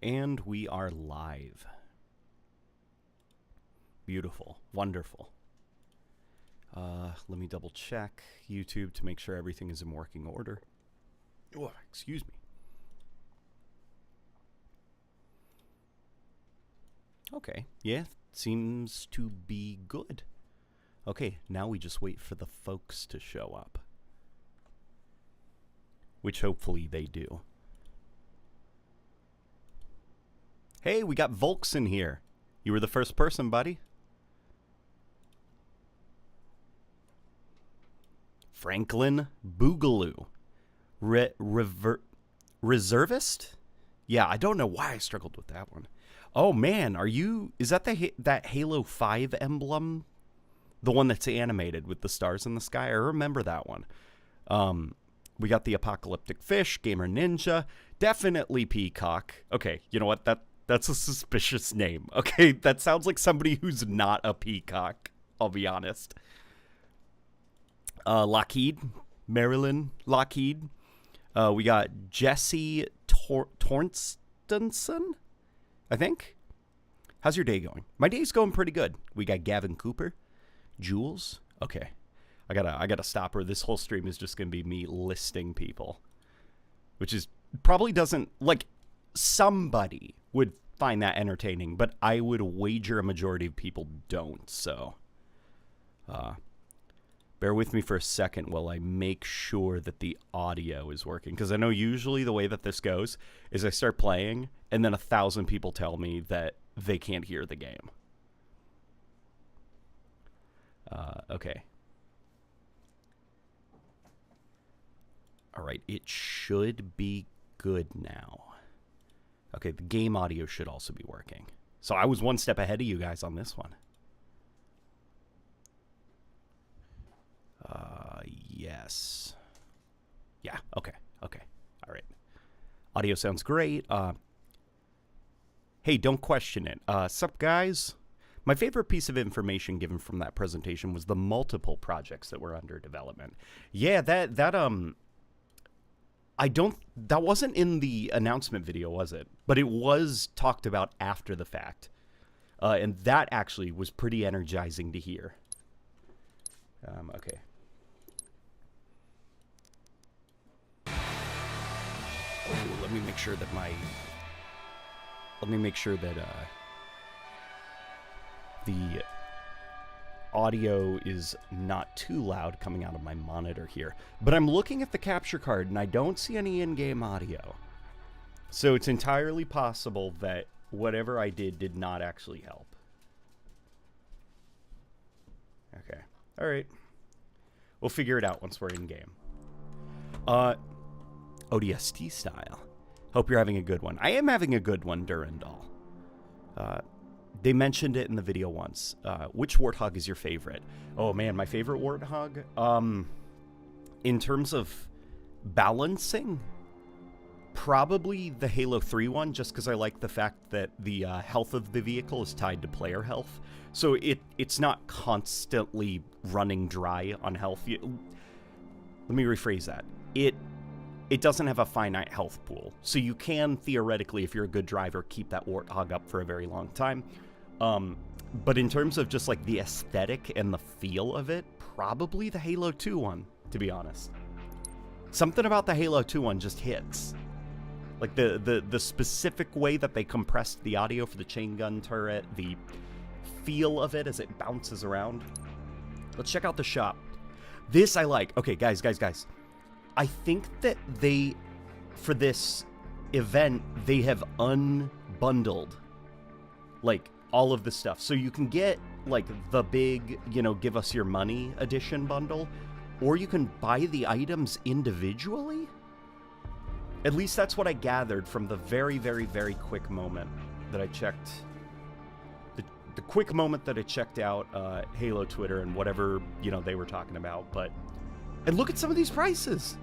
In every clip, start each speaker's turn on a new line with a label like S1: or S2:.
S1: And we are live. Beautiful. Wonderful. Let me double check YouTube to make sure everything is in working order. Oh, excuse me. Okay. Yeah, seems to be good. Okay, now we just wait for the folks to show up. Which hopefully they do. Hey, we got Volks in here. You were the first person, buddy. Franklin Boogaloo. Reservist? Yeah, I don't know why I struggled with that one. Oh man, is that that Halo 5 emblem? The one that's animated with the stars in the sky? I remember that one. We got the Apocalyptic Fish, Gamer Ninja, definitely Peacock. Okay, you know what? That's a suspicious name. Okay, that sounds like somebody who's not a peacock, I'll be honest. Lockheed, Marilyn Lockheed. We got Jesse Torstenson, I think. How's your day going? My day's going pretty good. We got Gavin Cooper, Jules. Okay, I gotta stop her. This whole stream is just gonna be me listing people, which is probably doesn't like. Somebody would find that entertaining, but I would wager a majority of people don't. So, bear with me for a second while I make sure that the audio is working. Because I know usually the way that this goes is I start playing, and then 1,000 people tell me that they can't hear the game. Okay. All right, it should be good now. Okay, the game audio should also be working. So I was one step ahead of you guys on this one. Yes. Yeah, okay. All right. Audio sounds great. Hey, don't question it. Sup, guys? My favorite piece of information given from that presentation was the multiple projects that were under development. Yeah, that wasn't in the announcement video, was it? But it was talked about after the fact. And that actually was pretty energizing to hear. Okay. Oh, let me make sure that the audio is not too loud coming out of my monitor here. But I'm looking at the capture card and I don't see any in-game audio. So it's entirely possible that whatever I did not actually help. Okay. All right. We'll figure it out once we're in-game. ODST style. Hope you're having a good one. I am having a good one, Durandal. They mentioned it in the video once. Which warthog is your favorite? Oh man, my favorite warthog? In terms of balancing, probably the Halo 3 one, just because I like the fact that the health of the vehicle is tied to player health. So it's not constantly running dry on health. Let me rephrase that. It doesn't have a finite health pool. So you can, theoretically, if you're a good driver, keep that warthog up for a very long time. But in terms of just like the aesthetic and the feel of it, probably the Halo 2 one, to be honest. Something about the Halo 2 one just hits. Like the specific way that they compressed the audio for the chain gun turret, the feel of it as it bounces around. Let's check out the shop. This I like. Okay, guys. I think that for this event, they have unbundled, like, all of the stuff. So you can get, like, the big, give us your money edition bundle, or you can buy the items individually. At least that's what I gathered from the very, very, very quick moment that I checked. The quick moment that I checked out Halo Twitter and whatever, they were talking about. And look at some of these prices.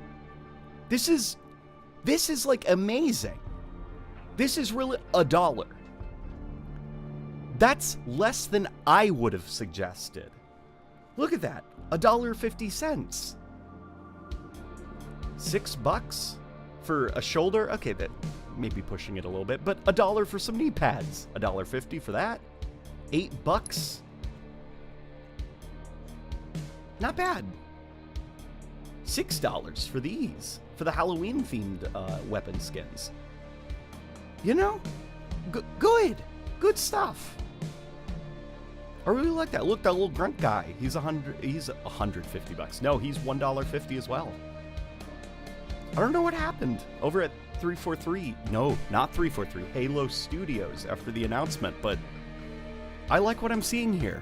S1: This is like amazing. This is really $1. That's less than I would have suggested. Look at that. $1.50. $6 for a shoulder? Okay, maybe pushing it a little bit, but $1 for some knee pads. $1.50 for that. $8. Not bad. $6 for these, for the Halloween-themed weapon skins. You know, good stuff. I really like that. Look, that little grunt guy. He's $150. No, he's $1.50 as well. I don't know what happened over at 343. No, not 343. Halo Studios after the announcement, but I like what I'm seeing here.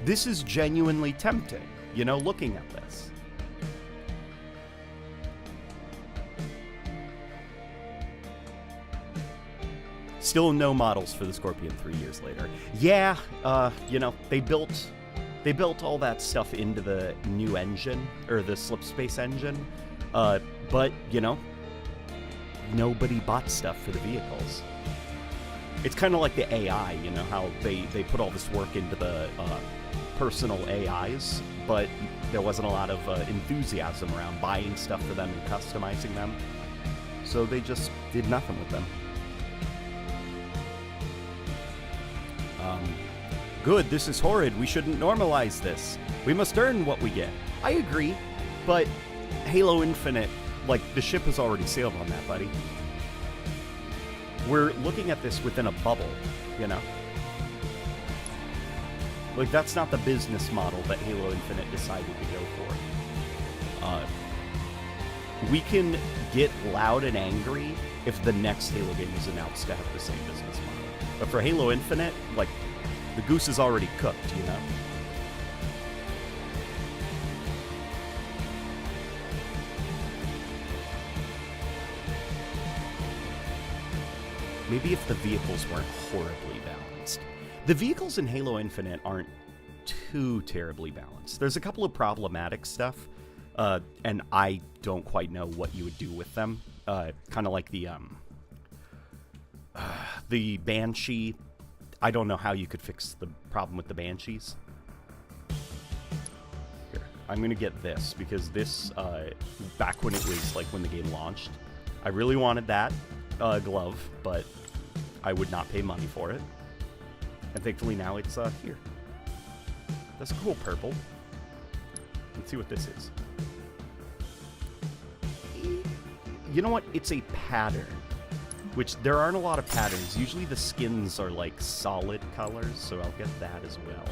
S1: This is genuinely tempting, you know, looking at this. Still no models for the Scorpion 3 years later. Yeah, you know, they built all that stuff into the new engine, or the Slipspace engine, but, you know, nobody bought stuff for the vehicles. It's kind of like the AI, you know, how they put all this work into the personal AIs, but there wasn't a lot of enthusiasm around buying stuff for them and customizing them, so they just did nothing with them. Good, this is horrid. We shouldn't normalize this. We must earn what we get. I agree, but Halo Infinite, like, the ship has already sailed on that, buddy. We're looking at this within a bubble, you know? Like, that's not the business model that Halo Infinite decided to go for. We can get loud and angry if the next Halo game is announced to have the same business model. But for Halo Infinite, like, the goose is already cooked, you know? Maybe if the vehicles weren't horribly balanced. The vehicles in Halo Infinite aren't too terribly balanced. There's a couple of problematic stuff, and I don't quite know what you would do with them. Kind of like the Banshee. I don't know how you could fix the problem with the Banshees. Here, I'm going to get this, because this, back when it was, like, when the game launched, I really wanted that glove, but I would not pay money for it. And thankfully now it's here. That's a cool purple. Let's see what this is. You know what? It's a pattern. Which, there aren't a lot of patterns. Usually the skins are, like, solid colors, so I'll get that as well.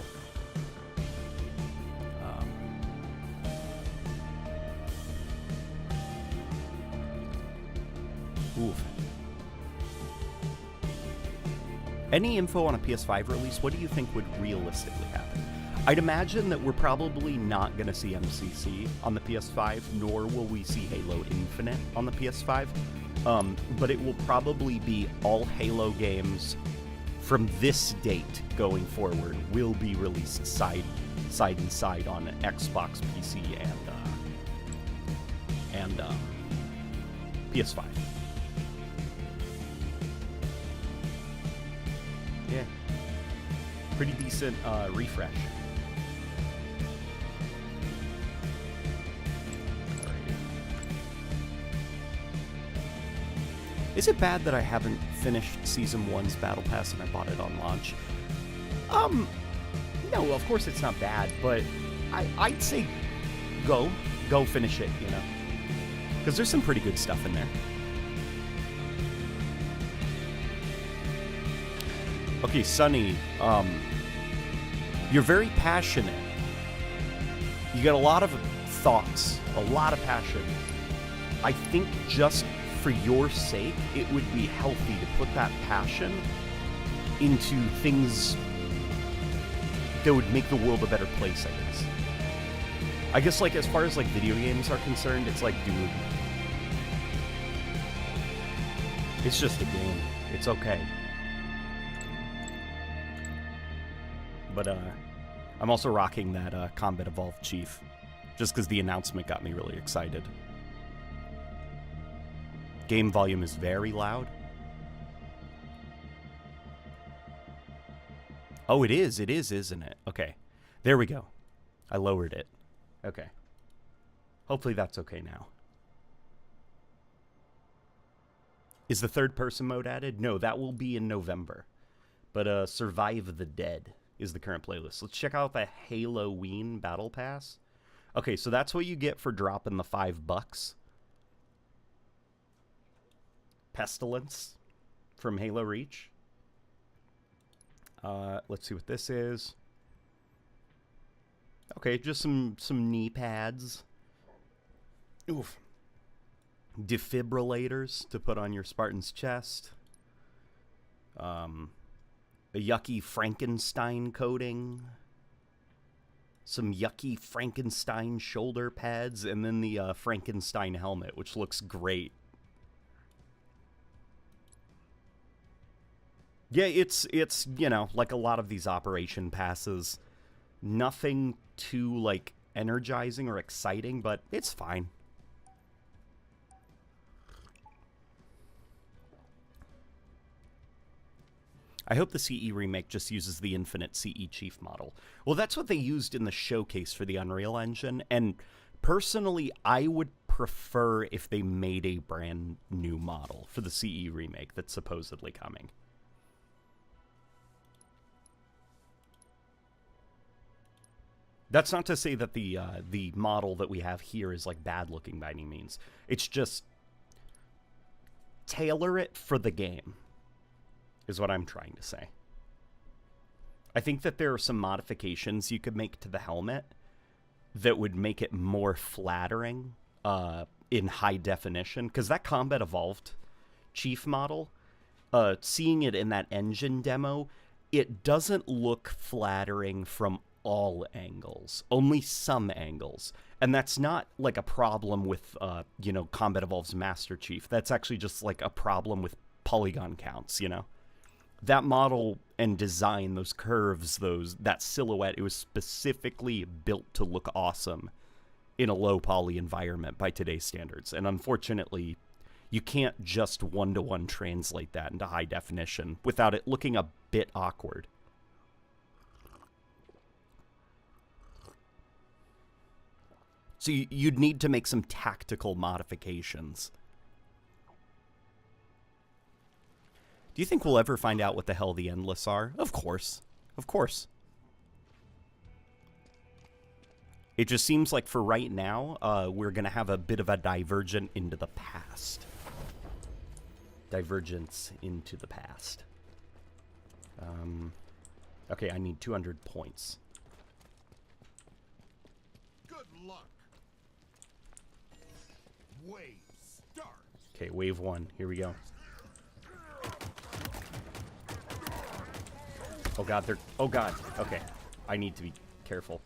S1: Oof. Any info on a PS5 release, what do you think would realistically happen? I'd imagine that we're probably not going to see MCC on the PS5, nor will we see Halo Infinite on the PS5. But it will probably be all Halo games from this date going forward will be released side and side on Xbox, PC, and PS5. Yeah, pretty decent refresh. Is it bad that I haven't finished Season 1's Battle Pass and I bought it on launch? No, of course it's not bad, but I'd say go finish it, you know? Because there's some pretty good stuff in there. Okay, Sunny, you're very passionate. You got a lot of thoughts, a lot of passion. I think just for your sake, it would be healthy to put that passion into things that would make the world a better place, I guess. I guess, like, as far as, like, video games are concerned, it's like, dude, it's just a game. It's okay. But, I'm also rocking that, Combat Evolved Chief, just because the announcement got me really excited. Game volume is very loud. Oh, it is, isn't it? Okay. There we go. I lowered it. Okay. Hopefully that's okay now. Is the third-person mode added? No, that will be in November. But Survive the Dead is the current playlist. Let's check out the Halloween Battle Pass. Okay, so that's what you get for dropping the $5. Pestilence from Halo Reach. Let's see what this is. Okay, just some knee pads. Oof. Defibrillators to put on your Spartan's chest. A yucky Frankenstein coating. Some yucky Frankenstein shoulder pads, and then the Frankenstein helmet, which looks great. Yeah, it's you know, like a lot of these operation passes, nothing too, like, energizing or exciting, but it's fine. I hope the CE remake just uses the infinite CE Chief model. Well, that's what they used in the showcase for the Unreal Engine, and personally, I would prefer if they made a brand new model for the CE remake that's supposedly coming. That's not to say that the model that we have here is, like, bad looking by any means. It's just tailor it for the game, is what I'm trying to say. I think that there are some modifications you could make to the helmet that would make it more flattering in high definition, because that Combat Evolved Chief model, seeing it in that engine demo, it doesn't look flattering from all angles, only some angles. And that's not like a problem with, you know, Combat Evolved's Master Chief. That's actually just like a problem with polygon counts, you know? That model and design, those curves, that silhouette, it was specifically built to look awesome in a low poly environment by today's standards. And unfortunately, you can't just one-to-one translate that into high definition without it looking a bit awkward. So you'd need to make some tactical modifications. Do you think we'll ever find out what the hell the Endless are? Of course. Of course. It just seems like for right now, we're going to have a bit of a divergent into the past. Divergence into the past. Okay, I need 200 points.
S2: Good luck. Wave start.
S1: Okay, wave one. Here we go. Oh god, they're... Oh god. Okay. I need to be careful.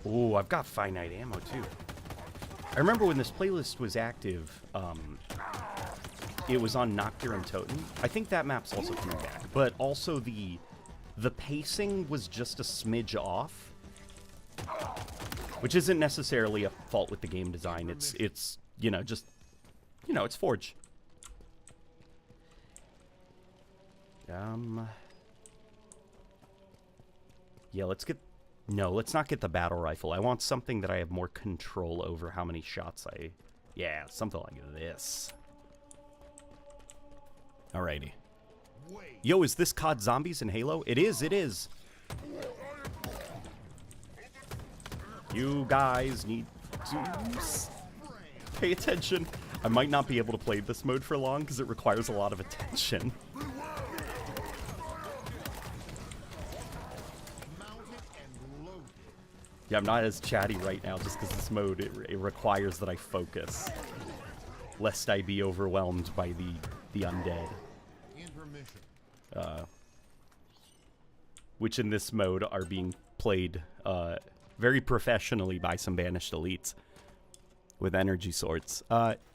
S1: Ooh, I've got finite ammo too. I remember when this playlist was active, it was on Noctur and Toten. I think that map's also coming back. But also the pacing was just a smidge off. Which isn't necessarily a fault with the game design. It's you know, just... You know, it's Forge. Yeah, let's get... No, let's not get the battle rifle. I want something that I have more control over how many shots I... Yeah, something like this. Alrighty. Yo, is this COD Zombies in Halo? It is, it is. You guys need to pay attention. I might not be able to play this mode for long because it requires a lot of attention. Yeah, I'm not as chatty right now just because this mode, it requires that I focus. Lest I be overwhelmed by the undead. Which in this mode are being played very professionally by some banished elites. With energy swords.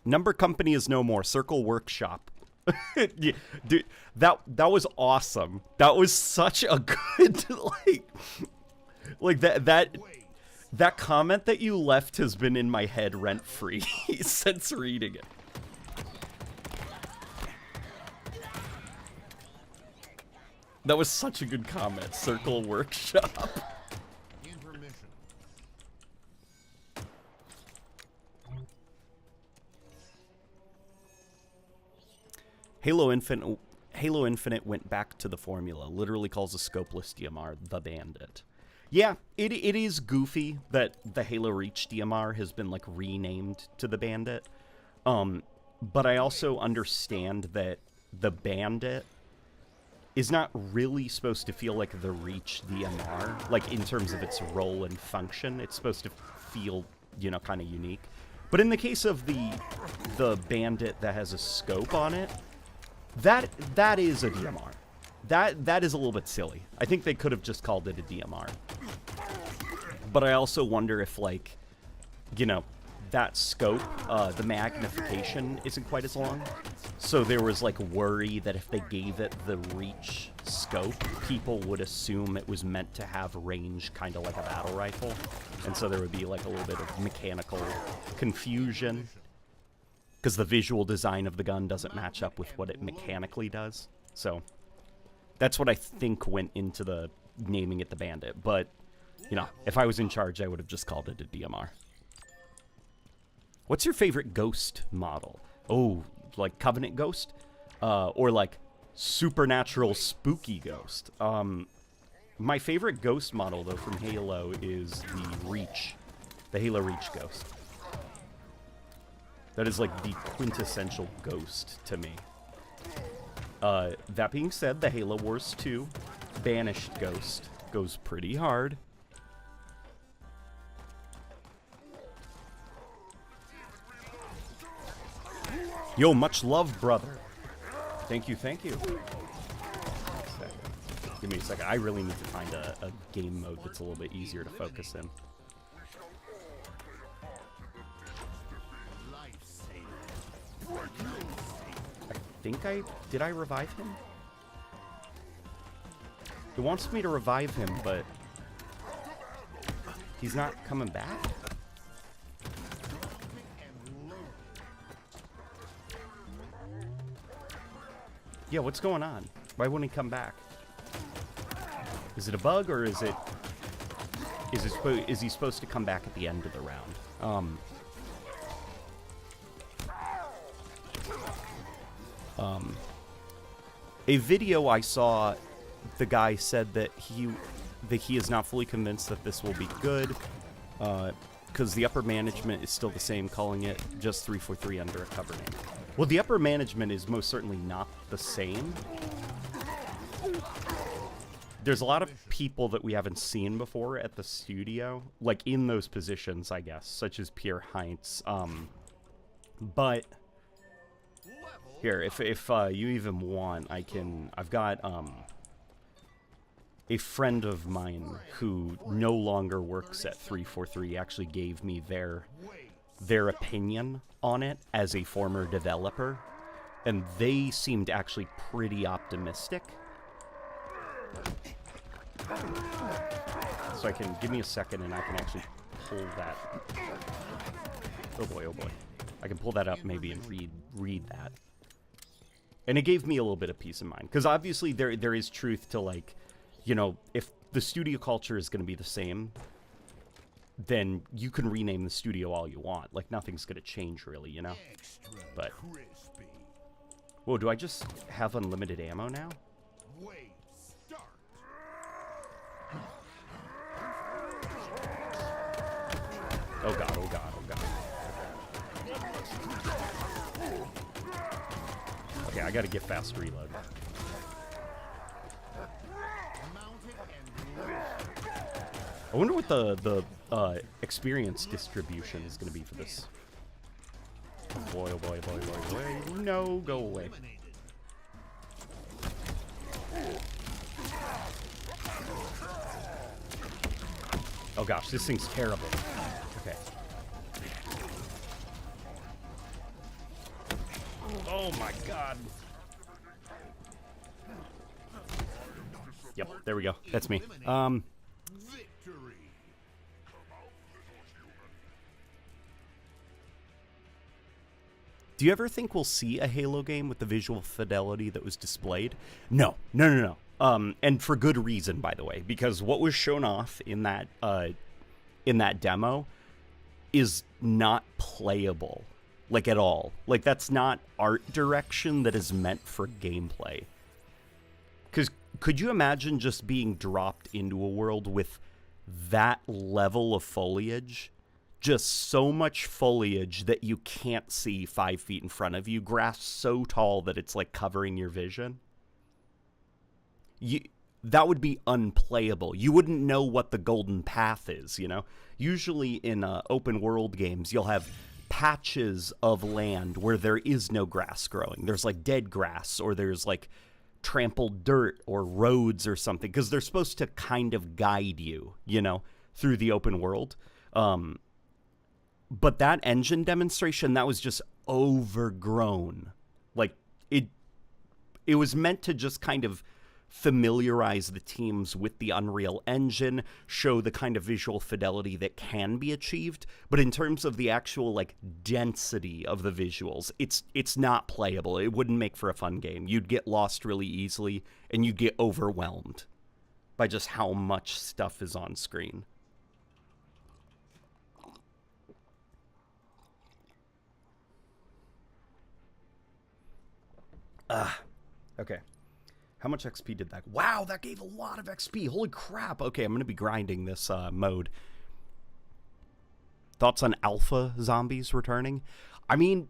S1: Number Company is no more. Circle Workshop. Yeah, dude, that was awesome. That was such a good, like that comment that you left has been in my head rent-free since reading it. That was such a good comment. Circle Workshop. Halo Infinite went back to the formula. Literally calls a scopeless DMR the Bandit. Yeah, it is goofy that the Halo Reach DMR has been like renamed to the Bandit. But I also understand that the Bandit is not really supposed to feel like the Reach DMR, like in terms of its role and function. It's supposed to feel, you know, kind of unique. But in the case of the Bandit that has a scope on it, that is a DMR. That is a little bit silly. I think they could have just called it a DMR. But I also wonder if, like, you know, that scope, the magnification isn't quite as long. So there was, like, worry that if they gave it the Reach scope, people would assume it was meant to have range kind of like a battle rifle. And so there would be, like, a little bit of mechanical confusion, because the visual design of the gun doesn't match up with what it mechanically does. So that's what I think went into the naming it the Bandit. But, you know, if I was in charge, I would have just called it a DMR. What's your favorite ghost model? Oh, like Covenant Ghost? Or like supernatural spooky ghost? My favorite ghost model, though, from Halo is the Reach. The Halo Reach ghost. That is like the quintessential ghost to me. That being said, the Halo Wars 2 Banished Ghost goes pretty hard. Yo, much love, brother. Thank you, thank you. Give me a second. I really need to find a game mode that's a little bit easier to focus in. Did I revive him? It wants me to revive him, but he's not coming back? Yeah, what's going on? Why wouldn't he come back? Is it a bug, or is he supposed to come back at the end of the round? A video I saw, the guy said that he is not fully convinced that this will be good, because the upper management is still the same, calling it just 343 under a cover name. Well, the upper management is most certainly not the same. There's a lot of people that we haven't seen before at the studio, like in those positions, I guess, such as Pierre Heinz. But here, if you even want, I've got a friend of mine who no longer works at 343 actually gave me their opinion on it as a former developer, and they seemed actually pretty optimistic. So I can, give me a second and I can actually pull that. Oh boy, oh boy. I can pull that up maybe and read that. And it gave me a little bit of peace of mind, because obviously there is truth to, like, you know, if the studio culture is going to be the same, then you can rename the studio all you want. Like, nothing's going to change, really, you know? But, whoa, do I just have unlimited ammo now? Oh god, oh god, oh god. Okay, I gotta get fast reload. I wonder what the experience distribution is gonna be for this. Boy, oh boy, boy, boy, boy. No, go away. Oh gosh, this thing's terrible. Okay. Oh my god. Yep, there we go. That's me. Do you ever think we'll see a Halo game with the visual fidelity that was displayed? No. No, no, no. And for good reason, by the way, because what was shown off in that demo is not playable like, at all. Like, that's not art direction that is meant for gameplay. Because could you imagine just being dropped into a world with that level of foliage? Just so much foliage that you can't see 5 feet in front of you. Grass so tall that it's, like, covering your vision. That would be unplayable. You wouldn't know what the golden path is, you know? Usually in open world games, you'll have patches of land where there is no grass growing. There's, like, dead grass, or there's, like, trampled dirt or roads or something, because they're supposed to kind of guide you, you know, through the open world. But that engine demonstration, that was just overgrown. Like, it was meant to just kind of familiarize the teams with the Unreal Engine, show the kind of visual fidelity that can be achieved, but in terms of the actual, like, density of the visuals, it's not playable. It wouldn't make for a fun game. You'd get lost really easily, and you'd get overwhelmed by just how much stuff is on screen. Okay. How much XP did that? Wow, that gave a lot of XP. Holy crap. Okay, I'm going to be grinding this mode. Thoughts on alpha zombies returning? I mean,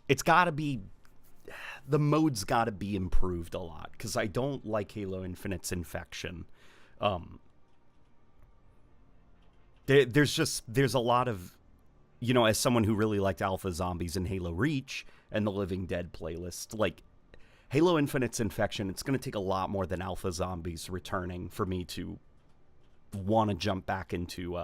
S1: it's got to be... The mode's got to be improved a lot, because I don't like Halo Infinite's infection. There's a lot of... You know, as someone who really liked alpha zombies in Halo Reach and the Living Dead playlist, like... Halo Infinite's infection, it's going to take a lot more than alpha zombies returning for me to want to jump back into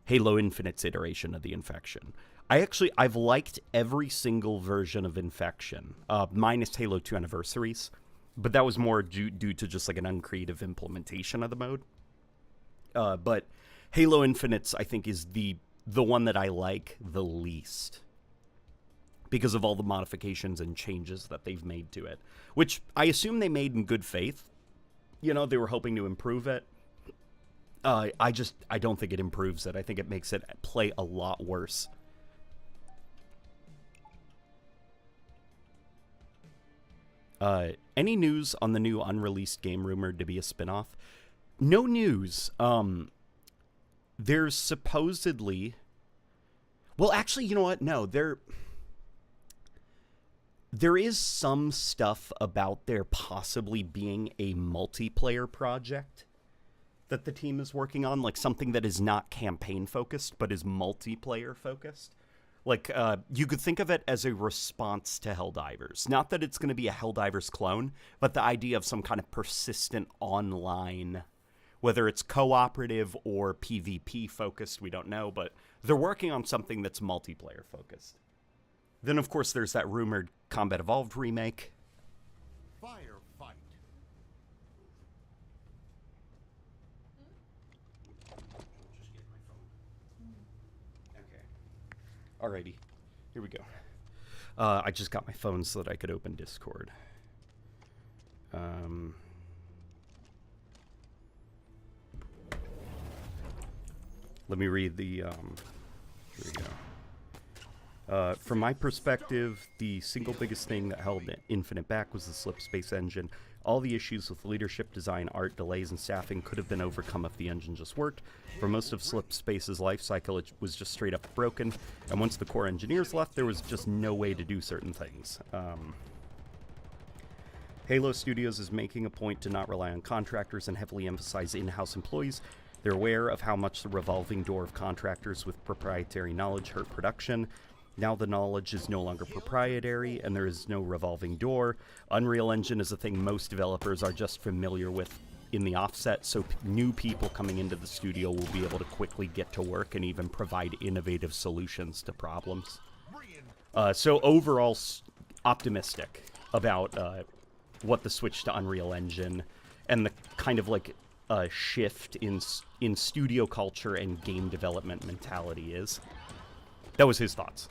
S1: Halo Infinite's iteration of the infection. I've liked every single version of infection, minus Halo 2 Anniversaries, but that was more due to just like an uncreative implementation of the mode. But Halo Infinite's, I think, is the one that I like the least, because of all the modifications and changes that they've made to it, which I assume they made in good faith. You know, they were hoping to improve it. I don't think it improves it. I think it makes it play a lot worse. Any news on the new unreleased game rumored to be a spinoff? No news. There's supposedly... Well, actually, you know what? No, There is some stuff about there possibly being a multiplayer project that the team is working on, like something that is not campaign-focused, but is multiplayer-focused. Like, you could think of it as a response to Helldivers. Not that it's going to be a Helldivers clone, but the idea of some kind of persistent online, whether it's cooperative or PvP-focused, we don't know, but they're working on something that's multiplayer-focused. Then, of course, there's that rumored Combat Evolved remake.
S2: Firefight.
S1: Just get my phone. Okay. Alrighty. Here we go. I just got my phone so that I could open Discord. Let me read the... Here we go. From my perspective, the single biggest thing that held Infinite back was the slip space engine. All the issues with leadership, design, art, delays, and staffing could have been overcome if the engine just worked. For most of Slip Space's life cycle, it was just straight up broken, and once the core engineers left, there was just no way to do certain things. Halo Studios is making a point to not rely on contractors and heavily emphasize in-house employees. They're aware of how much the revolving door of contractors with proprietary knowledge hurt production. Now the knowledge is no longer proprietary, and there is no revolving door. Unreal Engine is a thing most developers are just familiar with in the offset, so new people coming into the studio will be able to quickly get to work and even provide innovative solutions to problems. So overall, optimistic about what the switch to Unreal Engine and the kind of like shift in studio culture and game development mentality is. That was his thoughts.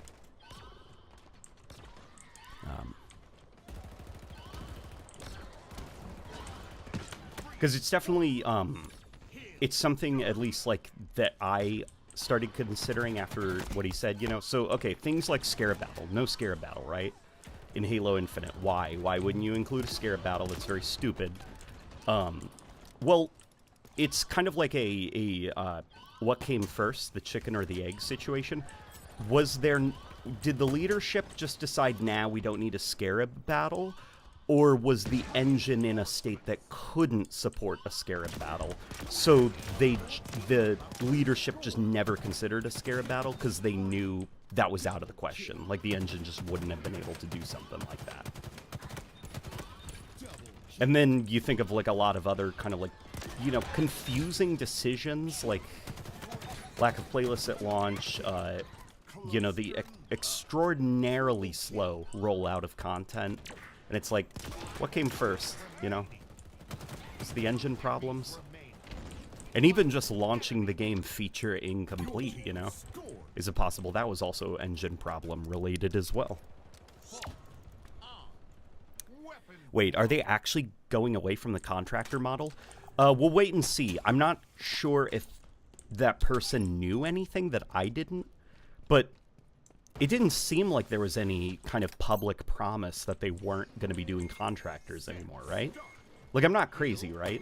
S1: Because it's definitely, it's something at least like that I started considering after what he said, you know, so, okay, things like Scarab Battle. No Scarab Battle, right? In Halo Infinite. Why? Why wouldn't you include a Scarab Battle? That's very stupid. Well, it's kind of like what came first, the chicken or the egg situation. Did the leadership just decide, nah, we don't need a Scarab Battle? Or was the engine in a state that couldn't support a Scarab Battle? So the leadership just never considered a Scarab Battle because they knew that was out of the question. Like, the engine just wouldn't have been able to do something like that. And then you think of, like, a lot of other kind of, like, you know, confusing decisions, like lack of playlists at launch, you know, the extraordinarily slow rollout of content. And it's like, what came first, you know? Was the engine problems? And even just launching the game feature incomplete, you know? Is it possible that was also engine problem related as well? Wait, are they actually going away from the contractor model? We'll wait and see. I'm not sure if that person knew anything that I didn't, but it didn't seem like there was any kind of public promise that they weren't going to be doing contractors anymore, right? Like, I'm not crazy, right?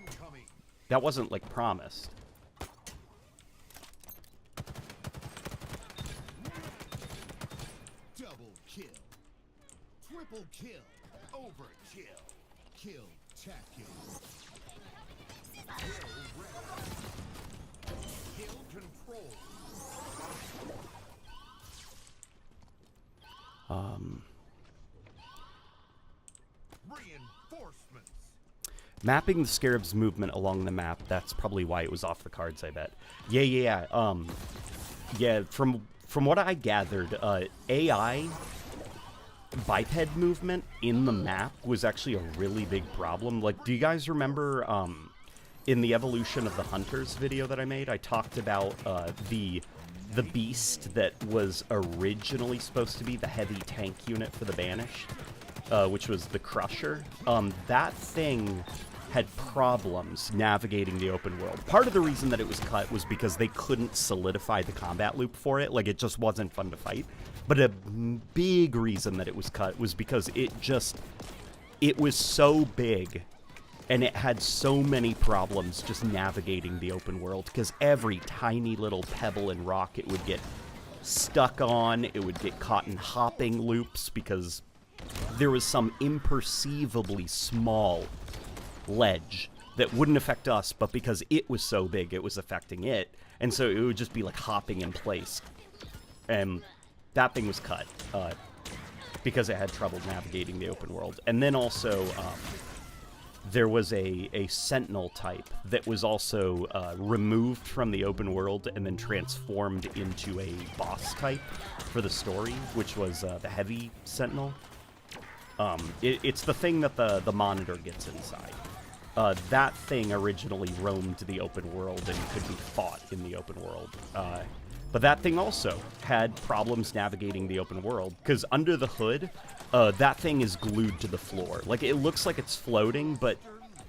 S1: That wasn't, like, promised.
S2: Double kill. Triple kill. Overkill. Kill tacular. Kill ready. Kill control. Reinforcements.
S1: Mapping the Scarab's movement along the map, that's probably why it was off the cards, I bet. Yeah, from what I gathered, AI biped movement in the map was actually a really big problem. Like, do you guys remember, in the Evolution of the Hunters video that I made, I talked about, the beast that was originally supposed to be the heavy tank unit for the Banished, which was the Crusher. That thing had problems navigating the open world. Part of the reason that it was cut was because they couldn't solidify the combat loop for it. Like, it just wasn't fun to fight. But a big reason that it was cut was because it was so big and it had so many problems just navigating the open world, because every tiny little pebble and rock it would get stuck on, it would get caught in hopping loops because there was some imperceivably small ledge that wouldn't affect us, but because it was so big, it was affecting it. And so it would just be like hopping in place. And that thing was cut because it had trouble navigating the open world. And then also, there was a Sentinel type that was also removed from the open world and then transformed into a boss type for the story, which was the Heavy Sentinel. It's the thing that the monitor gets inside. That thing originally roamed the open world and could be fought in the open world. But that thing also had problems navigating the open world, because under the hood, that thing is glued to the floor. Like, it looks like it's floating, but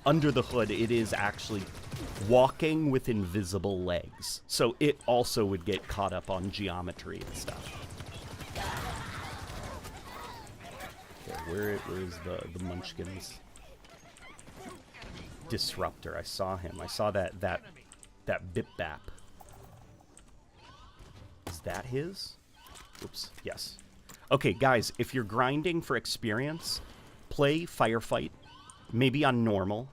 S1: under the hood, it is actually walking with invisible legs. So it also would get caught up on geometry and stuff. Okay, where's the Munchkins? Disruptor. I saw him. I saw that bip bap. Is that his? Oops. Yes. Okay, guys, if you're grinding for experience, play Firefight, maybe on normal.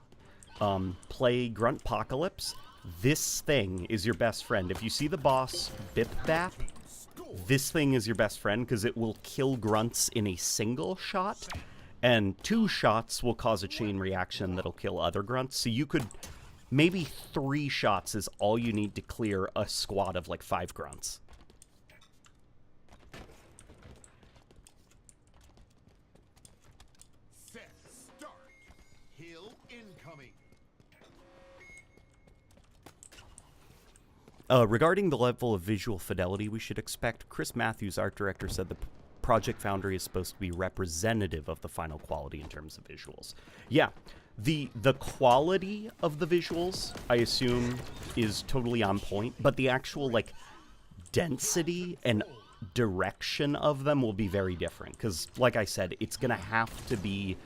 S1: Play Gruntpocalypse. This thing is your best friend. If you see the boss Bip Bap, this thing is your best friend because it will kill grunts in a single shot, and 2 shots will cause a chain reaction that'll kill other grunts. So you could... maybe 3 shots is all you need to clear a squad of like 5 grunts.
S2: Set start. Hill incoming.
S1: Regarding the level of visual fidelity we should expect, Chris Matthews, art director, said the Project Foundry is supposed to be representative of the final quality in terms of visuals. Yeah, the quality of the visuals, I assume, is totally on point, but the actual, like, density and direction of them will be very different. Because, like I said, it's going to have to be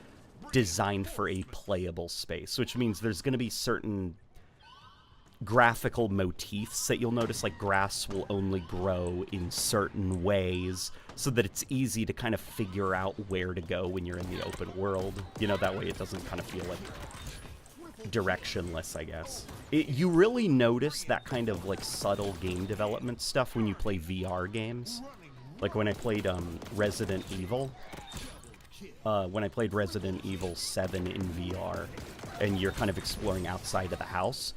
S1: designed for a playable space, which means there's going to be certain graphical motifs that you'll notice, like grass will only grow in certain ways so that it's easy to kind of figure out where to go when you're in the open world. You know, that way it doesn't kind of feel like directionless, I guess. You really notice that kind of like subtle game development stuff when you play VR games. Like when I played Resident Evil. When I played Resident Evil 7 in VR, and you're kind of exploring outside of the house,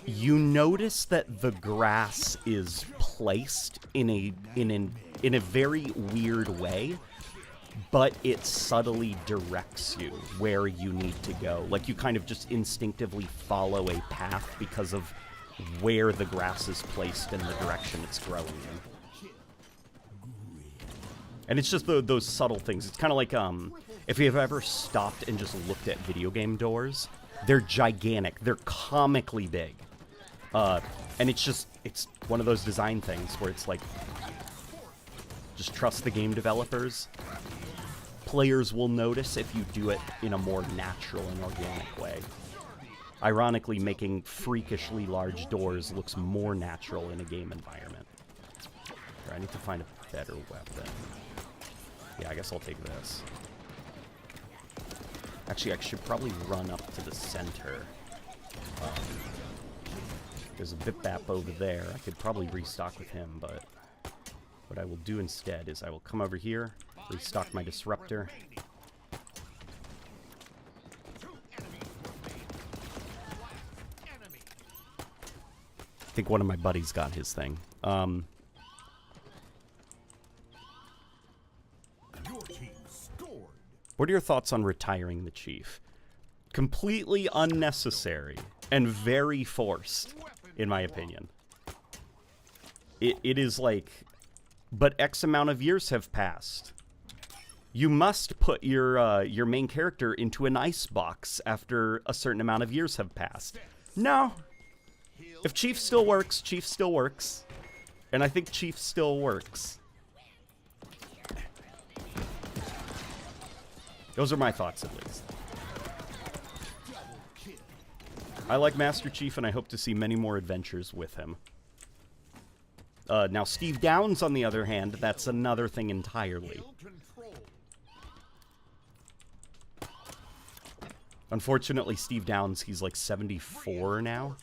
S1: you notice that the grass is placed in a very weird way, but it subtly directs you where you need to go. Like, you kind of just instinctively follow a path because of where the grass is placed and the direction it's growing in. And it's just those subtle things. It's kind of like, if you've ever stopped and just looked at video game doors, they're gigantic. They're comically big. And it's one of those design things where it's like, just trust the game developers. Players will notice if you do it in a more natural and organic way. Ironically, making freakishly large doors looks more natural in a game environment. Here, I need to find a better weapon. Yeah, I guess I'll take this. Actually, I should probably run up to the center. There's a Bip-Bap over there. I could probably restock with him, but what I will do instead is I will come over here, restock my Disruptor. I think one of my buddies got his thing. What are your thoughts on retiring the Chief? Completely unnecessary and very forced, in my opinion. It is like, but X amount of years have passed. You must put your main character into an ice box after a certain amount of years have passed. No. If Chief still works, Chief still works. And I think Chief still works. Those are my thoughts, at least. I like Master Chief, and I hope to see many more adventures with him. Now, Steve Downes, on the other hand, that's another thing entirely. Unfortunately, Steve Downes, he's like 74 now.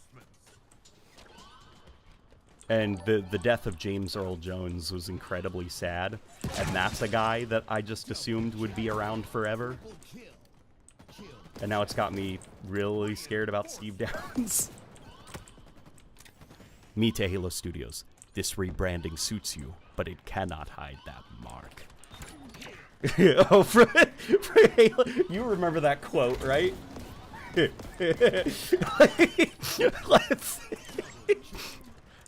S1: And the death of James Earl Jones was incredibly sad. And that's a guy that I just assumed would be around forever. And now it's got me really scared about Steve Downes. Me to Halo Studios. This rebranding suits you, but it cannot hide that mark. Oh, for Halo, you remember that quote, right?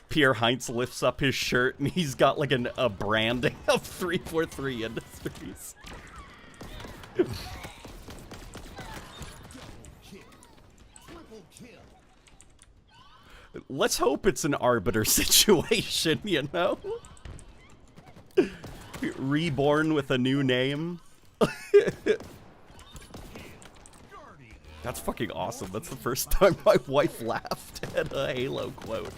S1: Pierre Heinz lifts up his shirt and he's got like a branding of 343 Industries. Let's hope it's an Arbiter situation, you know? Reborn with a new name. That's fucking awesome. That's the first time my wife laughed at a Halo quote.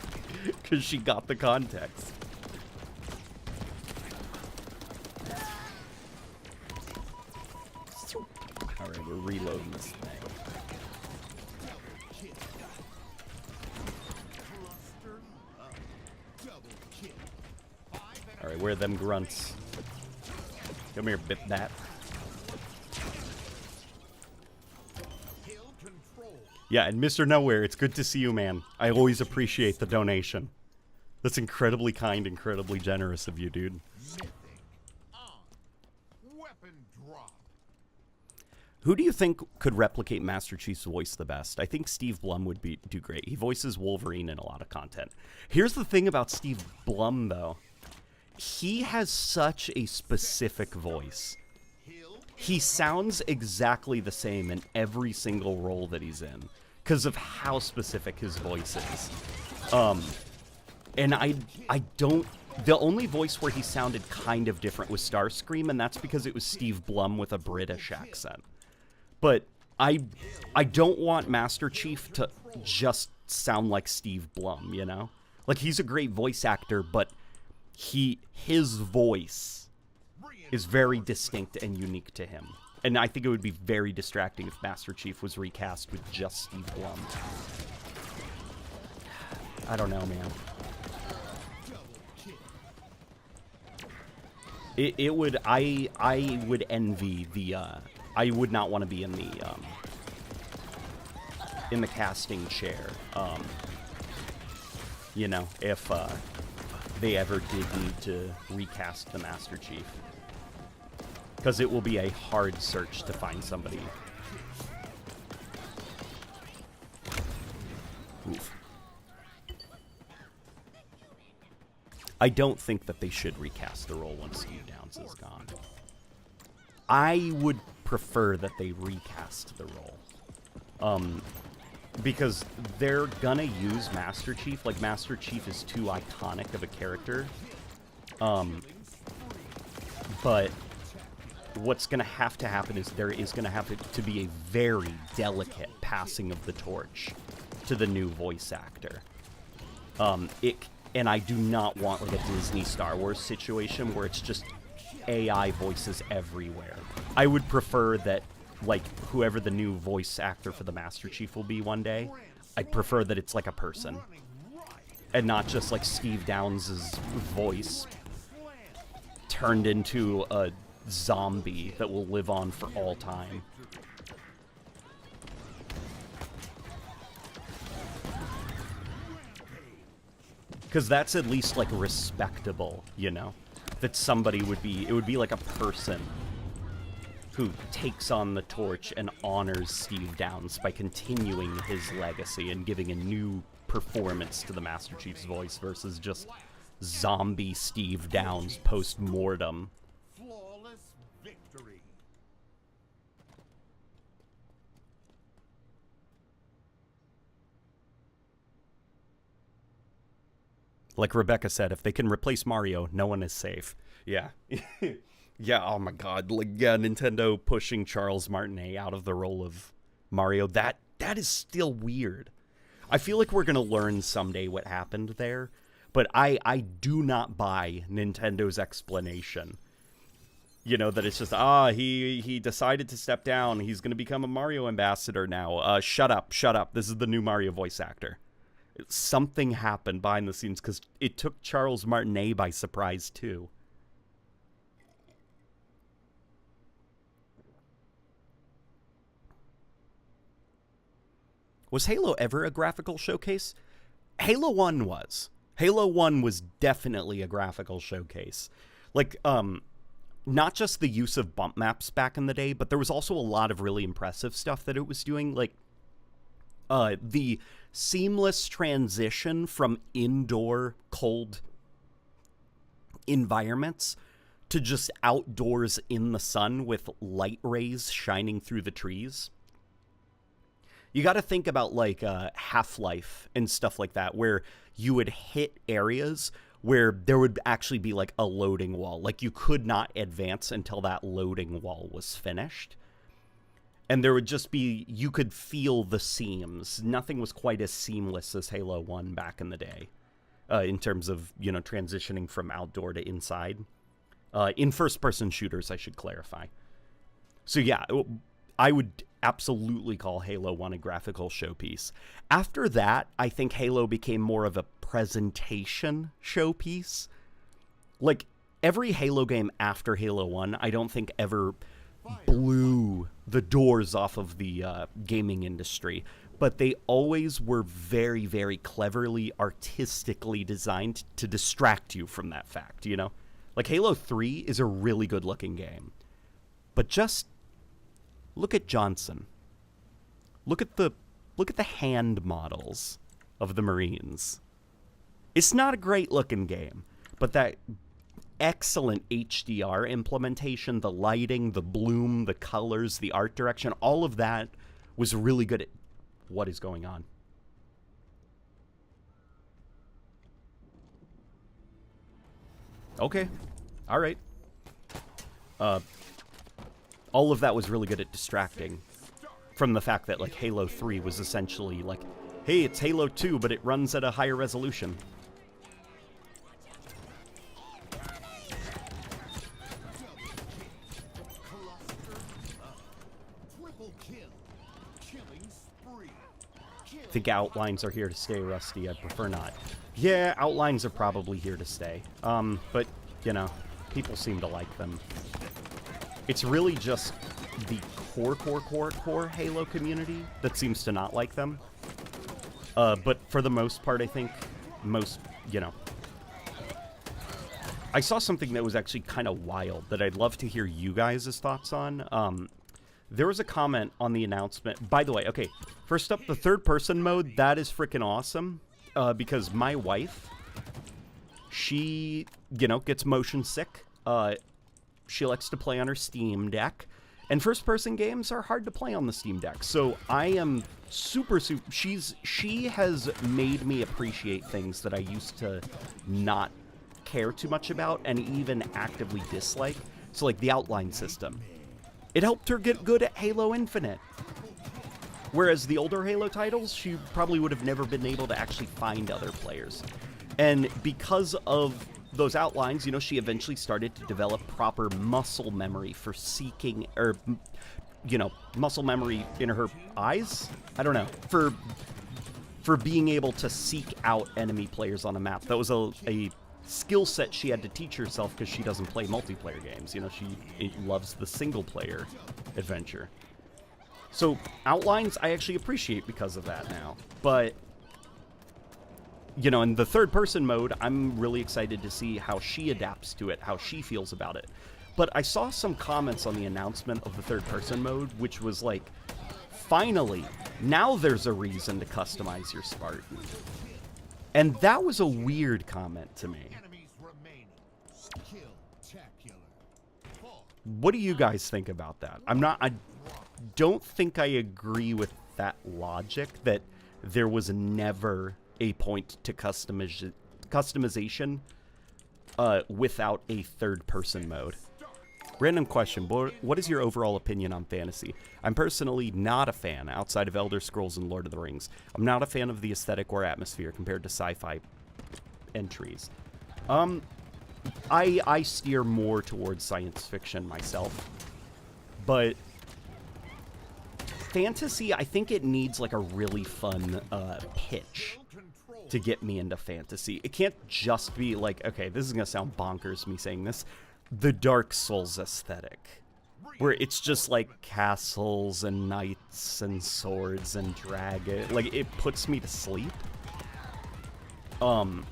S1: Because she got the context. Alright, we're reloading this thing. Alright, where are them grunts? Come here, Bip-Bap. Yeah, and Mr. Nowhere, it's good to see you, man. I always appreciate the donation. That's incredibly kind, incredibly generous of you, dude. Who do you think could replicate Master Chief's voice the best? I think Steve Blum would do great. He voices Wolverine in a lot of content. Here's the thing about Steve Blum, though. He has such a specific voice. He sounds exactly the same in every single role that he's in because of how specific his voice is. And I don't The only voice where he sounded kind of different was Starscream, and that's because it was Steve Blum with a British accent. But I don't want Master Chief to just sound like Steve Blum, you know? Like, he's a great voice actor, but his voice is very distinct and unique to him. And I think it would be very distracting if Master Chief was recast with just Steve Blum. I don't know, man. It would, I would envy the, I would not want to be in the casting chair, you know, if, they ever did need to recast the Master Chief. Because it will be a hard search to find somebody. Oof. I don't think that they should recast the role when Steve Downes is gone. I would prefer that they recast the role. Because they're gonna use Master Chief. Like, Master Chief is too iconic of a character. But what's gonna have to happen is there is gonna have to be a very delicate passing of the torch to the new voice actor. And I do not want, like, a Disney Star Wars situation where it's just AI voices everywhere. I would prefer that, like, whoever the new voice actor for the Master Chief will be one day, I'd prefer that it's like a person. And not just, like, Steve Downes' voice turned into a zombie that will live on for all time. Because that's at least, like, respectable, you know? That somebody would be, it would be like a person who takes on the torch and honors Steve Downes by continuing his legacy and giving a new performance to the Master Chief's voice versus just zombie Steve Downes post-mortem.
S2: Flawless victory.
S1: Like Rebecca said, if they can replace Mario, no one is safe. Yeah. Yeah, oh my god. Like, yeah, Nintendo pushing Charles Martinet out of the role of Mario, that is still weird. I feel like we're going to learn someday what happened there, but I do not buy Nintendo's explanation. You know, that it's just, he decided to step down. He's going to become a Mario ambassador now. Shut up. This is the new Mario voice actor. Something happened behind the scenes because it took Charles Martinet by surprise, too. Was Halo ever a graphical showcase? Halo 1 was. Halo 1 was definitely a graphical showcase. Like, not just the use of bump maps back in the day, but there was also a lot of really impressive stuff that it was doing. Like, the seamless transition from indoor cold environments to just outdoors in the sun with light rays shining through the trees. You got to think about, like, Half-Life and stuff like that, where you would hit areas where there would actually be, like, a loading wall. Like, you could not advance until that loading wall was finished. And there would just be, you could feel the seams. Nothing was quite as seamless as Halo 1 back in the day, in terms of, you know, transitioning from outdoor to inside. In first-person shooters, I should clarify. So, yeah, I would absolutely call Halo 1 a graphical showpiece. After that, I think Halo became more of a presentation showpiece. Like, every Halo game after Halo 1, I don't think ever blew the doors off of the gaming industry, but they always were very, very cleverly, artistically designed to distract you from that fact, you know? Like, Halo 3 is a really good-looking game, but just look at Johnson. Look at the hand models of the Marines. It's not a great-looking game, but that excellent HDR implementation, the lighting, the bloom, the colors, the art direction, all of that was really good at what is going on. Okay. All right. All of that was really good at distracting from the fact that, like, Halo 3 was essentially like, hey, it's Halo 2, but it runs at a higher resolution. I think outlines are here to stay, Rusty. I prefer not. Yeah, outlines are probably here to stay. But, you know, people seem to like them. It's really just the core Halo community that seems to not like them. But for the most part, I think most, you know. I saw something that was actually kind of wild that I'd love to hear you guys' thoughts on. There was a comment on the announcement. By the way, okay, first up, the third-person mode, that is freaking awesome. Because my wife, she, you know, gets motion sick. She likes to play on her Steam Deck. And first-person games are hard to play on the Steam Deck. So I am super... She has made me appreciate things that I used to not care too much about and even actively dislike. So, like, the outline system. It helped her get good at Halo Infinite. Whereas the older Halo titles, she probably would have never been able to actually find other players. And because of those outlines, you know, she eventually started to develop proper muscle memory for seeking, or, you know, muscle memory in her eyes? I don't know. For being able to seek out enemy players on a map. That was a skill set she had to teach herself because she doesn't play multiplayer games. You know, she loves the single-player adventure. So, outlines I actually appreciate because of that now. But, you know, in the third-person mode, I'm really excited to see how she adapts to it, how she feels about it. But I saw some comments on the announcement of the third-person mode, which was like, finally, now there's a reason to customize your Spartan. And that was a weird comment to me. What do you guys think about that? I don't think I agree with that logic that there was never a point to customization without a third-person mode. Random question, what is your overall opinion on fantasy? I'm personally not a fan outside of Elder Scrolls and Lord of the Rings. I'm not a fan of the aesthetic or atmosphere compared to sci-fi entries. I steer more towards science fiction myself. But fantasy, I think it needs like a really fun pitch to get me into fantasy. It can't just be like, okay, this is going to sound bonkers me saying this, the Dark Souls aesthetic, where it's just like castles and knights and swords and dragon. Like, it puts me to sleep. So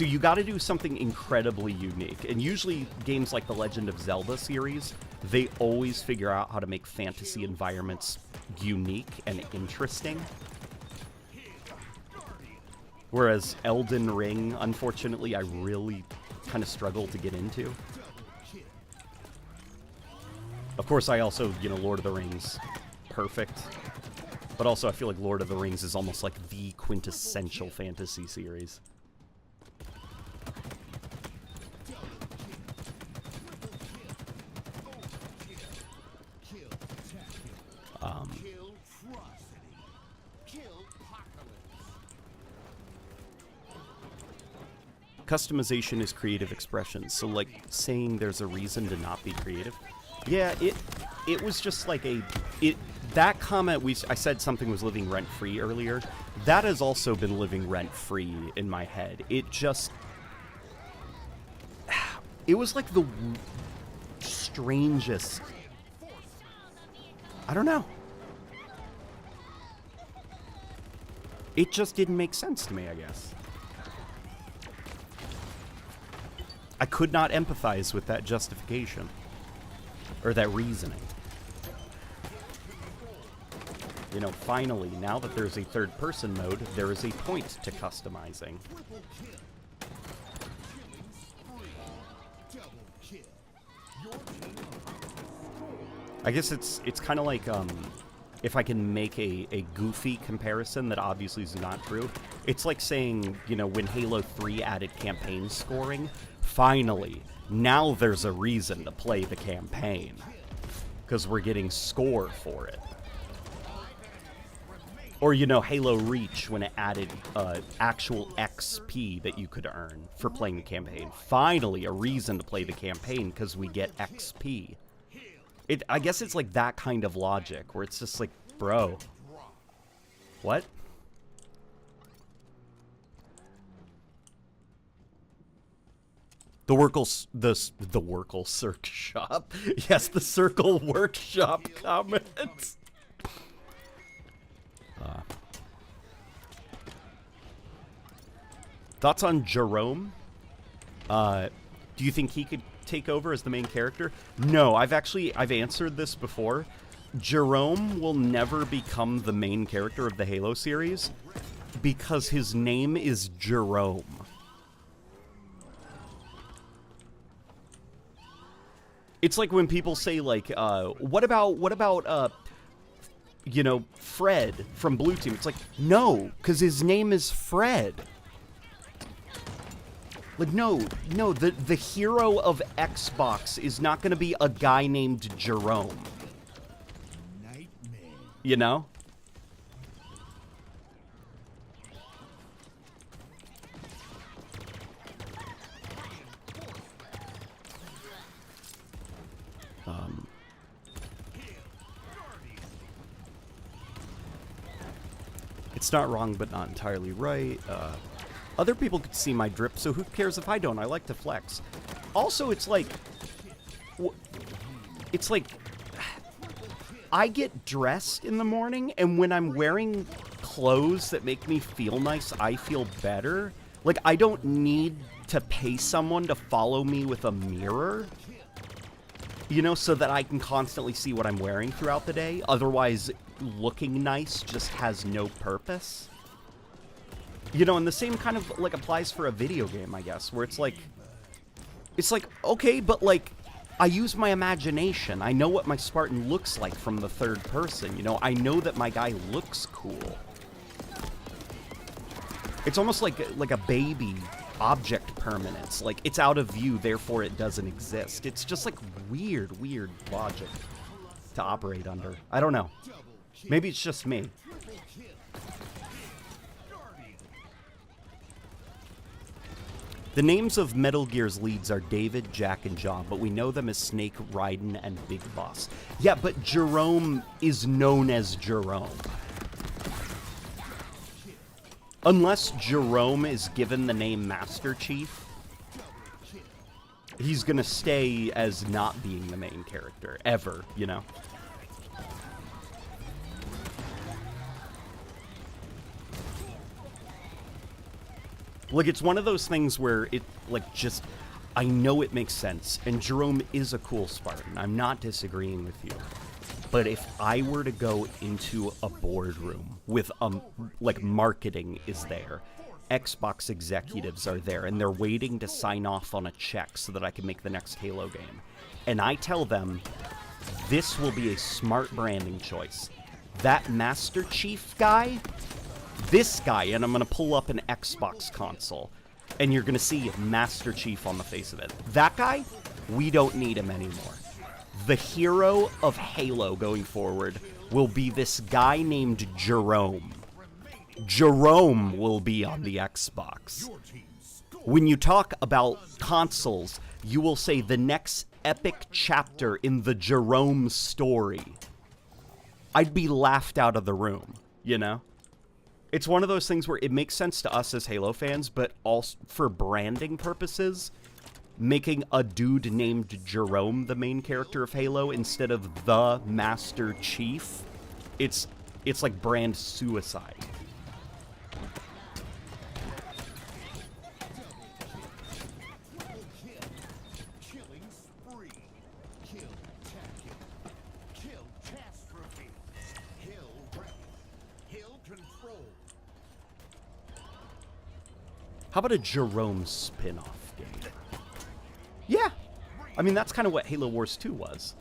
S1: you got to do something incredibly unique. And usually games like the Legend of Zelda series, they always figure out how to make fantasy environments unique and interesting. Whereas Elden Ring, unfortunately, I really kind of struggle to get into. Of course, I also, you know, Lord of the Rings, perfect. But also, I feel like Lord of the Rings is almost like the quintessential fantasy series. Customization is creative expression, so like saying there's a reason to not be creative. Yeah, it was just like that comment I said something was living rent-free earlier. That has also been living rent-free in my head. It was like the strangest. I don't know. It just didn't make sense to me, I guess. I could not empathize with that justification. Or that reasoning. You know, finally, now that there's a third-person mode, there is a point to customizing. I guess it's kind of like, if I can make a goofy comparison that obviously is not true, It's like saying, you know, when Halo 3 added campaign scoring, finally, now there's a reason to play the campaign. Because we're getting score for it. Or, you know, Halo Reach, when it added actual XP that you could earn for playing the campaign. Finally, a reason to play the campaign, because we get XP. I guess it's like that kind of logic, where it's just like, bro. What? The Workle Circ Shop. Yes, the Circle Workshop comments. Thoughts on Jerome? Do you think he could take over as the main character? No, I've answered this before. Jerome will never become the main character of the Halo series because his name is Jerome. It's like when people say, like, what about you know, Fred from Blue Team? It's like, no, because his name is Fred. Like, no, the hero of Xbox is not going to be a guy named Jerome. Nightmare. You know? It's not wrong, but not entirely right. Other people could see my drip, so who cares if I don't? I like to flex. Also, it's like... I get dressed in the morning, and when I'm wearing clothes that make me feel nice, I feel better. Like, I don't need to pay someone to follow me with a mirror, you know, so that I can constantly see what I'm wearing throughout the day. Otherwise, looking nice just has no purpose. You know, and the same kind of, like, applies for a video game, I guess, where it's like, okay, but, like, I use my imagination. I know what my Spartan looks like from the third person, you know? I know that my guy looks cool. It's almost like a baby object permanence. Like, it's out of view, therefore it doesn't exist. It's just, like, weird logic to operate under. I don't know. Maybe it's just me. The names of Metal Gear's leads are David, Jack, and John, but we know them as Snake, Raiden, and Big Boss. Yeah, but Jerome is known as Jerome. Unless Jerome is given the name Master Chief, he's gonna stay as not being the main character, ever, you know? Like, it's one of those things where it, like, just, I know it makes sense, and Jerome is a cool Spartan. I'm not disagreeing with you. But if I were to go into a boardroom with, like, marketing is there, Xbox executives are there, and they're waiting to sign off on a check so that I can make the next Halo game, and I tell them, this will be a smart branding choice. That Master Chief guy... This guy, and I'm going to pull up an Xbox console, and you're going to see Master Chief on the face of it. That guy, we don't need him anymore. The hero of Halo going forward will be this guy named Jerome. Jerome will be on the Xbox. When you talk about consoles, you will say the next epic chapter in the Jerome story. I'd be laughed out of the room, you know? It's one of those things where it makes sense to us as Halo fans, but also for branding purposes, making a dude named Jerome the main character of Halo instead of the Master Chief, it's like brand suicide. How about a Jerome spin-off game? Yeah. I mean, that's kind of what Halo Wars 2 was.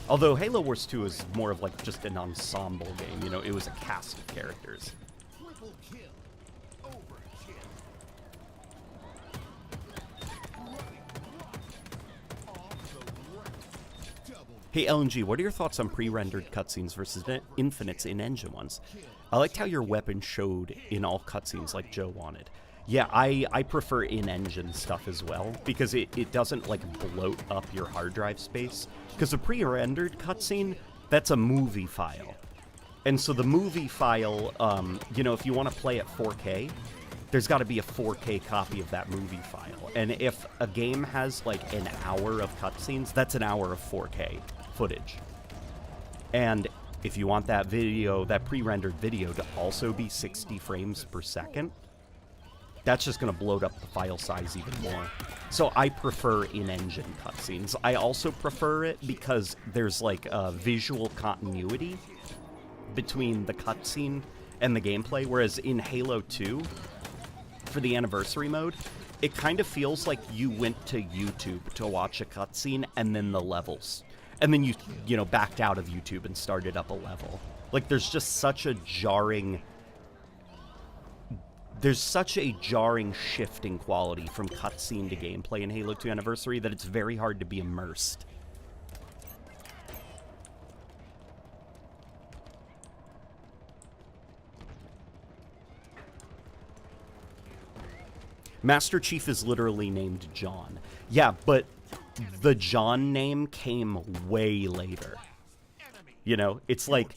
S1: Although Halo Wars 2 is more of like just an ensemble game, you know, it was a cast of characters.
S2: Triple kill. Overkill. Running rush. Off the rack. Double
S1: Hey LNG, what are your thoughts on pre-rendered cutscenes versus infinites in-engine ones? I liked how your weapon showed in all cutscenes like Joe wanted. Yeah, I prefer in-engine stuff as well, because it doesn't, like, bloat up your hard drive space. Because a pre-rendered cutscene, that's a movie file. And so the movie file, you know, if you want to play at 4K, there's got to be a 4K copy of that movie file. And if a game has, like, an hour of cutscenes, that's an hour of 4K footage. And if you want that video, that pre-rendered video, to also be 60 frames per second, that's just going to bloat up the file size even more. So I prefer in-engine cutscenes. I also prefer it because there's like a visual continuity between the cutscene and the gameplay, whereas in Halo 2, for the anniversary mode, it kind of feels like you went to YouTube to watch a cutscene and then the levels. And then you know, backed out of YouTube and started up a level. Like, there's just such a jarring... There's such a jarring shift in quality from cutscene to gameplay in Halo 2 Anniversary that it's very hard to be immersed. Master Chief is literally named John. Yeah, but the John name came way later. You know, it's like,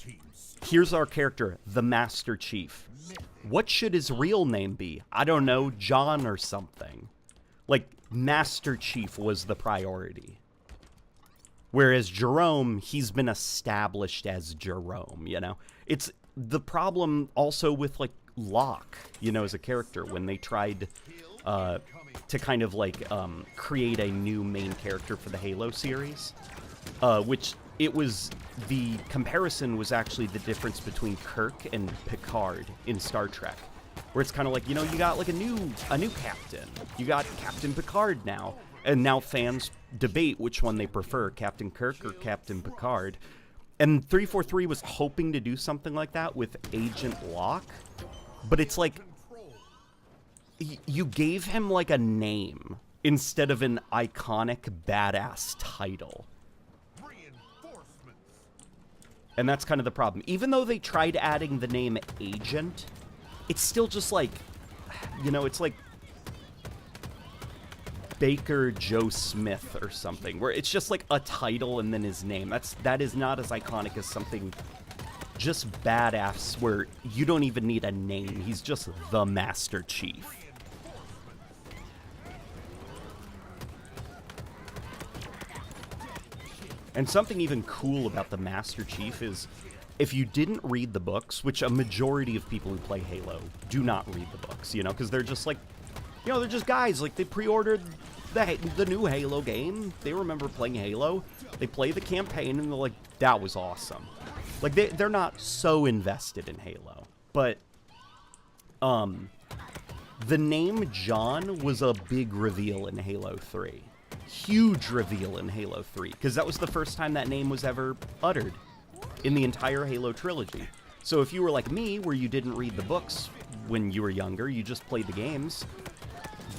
S1: here's our character, the Master Chief. What should his real name be? I don't know, John or something. Like, Master Chief was the priority. Whereas Jerome, he's been established as Jerome, you know? It's the problem also with, like, Locke, you know, as a character, when they tried to kind of, like, create a new main character for the Halo series, which... It was, the comparison was actually the difference between Kirk and Picard in Star Trek. Where it's kind of like, you know, you got like a new captain. You got Captain Picard now. And now fans debate which one they prefer, Captain Kirk or Captain Picard. And 343 was hoping to do something like that with Agent Locke. But it's like, you gave him like a name instead of an iconic badass title. And that's kind of the problem. Even though they tried adding the name Agent, it's still just like, you know, it's like Baker Joe Smith or something, where it's just like a title and then his name. That is not as iconic as something just badass where you don't even need a name. He's just the Master Chief. And something even cool about the Master Chief is, if you didn't read the books, which a majority of people who play Halo do not read the books, you know, because they're just like, you know, they're just guys, like, they pre-ordered the new Halo game, they remember playing Halo, they play the campaign, and they're like, that was awesome. Like, they're not so invested in Halo. But, the name John was a big reveal in Halo 3. Huge reveal in Halo 3, because that was the first time that name was ever uttered in the entire Halo trilogy. So if you were like me, where you didn't read the books when you were younger, you just played the games,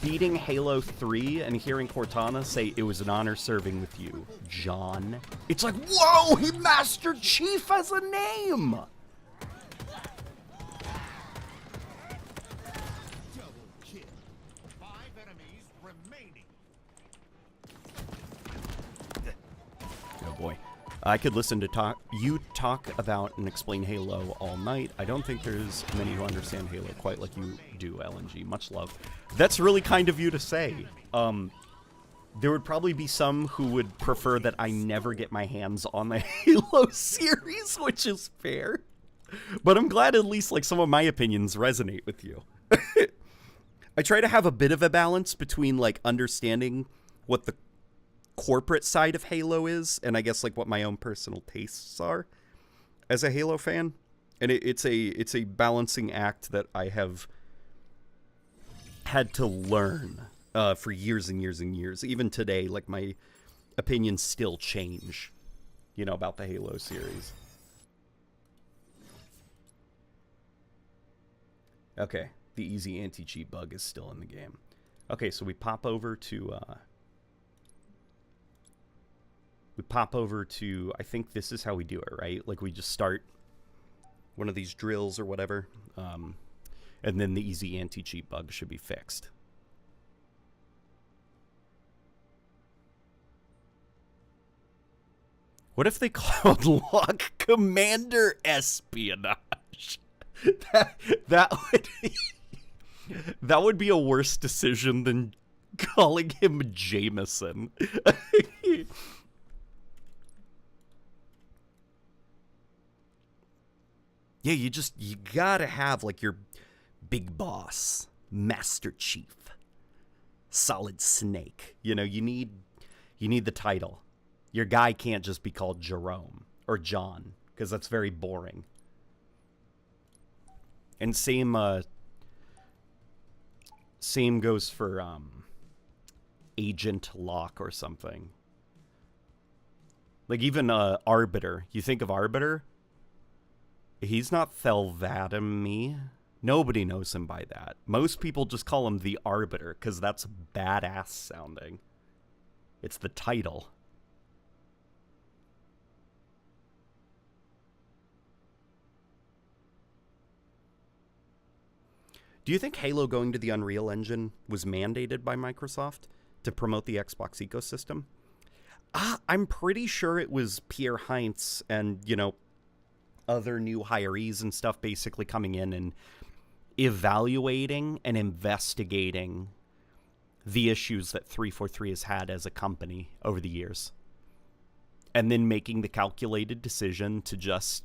S1: beating Halo 3 and hearing Cortana say, "It was an honor serving with you, John," it's like, whoa, he Master Chief has a name! Boy, I could listen to you talk about and explain Halo all night. I don't think there's many who understand Halo quite like you do, LNG. Much love. That's really kind of you to say. There would probably be some who would prefer that I never get my hands on the Halo series, which is fair. But I'm glad at least like some of my opinions resonate with you. I try to have a bit of a balance between like understanding what the corporate side of Halo is, and I guess like what my own personal tastes are as a Halo fan, and it's a balancing act that I have had to learn for years and years and years. Even today, like my opinions still change, you know, about the Halo series. Okay, the easy anti-cheat bug is still in the game. Okay, so we pop over to, I think this is how we do it, right? Like, we just start one of these drills or whatever, and then the easy anti-cheat bug should be fixed. What if they called Lock Commander Espionage? That would be a worse decision than calling him Jameson. Yeah, you gotta have, like, your big boss, Master Chief, Solid Snake. You know, you need the title. Your guy can't just be called Jerome or John, because that's very boring. And same goes for Agent Locke or something. Like, even Arbiter. You think of Arbiter? He's not Thelvadamy. Nobody knows him by that. Most people just call him the Arbiter because that's badass sounding. It's the title. Do you think Halo going to the Unreal Engine was mandated by Microsoft to promote the Xbox ecosystem? I'm pretty sure it was Pierre Heinz and, you know, other new hirees and stuff basically coming in and evaluating and investigating the issues that 343 has had as a company over the years. And then making the calculated decision to just,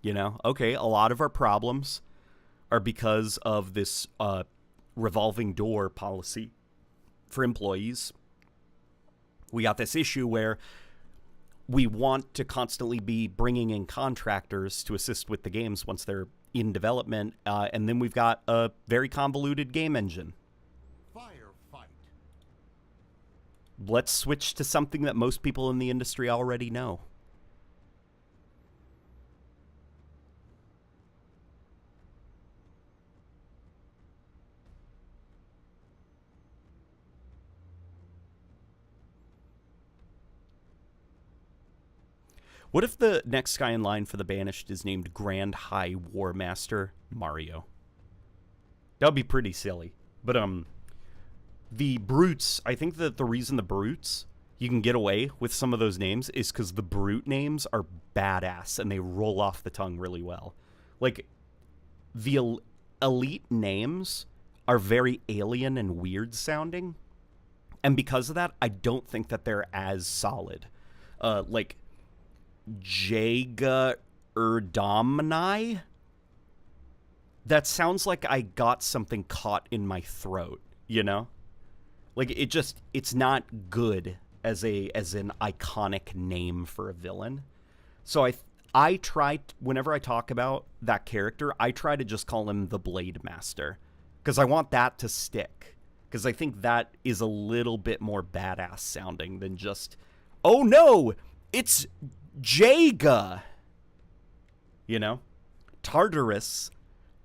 S1: you know, okay, a lot of our problems are because of this revolving door policy for employees. We got this issue where we want to constantly be bringing in contractors to assist with the games once they're in development, and then we've got a very convoluted game engine.
S2: Firefight.
S1: Let's switch to something that most people in the industry already know. What if the next guy in line for the Banished is named Grand High War Master Mario? That would be pretty silly. But the Brutes, I think that the reason the Brutes, you can get away with some of those names is because the Brute names are badass and they roll off the tongue really well. Like, the elite names are very alien and weird sounding. And because of that, I don't think that they're as solid. Like, Jaga Erdomni? That sounds like I got something caught in my throat, you know? Like, it's not good as an iconic name for a villain. So I try, whenever I talk about that character, I try to just call him the Blade Master. Because I want that to stick. Because I think that is a little bit more badass sounding than just, oh no, it's Jaga. You know? Tartarus,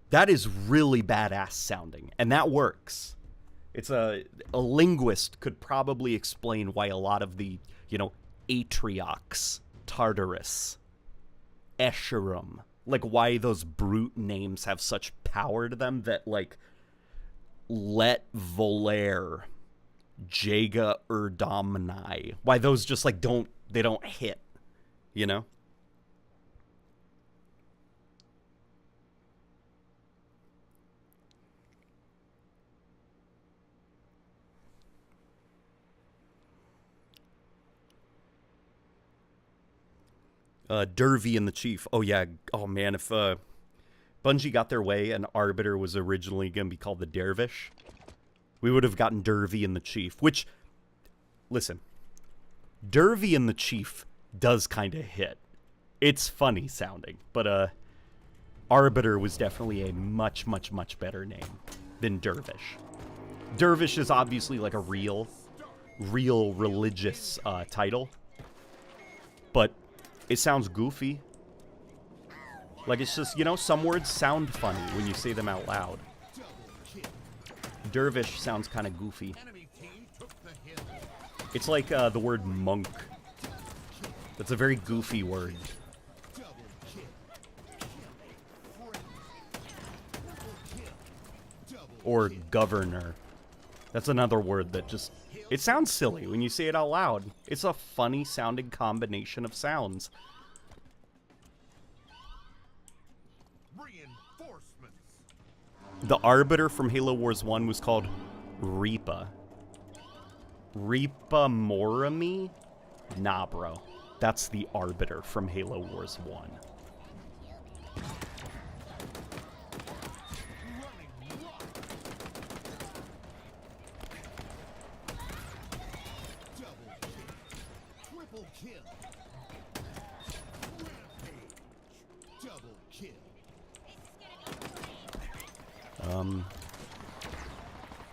S1: that is really badass sounding. And that works. It's a linguist could probably explain why a lot of the, you know, Atriox, Tartarus, Escherum, like why those brute names have such power to them that, like, Let Volaire, Jaga Erdomni, why those just, like, don't hit, you know? Dervy and the Chief. Oh, yeah. Oh, man. If Bungie got their way and Arbiter was originally going to be called the Dervish, we would have gotten Dervy and the Chief. Which, listen, Dervy and the Chief does kind of hit. It's funny sounding. But Arbiter was definitely a much, much, much better name than Dervish. Dervish is obviously like a real religious title. but it sounds goofy. Like, it's just, you know, some words sound funny when you say them out loud. Dervish sounds kind of goofy. It's like the word monk. That's a very goofy word. Or governor. That's another word that just... It sounds silly when you say it out loud. It's a funny sounding combination of sounds. The Arbiter from Halo Wars 1 was called Reaper. Reaper Morami? Nah, bro. That's the Arbiter from Halo Wars 1.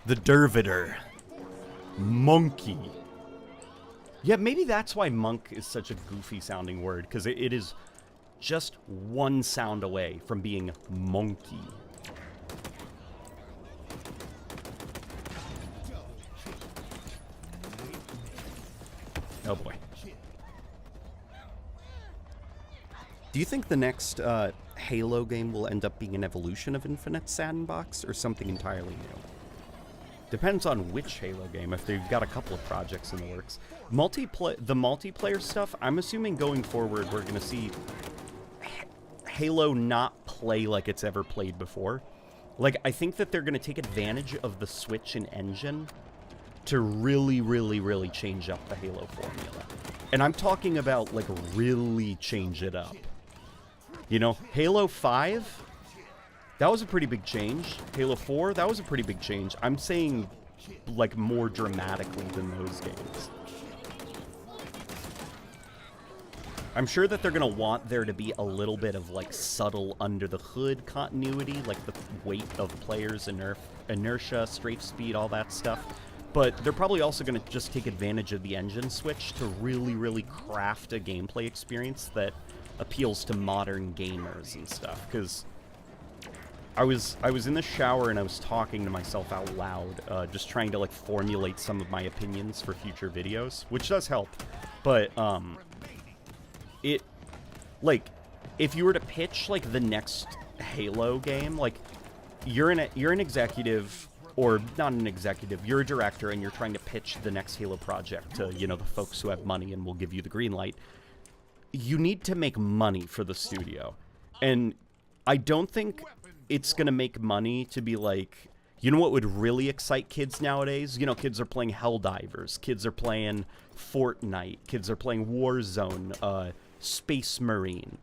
S1: The Derviter. Monkey. Yeah, maybe that's why monk is such a goofy sounding word, because it is just one sound away from being monkey. Oh boy. Do you think the next Halo game will end up being an evolution of Infinite Sandbox or something entirely new? Depends on which Halo game, if they've got a couple of projects in the works. The multiplayer stuff, I'm assuming going forward we're going to see Halo not play like it's ever played before. Like, I think that they're going to take advantage of the Switch and engine to really, really, really change up the Halo formula. And I'm talking about, like, really change it up. You know, Halo 5... that was a pretty big change. Halo 4, that was a pretty big change. I'm saying, like, more dramatically than those games. I'm sure that they're going to want there to be a little bit of, like, subtle under-the-hood continuity, like the weight of players, inertia, strafe speed, all that stuff. But they're probably also going to just take advantage of the engine switch to really, really craft a gameplay experience that appeals to modern gamers and stuff, because... I was in the shower and I was talking to myself out loud, just trying to, like, formulate some of my opinions for future videos, which does help. But it, like, if you were to pitch, like, the next Halo game, like, you're an executive, or not an executive, you're a director and you're trying to pitch the next Halo project to, you know, the folks who have money and will give you the green light. You need to make money for the studio, and I don't think it's going to make money to be like, you know what would really excite kids nowadays? You know, kids are playing Helldivers, kids are playing Fortnite, kids are playing Warzone, Space Marine,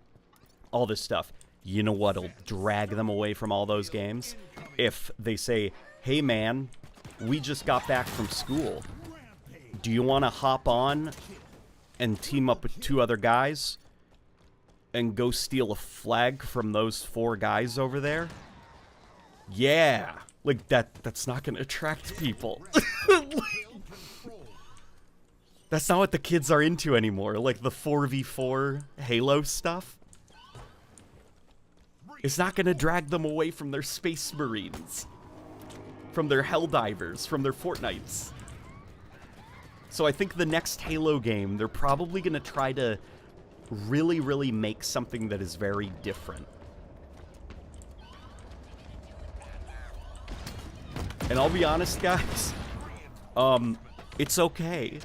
S1: all this stuff. You know what'll drag them away from all those games? If they say, hey man, we just got back from school. Do you want to hop on and team up with 2 other guys and go steal a flag from those 4 guys over there? Yeah. Like, that's not going to attract people. That's not what the kids are into anymore. Like, the 4v4 Halo stuff. It's not going to drag them away from their Space Marines, from their Helldivers, from their Fortnites. So I think the next Halo game, they're probably going to try to really, really make something that is very different. And I'll be honest, guys, it's okay.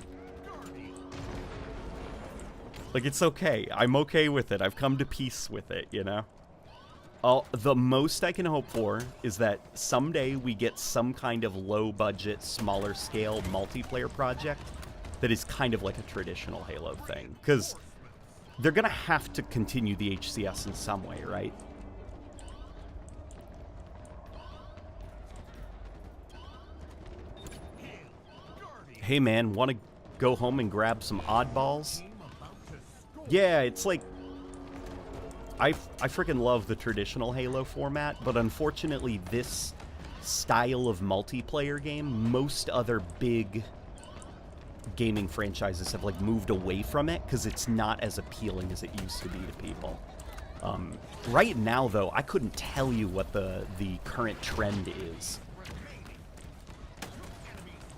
S1: Like, it's okay. I'm okay with it. I've come to peace with it, you know? The most I can hope for is that someday we get some kind of low-budget, smaller-scale multiplayer project that is kind of like a traditional Halo thing. Because they're going to have to continue the HCS in some way, right? Hey man, want to go home and grab some oddballs? Yeah, it's like... I freaking love the traditional Halo format, but unfortunately this style of multiplayer game, most other big gaming franchises have like moved away from it because it's not as appealing as it used to be to people. Right now, though, I couldn't tell you what the current trend is.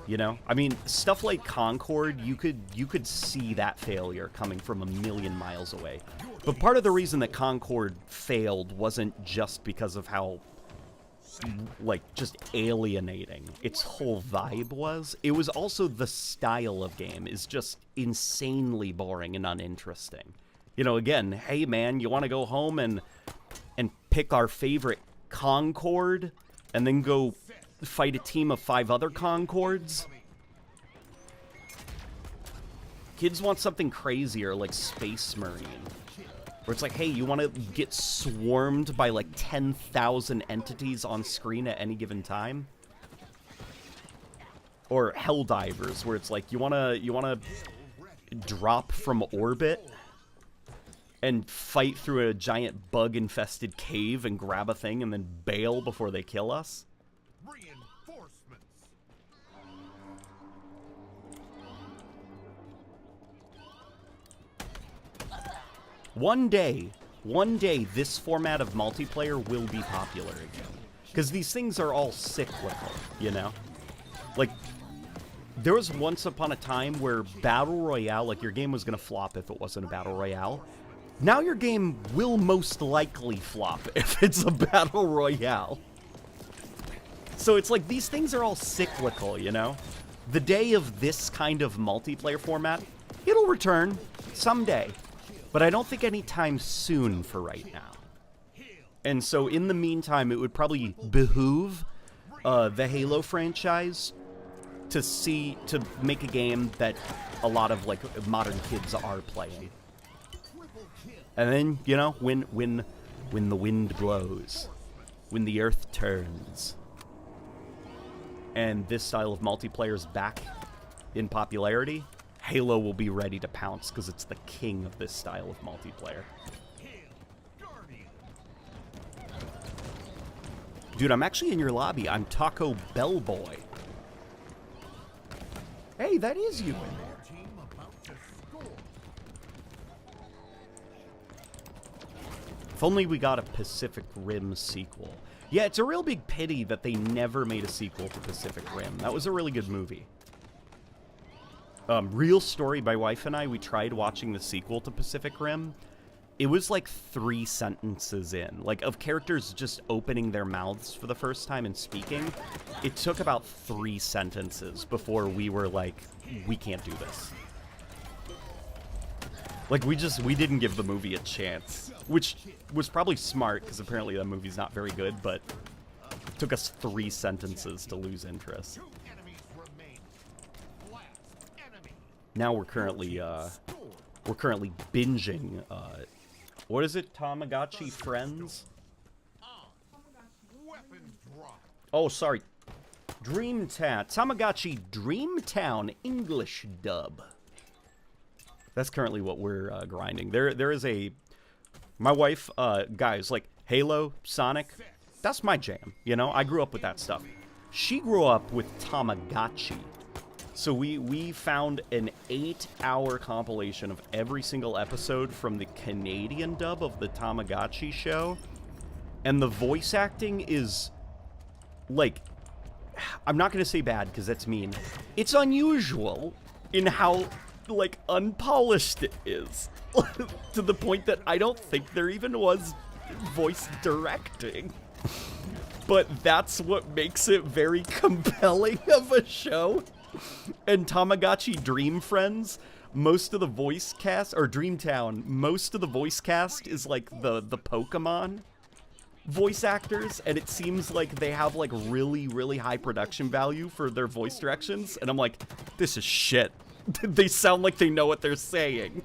S1: You know, I mean, stuff like Concord, you could see that failure coming from a million miles away. But part of the reason that Concord failed wasn't just because of how, like, just alienating its whole vibe was. It was also the style of game is just insanely boring and uninteresting. You know, again, hey man, you want to go home and pick our favorite Concord and then go fight a team of 5 other Concords? Kids want something crazier like Space Marine. Where it's like, hey, you want to get swarmed by like 10,000 entities on screen at any given time? Or Helldivers, where it's like, you wanna drop from orbit and fight through a giant bug-infested cave and grab a thing and then bail before they kill us?
S2: Reinforcements.
S1: One day, this format of multiplayer will be popular again. Because these things are all cyclical, you know? Like, there was once upon a time where Battle Royale, like, your game was going to flop if it wasn't a Battle Royale. Now your game will most likely flop if it's a Battle Royale. So it's like, these things are all cyclical, you know? The day of this kind of multiplayer format, it'll return someday. But I don't think anytime soon for right now. And so in the meantime, it would probably behoove the Halo franchise to make a game that a lot of like modern kids are playing. And then, you know, when the wind blows, when the earth turns, and this style of multiplayer is back in popularity, Halo will be ready to pounce because it's the king of this style of multiplayer. Dude, I'm actually in your lobby. I'm Taco Bell Boy. Hey, that is you in there. If only we got a Pacific Rim sequel. Yeah, it's a real big pity that they never made a sequel to Pacific Rim. That was a really good movie. Real story, my wife and I, we tried watching the sequel to Pacific Rim. It was like 3 sentences in. Like, of characters just opening their mouths for the first time and speaking. It took about 3 sentences before we were like, we can't do this. Like, we didn't give the movie a chance. Which was probably smart, because apparently that movie's not very good, but it took us 3 sentences to lose interest. Now we're currently binging, what is it? Tamagotchi Friends? Oh, sorry. Dreamtown. Tamagotchi Dreamtown English dub. That's currently what we're grinding. There is a... My wife, guys, like Halo, Sonic, that's my jam, you know? I grew up with that stuff. She grew up with Tamagotchi. So we found an 8-hour compilation of every single episode from the Canadian dub of the Tamagotchi show. And the voice acting is, like, I'm not going to say bad because that's mean. It's unusual in how, like, unpolished it is. To the point that I don't think there even was voice directing. But that's what makes it very compelling of a show. And Tamagotchi Dream Friends, most of the voice cast, or Dreamtown, most of the voice cast is like the Pokemon voice actors, and it seems like they have like really, really high production value for their voice directions, and I'm like, this is shit. They sound like they know what they're saying.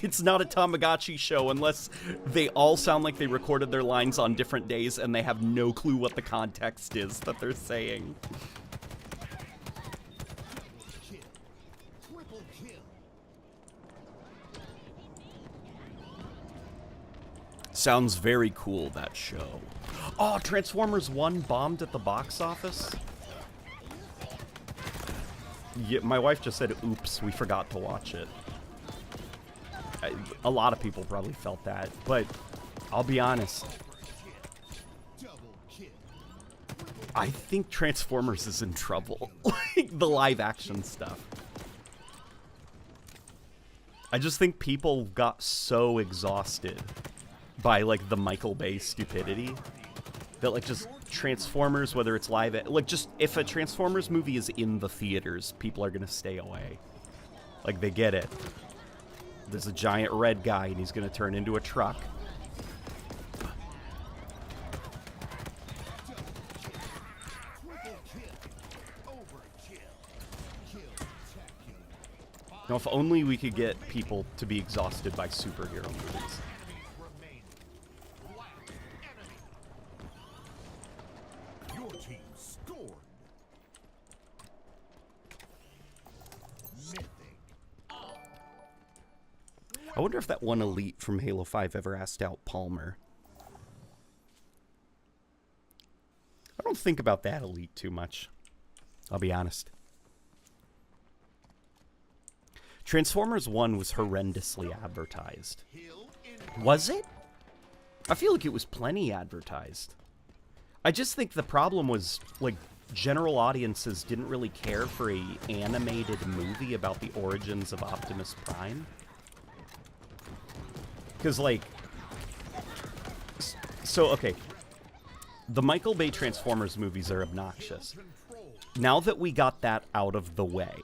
S1: It's not a Tamagotchi show unless they all sound like they recorded their lines on different days and they have no clue what the context is that they're saying. Sounds very cool, that show. Oh, Transformers 1 bombed at the box office? Yeah, my wife just said, oops, we forgot to watch it. A lot of people probably felt that, but I'll be honest. I think Transformers is in trouble. Like, the live-action stuff. I just think people got so exhausted by, like, the Michael Bay stupidity that, like, just Transformers, whether it's live... Like, just, if a Transformers movie is in the theaters, people are gonna stay away. Like, they get it. There's a giant red guy, and he's gonna turn into a truck. Now, if only we could get people to be exhausted by superhero movies.
S2: Your team scored. Mythic.
S1: I wonder if that one elite from Halo 5 ever asked out Palmer. I don't think about that elite too much. I'll be honest. Transformers 1 was horrendously advertised. Was it? I feel like it was plenty advertised. I just think the problem was, like, general audiences didn't really care for a animated movie about the origins of Optimus Prime. Because, like... So, okay. The Michael Bay Transformers movies are obnoxious. Now that we got that out of the way...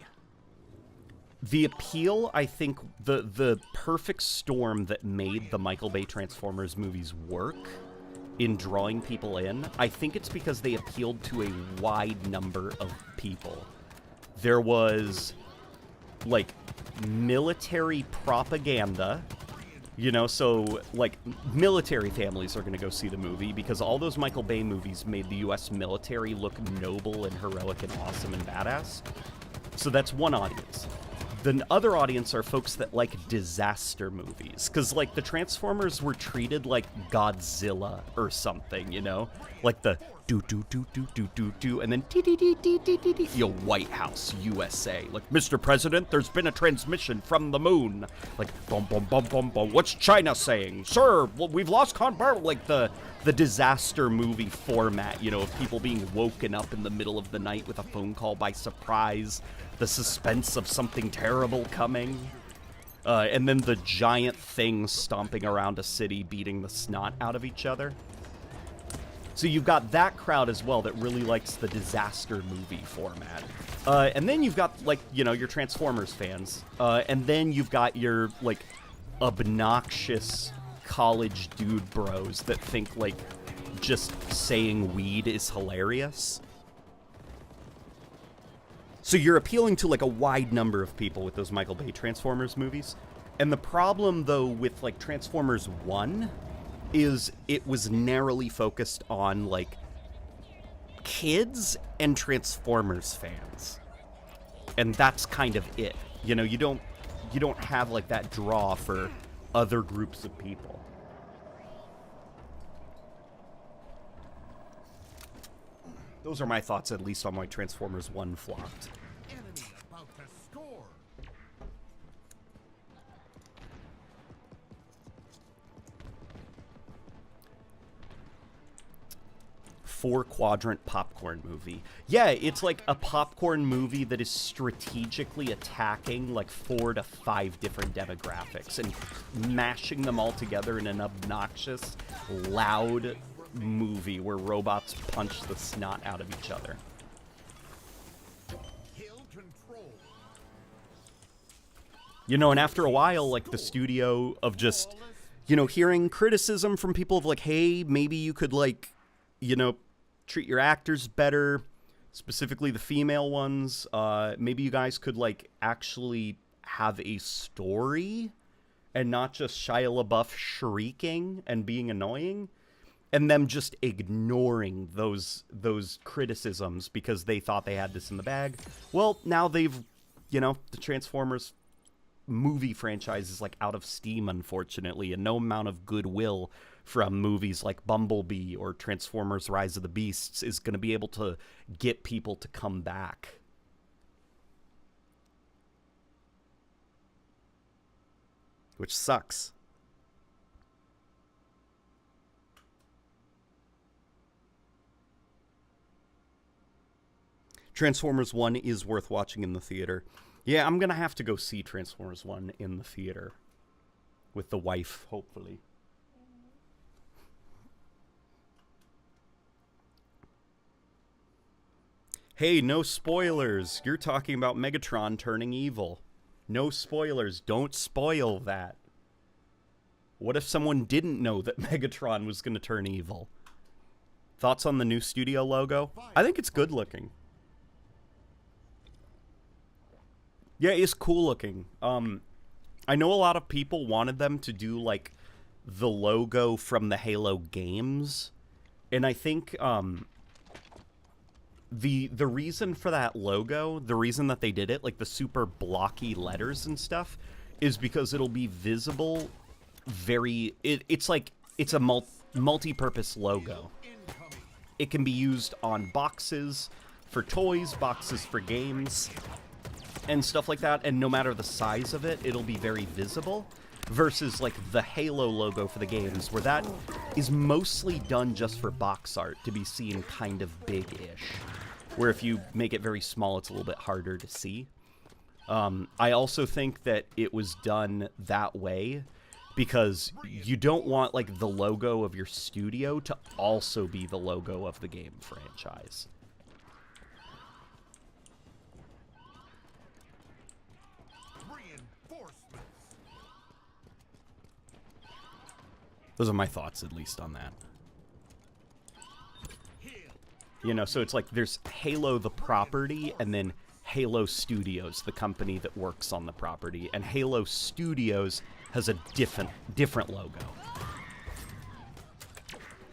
S1: The appeal, I think, the perfect storm that made the Michael Bay Transformers movies work in drawing people in, I think it's because they appealed to a wide number of people. There was, like, military propaganda, you know, so, like, military families are going to go see the movie because all those Michael Bay movies made the U.S. military look noble and heroic and awesome and badass. So that's one audience. The other audience are folks that like disaster movies. Because, like, the Transformers were treated like Godzilla or something, you know? Like the do-do-do-do-do-do-do, and then dee-dee-dee-dee-dee-dee-dee, you know, White House, USA. Like, Mr. President, there's been a transmission from the moon. Like, bum, bum, bum, bum, bum. What's China saying? Sir, well, we've lost contact. Like, the disaster movie format, you know, of people being woken up in the middle of the night with a phone call by surprise. The suspense of something terrible coming. And then the giant things stomping around a city beating the snot out of each other. So you've got that crowd as well that really likes the disaster movie format. And then you've got, like, you know, your Transformers fans. And then you've got your, like, obnoxious college dude bros that think, like, just saying weed is hilarious. So you're appealing to, like, a wide number of people with those Michael Bay Transformers movies. And the problem, though, with, like, Transformers 1 is it was narrowly focused on, like, kids and Transformers fans. And that's kind of it. You know, you don't have, like, that draw for other groups of people. Those are my thoughts, at least, on why Transformers 1 flopped.
S2: Enemy about to score.
S1: Four-quadrant popcorn movie. Yeah, it's like a popcorn movie that is strategically attacking like 4 to 5 different demographics and mashing them all together in an obnoxious, loud movie where robots punch the snot out of each other.
S2: Kill control.
S1: You know, and after a while, like, the studio of just, you know, hearing criticism from people of, like, hey, maybe you could, like, you know, treat your actors better, specifically the female ones. Maybe you guys could, like, actually have a story and not just Shia LaBeouf shrieking and being annoying, and them just ignoring those criticisms because they thought they had this in the bag. Well, now they've, you know, the Transformers movie franchise is, like, out of steam, unfortunately, and no amount of goodwill from movies like Bumblebee or Transformers Rise of the Beasts is going to be able to get people to come back. Which sucks. Transformers 1 is worth watching in the theater. Yeah, I'm going to have to go see Transformers 1 in the theater. With the wife, hopefully. Hey, no spoilers. You're talking about Megatron turning evil. No spoilers. Don't spoil that. What if someone didn't know that Megatron was going to turn evil? Thoughts on the new studio logo? I think it's good looking. Yeah, it's cool looking. I know a lot of people wanted them to do, like, the logo from the Halo games. And I think, the reason for that logo, the reason that they did it, like the super blocky letters and stuff, is because it'll be visible it's a multi-purpose logo. It can be used on boxes for toys, boxes for games, and stuff like that, and no matter the size of it, it'll be very visible, versus like the Halo logo for the games, where that is mostly done just for box art, to be seen kind of big-ish, where if you make it very small, it's a little bit harder to see. I also think that it was done that way because you don't want like the logo of your studio to also be the logo of the game franchise. Those are my thoughts, at least, on that. You know, so it's like there's Halo the property, and then Halo Studios, the company that works on the property. And Halo Studios has a different logo.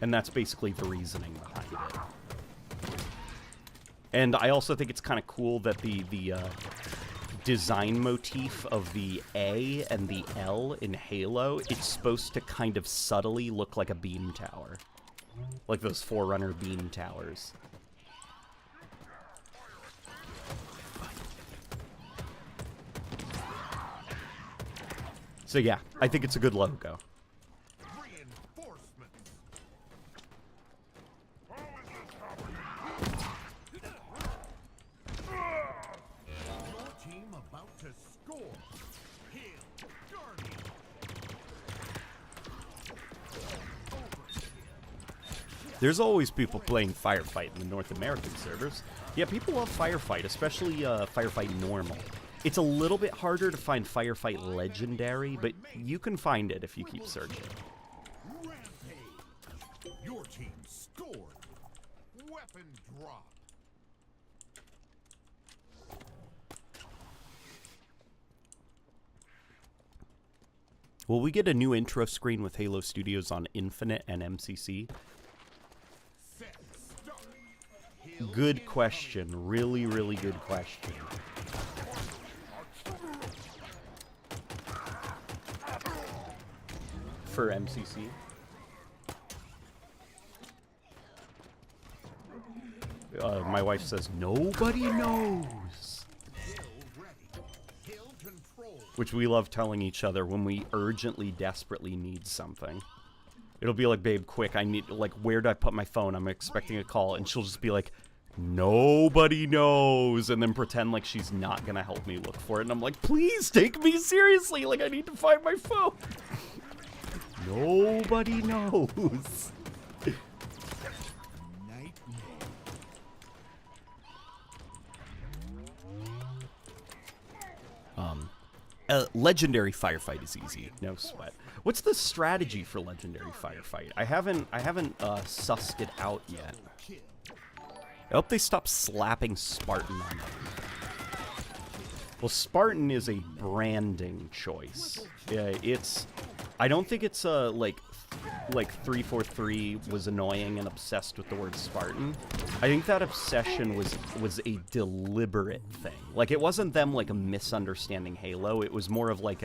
S1: And that's basically the reasoning behind it. And I also think it's kind of cool that the design motif of the A and the L in Halo, it's supposed to kind of subtly look like a beam tower. Like those Forerunner beam towers. So yeah, I think it's a good logo. There's always people playing Firefight in the North American servers. Yeah, people love Firefight, especially Firefight Normal. It's a little bit harder to find Firefight Legendary, but you can find it if you keep searching.
S2: Rampage. Your team scored. Weapon drop.
S1: Will we get a new intro screen with Halo Studios on Infinite and MCC? Good question. Really, really good question. For MCC? My wife says, nobody knows. Which we love telling each other when we urgently, desperately need something. It'll be like, babe, quick, I need, like, where do I put my phone? I'm expecting a call. And she'll just be like, nobody knows. And then pretend like she's not going to help me look for it. And I'm like, please take me seriously. Like, I need to find my phone. Nobody knows. Legendary Firefight is easy, no sweat. What's the strategy for Legendary Firefight? I haven't sussed it out yet. I hope they stop slapping Spartan on it. Well, Spartan is a branding choice. I don't think it's like 343 was annoying and obsessed with the word Spartan. I think that obsession was a deliberate thing. Like, it wasn't them like a misunderstanding Halo. It was more of like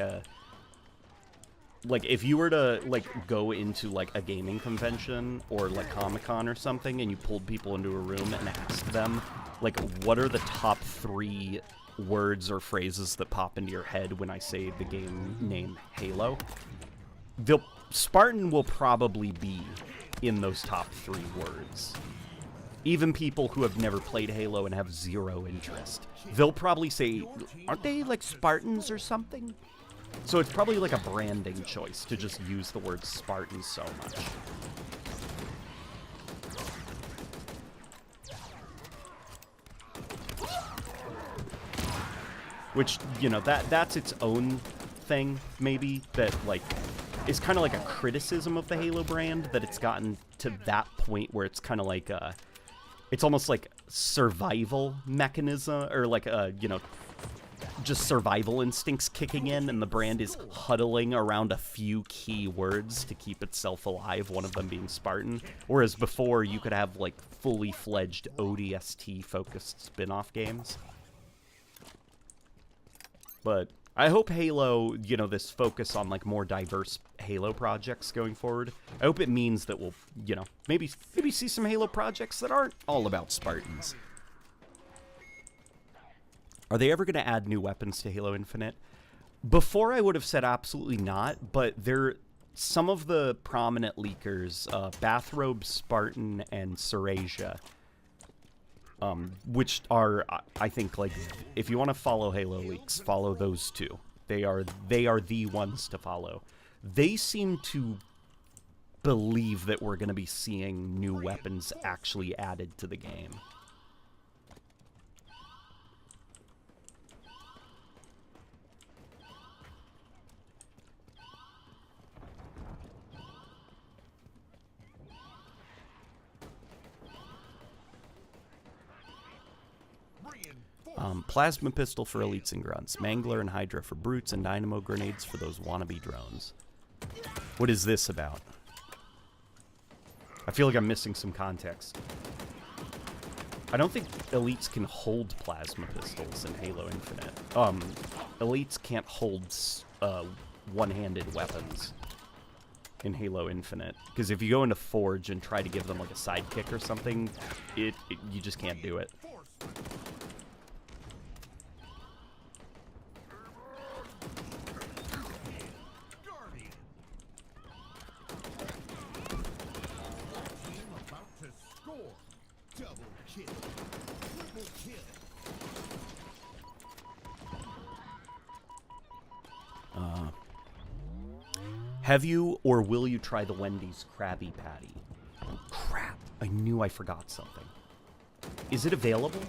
S1: like, if you were to, like, go into, like, a gaming convention or, like, Comic-Con or something, and you pulled people into a room and asked them, like, what are the top 3 words or phrases that pop into your head when I say the game name Halo, Spartan will probably be in those top 3 words. Even people who have never played Halo and have 0 interest, they'll probably say, aren't they like Spartans or something? So it's probably like a branding choice to just use the word Spartan so much. Which, you know, that's its own thing, maybe, that, like, is kind of like a criticism of the Halo brand, that it's gotten to that point where it's kind of like a... It's almost like survival mechanism, or like a, you know, just survival instincts kicking in, and the brand is huddling around a few key words to keep itself alive, one of them being Spartan. Whereas before, you could have, like, fully fledged ODST-focused spin-off games. But I hope Halo, you know, this focus on, like, more diverse Halo projects going forward, I hope it means that we'll, you know, maybe see some Halo projects that aren't all about Spartans. Are they ever going to add new weapons to Halo Infinite? Before, I would have said absolutely not, but some of the prominent leakers, Bathrobe, Spartan, and Serasia, which are, I think, like, if you want to follow Halo leaks, follow those 2. They are the ones to follow. They seem to believe that we're going to be seeing new weapons actually added to the game. Plasma pistol for elites and grunts, Mangler and Hydra for brutes, and dynamo grenades for those wannabe drones. What is this about? I feel like I'm missing some context. I don't think elites can hold plasma pistols in Halo Infinite. Elites can't hold one-handed weapons in Halo Infinite, because if you go into Forge and try to give them like a sidekick or something, you just can't do it. Have you or will you try the Wendy's Krabby Patty? Oh, crap. I knew I forgot something. Is it available?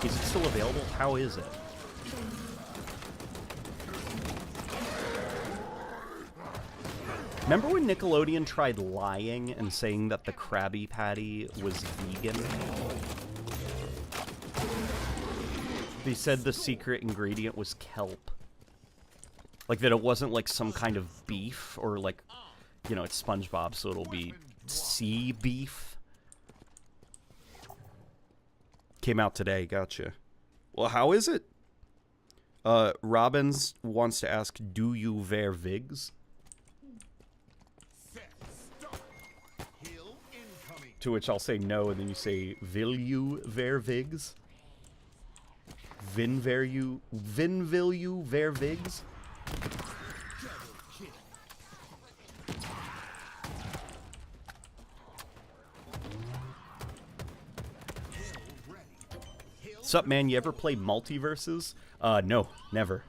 S1: Is it still available? How is it? Remember when Nickelodeon tried lying and saying that the Krabby Patty was vegan? They said the secret ingredient was kelp. Like, that it wasn't, like, some kind of beef, or, like, you know, it's SpongeBob, so it'll be sea beef. Came out today, gotcha. Well, how is it? Robbins wants to ask, do you wear wigs? To which I'll say no, and then you say, will you wear wigs? Vin will you wear wigs? Sup, man? You ever played Multiverses? No, never.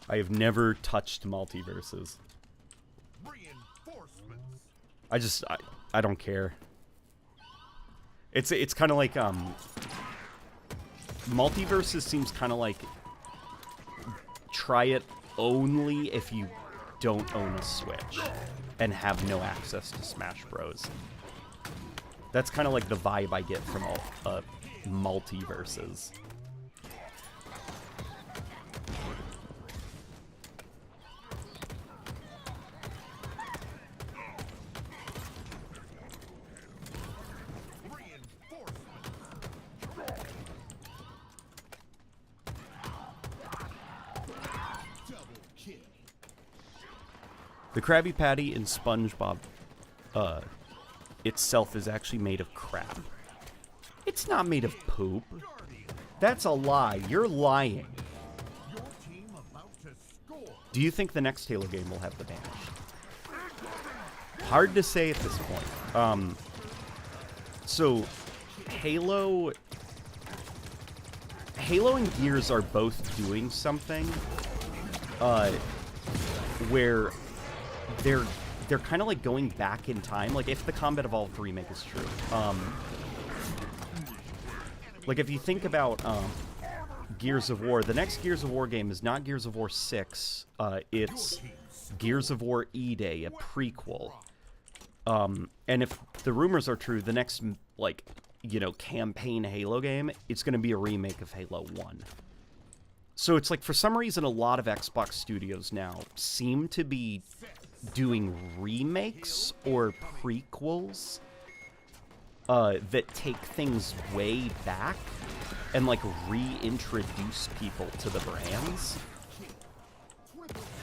S1: I have never touched Multiverses. I don't care. It's kind of like, Multiverses seems kind of like, try it only if you don't own a Switch and have no access to Smash Bros. That's kind of like the vibe I get from Multiverses. The Krabby Patty in SpongeBob itself is actually made of crab. It's not made of poop. That's a lie. You're lying.
S2: Your team about to score.
S1: Do you think the next Halo game will have the Banish? Hard to say at this point. So, Halo and Gears are both doing something where they're kind of like going back in time. Like, if the Combat Evolved remake is true. Like, if you think about Gears of War, the next Gears of War game is not Gears of War 6. It's Gears of War E-Day, a prequel. And if the rumors are true, the next, like, you know, campaign Halo game, it's going to be a remake of Halo 1. So it's like, for some reason, a lot of Xbox studios now seem to be doing remakes or prequels that take things way back and, like, reintroduce people to the brands.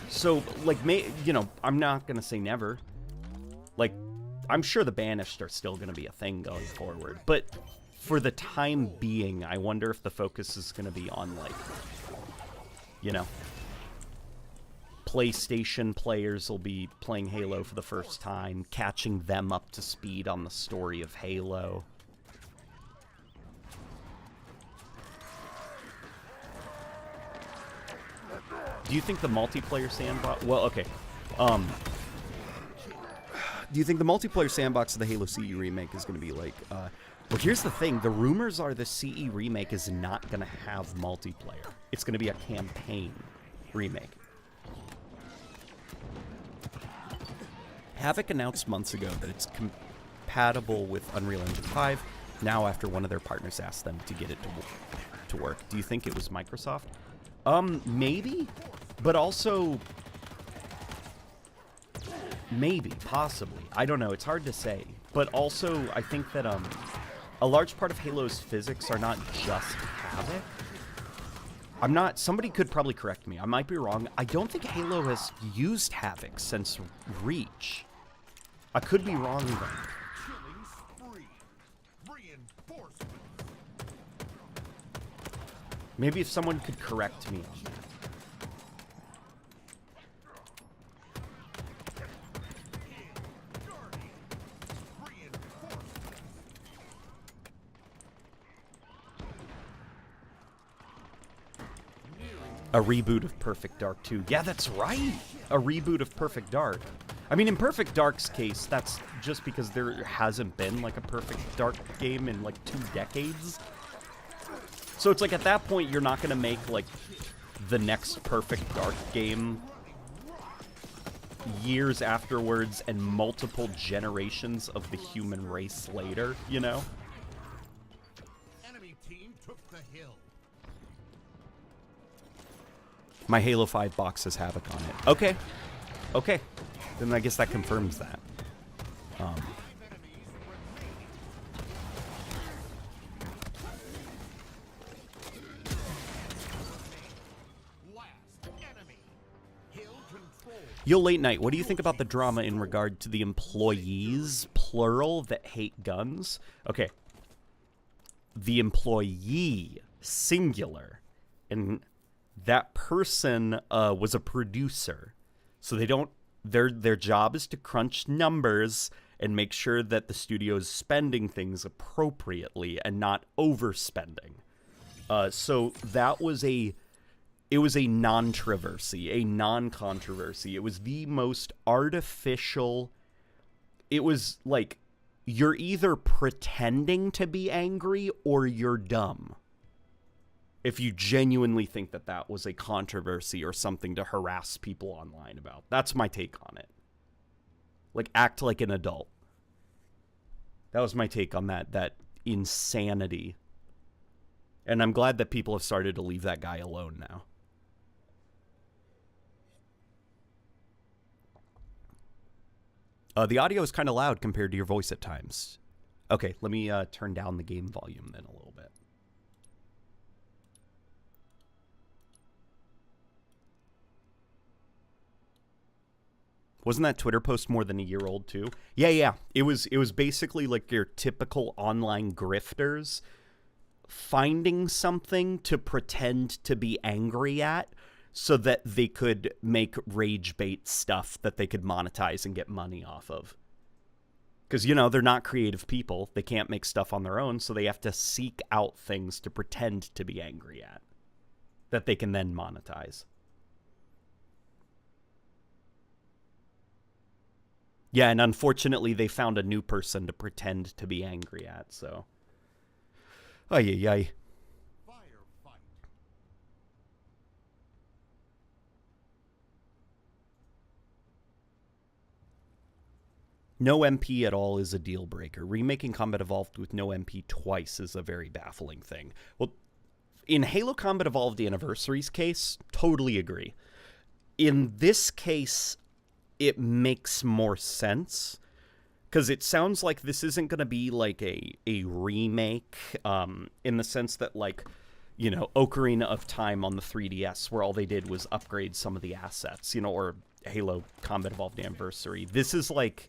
S1: So, like, you know, I'm not going to say never. Like, I'm sure the Banished are still going to be a thing going forward. But for the time being, I wonder if the focus is going to be on, like, you know, PlayStation players will be playing Halo for the first time, catching them up to speed on the story of Halo. Do you think the multiplayer sandbox... Well, okay. Do you think the multiplayer sandbox of the Halo CE remake is going to be like... Well, here's the thing. The rumors are the CE remake is not going to have multiplayer. It's going to be a campaign remake. Havoc announced months ago that it's compatible with Unreal Engine 5. Now, after one of their partners asked them to get it to work. Do you think it was Microsoft? Maybe. But also... Maybe, possibly. I don't know. It's hard to say. But also, I think that a large part of Halo's physics are not just Havoc. I'm not... Somebody could probably correct me. I might be wrong. I don't think Halo has used Havoc since Reach. I could be wrong, though.
S2: Killing spree. Reinforcement.
S1: Maybe if someone could correct me on that. A reboot of Perfect Dark 2. Yeah, that's right! A reboot of Perfect Dark. I mean, in Perfect Dark's case, that's just because there hasn't been, like, a Perfect Dark game in, like, 2 decades. So it's like, at that point, you're not going to make, like, the next Perfect Dark game years afterwards and multiple generations of the human race later, you know?
S2: Enemy team took the hill.
S1: My Halo 5 box has Havoc on it. Okay. Okay. Then I guess that confirms that. Yo, Late Night, what do you think about the drama in regard to the employees, plural, that hate guns? Okay. The employee, singular. And that person was a producer. So they don't... Their job is to crunch numbers and make sure that the studio is spending things appropriately and not overspending. So that was a... It was a non-traversy, a non-controversy. It was the most artificial... It was like, you're either pretending to be angry or you're dumb. If you genuinely think that that was a controversy or something to harass people online about. That's my take on it. Like, act like an adult. That was my take on that insanity. And I'm glad that people have started to leave that guy alone now. The audio is kind of loud compared to your voice at times. Okay, let me turn down the game volume then a little bit. Wasn't that Twitter post more than a year old too? Yeah. It was basically like your typical online grifters finding something to pretend to be angry at so that they could make rage bait stuff that they could monetize and get money off of. Because, you know, they're not creative people. They can't make stuff on their own, so they have to seek out things to pretend to be angry at that they can then monetize. Yeah, and unfortunately, they found a new person to pretend to be angry at, so. Ay. No MP at all is a deal breaker. Remaking Combat Evolved with no MP twice is a very baffling thing. Well, in Halo Combat Evolved Anniversary's case, totally agree. In this case, it makes more sense, because it sounds like this isn't going to be like a remake, in the sense that, like, you know, Ocarina of Time on the 3DS, where all they did was upgrade some of the assets, you know, or Halo Combat Evolved Anniversary. This is like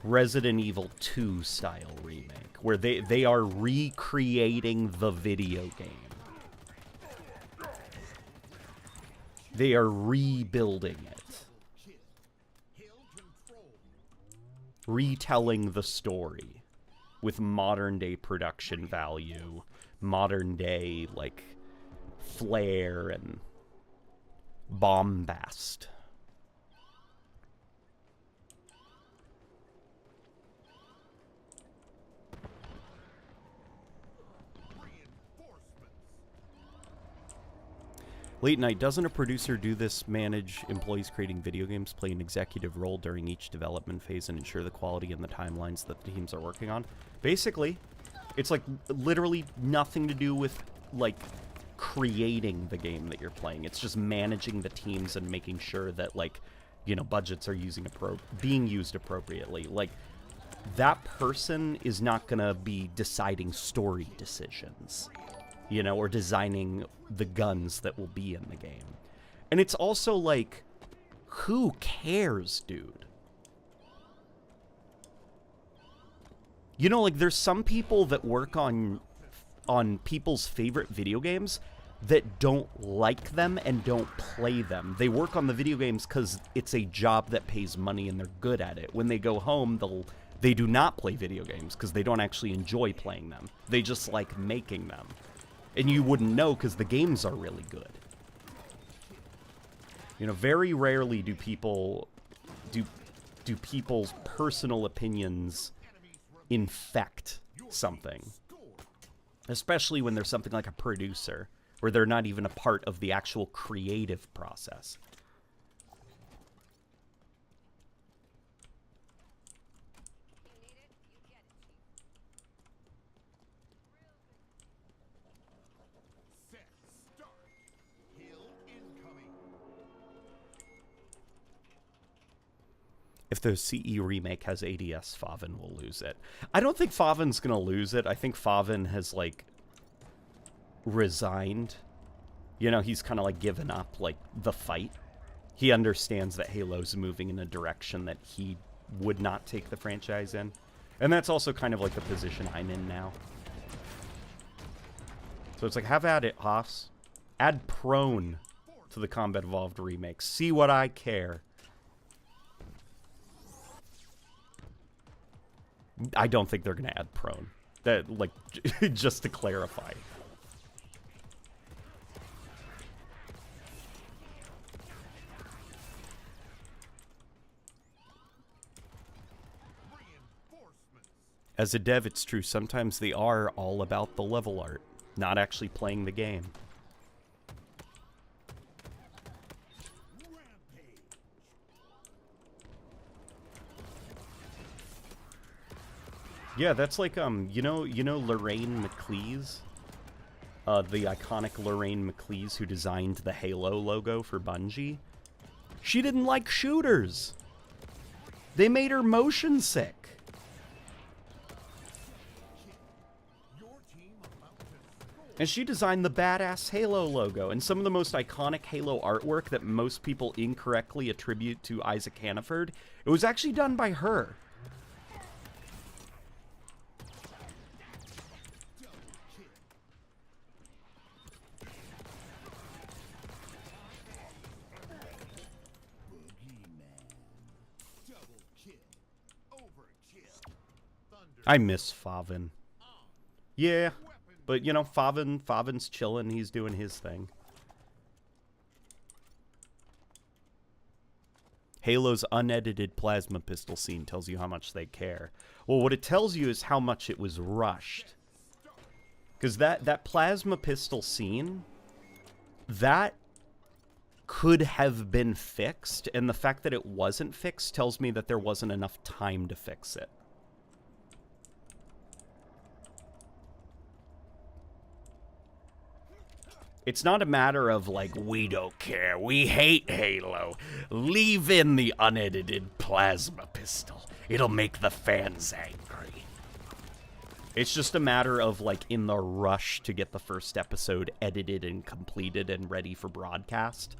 S1: Resident Evil 2 style remake, where they are recreating the video game. They are rebuilding it. Retelling the story with modern day production value, modern day, like, flair and bombast. Late night, doesn't a producer do this, manage employees creating video games, play an executive role during each development phase, and ensure the quality and the timelines that the teams are working on? Basically, it's like literally nothing to do with, like, creating the game that you're playing. It's just managing the teams and making sure that, like, you know, budgets are being used appropriately. Like, that person is not gonna be deciding story decisions, you know, or designing the guns that will be in the game. And it's also like, who cares, dude? You know, like, there's some people that work on people's favorite video games that don't like them and don't play them. They work on the video games because it's a job that pays money and they're good at it. When they go home, they do not play video games because they don't actually enjoy playing them. They just like making them. And you wouldn't know because the games are really good. You know, very rarely do people's personal opinions infect something. Especially when there's something like a producer, where they're not even a part of the actual creative process. If the CE remake has ADS, Favin will lose it. I don't think Favin's going to lose it. I think Favin has, like, resigned. You know, he's kind of, like, given up, like, the fight. He understands that Halo's moving in a direction that he would not take the franchise in. And that's also kind of, like, the position I'm in now. So it's like, have at it, Haas. Add Prone to the Combat Evolved remake. See what I care. I don't think they're going to add Prone. That, like, just to clarify. As a dev, it's true. Sometimes they are all about the level art, not actually playing the game. Yeah, that's like, you know Lorraine McLeese? The iconic Lorraine McLeese who designed the Halo logo for Bungie? She didn't like shooters! They made her motion sick! And she designed the badass Halo logo and some of the most iconic Halo artwork that most people incorrectly attribute to Isaac Hannaford. It was actually done by her. I miss Favin. Yeah, but you know, Favin's chilling. He's doing his thing. Halo's unedited plasma pistol scene tells you how much they care. Well, what it tells you is how much it was rushed. Because that plasma pistol scene, that could have been fixed, and the fact that it wasn't fixed tells me that there wasn't enough time to fix it. It's not a matter of, like, we don't care, we hate Halo. Leave in the unedited plasma pistol. It'll make the fans angry. It's just a matter of, like, in the rush to get the first episode edited and completed and ready for broadcast,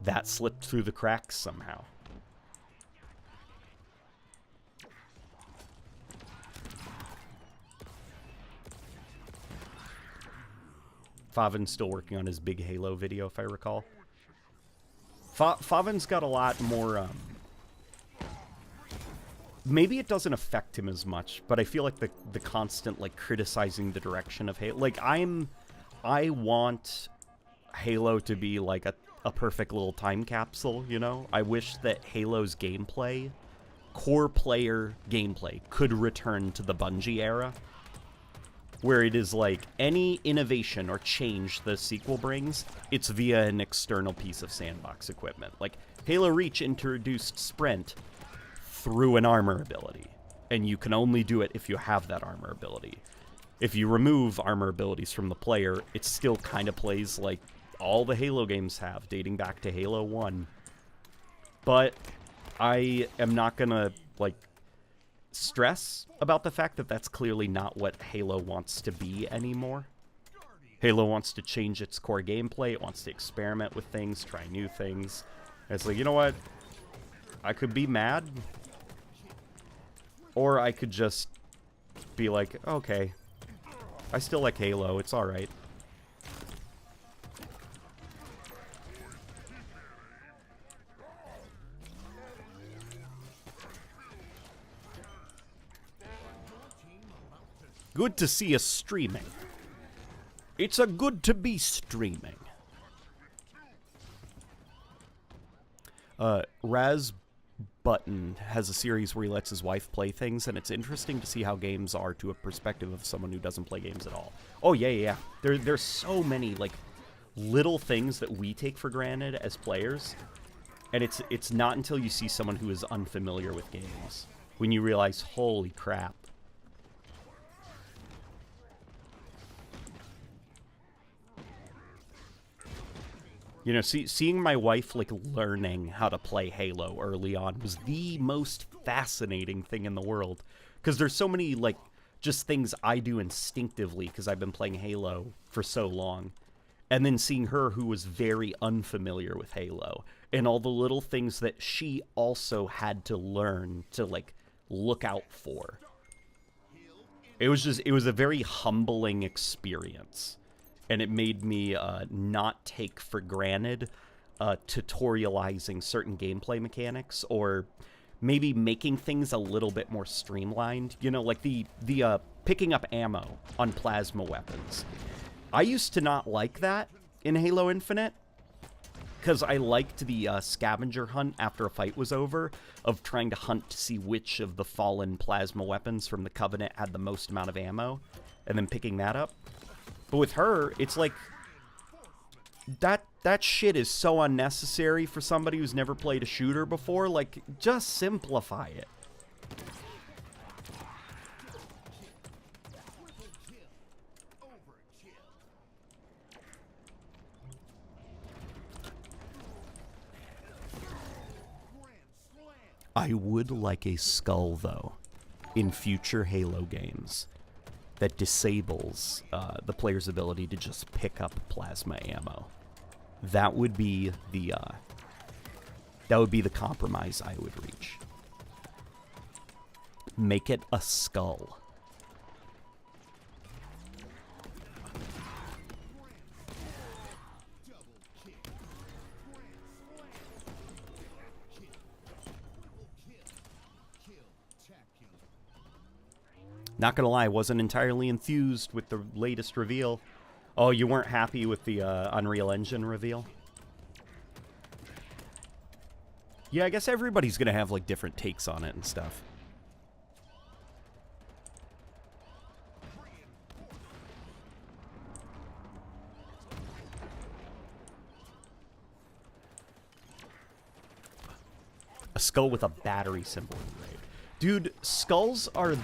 S1: that slipped through the cracks somehow. Favin's still working on his big Halo video, if I recall. Favin's got a lot more, maybe it doesn't affect him as much, but I feel like the constant, like, criticizing the direction of Halo. Like, I want Halo to be, like, a perfect little time capsule, you know? I wish that Halo's gameplay, core player gameplay, could return to the Bungie era, where it is like any innovation or change the sequel brings, it's via an external piece of sandbox equipment. Like, Halo Reach introduced Sprint through an armor ability, and you can only do it if you have that armor ability. If you remove armor abilities from the player, it still kind of plays like all the Halo games have, dating back to Halo 1. But I am not gonna, like, stress about the fact that that's clearly not what Halo wants to be anymore. Halo wants to change its core gameplay, it wants to experiment with things, try new things. And it's like, you know what? I could be mad, or I could just be like, okay, I still like Halo, it's alright. Good to see us streaming. It's a good to be streaming. Raz Button has a series where he lets his wife play things, and it's interesting to see how games are to a perspective of someone who doesn't play games at all. Oh, yeah. There's so many, like, little things that we take for granted as players, and it's not until you see someone who is unfamiliar with games when you realize, holy crap. You know, seeing my wife, like, learning how to play Halo early on was the most fascinating thing in the world. Because there's so many, like, just things I do instinctively because I've been playing Halo for so long. And then seeing her, who was very unfamiliar with Halo, and all the little things that she also had to learn to, like, look out for. It was a very humbling experience. And it made me not take for granted tutorializing certain gameplay mechanics, or maybe making things a little bit more streamlined. You know, like the picking up ammo on plasma weapons. I used to not like that in Halo Infinite, because I liked the scavenger hunt after a fight was over, of trying to hunt to see which of the fallen plasma weapons from the Covenant had the most amount of ammo, and then picking that up. But with her, it's like, that shit is so unnecessary for somebody who's never played a shooter before. Like, just simplify it. I would like a skull, though, in future Halo games. that disables the player's ability to just pick up plasma ammo. That would be the compromise I would reach. Make it a skull. Not gonna lie, wasn't entirely enthused with the latest reveal. Oh, you weren't happy with the Unreal Engine reveal? Yeah, I guess everybody's gonna have, like, different takes on it and stuff. A skull with a battery symbol engraved. Dude, skulls are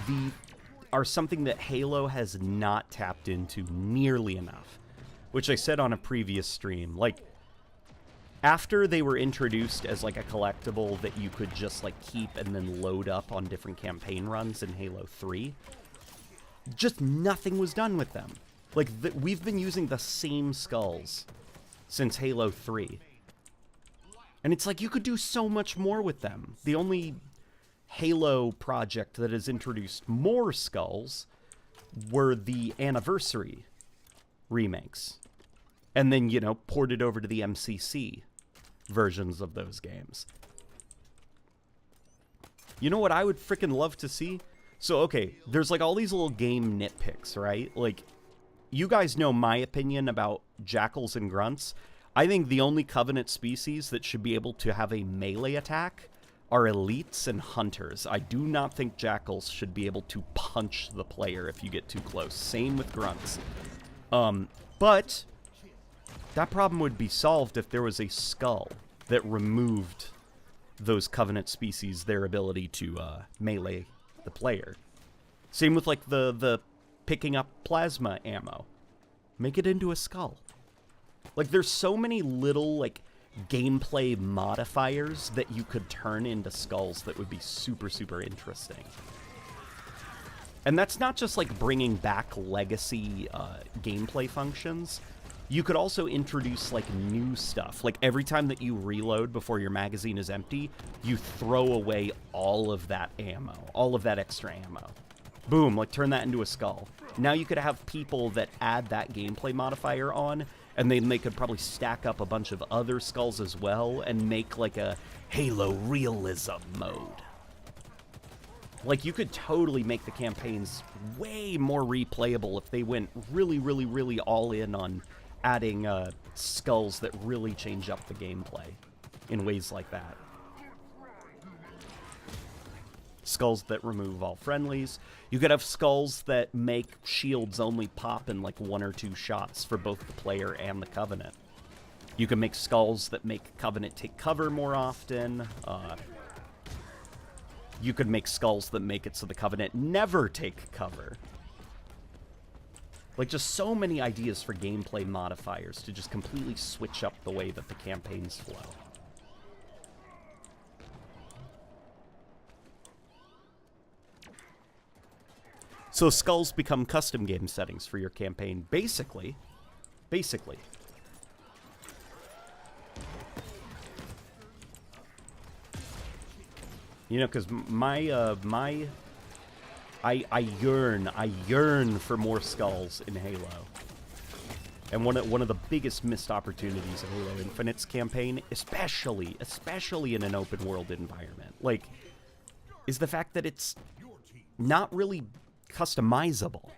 S1: something that Halo has not tapped into nearly enough, which I said on a previous stream. Like, after they were introduced as like a collectible that you could just like keep and then load up on different campaign runs in Halo 3, just nothing was done with them. Like, we've been using the same skulls since Halo 3. And it's like you could do so much more with them. The only Halo project that has introduced more skulls were the Anniversary remakes. And then, you know, ported over to the MCC versions of those games. You know what I would freaking love to see? So, okay, there's like all these little game nitpicks, right? Like, you guys know my opinion about jackals and grunts. I think the only Covenant species that should be able to have a melee attack are elites and hunters. I do not think jackals should be able to punch the player if you get too close. Same with grunts. But that problem would be solved if there was a skull that removed those Covenant species their ability to melee the player. Same with like the picking up plasma ammo. Make it into a skull. Like, there's so many little like gameplay modifiers that you could turn into skulls that would be super, super interesting. And that's not just like bringing back legacy gameplay functions. You could also introduce like new stuff. Like, every time that you reload before your magazine is empty, you throw away all of that ammo, all of that extra ammo. Boom, like turn that into a skull. Now you could have people that add that gameplay modifier on, and then they could probably stack up a bunch of other skulls as well and make like a Halo realism mode. Like, you could totally make the campaigns way more replayable if they went really, really, really all in on adding skulls that really change up the gameplay in ways like that. Skulls that remove all friendlies. You could have skulls that make shields only pop in like 1 or 2 shots for both the player and the Covenant. You can make skulls that make Covenant take cover more often. You could make skulls that make it so the Covenant never take cover. Like, just so many ideas for gameplay modifiers to just completely switch up the way that the campaigns flow. So skulls become custom game settings for your campaign, basically. You know, because I yearn for more skulls in Halo. And one of the biggest missed opportunities of Halo Infinite's campaign, especially in an open world environment, like, is the fact that it's not really customizable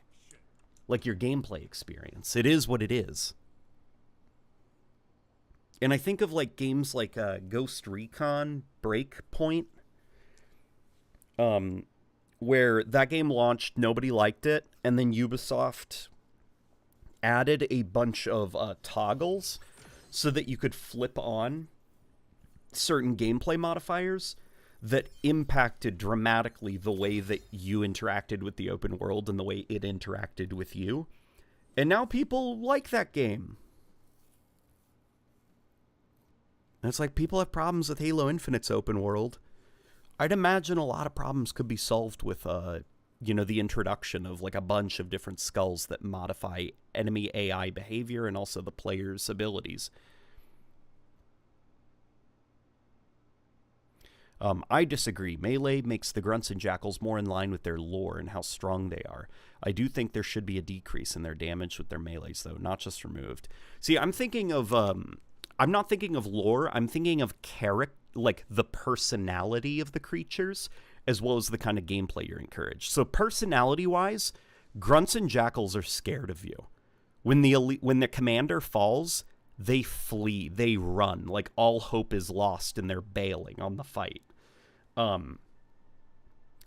S1: like your gameplay experience. It is what it is. And I think of like games like Ghost Recon Breakpoint, where that game launched, nobody liked it, and then Ubisoft added a bunch of toggles so that you could flip on certain gameplay modifiers that impacted dramatically the way that you interacted with the open world and the way it interacted with you. And now people like that game. And it's like, people have problems with Halo Infinite's open world. I'd imagine a lot of problems could be solved with you know, the introduction of like a bunch of different skulls that modify enemy AI behavior and also the player's abilities. I disagree. Melee makes the grunts and jackals more in line with their lore and how strong they are. I do think there should be a decrease in their damage with their melees, though, not just removed. See, I'm thinking of, I'm not thinking of lore. I'm thinking of like the personality of the creatures, as well as the kind of gameplay you're encouraged. So personality-wise, grunts and jackals are scared of you. When the commander falls, they flee, they run, like all hope is lost and they're bailing on the fight.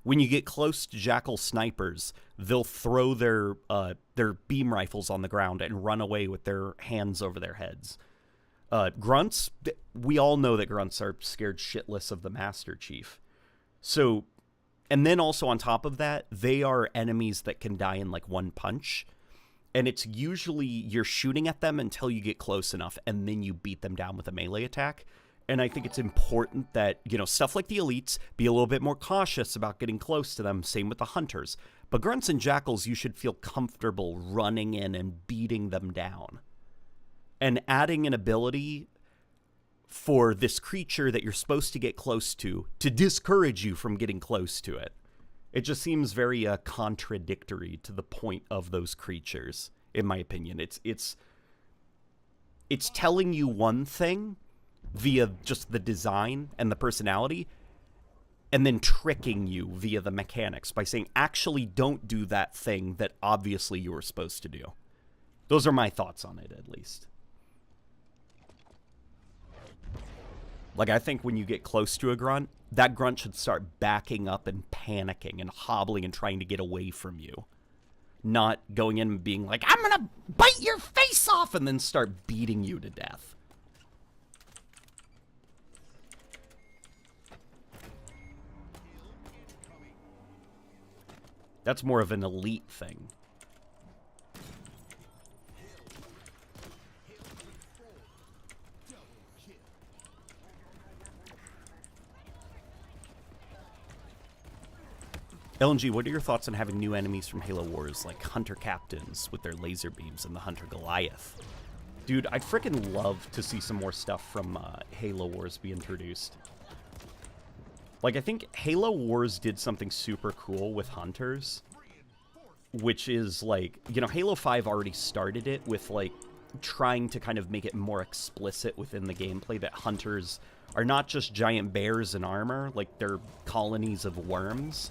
S1: When you get close to jackal snipers, they'll throw their beam rifles on the ground and run away with their hands over their heads. Grunts, we all know that grunts are scared shitless of the Master Chief. So, and then also on top of that, they are enemies that can die in like one punch. And it's usually you're shooting at them until you get close enough, and then you beat them down with a melee attack. And I think it's important that, you know, stuff like the elites, be a little bit more cautious about getting close to them. Same with the hunters. But grunts and jackals, you should feel comfortable running in and beating them down. And adding an ability for this creature that you're supposed to get close to discourage you from getting close to it. It just seems very contradictory to the point of those creatures, in my opinion. It's telling you one thing via just the design and the personality, and then tricking you via the mechanics by saying, actually don't do that thing that obviously you were supposed to do. Those are my thoughts on it, at least. Like, I think when you get close to a grunt, that grunt should start backing up and panicking and hobbling and trying to get away from you. Not going in and being like, I'm gonna bite your face off, and then start beating you to death. That's more of an elite thing. LNG, what are your thoughts on having new enemies from Halo Wars, like Hunter Captains with their laser beams and the Hunter Goliath? Dude, I'd freaking love to see some more stuff from Halo Wars be introduced. Like, I think Halo Wars did something super cool with Hunters, which is, like, you know, Halo 5 already started it with, like, trying to kind of make it more explicit within the gameplay that Hunters are not just giant bears in armor, like, they're colonies of worms.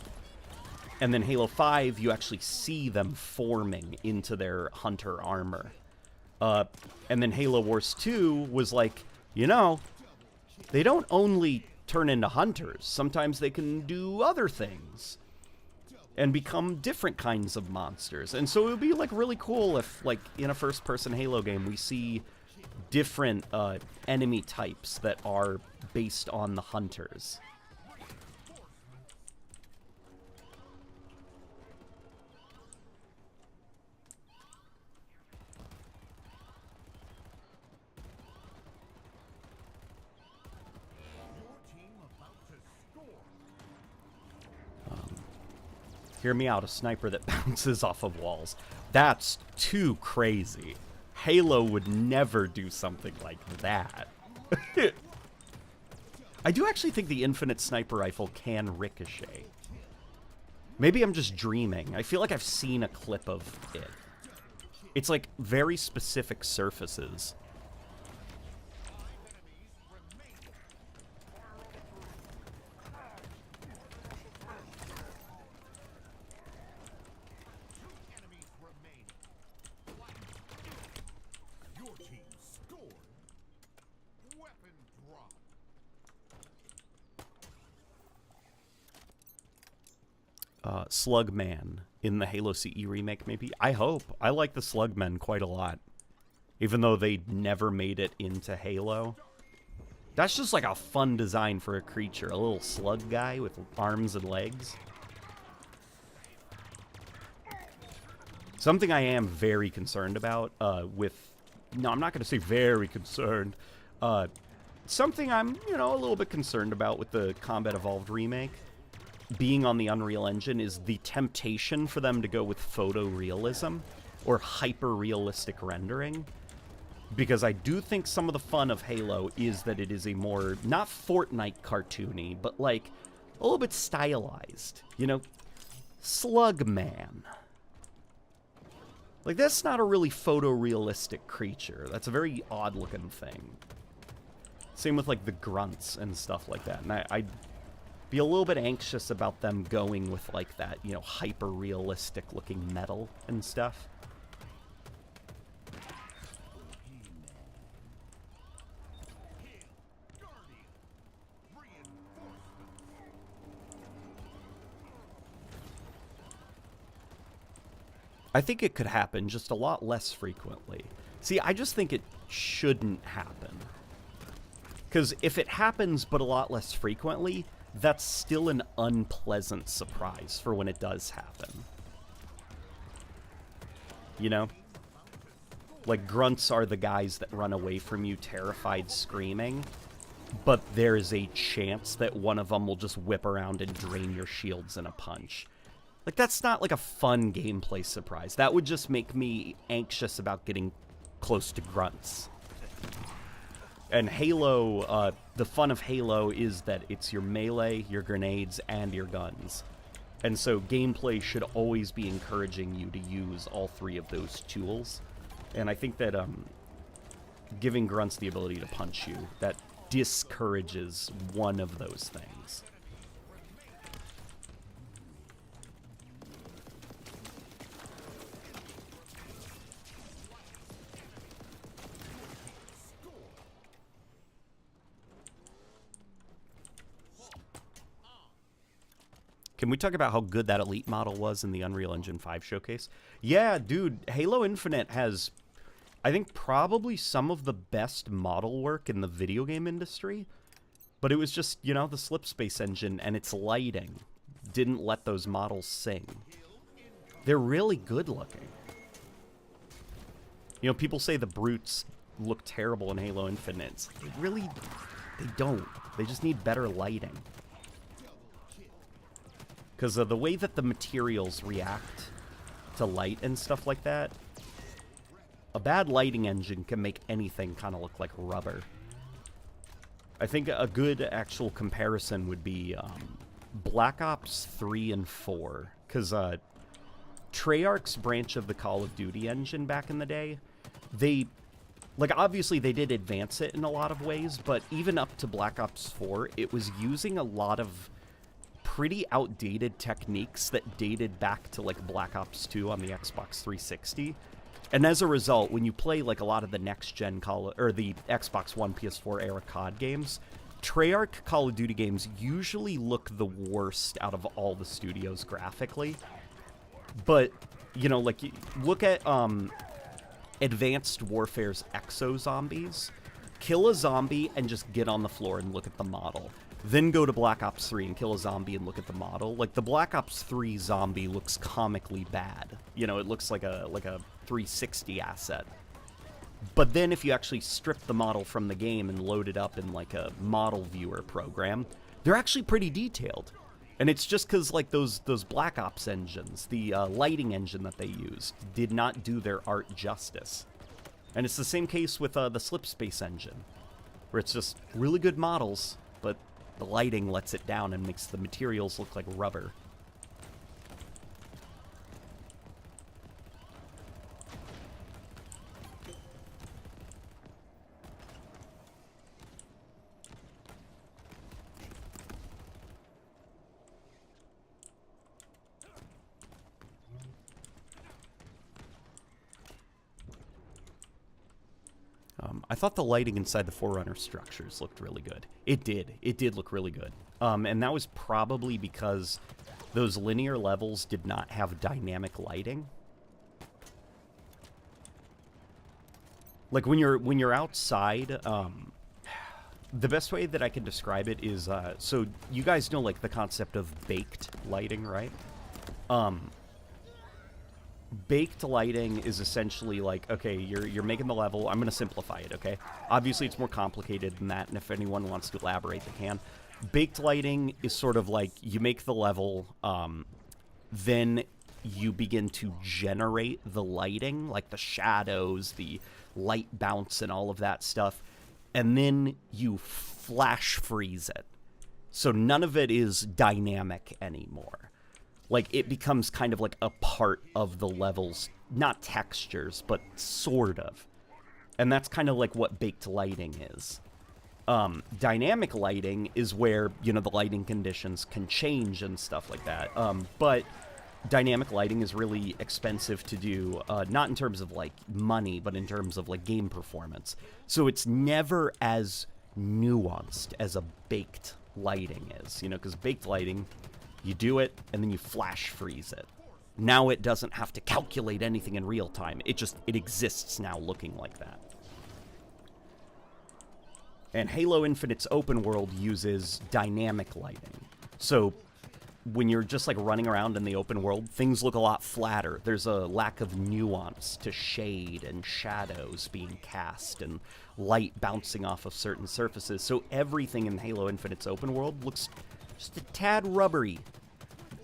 S1: And then Halo 5, you actually see them forming into their Hunter armor. And then Halo Wars 2 was like, you know, they don't only turn into hunters. Sometimes they can do other things and become different kinds of monsters. And so it would be, like, really cool if, like, in a first-person Halo game, we see different enemy types that are based on the hunters. Hear me out, a sniper that bounces off of walls. That's too crazy. Halo would never do something like that. I do actually think the infinite sniper rifle can ricochet. Maybe I'm just dreaming. I feel like I've seen a clip of it. It's like very specific surfaces. Slugman in the Halo CE remake, maybe? I hope. I like the Slugmen quite a lot. Even though they never made it into Halo. That's just like a fun design for a creature. A little slug guy with arms and legs. Something I am very concerned about with... No, I'm not going to say very concerned. Something I'm, you know, a little bit concerned about with the Combat Evolved remake being on the Unreal Engine is the temptation for them to go with photorealism or hyper-realistic rendering. Because I do think some of the fun of Halo is that it is a more, not Fortnite cartoony, but like a little bit stylized. You know, Slugman. Like, that's not a really photorealistic creature. That's a very odd-looking thing. Same with, like, the grunts and stuff like that. And I'd be a little bit anxious about them going with, like, that, you know, hyper-realistic-looking metal and stuff. I think it could happen, just a lot less frequently. See, I just think it shouldn't happen. Because if it happens but a lot less frequently, that's still an unpleasant surprise for when it does happen. You know? Like, grunts are the guys that run away from you terrified screaming, but there's a chance that one of them will just whip around and drain your shields in a punch. Like, that's not, like, a fun gameplay surprise. That would just make me anxious about getting close to grunts. And Halo, the fun of Halo is that it's your melee, your grenades, and your guns. And so gameplay should always be encouraging you to use all three of those tools. And I think that giving grunts the ability to punch you, that discourages one of those things. Can we talk about how good that Elite model was in the Unreal Engine 5 showcase? Yeah, dude, Halo Infinite has, I think, probably some of the best model work in the video game industry. But it was just, you know, the slipspace engine and its lighting didn't let those models sing. They're really good looking. You know, people say the brutes look terrible in Halo Infinite. They don't. They just need better lighting. Because of the way that the materials react to light and stuff like that, a bad lighting engine can make anything kind of look like rubber. I think a good actual comparison would be Black Ops 3 and 4. Because Treyarch's branch of the Call of Duty engine back in the day, obviously they did advance it in a lot of ways, but even up to Black Ops 4, it was using a lot of pretty outdated techniques that dated back to, like, Black Ops 2 on the Xbox 360. And as a result, when you play, like, a lot of the next-gen the Xbox One, PS4 era COD games, Treyarch Call of Duty games usually look the worst out of all the studios graphically. But, you know, like, look at Advanced Warfare's Exo-Zombies. Kill a zombie and just get on the floor and look at the model. Then go to Black Ops 3 and kill a zombie and look at the model. Like, the Black Ops 3 zombie looks comically bad. You know, it looks like a 360 asset. But then if you actually strip the model from the game and load it up in, like, a model viewer program, they're actually pretty detailed. And it's just because, like, those Black Ops engines, the lighting engine that they used, did not do their art justice. And it's the same case with the Slipspace engine, where it's just really good models, but the lighting lets it down and makes the materials look like rubber. I thought the lighting inside the Forerunner structures looked really good. It did. It did look really good. And that was probably because those linear levels did not have dynamic lighting. Like, when you're outside, the best way that I can describe it is, so you guys know, like, the concept of baked lighting, right? Baked lighting is essentially like, okay, you're making the level. I'm going to simplify it, okay? Obviously, it's more complicated than that, and if anyone wants to elaborate, they can. baked lighting is sort of like you make the level, then you begin to generate the lighting, like the shadows, the light bounce, and all of that stuff, and then you flash freeze it. So none of it is dynamic anymore. Like, it becomes kind of like a part of the level's, not textures, but sort of. And that's kind of like what baked lighting is. Dynamic lighting is where, you know, the lighting conditions can change and stuff like that. But dynamic lighting is really expensive to do, not in terms of, like, money, but in terms of, like, game performance. So it's never as nuanced as a baked lighting is, you know, because baked lighting, you do it, and then you flash freeze it. Now it doesn't have to calculate anything in real time. It exists now looking like that. And Halo Infinite's open world uses dynamic lighting. So when you're just like running around in the open world, things look a lot flatter. There's a lack of nuance to shade and shadows being cast and light bouncing off of certain surfaces. So everything in Halo Infinite's open world looks just a tad rubbery.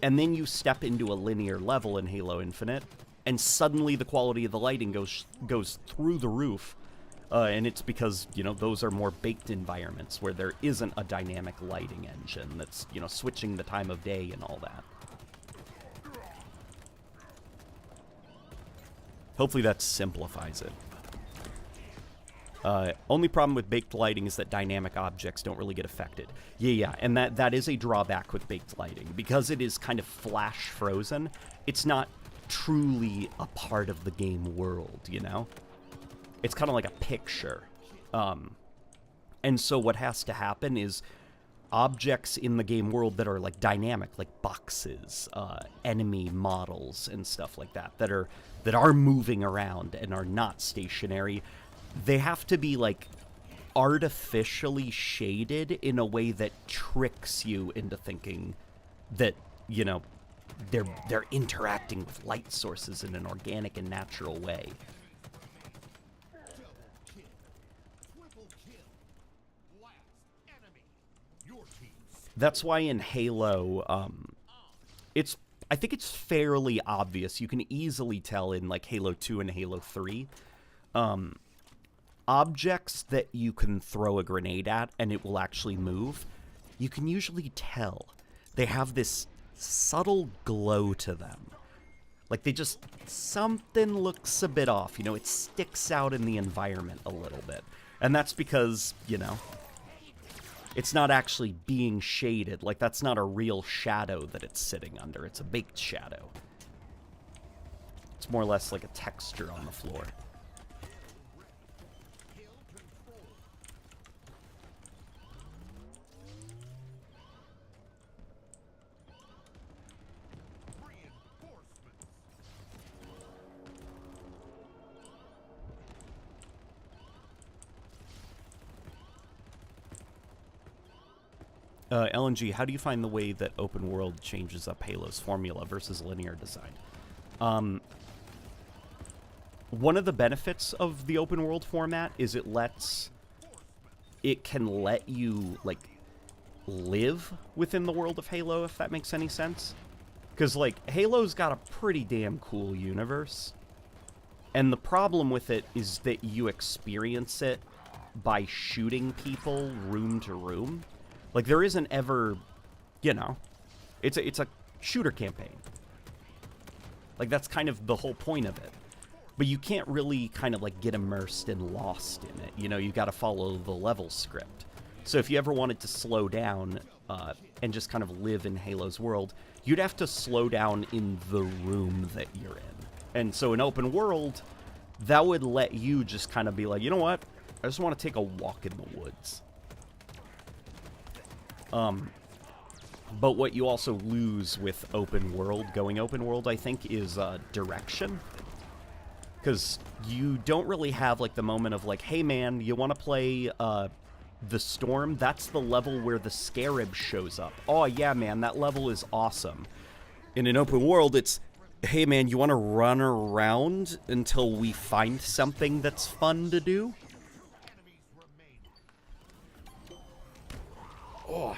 S1: And then you step into a linear level in Halo Infinite, and suddenly the quality of the lighting goes through the roof. And it's because, you know, those are more baked environments where there isn't a dynamic lighting engine that's, you know, switching the time of day and all that. Hopefully that simplifies it. Only problem with baked lighting is that dynamic objects don't really get affected. Yeah, and that is a drawback with baked lighting. Because it is kind of flash frozen, it's not truly a part of the game world, you know? It's kind of like a picture. And so what has to happen is objects in the game world that are like dynamic, like boxes, enemy models and stuff like that, that are moving around and are not stationary, they have to be like artificially shaded in a way that tricks you into thinking that, you know, they're interacting with light sources in an organic and natural way. That's why in Halo, I think it's fairly obvious. You can easily tell in like Halo 2 and Halo 3. Objects that you can throw a grenade at and it will actually move, you can usually tell. They have this subtle glow to them. Like something looks a bit off, you know, it sticks out in the environment a little bit. And that's because, you know, it's not actually being shaded. Like, that's not a real shadow that it's sitting under. It's a baked shadow. It's more or less like a texture on the floor. LNG, how do you find the way that open world changes up Halo's formula versus linear design? One of the benefits of the open world format is it can let you, like, live within the world of Halo, if that makes any sense. Because, like, Halo's got a pretty damn cool universe. And the problem with it is that you experience it by shooting people room to room. Like, there isn't ever, you know, it's a shooter campaign. Like, that's kind of the whole point of it. But you can't really kind of, like, get immersed and lost in it. You know, you got to follow the level script. So if you ever wanted to slow down and just kind of live in Halo's world, you'd have to slow down in the room that you're in. And so in open world, that would let you just kind of be like, you know what? I just want to take a walk in the woods. But what you also lose with going open world, I think, is direction. Because you don't really have, like, the moment of, like, hey, man, you want to play the Storm? That's the level where the Scarab shows up. Oh, yeah, man, that level is awesome. In an open world, it's, hey, man, you want to run around until we find something that's fun to do? Oh,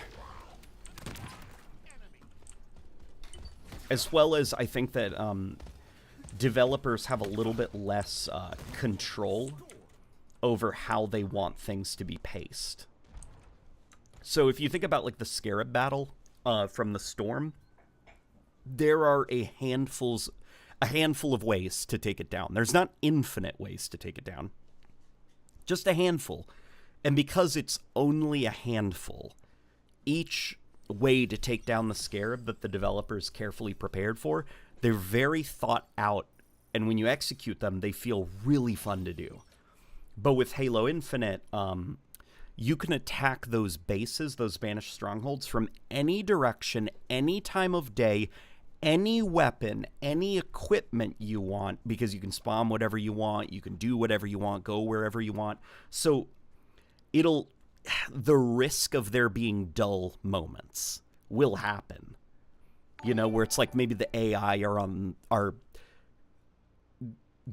S1: As well as I think that developers have a little bit less control over how they want things to be paced. So if you think about like the Scarab battle from the Storm, there are a handful of ways to take it down. There's not infinite ways to take it down, just a handful. And because it's only a handful, each way to take down the Scarab that the developers carefully prepared for, they're very thought out, and when you execute them, they feel really fun to do. But with Halo Infinite, you can attack those bases, those banished strongholds, from any direction, any time of day, any weapon, any equipment you want, because you can spawn whatever you want, you can do whatever you want, go wherever you want. So the risk of there being dull moments will happen. You know, where it's like maybe the AI are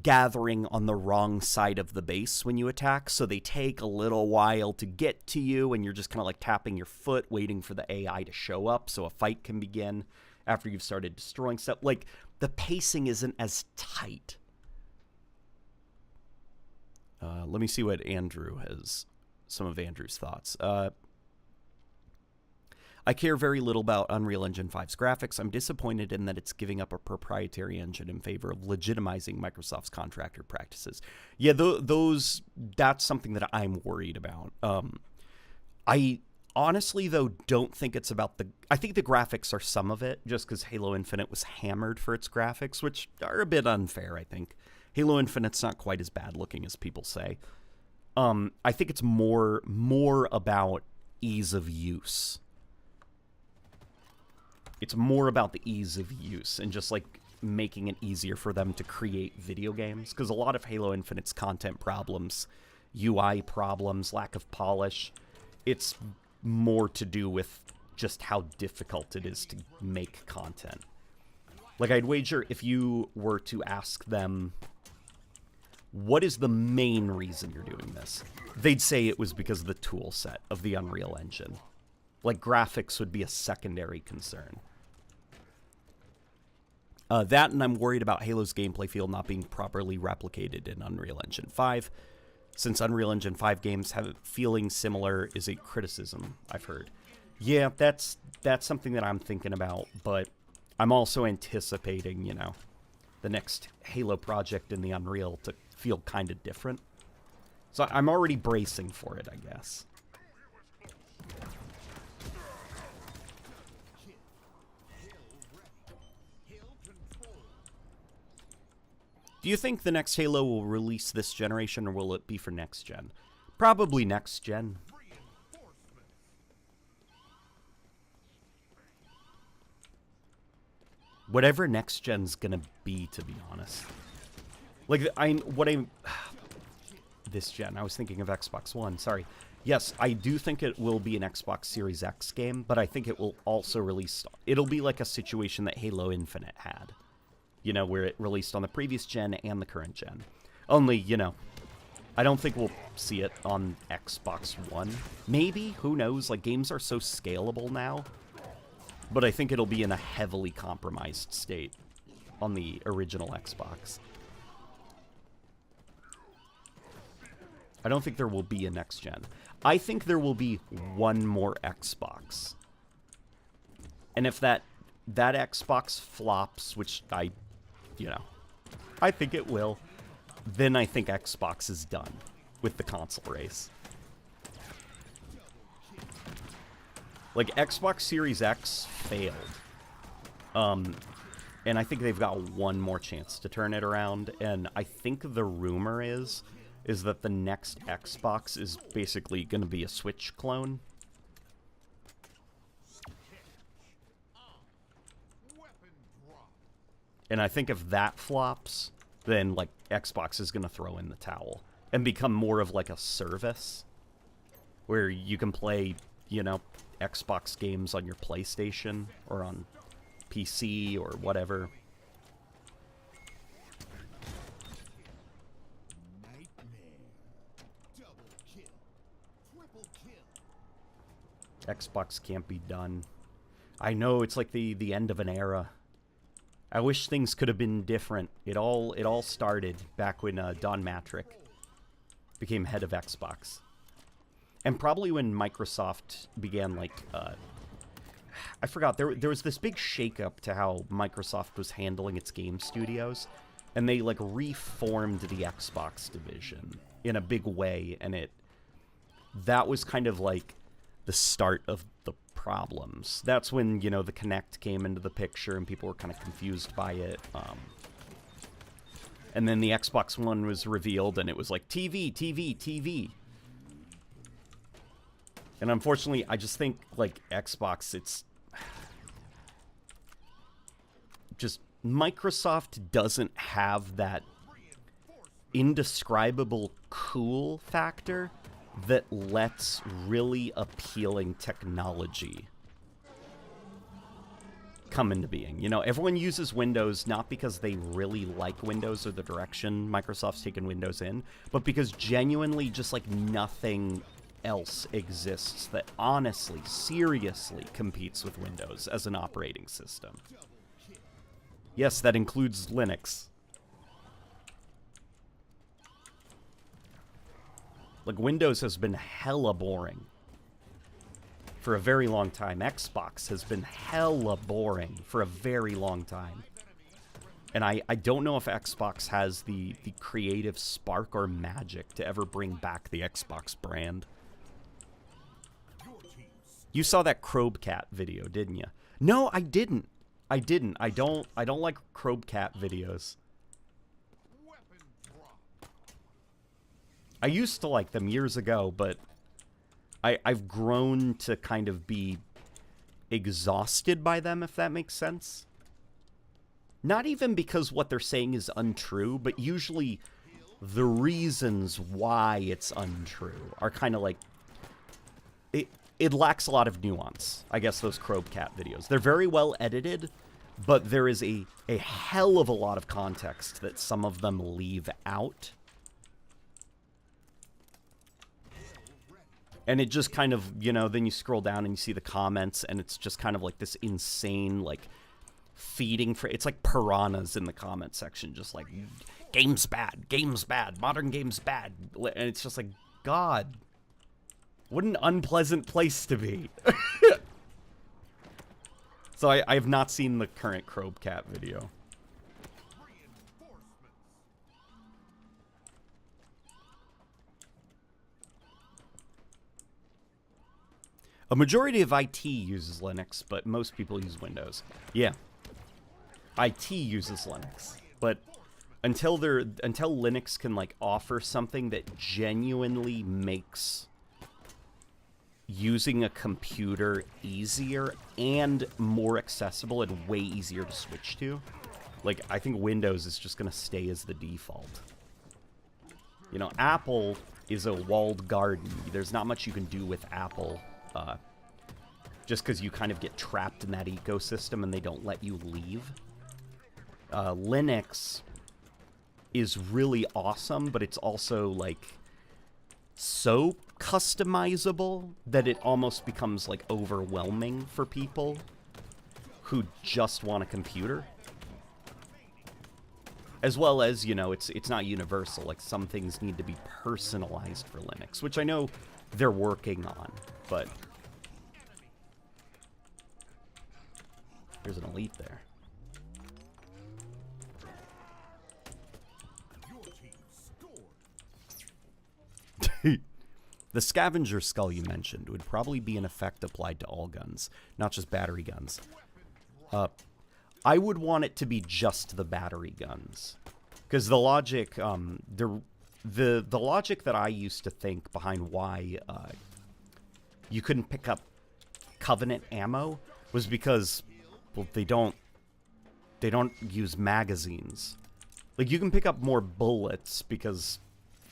S1: gathering on the wrong side of the base when you attack, so they take a little while to get to you, and you're just kind of like tapping your foot waiting for the AI to show up so a fight can begin after you've started destroying stuff. Like, the pacing isn't as tight. Let me see what Andrew has, some of Andrew's thoughts. I care very little about Unreal Engine 5's graphics. I'm disappointed in that it's giving up a proprietary engine in favor of legitimizing Microsoft's contractor practices. Yeah, that's something that I'm worried about. I honestly, though, don't think it's about I think the graphics are some of it, just because Halo Infinite was hammered for its graphics, which are a bit unfair, I think. Halo Infinite's not quite as bad looking as people say. I think it's more about ease of use. It's more about the ease of use and just like making it easier for them to create video games, because a lot of Halo Infinite's content problems, UI problems, lack of polish, it's more to do with just how difficult it is to make content. Like, I'd wager if you were to ask them, what is the main reason you're doing this? They'd say it was because of the tool set of the Unreal Engine. Like, graphics would be a secondary concern. That, and I'm worried about Halo's gameplay feel not being properly replicated in Unreal Engine 5. Since Unreal Engine 5 games have feeling similar is a criticism I've heard. Yeah, that's something that I'm thinking about, but I'm also anticipating, you know, the next Halo project in the Unreal to feel kind of different. So I'm already bracing for it, I guess. Do you think the next Halo will release this generation, or will it be for next gen? Probably next gen. Whatever next gen's gonna be, to be honest. Like, this gen, I was thinking of Xbox One, sorry. Yes, I do think it will be an Xbox Series X game, but I think it will also release, it'll be like a situation that Halo Infinite had. You know, where it released on the previous gen and the current gen. Only, you know, I don't think we'll see it on Xbox One. Maybe, who knows? Like, games are so scalable now. But I think it'll be in a heavily compromised state on the original Xbox. I don't think there will be a next gen. I think there will be one more Xbox. And if that Xbox flops, which I think it will, then I think Xbox is done with the console race. Like, Xbox Series X failed. And I think they've got one more chance to turn it around. And I think the rumor is that the next Xbox is basically going to be a Switch clone. And I think if that flops, then, like, Xbox is going to throw in the towel and become more of, like, a service where you can play, you know, Xbox games on your PlayStation or on PC or whatever. Xbox can't be done. I know, it's like the end of an era. I wish things could have been different. It all started back when Don Matrick became head of Xbox. And probably when Microsoft began, like, I forgot, there was this big shakeup to how Microsoft was handling its game studios, and they, like, reformed the Xbox division in a big way, and that was kind of, like, the start of the problems. That's when, you know, the Kinect came into the picture, and people were kind of confused by it, and then the Xbox One was revealed, and it was like, TV, TV, TV. And unfortunately, I just think, like, Xbox, it's just, Microsoft doesn't have that indescribable cool factor that lets really appealing technology come into being. You know, everyone uses Windows not because they really like Windows or the direction Microsoft's taken Windows in, but because genuinely just, like, nothing else exists that honestly, seriously competes with Windows as an operating system. Yes, that includes Linux. Like, Windows has been hella boring for a very long time. Xbox has been hella boring for a very long time. And I don't know if Xbox has the creative spark or magic to ever bring back the Xbox brand. You saw that Crobcat video, didn't you? No, I didn't. I don't like Crobcat videos. I used to like them years ago, but I've grown to kind of be exhausted by them, if that makes sense. Not even because what they're saying is untrue, but usually the reasons why it's untrue are kind of like... It lacks a lot of nuance, I guess, those Crobcat videos. They're very well edited, but there is a hell of a lot of context that some of them leave out. And it just kind of, you know, then you scroll down and you see the comments, and it's just kind of like this insane, like, feeding for... It's like piranhas in the comment section, just like, game's bad, modern game's bad. And it's just like, God... What an unpleasant place to be. So I have not seen the current Crobcat video. A majority of IT uses Linux, but most people use Windows. Yeah. IT uses Linux, but until Linux can, like, offer something that genuinely makes using a computer easier and more accessible and way easier to switch to, like, I think Windows is just going to stay as the default. You know, Apple is a walled garden. There's not much you can do with Apple, just because you kind of get trapped in that ecosystem and they don't let you leave. Linux is really awesome, but it's also, like, so customizable that it almost becomes, like, overwhelming for people who just want a computer. As well as, you know, it's not universal. Like, some things need to be personalized for Linux, which I know they're working on, but there's an elite there. The scavenger skull you mentioned would probably be an effect applied to all guns, not just battery guns. I would want it to be just the battery guns, because the logic, the logic that I used to think behind why you couldn't pick up Covenant ammo was because, well, they don't use magazines. Like, you can pick up more bullets because,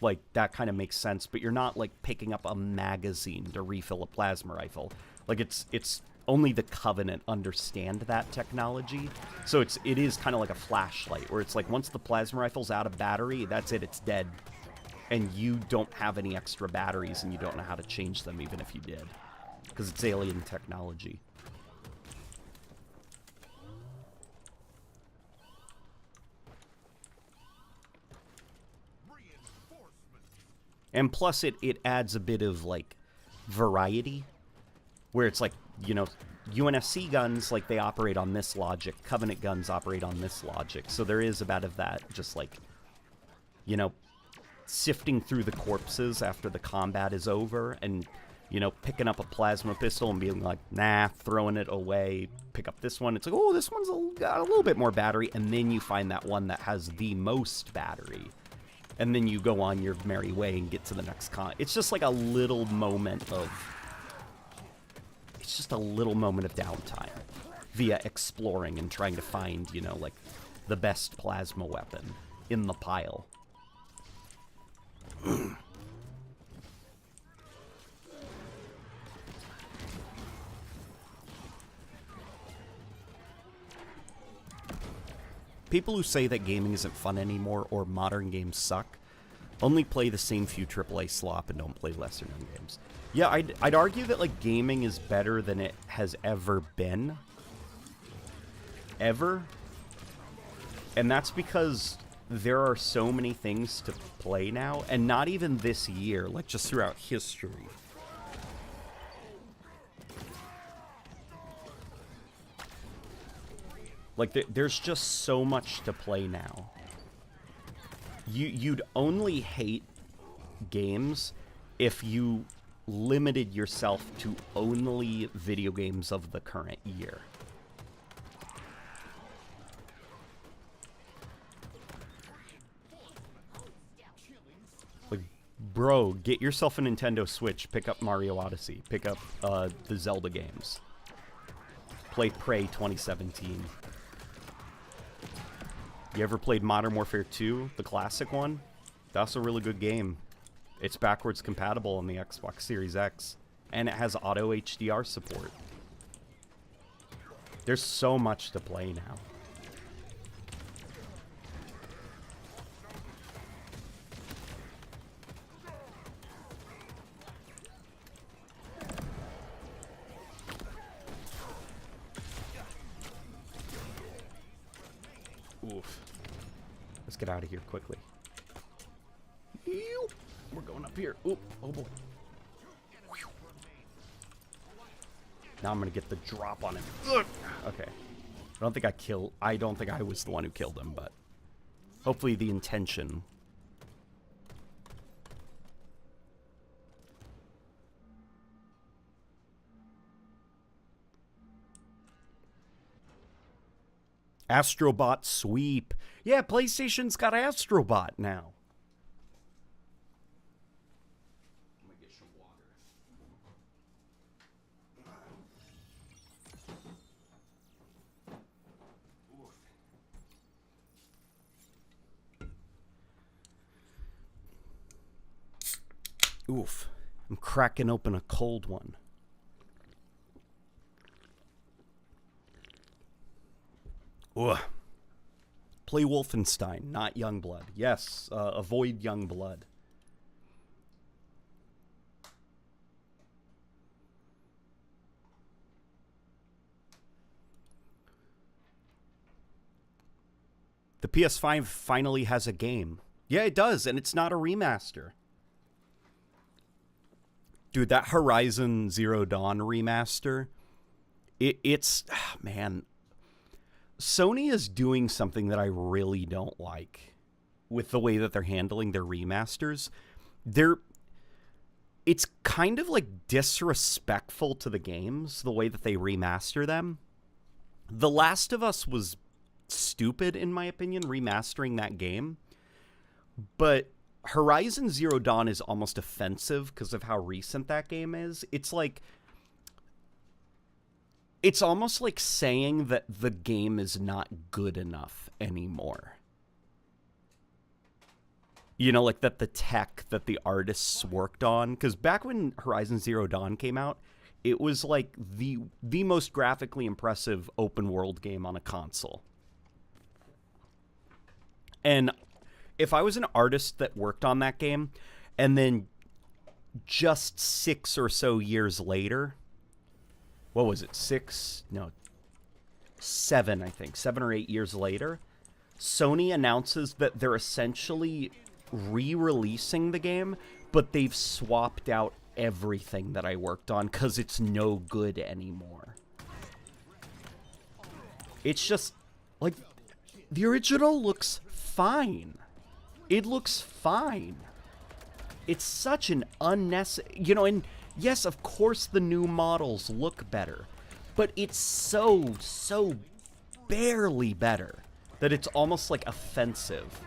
S1: like, that kind of makes sense, but you're not, like, picking up a magazine to refill a plasma rifle. Like, it's only the Covenant understand that technology, so it is kind of like a flashlight, where it's like, once the plasma rifle's out of battery, that's it, it's dead. And you don't have any extra batteries, and you don't know how to change them, even if you did, because it's alien technology. And plus it adds a bit of, like, variety, where it's like, you know, UNSC guns, like, they operate on this logic. Covenant guns operate on this logic. So there is about of that, just, like, you know, sifting through the corpses after the combat is over and, you know, picking up a plasma pistol and being like, nah, throwing it away, pick up this one. It's like, oh, this one's got a little bit more battery. And then you find that one that has the most battery. And then you go on your merry way and get to the next con. It's just like a little moment of... It's just a little moment of downtime via exploring and trying to find, you know, like, the best plasma weapon in the pile. People who say that gaming isn't fun anymore or modern games suck only play the same few AAA slop and don't play lesser-known games. Yeah, I'd argue that, like, gaming is better than it has ever been. Ever. And that's because there are so many things to play now, and not even this year, like, just throughout history. Like, there's just so much to play now. You'd only hate games if you limited yourself to only video games of the current year. Like, bro, get yourself a Nintendo Switch, pick up Mario Odyssey, pick up the Zelda games. Play Prey 2017. You ever played Modern Warfare 2, the classic one? That's a really good game. It's backwards compatible on the Xbox Series X, and it has auto HDR support. There's so much to play now. Oof. Let's get out of here quickly. We're going up here. Oop. Oh boy. Now I'm gonna get the drop on him. Ugh. Okay. I don't think I was the one who killed him, but hopefully the intention. Astrobot sweep. Yeah, PlayStation's got Astrobot now. I'm gonna get some water. Oof. I'm cracking open a cold one. Ugh. Play Wolfenstein, not Youngblood. Yes, avoid Youngblood. The PS5 finally has a game. Yeah, it does, and it's not a remaster. Dude, that Horizon Zero Dawn remaster, it's man... Sony is doing something that I really don't like with the way that they're handling their remasters. It's kind of like disrespectful to the games, the way that they remaster them. The Last of Us was stupid, in my opinion, remastering that game. But Horizon Zero Dawn is almost offensive because of how recent that game is. It's almost like saying that the game is not good enough anymore. You know, like that the tech that the artists worked on. Because back when Horizon Zero Dawn came out, it was like the most graphically impressive open world game on a console. And if I was an artist that worked on that game, and then just 6 or so years later... What was it? 7, I think. 7 or 8 years later, Sony announces that they're essentially re-releasing the game, but they've swapped out everything that I worked on because it's no good anymore. It's just, like, the original looks fine. It looks fine. It's such an unnecessary, you know, and yes, of course the new models look better, but it's so barely better that it's almost, like, offensive.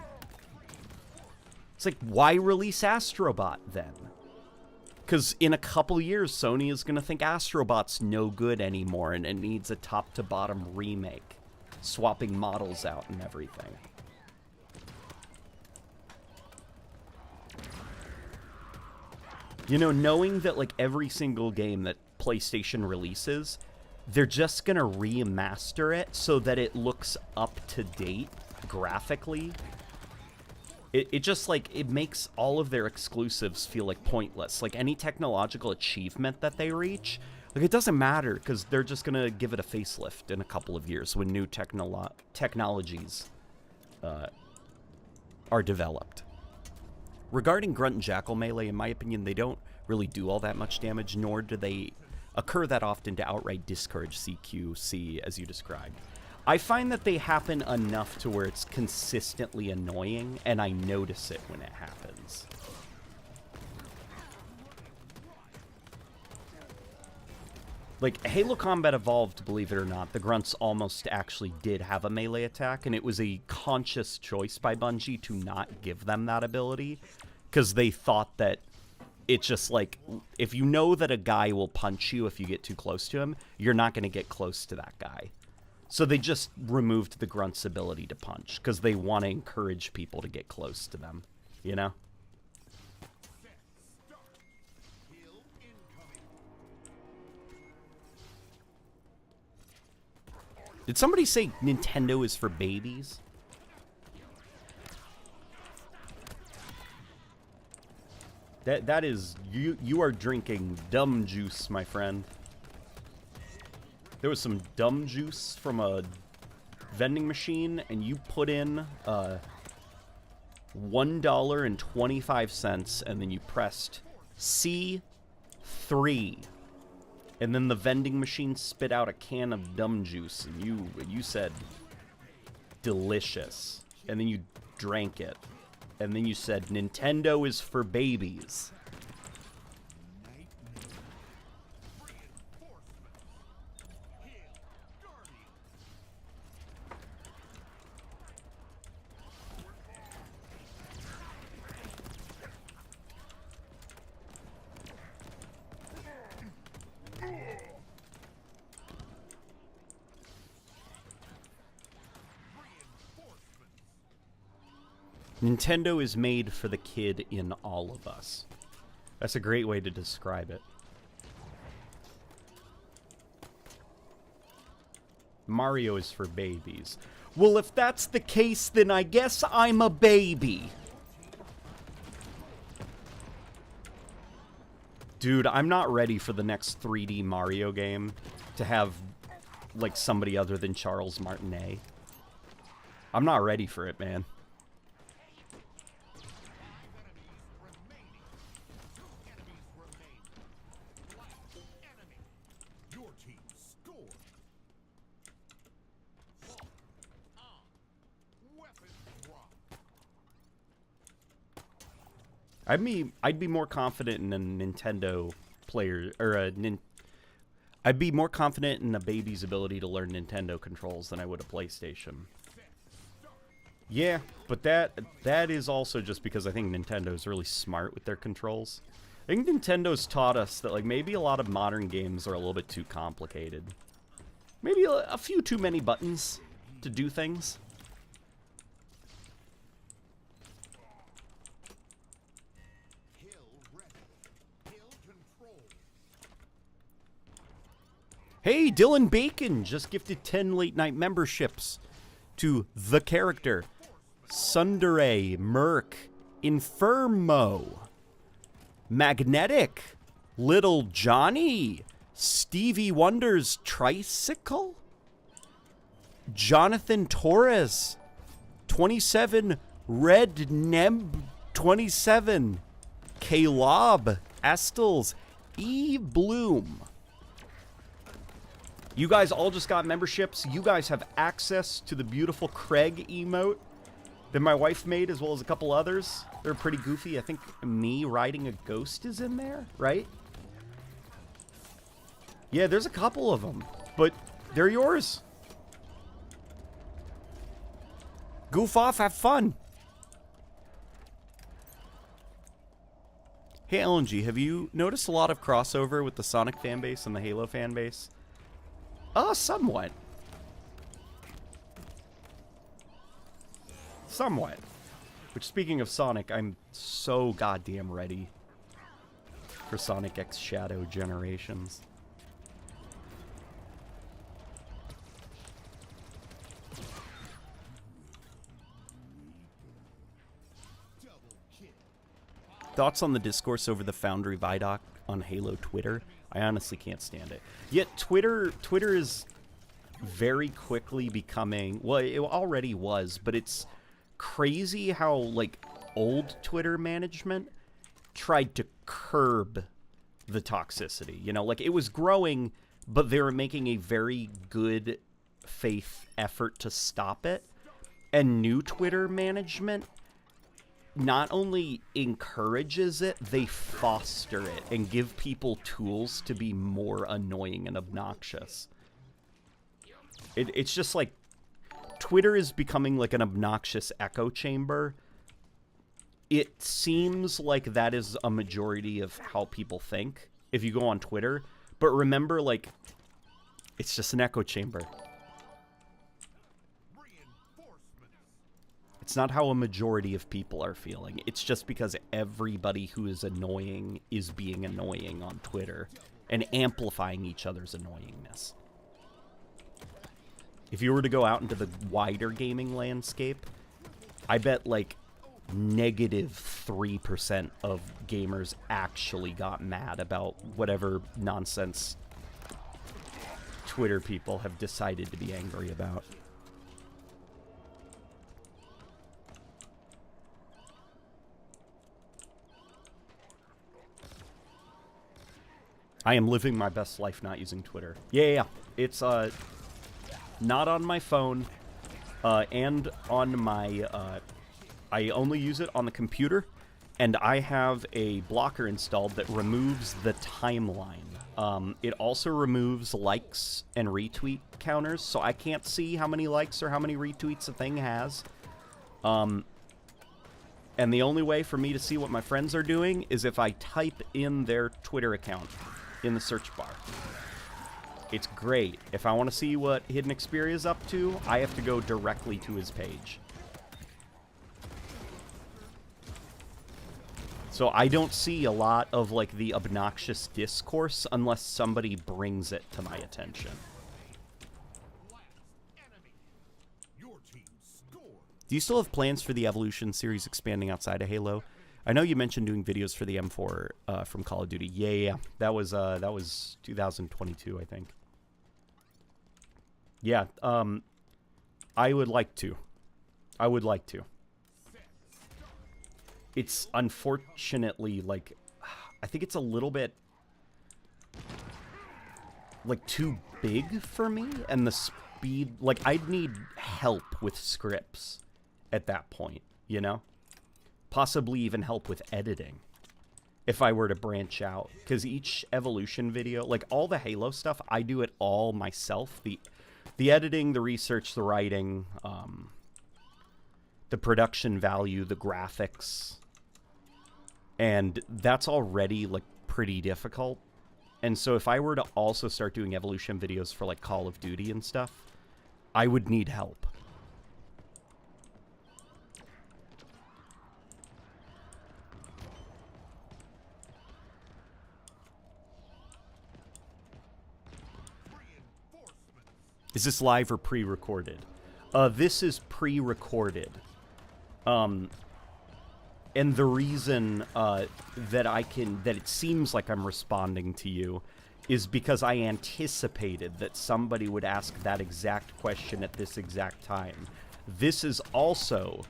S1: It's like, why release Astrobot then? Because in a couple years, Sony is going to think Astrobot's no good anymore and it needs a top-to-bottom remake, swapping models out and everything. You know, knowing that, like, every single game that PlayStation releases, they're just going to remaster it so that it looks up-to-date graphically. It just, like, it makes all of their exclusives feel, like, pointless. Like, any technological achievement that they reach, like, it doesn't matter, because they're just going to give it a facelift in a couple of years when new technologies are developed. Regarding Grunt and Jackal Melee, in my opinion, they don't really do all that much damage, nor do they occur that often to outright discourage CQC, as you described. I find that they happen enough to where it's consistently annoying, and I notice it when it happens. Like, Halo Combat Evolved, believe it or not, the Grunts almost actually did have a melee attack, and it was a conscious choice by Bungie to not give them that ability, because they thought that it's just like, if you know that a guy will punch you if you get too close to him, you're not going to get close to that guy. So they just removed the Grunt's ability to punch, because they want to encourage people to get close to them, you know? Did somebody say Nintendo is for babies? That is, you are drinking dumb juice, my friend. There was some dumb juice from a vending machine, and you put in $1.25, and then you pressed C3, and then the vending machine spit out a can of dumb juice, and you said delicious, and then you drank it, and then you said Nintendo is for babies. Nintendo is made for the kid in all of us. That's a great way to describe it. Mario is for babies. Well, if that's the case, then I guess I'm a baby. Dude, I'm not ready for the next 3D Mario game to have, like, somebody other than Charles Martinet. I'm not ready for it, man. I'd be more confident in a Nintendo player, or I'd be more confident in a baby's ability to learn Nintendo controls than I would a PlayStation. Yeah, but that is also just because I think Nintendo's really smart with their controls. I think Nintendo's taught us that, like, maybe a lot of modern games are a little bit too complicated. Maybe a few too many buttons to do things. Hey, Dylan Bacon just gifted 10 late night memberships to The Character, Sundere, Merc, Infermo, Magnetic, Little Johnny, Stevie Wonder's Tricycle, Jonathan Torres, 27, Red Neb 27, K-Lob, Estels, E. Bloom. You guys all just got memberships. You guys have access to the beautiful Craig emote that my wife made, as well as a couple others. They're pretty goofy. I think me riding a ghost is in there, right? Yeah, there's a couple of them, but they're yours. Goof off, have fun. Hey, LNG, have you noticed a lot of crossover with the Sonic fanbase and the Halo fanbase? Somewhat. Somewhat. Which, speaking of Sonic, I'm so goddamn ready for Sonic X Shadow Generations. Thoughts on the discourse over the Foundry Vidoc on Halo Twitter? I honestly can't stand it. Yet Twitter is very quickly becoming, well, it already was, but it's crazy how, like, old Twitter management tried to curb the toxicity. You know, like, it was growing, but they were making a very good faith effort to stop it. And new Twitter management not only encourages it, they foster it and give people tools to be more annoying and obnoxious. It's just like Twitter is becoming like an obnoxious echo chamber. It seems like that is a majority of how people think if you go on Twitter. But remember, like, it's just an echo chamber. It's not how a majority of people are feeling. It's just because everybody who is annoying is being annoying on Twitter and amplifying each other's annoyingness. If you were to go out into the wider gaming landscape, I bet like -3% of gamers actually got mad about whatever nonsense Twitter people have decided to be angry about. I am living my best life not using Twitter. Yeah. It's not on my phone and on my... I only use it on the computer, and I have a blocker installed that removes the timeline. It also removes likes and retweet counters, so I can't see how many likes or how many retweets a thing has. And the only way for me to see what my friends are doing is if I type in their Twitter account in the search bar. It's great. If I want to see what Hidden Xperia is up to, I have to go directly to his page. So I don't see a lot of, like, the obnoxious discourse unless somebody brings it to my attention. Do you still have plans for the Evolution series expanding outside of Halo? I know you mentioned doing videos for the M4 from Call of Duty. Yeah. That was 2022, I think. Yeah, I would like to. It's unfortunately, like, I think it's a little bit, like, too big for me, and the speed, like, I'd need help with scripts at that point, you know? Possibly even help with editing if I were to branch out, because each Evolution video, like all the Halo stuff, I do it all myself. The editing, the research, the writing, the production value, the graphics, and that's already like pretty difficult. And so if I were to also start doing Evolution videos for like Call of Duty and stuff, I would need help. Is this live or pre-recorded? This is pre-recorded. And the reason that it seems like I'm responding to you is because I anticipated that somebody would ask that exact question at this exact time. This is also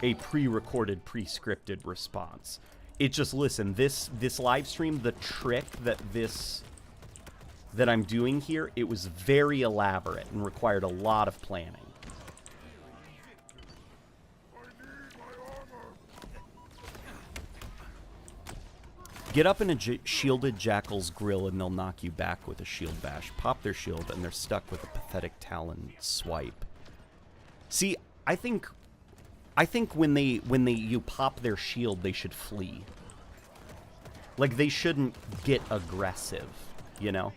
S1: a pre-recorded, pre-scripted response. It just, listen, this live stream, the trick that I'm doing here, it was very elaborate and required a lot of planning. Get up in a shielded jackal's grill and they'll knock you back with a shield bash. Pop their shield and they're stuck with a pathetic talon swipe. See, I think when you pop their shield, they should flee. Like, they shouldn't get aggressive, you know?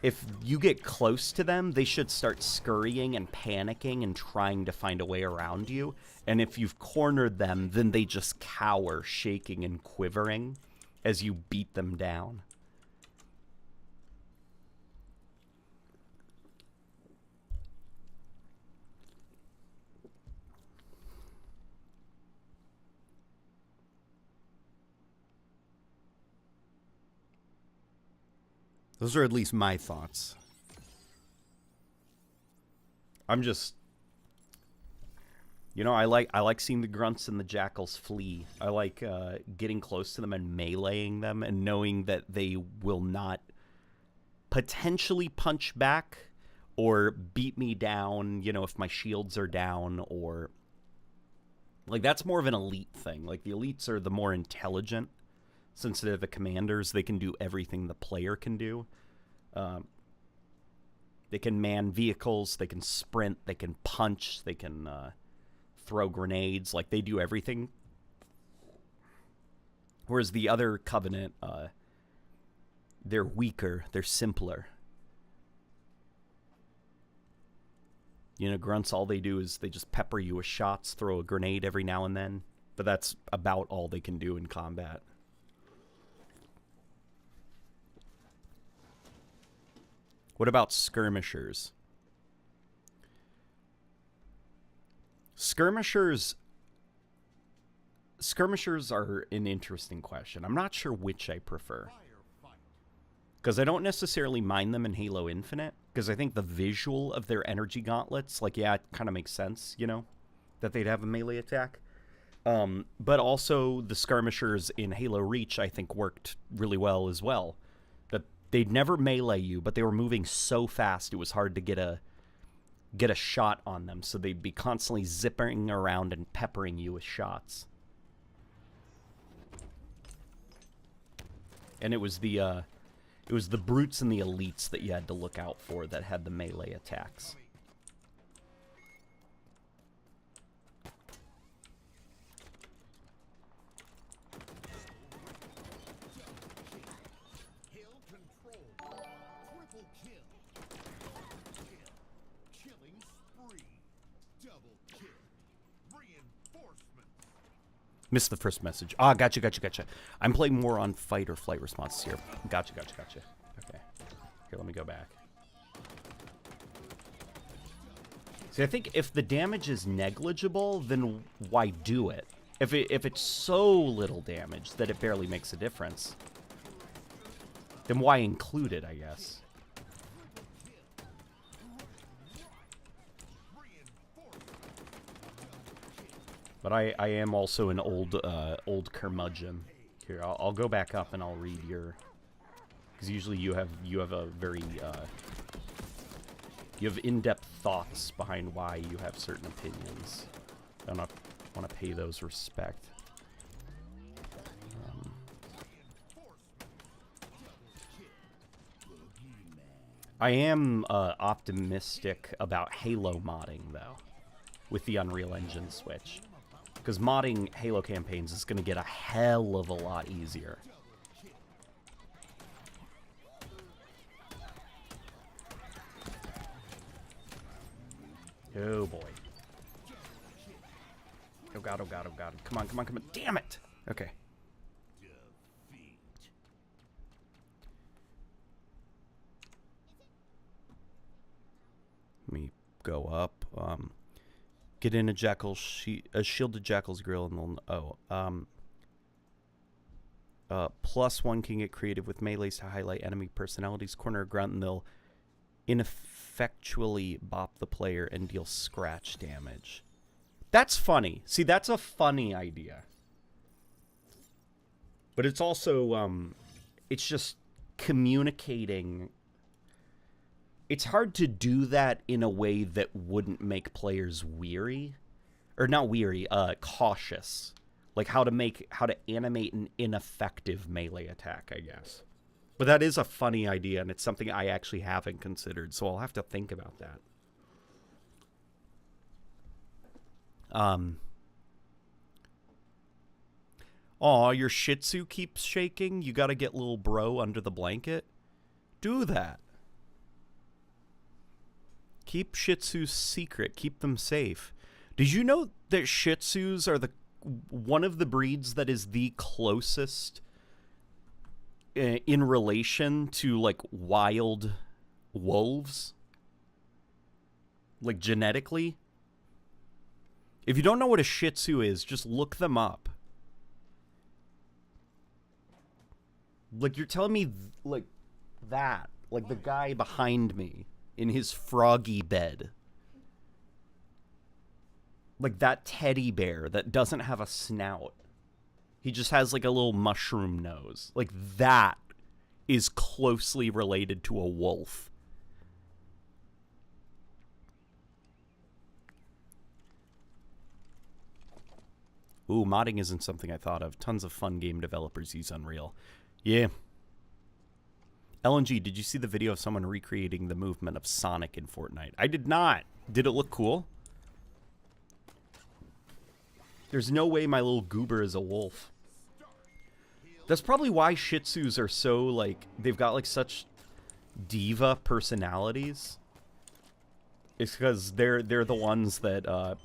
S1: If you get close to them, they should start scurrying and panicking and trying to find a way around you. And if you've cornered them, then they just cower, shaking and quivering as you beat them down. Those are at least my thoughts. I'm just, you know, I like seeing the grunts and the jackals flee. I like getting close to them and meleeing them and knowing that they will not potentially punch back or beat me down, you know, if my shields are down, or like, that's more of an elite thing. Like, the elites are the more intelligent. Since they're the commanders, they can do everything the player can do. They can man vehicles, they can sprint, they can punch, they can throw grenades. Like, they do everything. Whereas the other Covenant, they're weaker, they're simpler. You know, grunts, all they do is they just pepper you with shots, throw a grenade every now and then. But that's about all they can do in combat. What about skirmishers? Skirmishers are an interesting question. I'm not sure which I prefer. Because I don't necessarily mind them in Halo Infinite. Because I think the visual of their energy gauntlets, like, yeah, it kind of makes sense, you know, that they'd have a melee attack. But also the skirmishers in Halo Reach, I think, worked really well as well. That they'd never melee you, but they were moving so fast it was hard to get a shot on them. So they'd be constantly zipping around and peppering you with shots. And it was the brutes and the elites that you had to look out for that had the melee attacks. Missed the first message. Ah, gotcha. I'm playing more on fight or flight responses here. Gotcha. Okay. Here, let me go back. See, I think if the damage is negligible, then why do it? If it's so little damage that it barely makes a difference, then why include it, I guess? But I am also an old curmudgeon. Here, I'll go back up and I'll read your, because usually you have a very you have in-depth thoughts behind why you have certain opinions. I want to pay those respect. I am optimistic about Halo modding though, with the Unreal Engine switch. Because modding Halo campaigns is going to get a hell of a lot easier. Oh boy. Oh god. Come on. Damn it! Okay. Let me go up. Get in a shielded jackal's grill and they'll... +1 can get creative with melees to highlight enemy personalities. Corner a grunt and they'll ineffectually bop the player and deal scratch damage. That's funny. See, that's a funny idea. But it's also, it's just communicating. It's hard to do that in a way that wouldn't make players weary. Or not weary, cautious. Like how to animate an ineffective melee attack, I guess. But that is a funny idea, and it's something I actually haven't considered, so I'll have to think about that. Aw, your Shih Tzu keeps shaking? You gotta get little bro under the blanket? Do that. Keep Shih Tzus secret. Keep them safe. Did you know that Shih Tzus are one of the breeds that is the closest in relation to, like, wild wolves? Like, genetically? If you don't know what a Shih Tzu is, just look them up. Like, you're telling me, like, that. Like, the guy behind me in his froggy bed. Like, that teddy bear that doesn't have a snout. He just has, like, a little mushroom nose. Like, that is closely related to a wolf. Ooh, modding isn't something I thought of. Tons of fun game developers use Unreal. Yeah. LNG, did you see the video of someone recreating the movement of Sonic in Fortnite? I did not. Did it look cool? There's no way my little goober is a wolf. That's probably why Shih Tzus are so, like, they've got, like, such diva personalities. It's because they're the ones that,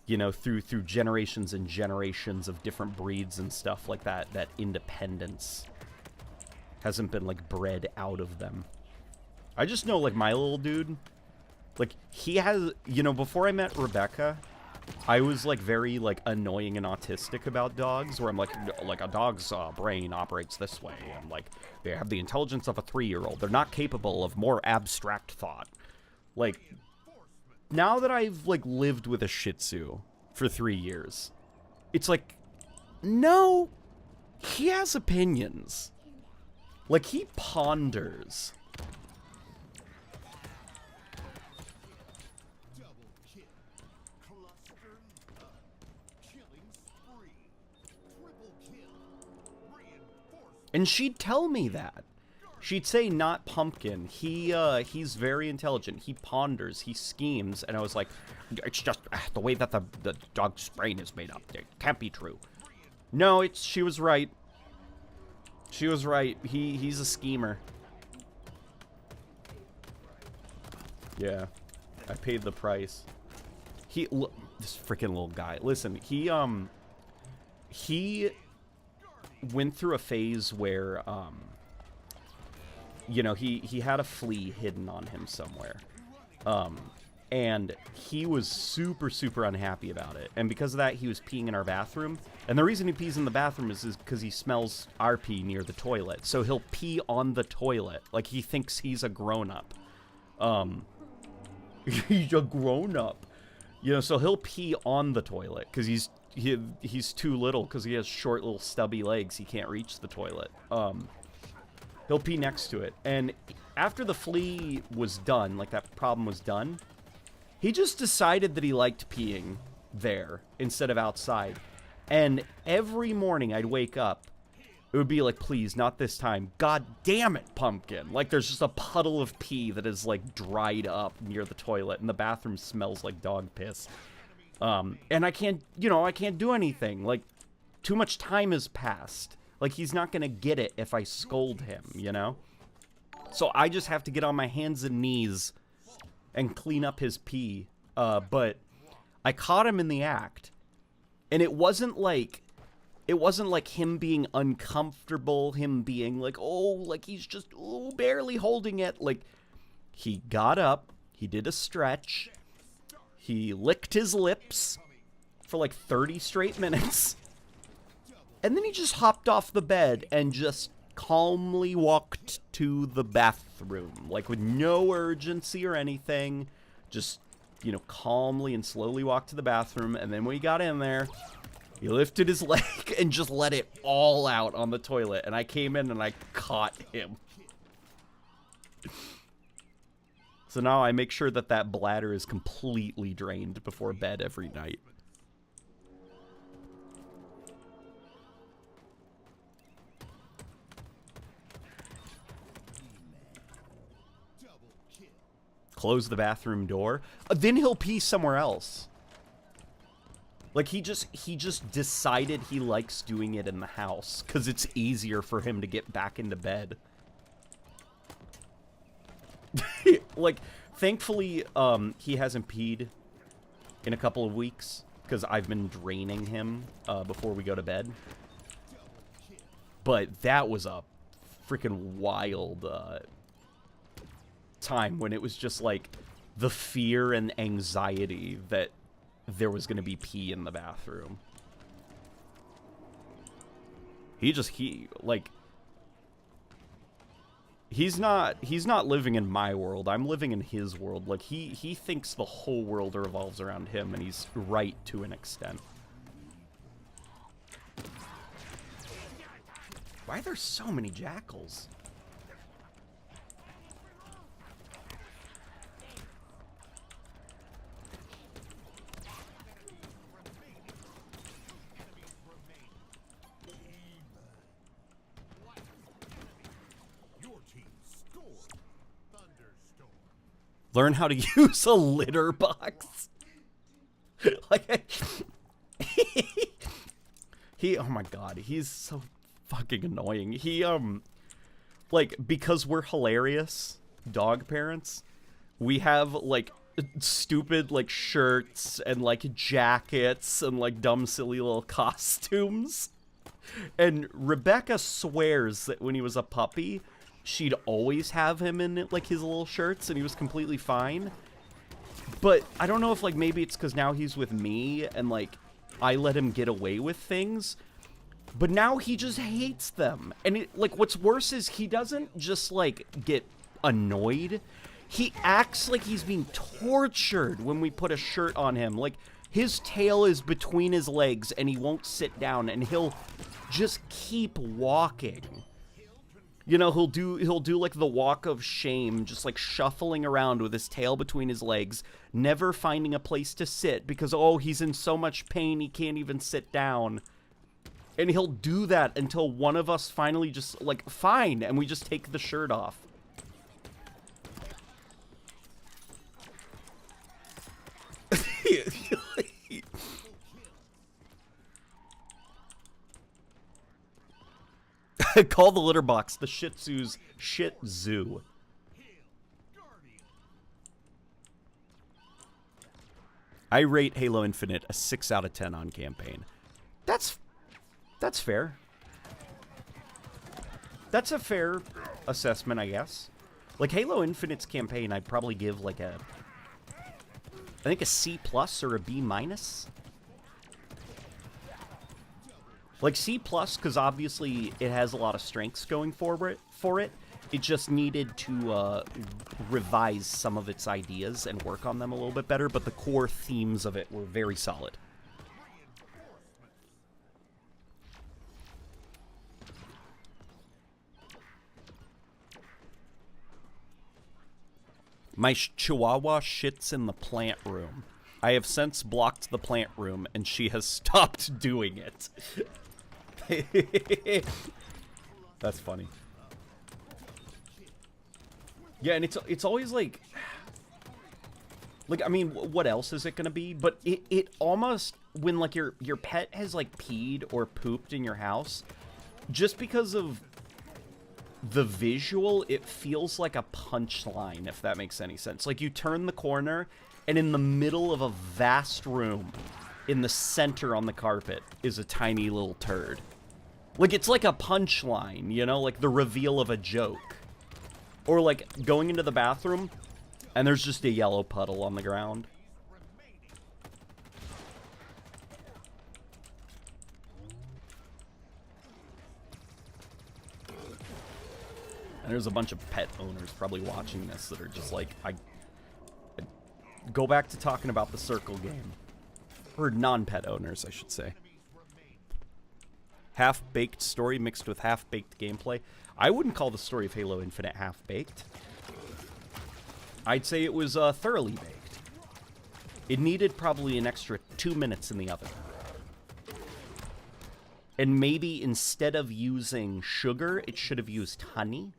S1: you know, through generations and generations of different breeds and stuff like that, that independence hasn't been, like, bred out of them. I just know, like, my little dude, like, he has, you know, before I met Rebecca, I was, like, very, like, annoying and autistic about dogs, where I'm like a dog's brain operates this way, and, like, they have the intelligence of a 3-year-old. They're not capable of more abstract thought. Like, now that I've, like, lived with a Shih Tzu for 3 years, it's like, no, he has opinions. Like, he ponders. And she'd tell me that. She'd say, not Pumpkin. He's very intelligent. He ponders. He schemes. And I was like, it's just the way that the dog's brain is made up. It can't be true. No, she was right. She was right. He's a schemer. Yeah. I paid the price. This freaking little guy. Listen, he went through a phase where, you know, he had a flea hidden on him somewhere. And he was super, super unhappy about it. And because of that, he was peeing in our bathroom. And the reason he pees in the bathroom is because he smells our pee near the toilet. So he'll pee on the toilet. Like, he thinks he's a grown-up. He's a grown-up. You know, so he'll pee on the toilet because he's too little because he has short little stubby legs. He can't reach the toilet. He'll pee next to it. And after the flea was done, like that problem was done, he just decided that he liked peeing there instead of outside. And every morning I'd wake up, it would be like, please, not this time. God damn it, Pumpkin. Like, there's just a puddle of pee that is, like, dried up near the toilet, and the bathroom smells like dog piss. And I can't, you know, I can't do anything. Like, too much time has passed. Like, he's not gonna get it if I scold him, you know? So I just have to get on my hands and knees and clean up his pee. But I caught him in the act, and it wasn't like him being uncomfortable, him being like, oh, like he's just barely holding it. Like, he got up, he did a stretch, he licked his lips for like 30 straight minutes, and then he just hopped off the bed and just calmly walked to the bathroom, like with no urgency or anything. Just, you know, calmly and slowly walked to the bathroom. And then when he got in there, He lifted his leg and just let it all out on the toilet, and I came in and I caught him. So now I make sure that that bladder is completely drained before bed every night. Close the bathroom door. Then he'll pee somewhere else. Like, he just decided he likes doing it in the house because it's easier for him to get back into bed. Like, thankfully, he hasn't peed in a couple of weeks because I've been draining him before we go to bed. But that was a freaking wild time when it was just like the fear and anxiety that there was going to be pee in the bathroom. He's not living in my world. I'm living in his world. Like, he thinks the whole world revolves around him, and he's right to an extent. Why are there so many jackals? Learn how to use a litter box. Like, oh my god, he's so fucking annoying. He, like, because we're hilarious dog parents, we have, like, stupid, like, shirts and, like, jackets and, like, dumb, silly little costumes. And Rebecca swears that when he was a puppy, she'd always have him in, like, his little shirts, and he was completely fine. But I don't know if, like, maybe it's because now he's with me, and, like, I let him get away with things. But now he just hates them. And, like, what's worse is he doesn't just, like, get annoyed. He acts like he's being tortured when we put a shirt on him. Like, his tail is between his legs, and he won't sit down, and he'll just keep walking. You know, he'll do like the walk of shame, just like shuffling around with his tail between his legs, never finding a place to sit because, oh, he's in so much pain he can't even sit down. And he'll do that until one of us finally just, like, fine, and we just take the shirt off. Call the litter box the Shih Tzu's shit zoo. I rate Halo Infinite a 6 out of 10 on campaign. That's fair. That's a fair assessment, I guess. Like, Halo Infinite's campaign, I'd probably give, like, I think a C+ or a B-. Like, C+, because obviously it has a lot of strengths going for it. It just needed to revise some of its ideas and work on them a little bit better, but the core themes of it were very solid. My Chihuahua shits in the plant room. I have since blocked the plant room, and she has stopped doing it. That's funny. Yeah, and it's always like, I mean, what else is it gonna be? But it almost, when, like, your pet has, like, peed or pooped in your house, just because of the visual, it feels like a punchline, if that makes any sense. Like, you turn the corner, and in the middle of a vast room, in the center on the carpet, is a tiny little turd. Like, it's like a punchline, you know? Like the reveal of a joke. Or, like, going into the bathroom, and there's just a yellow puddle on the ground. And there's a bunch of pet owners probably watching this that are just like, I go back to talking about the circle game. Or non-pet owners, I should say. half-baked story mixed with half-baked gameplay. I wouldn't call the story of Halo Infinite half-baked. I'd say it was thoroughly baked. It needed probably an extra 2 minutes in the oven. And maybe instead of using sugar, it should have used honey.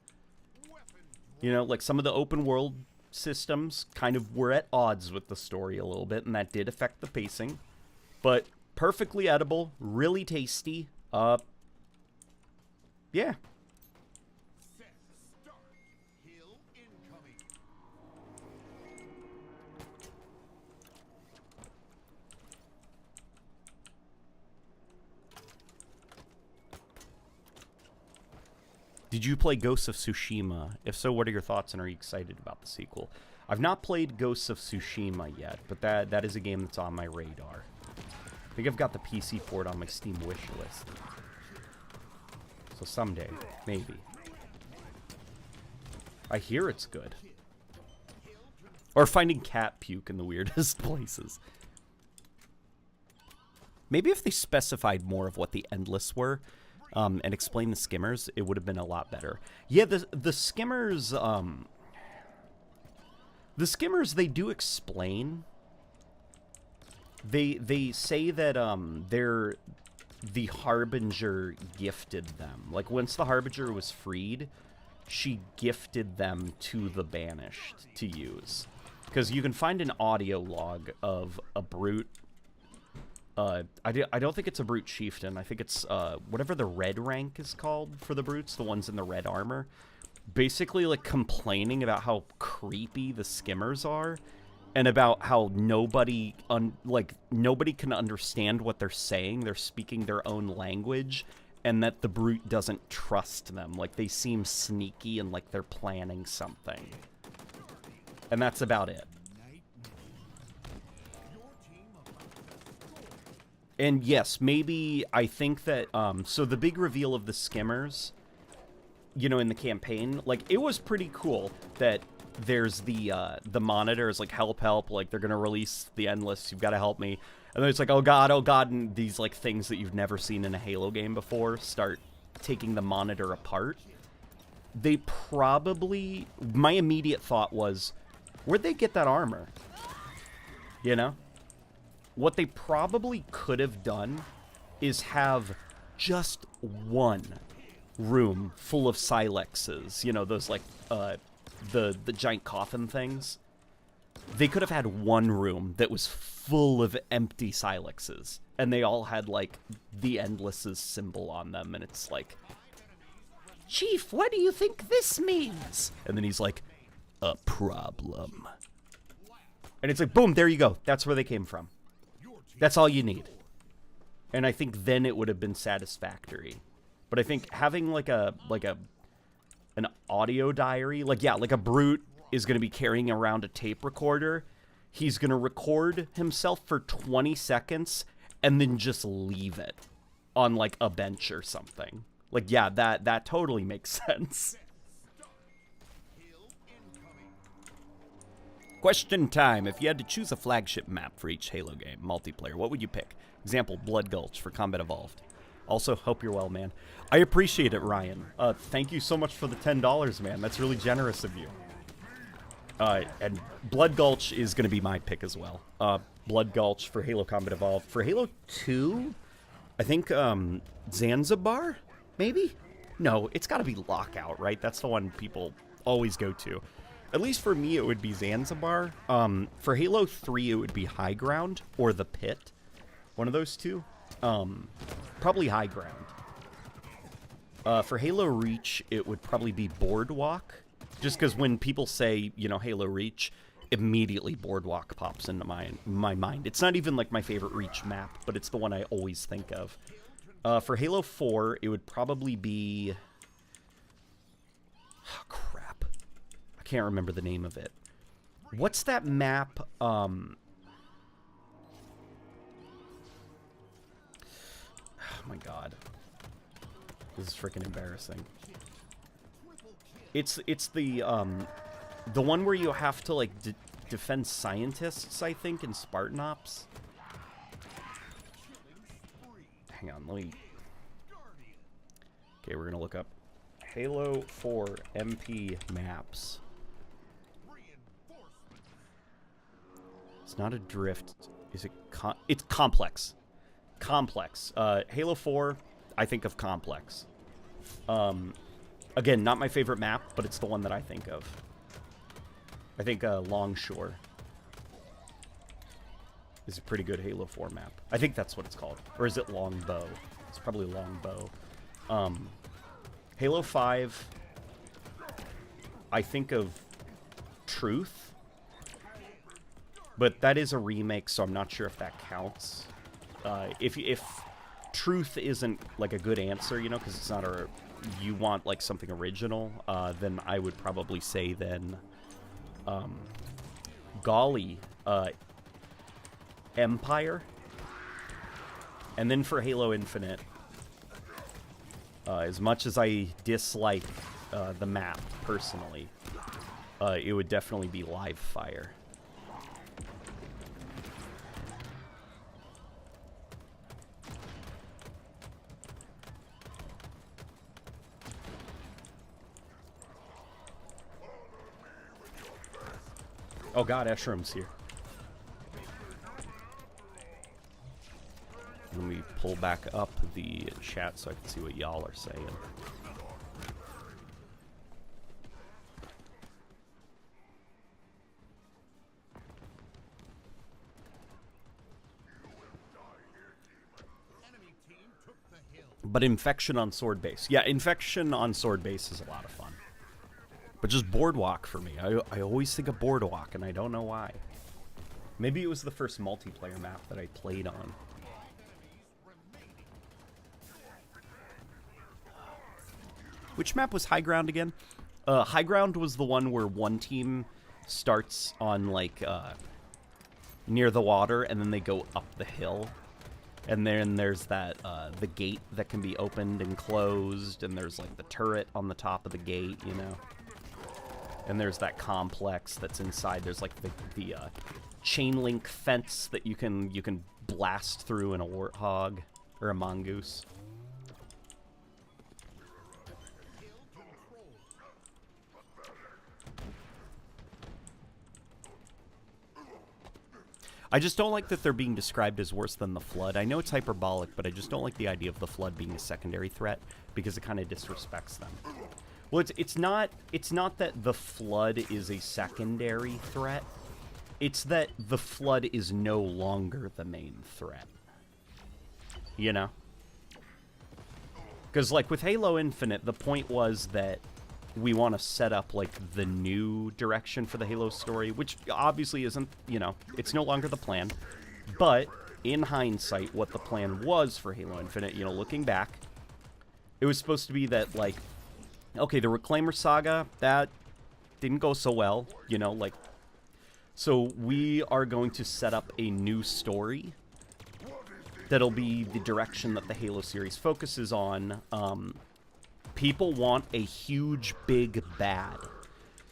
S1: You know, like some of the open world systems kind of were at odds with the story a little bit, and that did affect the pacing. But perfectly edible, really tasty. Yeah.
S2: Set. Start. Hill incoming.
S1: Did you play Ghosts of Tsushima? If so, what are your thoughts, and are you excited about the sequel? I've not played Ghosts of Tsushima yet, but that is a game that's on my radar. I think I've got the PC port on my Steam wish list. So someday, maybe. I hear it's good. Or finding cat puke in the weirdest places. Maybe if they specified more of what the Endless were, and explained the skimmers, it would have been a lot better. Yeah, the skimmers, they do explain. They say that they're the Harbinger gifted them. Like, once the Harbinger was freed, she gifted them to the Banished to use. Because you can find an audio log of a brute. I don't think it's a brute chieftain. I think it's whatever the red rank is called for the brutes, the ones in the red armor. Basically, like, complaining about how creepy the skimmers are, and about how nobody can understand what they're saying. They're speaking their own language, and that the brute doesn't trust them. Like, they seem sneaky and like they're planning something. And that's about it. And yes, maybe I think that, so the big reveal of the skimmers, you know, in the campaign, like, it was pretty cool that there's the monitors, like, help, like, they're gonna release the Endless, you've got to help me. And then it's like, oh god, and these, like, things that you've never seen in a Halo game before start taking the monitor apart. They probably, my immediate thought was, where'd they get that armor? You know? What they probably could have done is have just one room full of Silexes. You know, those, like, the giant coffin things. They could have had one room that was full of empty Silexes. And they all had, like, the Endless's symbol on them. And it's like, Chief, what do you think this means? And then he's like, a problem. And it's like, boom, there you go. That's where they came from. That's all you need. And I think then it would have been satisfactory. But I think having like an audio diary, like, yeah, like a brute is going to be carrying around a tape recorder. He's going to record himself for 20 seconds and then just leave it on like a bench or something. Like, yeah, that totally makes sense. Question time. If you had to choose a flagship map for each Halo game, multiplayer, what would you pick? Example, Blood Gulch for Combat Evolved. Also, hope you're well, man. I appreciate it, Ryan. Thank you so much for the $10, man. That's really generous of you. And Blood Gulch is going to be my pick as well. Blood Gulch for Halo Combat Evolved. For Halo 2, I think Zanzibar, maybe? No, it's got to be Lockout, right? That's the one people always go to. At least for me, it would be Zanzibar. For Halo 3, it would be High Ground or The Pit. One of those two. Probably High Ground. For Halo Reach, it would probably be Boardwalk. Just because when people say, you know, Halo Reach, immediately Boardwalk pops into my mind. It's not even like my favorite Reach map, but it's the one I always think of. For Halo 4, it would probably be... Oh, crap. I can't remember the name of it. What's that map? Oh my god. This is freaking embarrassing. It's the one where you have to, like, defend scientists, I think, in Spartan Ops. Hang on, let me... Okay, we're gonna look up Halo 4 MP maps. It's not a drift. Is it? It's complex. Complex. Halo 4, I think of complex. Again, not my favorite map, but it's the one that I think of. I think Longshore is a pretty good Halo 4 map. I think that's what it's called. Or is it Longbow? It's probably Longbow. Halo 5, I think of Truth. But that is a remake, so I'm not sure if that counts. If Truth isn't like a good answer, you know, because it's not a... You want like something original, then I would probably say then... Golly, Empire. And then for Halo Infinite, as much as I dislike the map personally, it would definitely be Live Fire. Oh god, Eshram's here. Let me pull back up the chat so I can see what y'all are saying. But Infection on Sword Base. Yeah, Infection on Sword Base is a lot of fun. But just Boardwalk for me. I always think of Boardwalk, and I don't know why. Maybe it was the first multiplayer map that I played on. Which map was High Ground again? High Ground was the one where one team starts on, like, near the water, and then they go up the hill. And then there's that, the gate that can be opened and closed, and there's, like, the turret on the top of the gate, you know? And there's that complex that's inside. There's like the chain link fence that you can blast through in a warthog or a mongoose. I just don't like that they're being described as worse than the Flood. I know it's hyperbolic, but I just don't like the idea of the Flood being a secondary threat because it kind of disrespects them. Well, it's not that the Flood is a secondary threat. It's that the Flood is no longer the main threat. You know? Because, like, with Halo Infinite, the point was that we want to set up, like, the new direction for the Halo story, which obviously isn't, you know, it's no longer the plan. But, in hindsight, what the plan was for Halo Infinite, you know, looking back, it was supposed to be that, like, okay, the Reclaimer Saga, that didn't go so well, you know, like... So we are going to set up a new story that'll be the direction that the Halo series focuses on. People want a huge, big bad.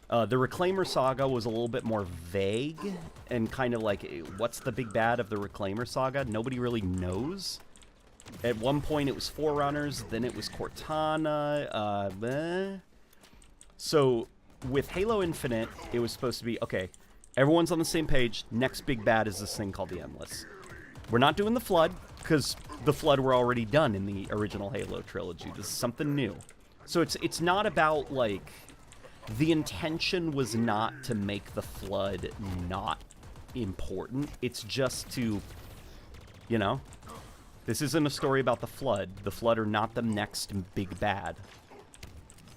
S1: The Reclaimer Saga was a little bit more vague and kind of like, what's the big bad of the Reclaimer Saga? Nobody really knows. At one point, it was Forerunners, then it was Cortana, So, with Halo Infinite, it was supposed to be, okay, everyone's on the same page, next big bad is this thing called the Endless. We're not doing the Flood, because the Flood were already done in the original Halo trilogy. This is something new. So it's not about, like, the intention was not to make the Flood not important. It's just to, you know... This isn't a story about the Flood. The Flood are not the next big bad.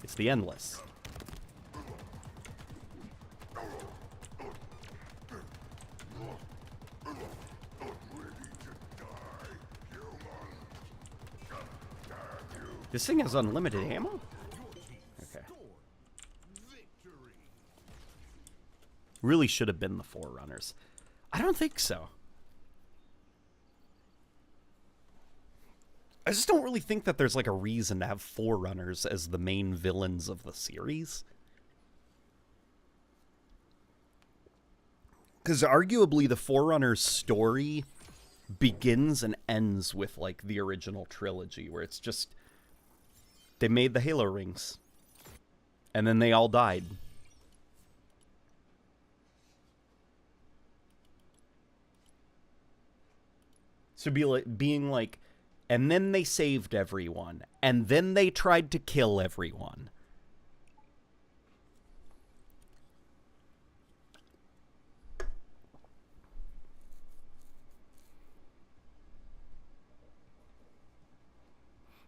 S1: It's the Endless. This thing has unlimited ammo? Okay. Really should have been the Forerunners. I don't think so. I just don't really think that there's, like, a reason to have Forerunners as the main villains of the series. Because arguably the Forerunners story begins and ends with, like, the original trilogy, where it's just... They made the Halo rings. And then they all died. So being like, and then they saved everyone. And then they tried to kill everyone.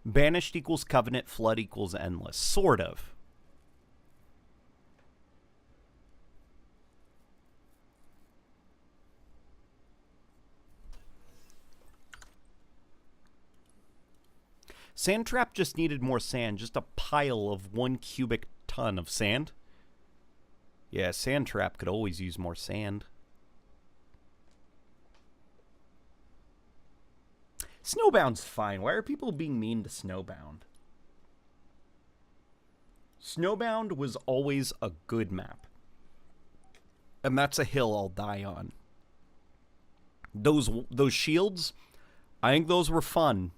S1: Banished equals Covenant, Flood equals Endless. Sort of. Sand Trap just needed more sand. Just a pile of 1 cubic ton of sand. Yeah, Sand Trap could always use more sand. Snowbound's fine. Why are people being mean to Snowbound? Snowbound was always a good map. And that's a hill I'll die on. Those shields, I think those were fun.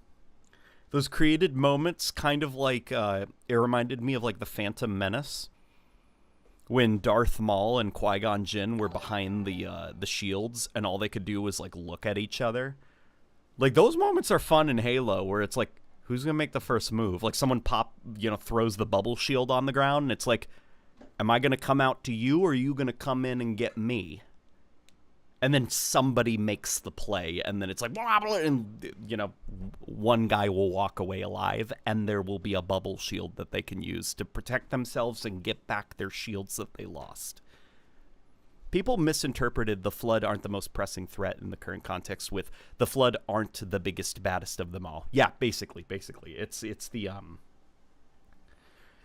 S1: Those created moments kind of like, it reminded me of like the Phantom Menace. When Darth Maul and Qui-Gon Jinn were behind the shields and all they could do was like look at each other. Like, those moments are fun in Halo, where it's like, who's going to make the first move? Like, someone throws the bubble shield on the ground, and it's like, am I going to come out to you, or are you going to come in and get me? And then somebody makes the play, and then it's like, blah, blah, and, one guy will walk away alive, and there will be a bubble shield that they can use to protect themselves and get back their shields that they lost. People misinterpreted the Flood aren't the most pressing threat in the current context with the Flood aren't the biggest, baddest of them all. Yeah, basically. It's the,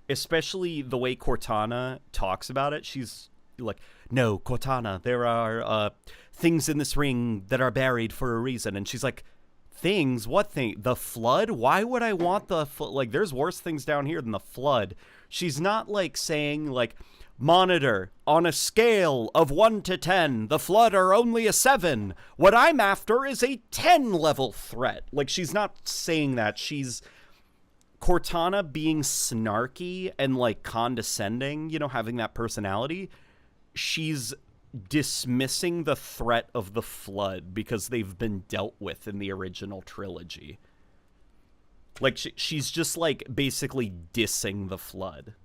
S1: especially the way Cortana talks about it. She's like, no, Cortana, there are things in this ring that are buried for a reason. And she's like, things? What thing? The Flood? Why would I want the Flood? Like, there's worse things down here than the Flood. She's not like saying like, Monitor, on a scale of 1 to 10, the Flood are only a 7. What I'm after is a 10-level threat. Like, she's not saying that. She's Cortana being snarky and, like, condescending, having that personality. She's dismissing the threat of the Flood because they've been dealt with in the original trilogy. Like, she's just, like, basically dissing the Flood.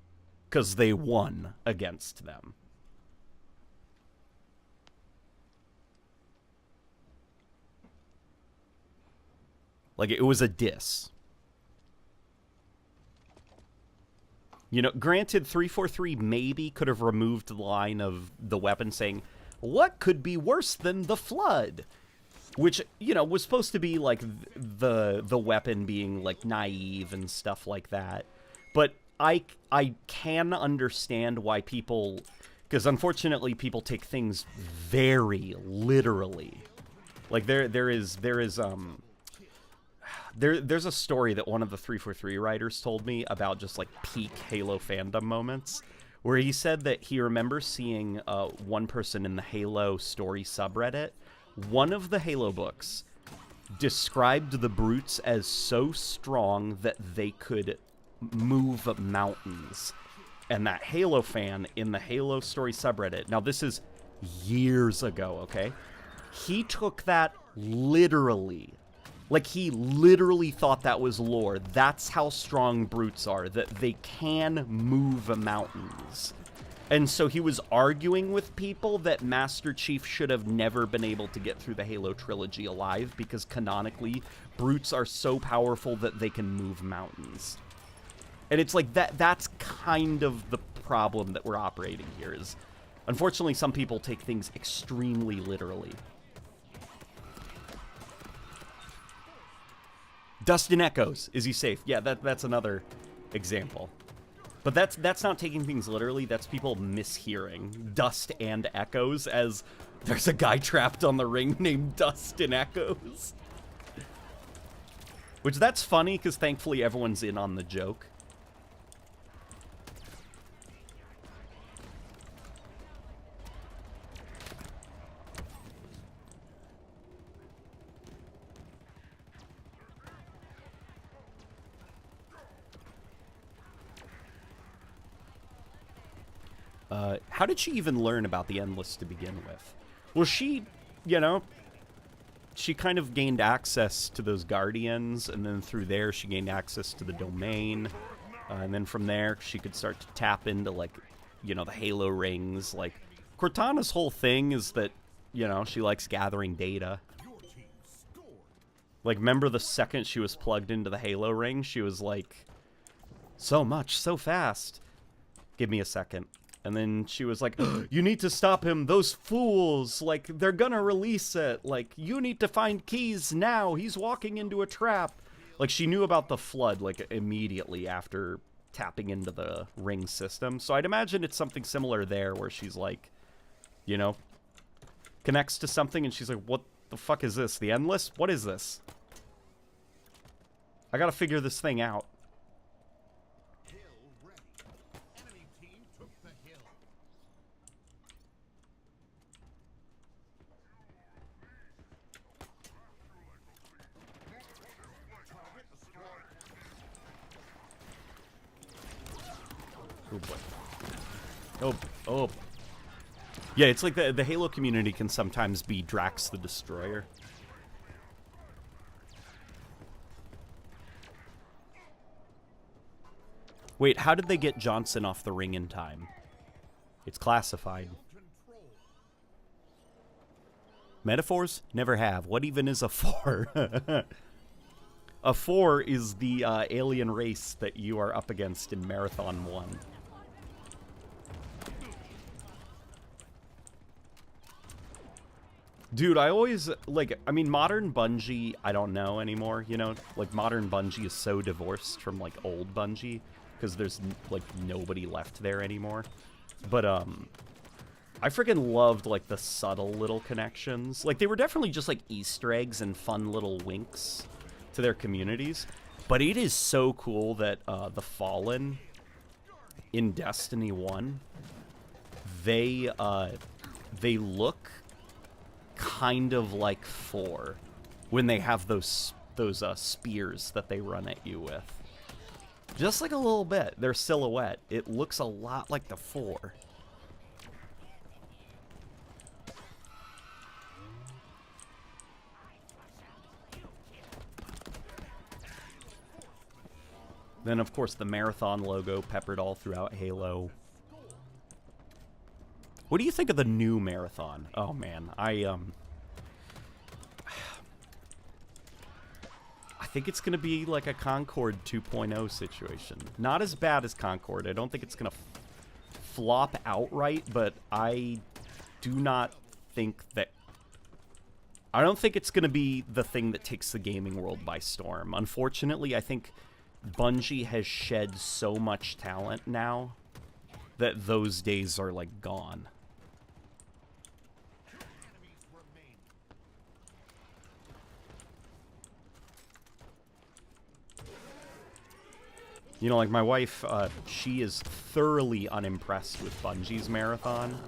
S1: Because they won against them. Like, it was a diss. Granted, 343 maybe could have removed the line of the weapon saying, what could be worse than the Flood? Which, was supposed to be, like, the weapon being, like, naive and stuff like that. But I can understand why people, because unfortunately people take things very literally. Like there's a story that one of the 343 writers told me about just like peak Halo fandom moments, where he said that he remembers seeing one person in the Halo story subreddit. One of the Halo books described the brutes as so strong that they could move mountains. And that Halo fan in the Halo story subreddit, now this is years ago, okay? He took that literally. Like, he literally thought that was lore. That's how strong brutes are, that they can move mountains. And so he was arguing with people that Master Chief should have never been able to get through the Halo trilogy alive, because canonically, brutes are so powerful that they can move mountains. And it's like that's kind of the problem that we're operating here is, unfortunately, some people take things extremely literally. Dust and Echoes. Is he safe? Yeah, that's another example. But that's not taking things literally. That's people mishearing Dust and Echoes as there's a guy trapped on the ring named Dust and Echoes. Which, that's funny, because thankfully everyone's in on the joke. how did she even learn about the Endless to begin with? Well, she, you know, she kind of gained access to those Guardians, and then through there she gained access to the domain, and then from there she could start to tap into, like, you know, the Halo rings. Like, Cortana's whole thing is that, you know, she likes gathering data. Like, remember the second she was plugged into the Halo ring, she was like, so much, so fast. Give me a second. And then she was like, you need to stop him, those fools, like, they're gonna release it, like, you need to find keys now, he's walking into a trap. Like, she knew about the flood, like, immediately after tapping into the ring system. So I'd imagine it's something similar there, where she's like, you know, connects to something, and she's like, what the fuck is this? The Endless? What is this? I gotta figure this thing out. Oh boy. Oh. Yeah, it's like the Halo community can sometimes be Drax the Destroyer. Wait, how did they get Johnson off the ring in time? It's classified. Metaphors? Never have. What even is a 4? A 4 is the alien race that you are up against in Marathon 1. Dude, I always, like, I mean, modern Bungie, I don't know anymore, you know? Like, modern Bungie is so divorced from, like, old Bungie, because there's, like, nobody left there anymore. But, I freaking loved, like, the subtle little connections. Like, they were definitely just, like, Easter eggs and fun little winks to their communities. But it is so cool that, the Fallen in Destiny 1, they look kind of like 4 when they have those spears that they run at you with. Just like a little bit. Their silhouette, it looks a lot like the 4. Then, of course, the Marathon logo peppered all throughout Halo. What do you think of the new Marathon? Oh, man. I think it's going to be like a Concord 2.0 situation. Not as bad as Concord. I don't think it's going to flop outright, but I do not think that... I don't think it's going to be the thing that takes the gaming world by storm. Unfortunately, I think Bungie has shed so much talent now that those days are, like, gone. You know, like, my wife, she is thoroughly unimpressed with Bungie's Marathon.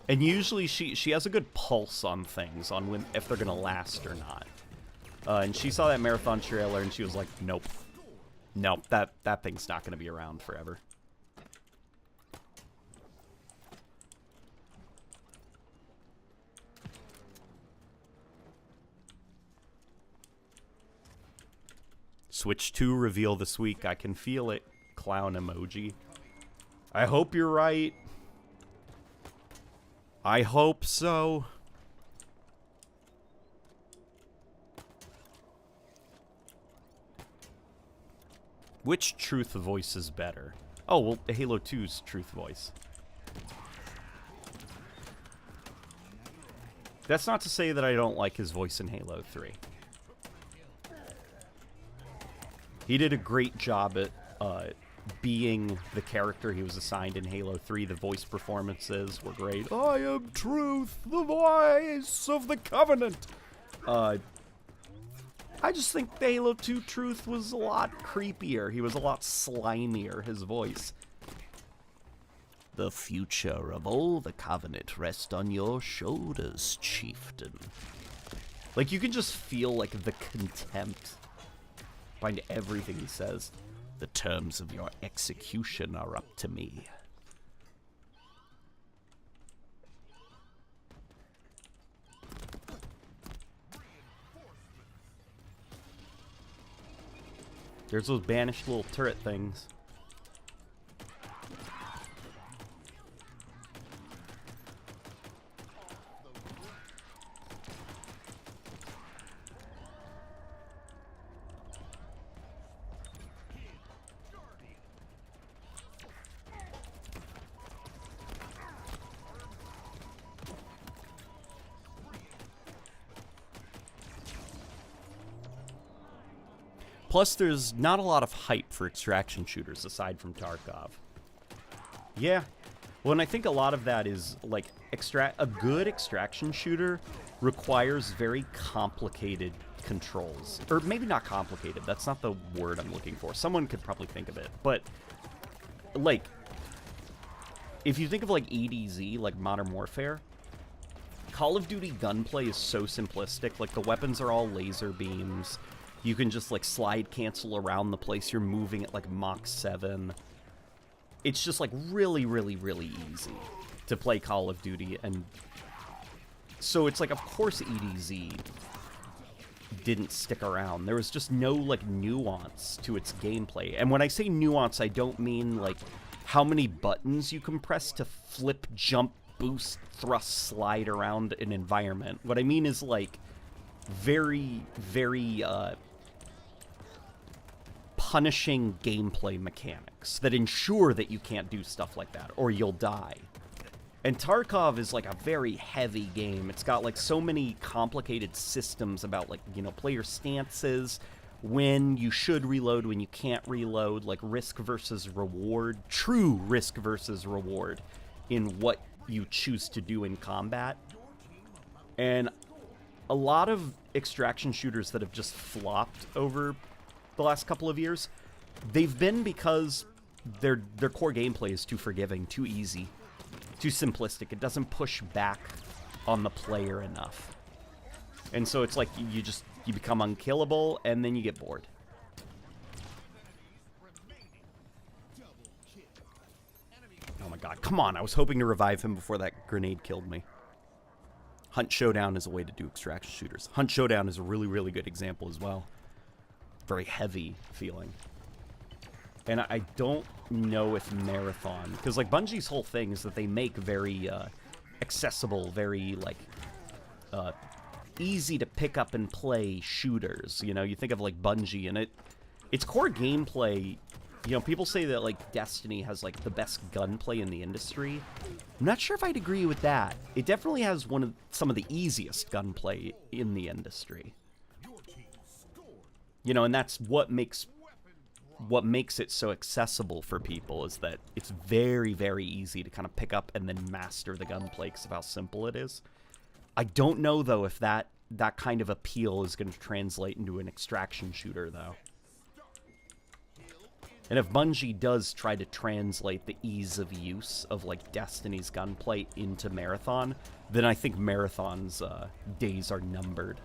S1: And usually she has a good pulse on things, on when, if they're going to last or not. And she saw that Marathon trailer, and she was like, nope. Nope, that thing's not going to be around forever. Switch 2 reveal this week. I can feel it. Clown emoji. I hope you're right. I hope so. Which truth voice is better? Oh, well, Halo 2's truth voice. That's not to say that I don't like his voice in Halo 3. He did a great job at being the character he was assigned in Halo 3. The voice performances were great. I am Truth, the voice of the Covenant. I just think the Halo 2 Truth was a lot creepier. He was a lot slimier, his voice. The future of all the Covenant rests on your shoulders, chieftain. Like, you can just feel, like, the contempt behind everything he says. The terms of your execution are up to me. There's those banished little turret things. Plus, there's not a lot of hype for extraction shooters aside from Tarkov. Yeah. Well, and I think a lot of that is, like, a good extraction shooter requires very complicated controls. Or maybe not complicated. That's not the word I'm looking for. Someone could probably think of it. But, like, if you think of, like, EDZ, like Modern Warfare, Call of Duty gunplay is so simplistic. Like, the weapons are all laser beams. You can just, like, slide cancel around the place you're moving at, like, Mach 7. It's just, like, really, really, really easy to play Call of Duty. And so it's like, of course EDZ didn't stick around. There was just no, like, nuance to its gameplay. And when I say nuance, I don't mean, like, how many buttons you can press to flip, jump, boost, thrust, slide around an environment. What I mean is, like, very, very, punishing gameplay mechanics that ensure that you can't do stuff like that, or you'll die. And Tarkov is, like, a very heavy game. It's got, like, so many complicated systems about, like, you know, player stances, when you should reload, when you can't reload, like, risk versus reward, true risk versus reward in what you choose to do in combat. And a lot of extraction shooters that have just flopped over the last couple of years, they've been because their core gameplay is too forgiving, too easy, too simplistic. It doesn't push back on the player enough. And so it's like you become unkillable and then you get bored. Oh my god, come on, I was hoping to revive him before that grenade killed me. Hunt Showdown is a way to do extraction shooters. Hunt Showdown is a really, really good example as well. Very heavy feeling. And I don't know if Marathon, because, like, Bungie's whole thing is that they make very accessible, very, like, easy to pick up and play shooters. You know, you think of, like, Bungie, and its core gameplay, you know, people say that, like, Destiny has, like, the best gunplay in the industry. I'm not sure if I'd agree with that. It definitely has some of the easiest gunplay in the industry. You know, and that's what makes it so accessible for people, is that it's very, very easy to kind of pick up and then master the gunplay because of how simple it is. I don't know, though, if that kind of appeal is going to translate into an extraction shooter, though. And if Bungie does try to translate the ease of use of, like, Destiny's gunplay into Marathon, then I think Marathon's days are numbered.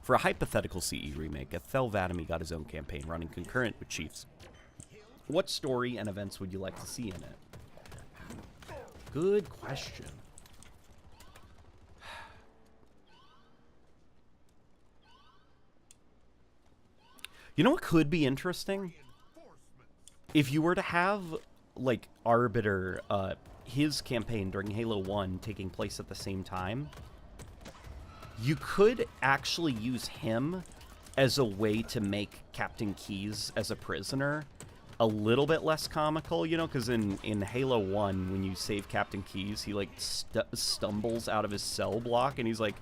S1: For a hypothetical CE remake, Ethel Vadamy got his own campaign running concurrent with Chiefs. What story and events would you like to see in it? Good question. You know what could be interesting? If you were to have, like, Arbiter, his campaign during Halo 1 taking place at the same time, you could actually use him as a way to make Captain Keyes as a prisoner a little bit less comical, you know, because in Halo 1, when you save Captain Keyes, he, like, stumbles out of his cell block, and he's like,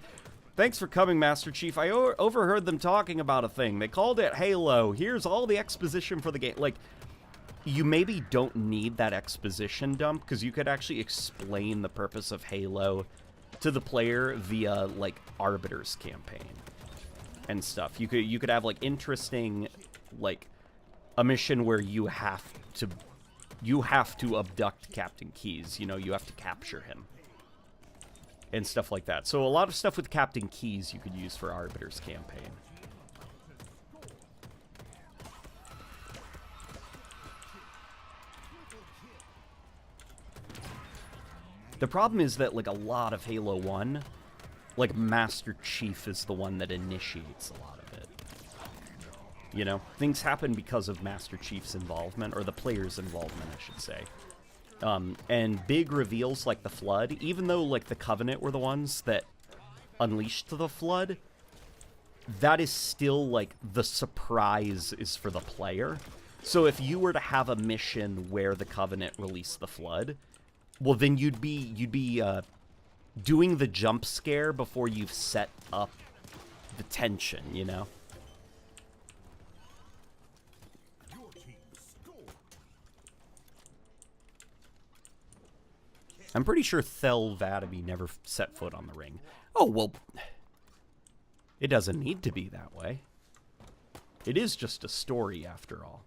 S1: "Thanks for coming, Master Chief. I overheard them talking about a thing. They called it Halo. Here's all the exposition for the game." Like, you maybe don't need that exposition dump, because you could actually explain the purpose of Halo to the player via, like, Arbiter's campaign and stuff. You could have, like, interesting, like, a mission where you have to abduct Captain Keyes. You know, you have to capture him and stuff like that. So a lot of stuff with Captain Keyes you could use for Arbiter's campaign. The problem is that, like, a lot of Halo 1 like Master Chief is the one that initiates a lot of it. You know, things happen because of Master Chief's involvement, or the player's involvement, I should say. And big reveals like the Flood, even though like the Covenant were the ones that unleashed the Flood, that is still like the surprise is for the player. So if you were to have a mission where the Covenant released the Flood, well then you'd be doing the jump scare before you've set up the tension, you know?
S2: Your team scored.
S1: I'm pretty sure Thel Vadaby never set foot on the ring. Oh, well, it doesn't need to be that way. It is just a story after all.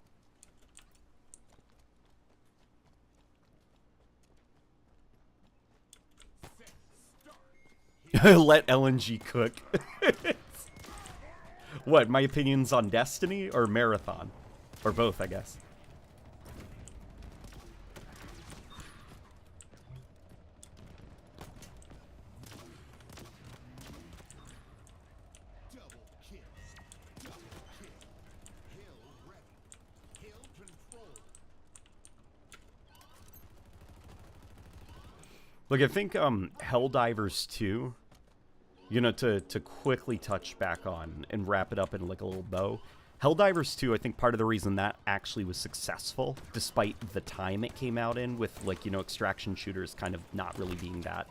S1: Let LNG cook. What, my opinions on Destiny or Marathon? Or both, I guess.
S2: Double kill. Double kill. Hill ready. Hill control.
S1: Look, I think Helldivers 2, you know, to quickly touch back on and wrap it up in like a little bow. Helldivers 2, I think part of the reason that actually was successful, despite the time it came out in, with like, you know, extraction shooters kind of not really being that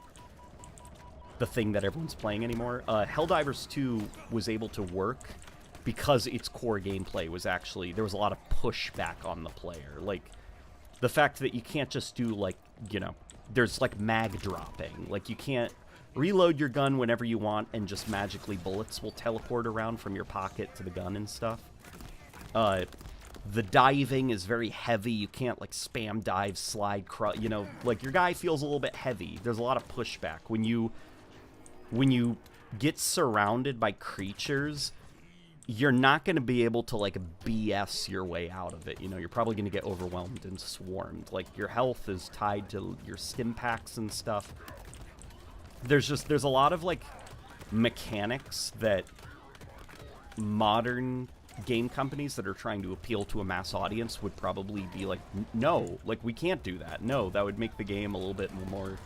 S1: the thing that everyone's playing anymore. Helldivers 2 was able to work because its core gameplay was actually, there was a lot of pushback on the player. Like, the fact that you can't just do like, you know, there's like mag dropping. Like, you can't reload your gun whenever you want and just magically bullets will teleport around from your pocket to the gun and stuff. The diving is very heavy. You can't like spam dive, slide, you know, like your guy feels a little bit heavy. There's a lot of pushback. When you get surrounded by creatures, you're not going to be able to like BS your way out of it. You know, you're probably going to get overwhelmed and swarmed. Like, your health is tied to your stim packs and stuff. There's a lot of like mechanics that modern game companies that are trying to appeal to a mass audience would probably be like, no, like, we can't do that. No, that would make the game a little bit more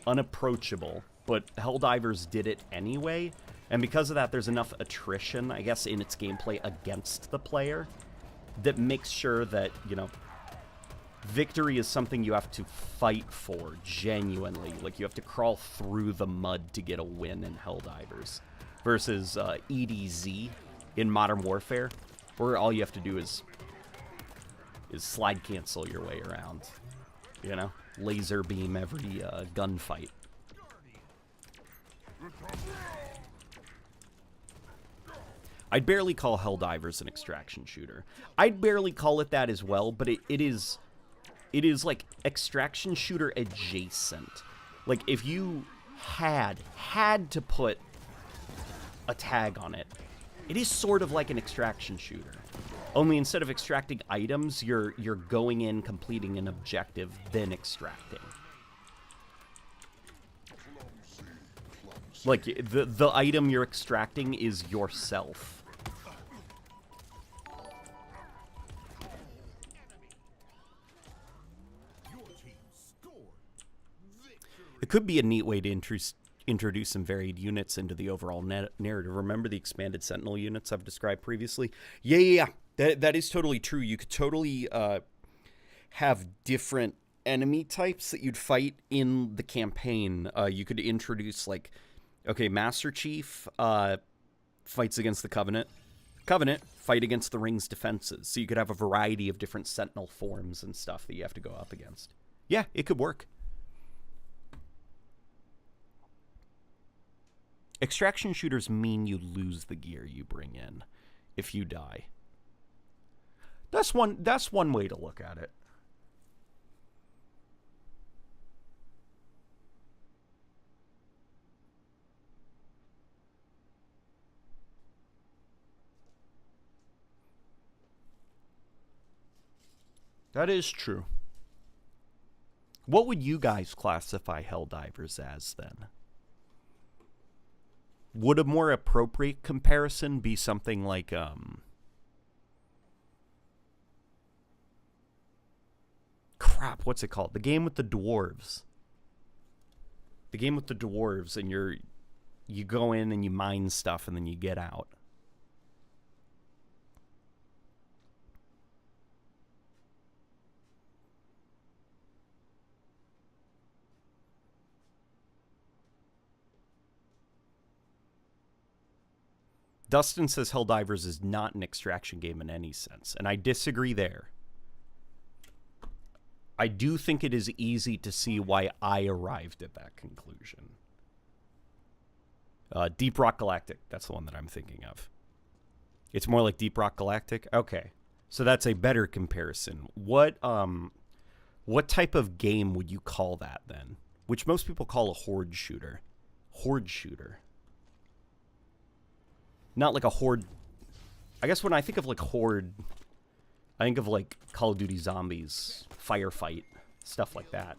S1: unapproachable. But Helldivers did it anyway. And because of that, there's enough attrition, I guess, in its gameplay against the player that makes sure that, you know, victory is something you have to fight for, genuinely. Like, you have to crawl through the mud to get a win in Helldivers. Versus EDZ in Modern Warfare, where all you have to do is slide cancel your way around. You know? Laser beam every gunfight. I'd barely call Helldivers an extraction shooter. I'd barely call it that as well, but it is like extraction shooter adjacent. Like, if you had to put a tag on it, it is sort of like an extraction shooter. Only instead of extracting items, you're going in, completing an objective, then extracting. Like, the item you're extracting is yourself. It could be a neat way to introduce some varied units into the overall narrative. Remember the expanded Sentinel units I've described previously? Yeah. That is totally true. You could totally have different enemy types that you'd fight in the campaign. You could introduce, like, okay, Master Chief fights against the Covenant. Covenant fight against the Ring's defenses. So you could have a variety of different Sentinel forms and stuff that you have to go up against. Yeah, it could work. Extraction shooters mean you lose the gear you bring in if you die. That's one way to look at it. That is true. What would you guys classify Helldivers as then? would a more appropriate comparison be something like crap, what's it called? The game with the dwarves. The game with the dwarves, and you go in and you mine stuff and then you get out. Dustin says Helldivers is not an extraction game in any sense, and I disagree there. I do think it is easy to see why I arrived at that conclusion. Deep Rock Galactic, that's the one that I'm thinking of. It's more like Deep Rock Galactic? Okay. So that's a better comparison. What type of game would you call that then? Which most people call a horde shooter. Horde shooter. Not like a horde. I guess when I think of like horde, I think of like Call of Duty Zombies, Firefight, stuff like that.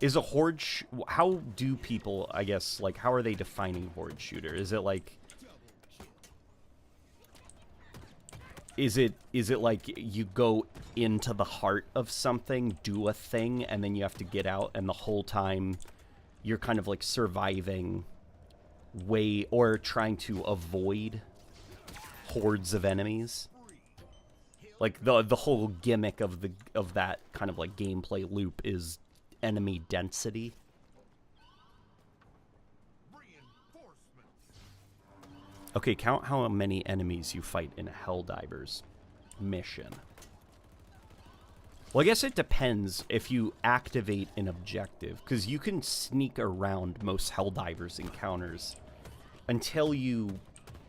S1: Is a horde how do people, I guess, like how are they defining horde shooter? Is it like is it like you go into the heart of something, do a thing, and then you have to get out, and the whole time you're kind of like surviving or trying to avoid hordes of enemies? Like the whole gimmick of that kind of like gameplay loop is enemy density. Okay, count how many enemies you fight in a Helldivers mission. Well, I guess it depends if you activate an objective, because you can sneak around most Helldivers encounters until you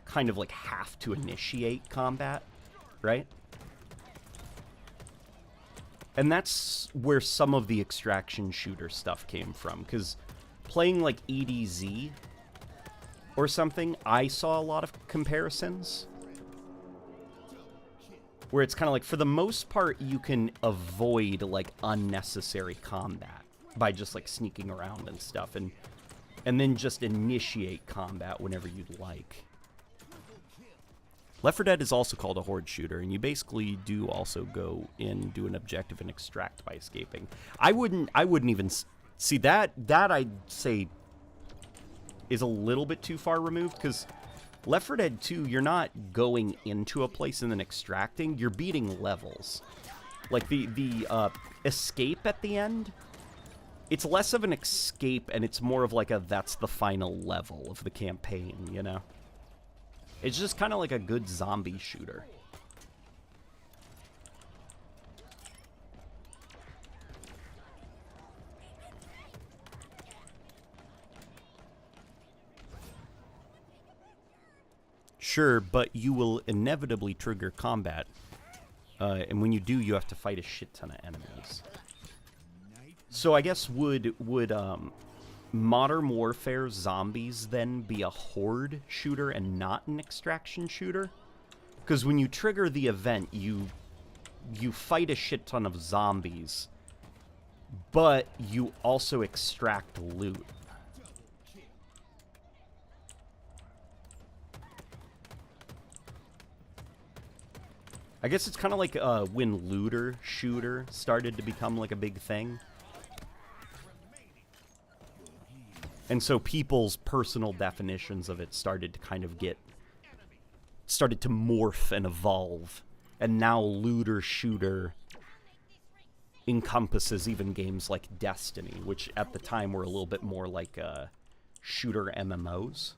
S1: kind of like have to initiate combat, right? And that's where some of the extraction shooter stuff came from, because playing like EDZ or something, I saw a lot of comparisons where it's kind of like, for the most part, you can avoid like unnecessary combat by just like sneaking around and stuff, and then just initiate combat whenever you'd like. Left 4 Dead is also called a horde shooter, and you basically do also go in, do an objective, and extract by escaping. I wouldn't even see that I'd say is a little bit too far removed, because Left 4 Dead 2, you're not going into a place and then extracting, you're beating levels. Like the escape at the end, it's less of an escape and it's more of like that's the final level of the campaign, you know? It's just kind of like a good zombie shooter. Sure, but you will inevitably trigger combat. And when you do, you have to fight a shit ton of enemies. So I guess would Modern Warfare Zombies then be a horde shooter and not an extraction shooter? Because when you trigger the event, you fight a shit ton of zombies, but you also extract loot. I guess it's kind of like when looter shooter started to become like a big thing. And so people's personal definitions of it started to kind of started to morph and evolve. And now looter shooter encompasses even games like Destiny, which at the time were a little bit more like shooter MMOs.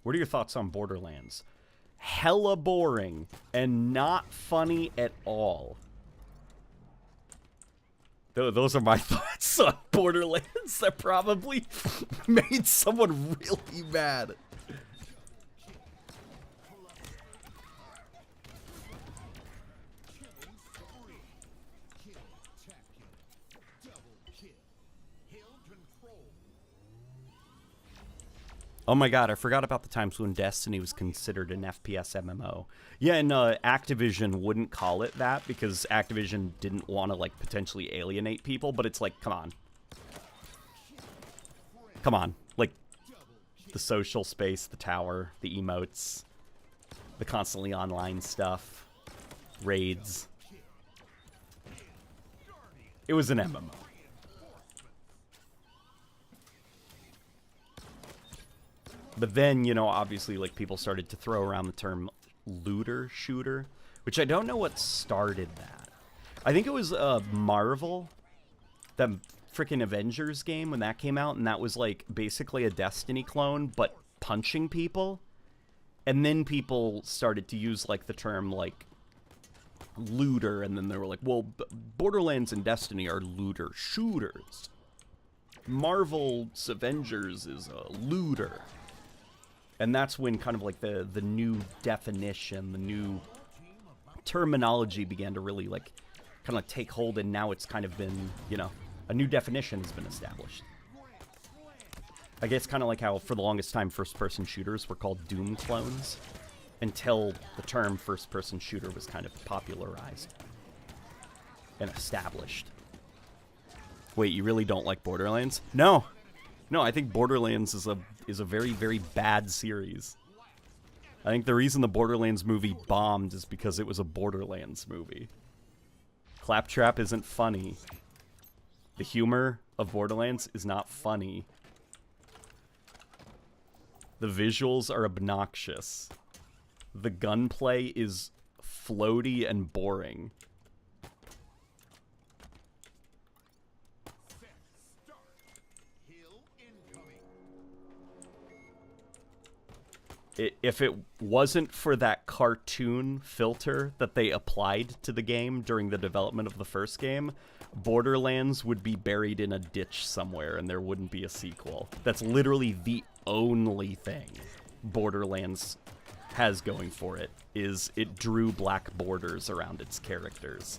S1: What are your thoughts on Borderlands? Hella boring and not funny at all. Those are my thoughts on Borderlands. That probably made someone really mad. Oh my god, I forgot about the times when Destiny was considered an FPS MMO. Yeah, and Activision wouldn't call it that because Activision didn't want to, like, potentially alienate people, but it's like, come on. Come on. Like, the social space, the tower, the emotes, the constantly online stuff, raids. It was an MMO. But then, you know, obviously, like, people started to throw around the term looter shooter, which I don't know what started that. I think it was Marvel, the freaking Avengers game when that came out, and that was, like, basically a Destiny clone, but punching people. And then people started to use, like, the term, like, looter, and then they were like, well, Borderlands and Destiny are looter shooters. Marvel's Avengers is a looter. And that's when kind of like the new definition, the new terminology began to really like kind of like take hold, and now it's kind of been, you know, a new definition has been established. I guess kind of like how for the longest time first-person shooters were called Doom clones until the term first-person shooter was kind of popularized and established. Wait, you really don't like Borderlands? No. No, I think Borderlands is a very, very bad series. I think the reason the Borderlands movie bombed is because it was a Borderlands movie. Claptrap isn't funny. The humor of Borderlands is not funny. The visuals are obnoxious. The gunplay is floaty and boring. If it wasn't for that cartoon filter that they applied to the game during the development of the first game, Borderlands would be buried in a ditch somewhere and there wouldn't be a sequel. That's literally the only thing Borderlands has going for it, is it drew black borders around its characters.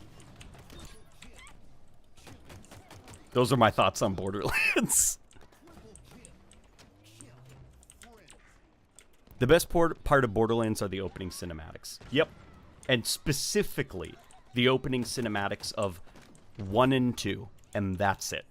S1: Those are my thoughts on Borderlands. The best part of Borderlands are the opening cinematics. Yep. And specifically, the opening cinematics of 1 and 2. And that's it.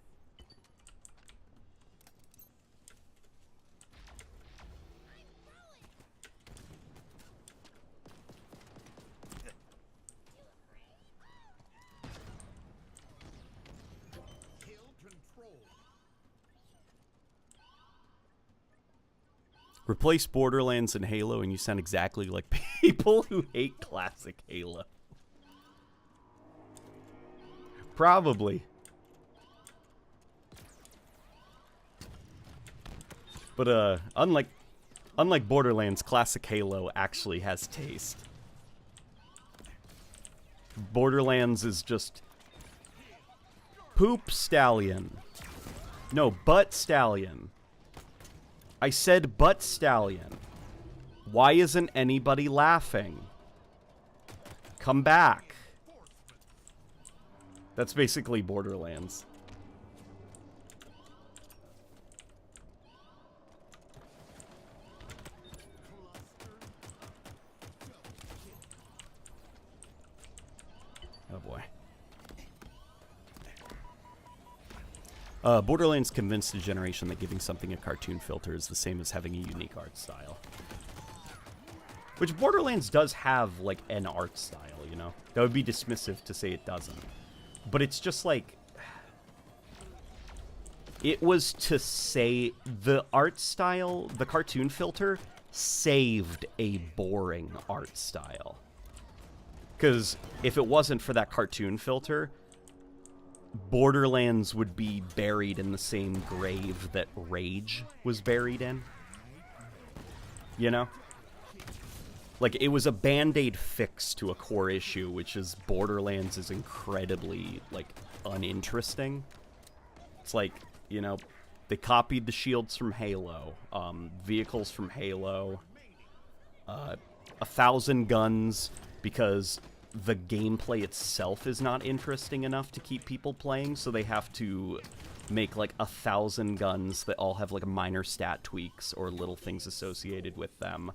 S1: Replace Borderlands and Halo and you sound exactly like people who hate classic Halo. Probably. But unlike Borderlands, classic Halo actually has taste. Borderlands is just poop stallion. No, butt stallion. I said butt stallion. Why isn't anybody laughing? Come back. That's basically Borderlands. Oh boy. Borderlands convinced the generation that giving something a cartoon filter is the same as having a unique art style. Which Borderlands does have, like, an art style, you know? That would be dismissive to say it doesn't. But it's just like... It was to say the art style, the cartoon filter, saved a boring art style. Because if it wasn't for that cartoon filter... Borderlands would be buried in the same grave that Rage was buried in. You know? Like, it was a band-aid fix to a core issue, which is Borderlands is incredibly, like, uninteresting. It's like, you know, they copied the shields from Halo, vehicles from Halo, 1,000 guns, because... the gameplay itself is not interesting enough to keep people playing, so they have to make like 1,000 guns that all have like minor stat tweaks or little things associated with them.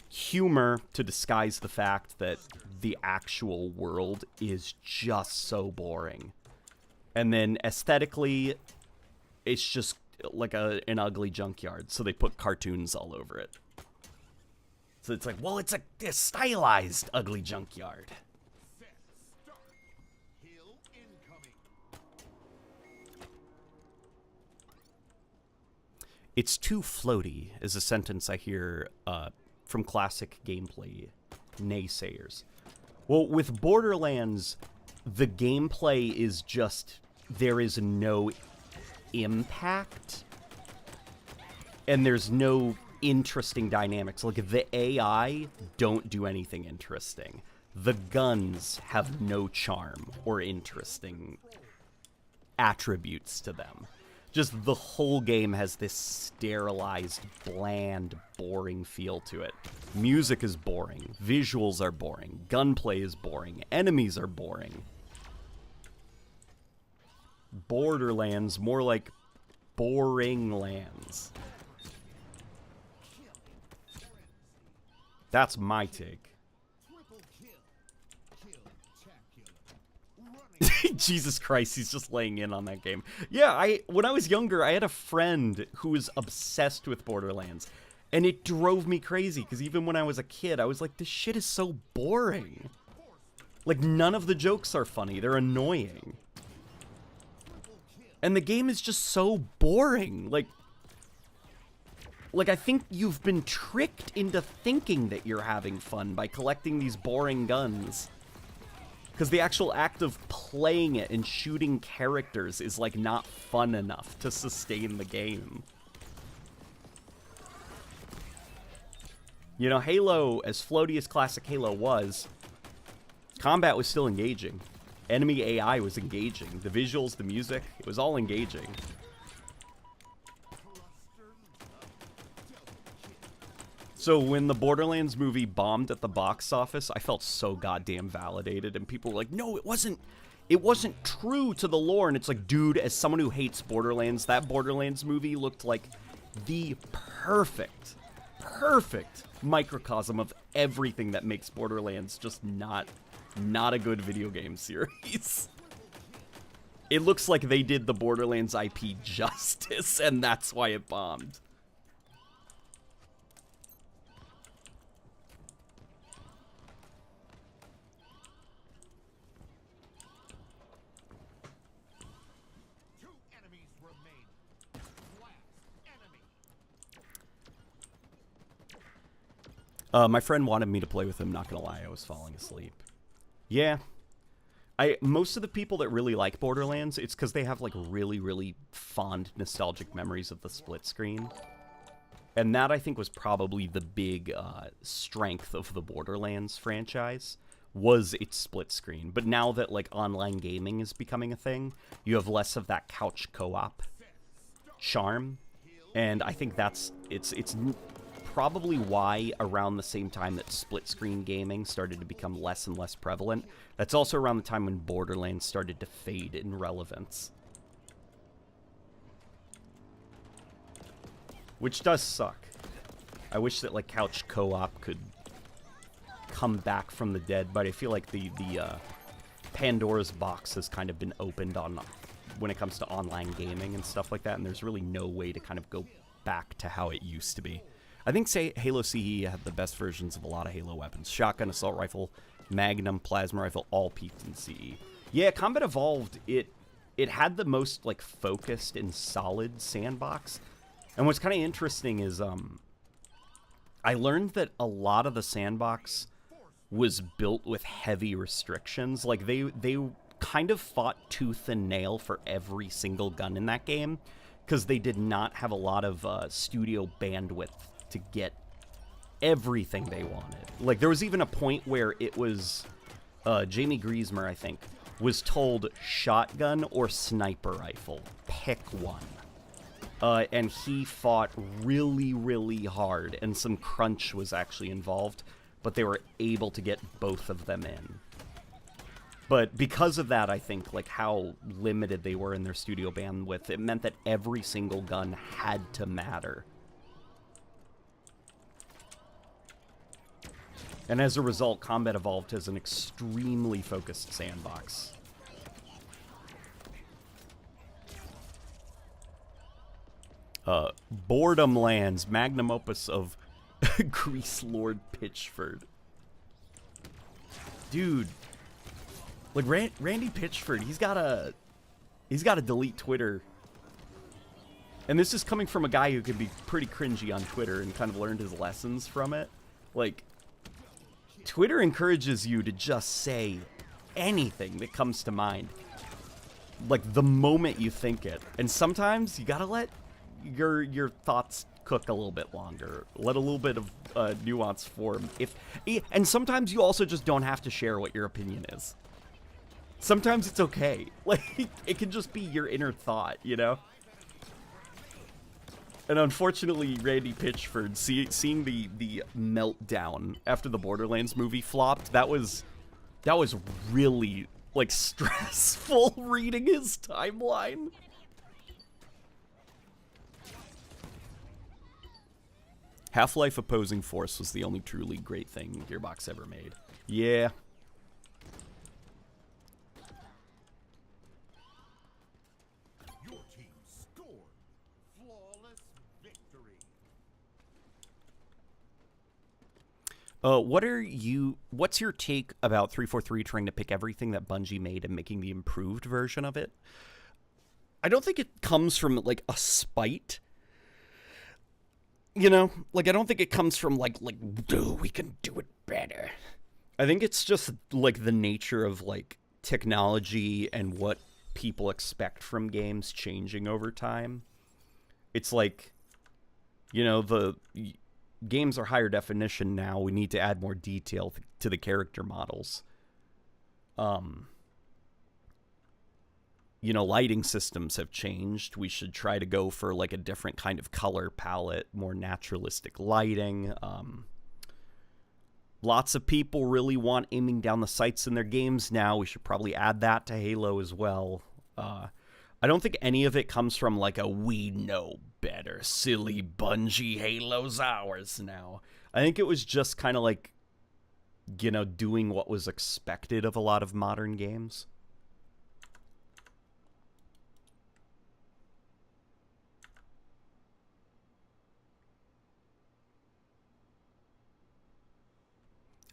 S1: Humor to disguise the fact that the actual world is just so boring. And then aesthetically, it's just like an ugly junkyard, so they put cartoons all over it. So it's like, well, it's a stylized ugly junkyard.
S2: Set, start. Hill incoming.
S1: It's too floaty is a sentence I hear from classic gameplay naysayers. Well, with Borderlands, the gameplay is just, there is no impact, and there's no interesting dynamics. Like, the AI don't do anything interesting. The guns have no charm or interesting attributes to them. Just the whole game has this sterilized, bland, boring feel to it. Music is boring. Visuals are boring. Gunplay is boring. Enemies are boring. Borderlands, more like boring lands. That's my take.
S2: Triple kill. Kill-tacular.
S1: Jesus Christ, he's just laying in on that game. Yeah, when I was younger, I had a friend who was obsessed with Borderlands, and it drove me crazy, because even when I was a kid, I was like, this shit is so boring. Like, none of the jokes are funny. They're annoying. And the game is just so boring. Like, I think you've been tricked into thinking that you're having fun by collecting these boring guns. Because the actual act of playing it and shooting characters is, like, not fun enough to sustain the game. You know, Halo, as floaty as classic Halo was, combat was still engaging. Enemy AI was engaging. The visuals, the music, it was all engaging. So when the Borderlands movie bombed at the box office, I felt so goddamn validated, and people were like, no, it wasn't true to the lore. And it's like, dude, as someone who hates Borderlands, that Borderlands movie looked like the perfect microcosm of everything that makes Borderlands just not a good video game series. It looks like they did the Borderlands IP justice, and that's why it bombed. My friend wanted me to play with him, not gonna lie, I was falling asleep. Yeah. Most of the people that really like Borderlands, it's because they have, like, really, really fond, nostalgic memories of the split screen. And that, I think, was probably the big strength of the Borderlands franchise, was its split screen. But now that, like, online gaming is becoming a thing, you have less of that couch co-op charm. And I think it's probably why around the same time that split-screen gaming started to become less and less prevalent, that's also around the time when Borderlands started to fade in relevance. Which does suck. I wish that, like, couch co-op could come back from the dead, but I feel like the Pandora's box has kind of been opened on when it comes to online gaming and stuff like that, and there's really no way to kind of go back to how it used to be. I think, say, Halo CE had the best versions of a lot of Halo weapons. Shotgun, assault rifle, Magnum, plasma rifle, all peaked in CE. Yeah, Combat Evolved, it had the most, like, focused and solid sandbox. And what's kind of interesting is, I learned that a lot of the sandbox was built with heavy restrictions. Like, they kind of fought tooth and nail for every single gun in that game, because they did not have a lot of studio bandwidth to get everything they wanted. Like, there was even a point where it was Jamie Griesmer, I think, was told shotgun or sniper rifle, pick one. And he fought really, really hard, and some crunch was actually involved, but they were able to get both of them in. But because of that, I think, like, how limited they were in their studio bandwidth, it meant that every single gun had to matter. And as a result, Combat evolved as an extremely focused sandbox. Boredom Lands, magnum opus of Grease Lord Pitchford. Dude, like Randy Pitchford, he's gotta delete Twitter. And this is coming from a guy who can be pretty cringy on Twitter and kind of learned his lessons from it. Like, Twitter encourages you to just say anything that comes to mind, like the moment you think it. And sometimes you gotta let your thoughts cook a little bit longer. Let a little bit of nuance form. And sometimes you also just don't have to share what your opinion is. Sometimes it's okay. Like, it can just be your inner thought, you know? And unfortunately, Randy Pitchford, seeing the meltdown after the Borderlands movie flopped, that was really, like, stressful reading his timeline. Half-Life Opposing Force was the only truly great thing Gearbox ever made. Yeah.
S2: Your team scored. Flawless victory.
S1: What's your take about 343 trying to pick everything that Bungie made and making the improved version of it? I don't think it comes from, like, a spite. You know, like, I don't think it comes from, like, dude, we can do it better. I think it's just, like, the nature of, like, technology and what people expect from games changing over time. It's like, you know, the games are higher definition now. We need to add more detail to the character models. You know, lighting systems have changed. We should try to go for, like, a different kind of color palette, more naturalistic lighting. Lots of people really want aiming down the sights in their games now. We should probably add that to Halo as well. I don't think any of it comes from, like, a we know better, silly Bungie, Halo's ours now. I think it was just kind of like, you know, doing what was expected of a lot of modern games.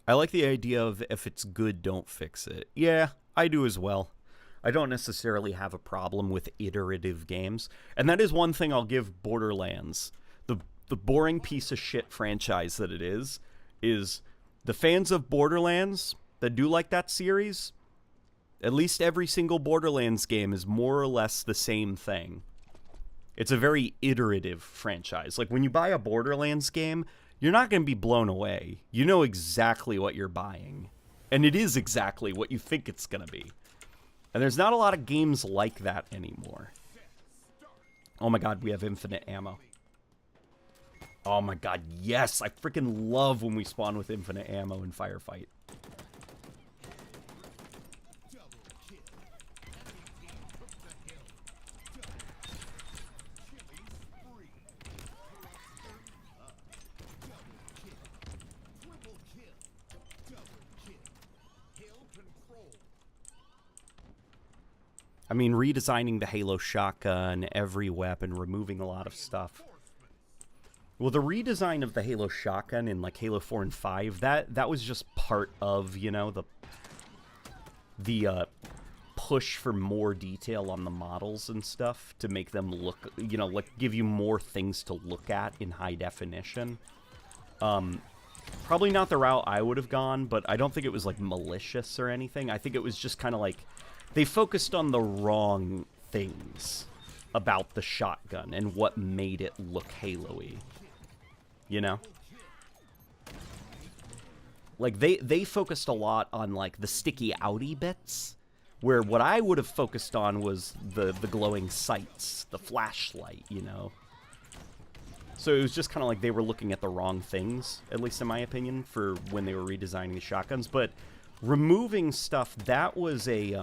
S1: I like the idea of if it's good, don't fix it. Yeah, I do as well. I don't necessarily have a problem with iterative games. And that is one thing I'll give Borderlands. The boring piece of shit franchise that it is the fans of Borderlands that do like that series, at least every single Borderlands game is more or less the same thing. It's a very iterative franchise. Like, when you buy a Borderlands game, you're not going to be blown away. You know exactly what you're buying. And it is exactly what you think it's going to be. And there's not a lot of games like that anymore. Oh my god, we have infinite ammo. Oh my god, yes! I freaking love when we spawn with infinite ammo in Firefight. I mean, redesigning the Halo shotgun, every weapon, removing a lot of stuff. Well, the redesign of the Halo shotgun in, like, Halo 4 and 5, that was just part of, you know, the push for more detail on the models and stuff to make them look, you know, like, give you more things to look at in high definition. Probably not the route I would have gone, but I don't think it was, like, malicious or anything. I think it was just kind of like, they focused on the wrong things about the shotgun and what made it look Halo-y. You know? Like, they focused a lot on, like, the sticky outy bits, where what I would have focused on was the glowing sights, the flashlight, you know? So it was just kind of like they were looking at the wrong things, at least in my opinion, for when they were redesigning the shotguns. But removing stuff, that was a,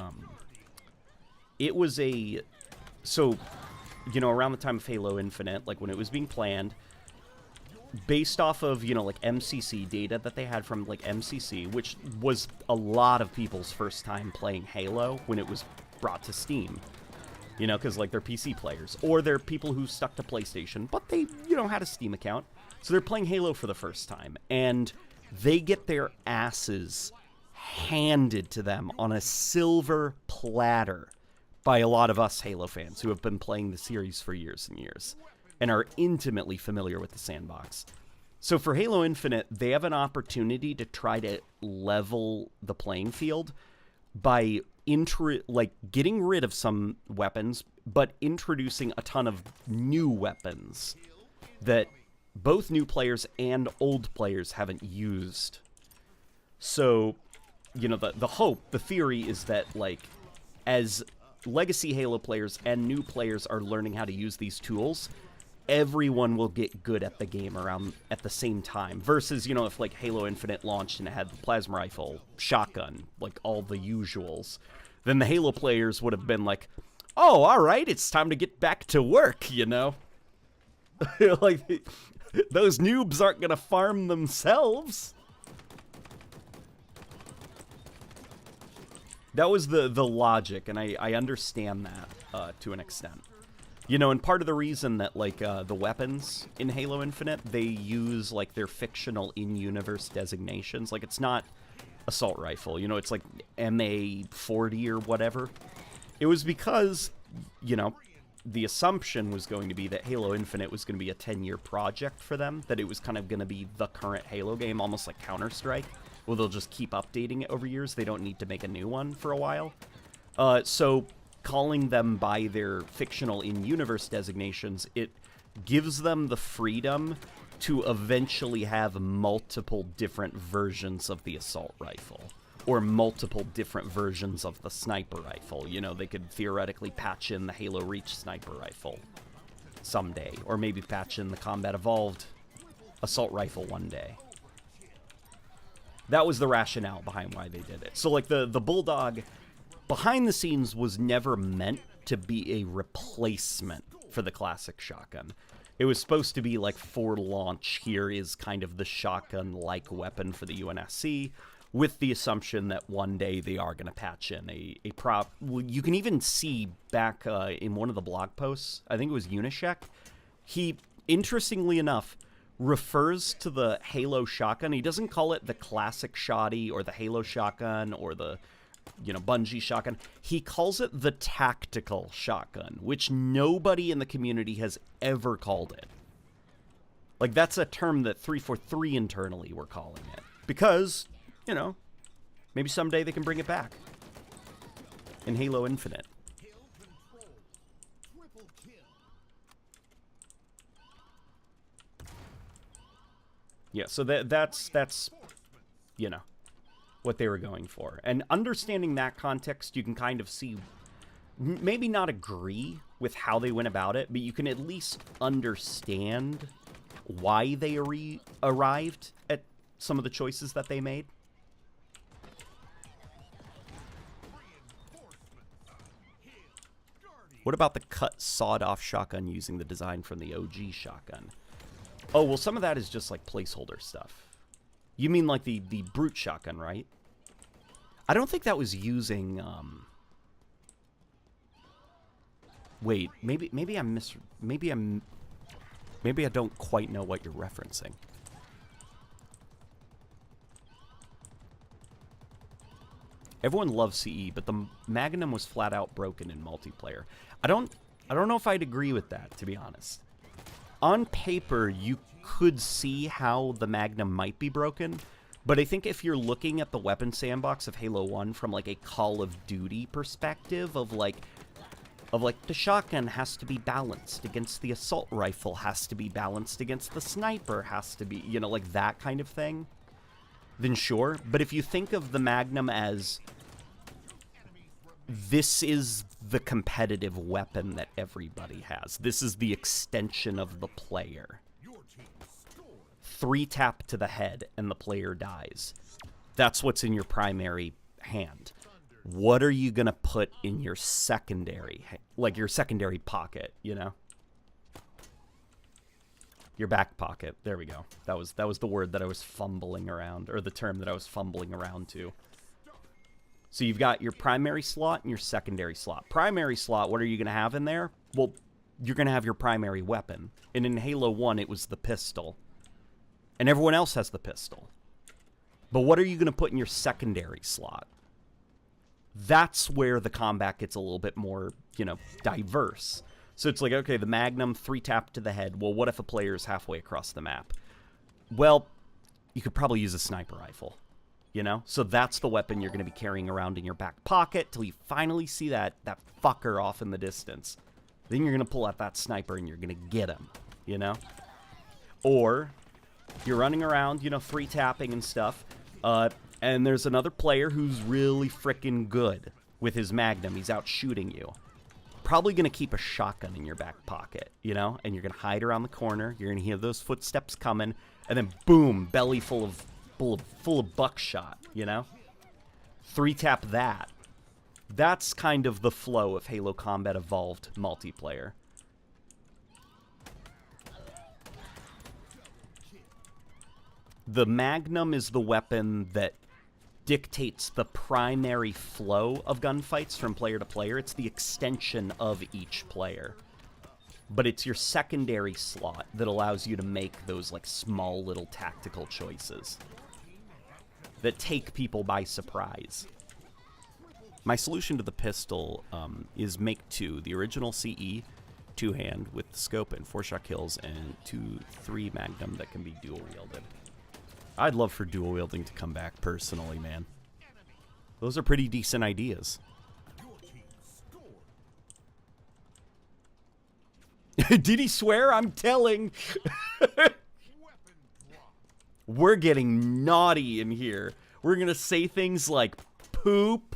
S1: so, you know, around the time of Halo Infinite, like when it was being planned, based off of, you know, like MCC data that they had from, like, MCC, which was a lot of people's first time playing Halo when it was brought to Steam. You know, because, like, they're PC players. Or they're people who stuck to PlayStation, but they, you know, had a Steam account. So they're playing Halo for the first time. And they get their asses handed to them on a silver platter by a lot of us Halo fans who have been playing the series for years and years and are intimately familiar with the sandbox. So for Halo Infinite, they have an opportunity to try to level the playing field by getting rid of some weapons, but introducing a ton of new weapons that both new players and old players haven't used. So, you know, the hope, the theory is that, like, as legacy Halo players and new players are learning how to use these tools, everyone will get good at the game around at the same time. Versus, you know, if, like, Halo Infinite launched and it had the plasma rifle, shotgun, like, all the usuals, then the Halo players would have been like, oh, all right, it's time to get back to work, you know? Like, those noobs aren't going to farm themselves. That was the logic, and I understand that to an extent. You know, and part of the reason that, like, the weapons in Halo Infinite, they use, like, their fictional in-universe designations. Like, it's not assault rifle, you know, it's like MA-40 or whatever. It was because, you know, the assumption was going to be that Halo Infinite was going to be a 10-year project for them, that it was kind of going to be the current Halo game, almost like Counter-Strike, where they'll just keep updating it over years. They don't need to make a new one for a while. So calling them by their fictional in-universe designations, it gives them the freedom to eventually have multiple different versions of the assault rifle, or multiple different versions of the sniper rifle. You know, they could theoretically patch in the Halo Reach sniper rifle someday, or maybe patch in the Combat Evolved assault rifle one day. That was the rationale behind why they did it. So, like, the Bulldog, behind the scenes, was never meant to be a replacement for the classic shotgun. It was supposed to be, like, for launch, here is kind of the shotgun-like weapon for the UNSC, with the assumption that one day they are going to patch in a prop. Well, you can even see back in one of the blog posts, I think it was Unishek, he, interestingly enough, refers to the Halo shotgun. He doesn't call it the classic shotty or the Halo shotgun or the, you know, Bungie shotgun. He calls it the tactical shotgun, which nobody in the community has ever called it. Like, that's a term that 343 internally were calling it. Because, you know, maybe someday they can bring it back in Halo Infinite. Yeah, so that's you know, what they were going for. And understanding that context, you can kind of see, maybe not agree with how they went about it, but you can at least understand why they arrived at some of the choices that they made. What about the cut sawed-off shotgun using the design from the OG shotgun? Oh, well, some of that is just, like, placeholder stuff. You mean, like, the brute shotgun, right? I don't think that was using, Wait, maybe I don't quite know what you're referencing. Everyone loves CE, but the Magnum was flat out broken in multiplayer. I don't know if I'd agree with that, to be honest. On paper, you could see how the Magnum might be broken, but I think if you're looking at the weapon sandbox of Halo 1 from, like, a Call of Duty perspective of like, the shotgun has to be balanced against the assault rifle, has to be balanced against the sniper, has to be, you know, like that kind of thing, then sure. But if you think of the Magnum as, this is the competitive weapon that everybody has. This is the extension of the player. 3 tap to the head and the player dies. That's what's in your primary hand. What are you going to put in your secondary, like your secondary pocket, you know? Your back pocket. There we go. That was the word that I was fumbling around, or the term that I was fumbling around to. So you've got your primary slot and your secondary slot. Primary slot, what are you going to have in there? Well, you're going to have your primary weapon. And in Halo 1, it was the pistol. And everyone else has the pistol. But what are you going to put in your secondary slot? That's where the combat gets a little bit more, you know, diverse. So it's like, okay, the Magnum, 3-tap to the head. Well, what if a player is halfway across the map? Well, you could probably use a sniper rifle, you know? So that's the weapon you're going to be carrying around in your back pocket till you finally see that fucker off in the distance. Then you're going to pull out that sniper and you're going to get him, you know? Or you're running around, you know, 3-tapping and stuff, and there's another player who's really freaking good with his Magnum. He's out shooting you. Probably going to keep a shotgun in your back pocket, you know? And you're going to hide around the corner. You're going to hear those footsteps coming. And then, boom, belly full of buckshot, you know? 3-tap that. That's kind of the flow of Halo Combat Evolved multiplayer. The Magnum is the weapon that dictates the primary flow of gunfights from player to player. It's the extension of each player. But it's your secondary slot that allows you to make those like small little tactical choices that take people by surprise. My solution to the pistol is make 2. The original CE, 2-hand with the scope and 4-shot kills, and 2-3 Magnum that can be dual-wielded. I'd love for dual wielding to come back personally, man. Those are pretty decent ideas. Did he swear? I'm telling. We're getting naughty in here. We're going to say things like poop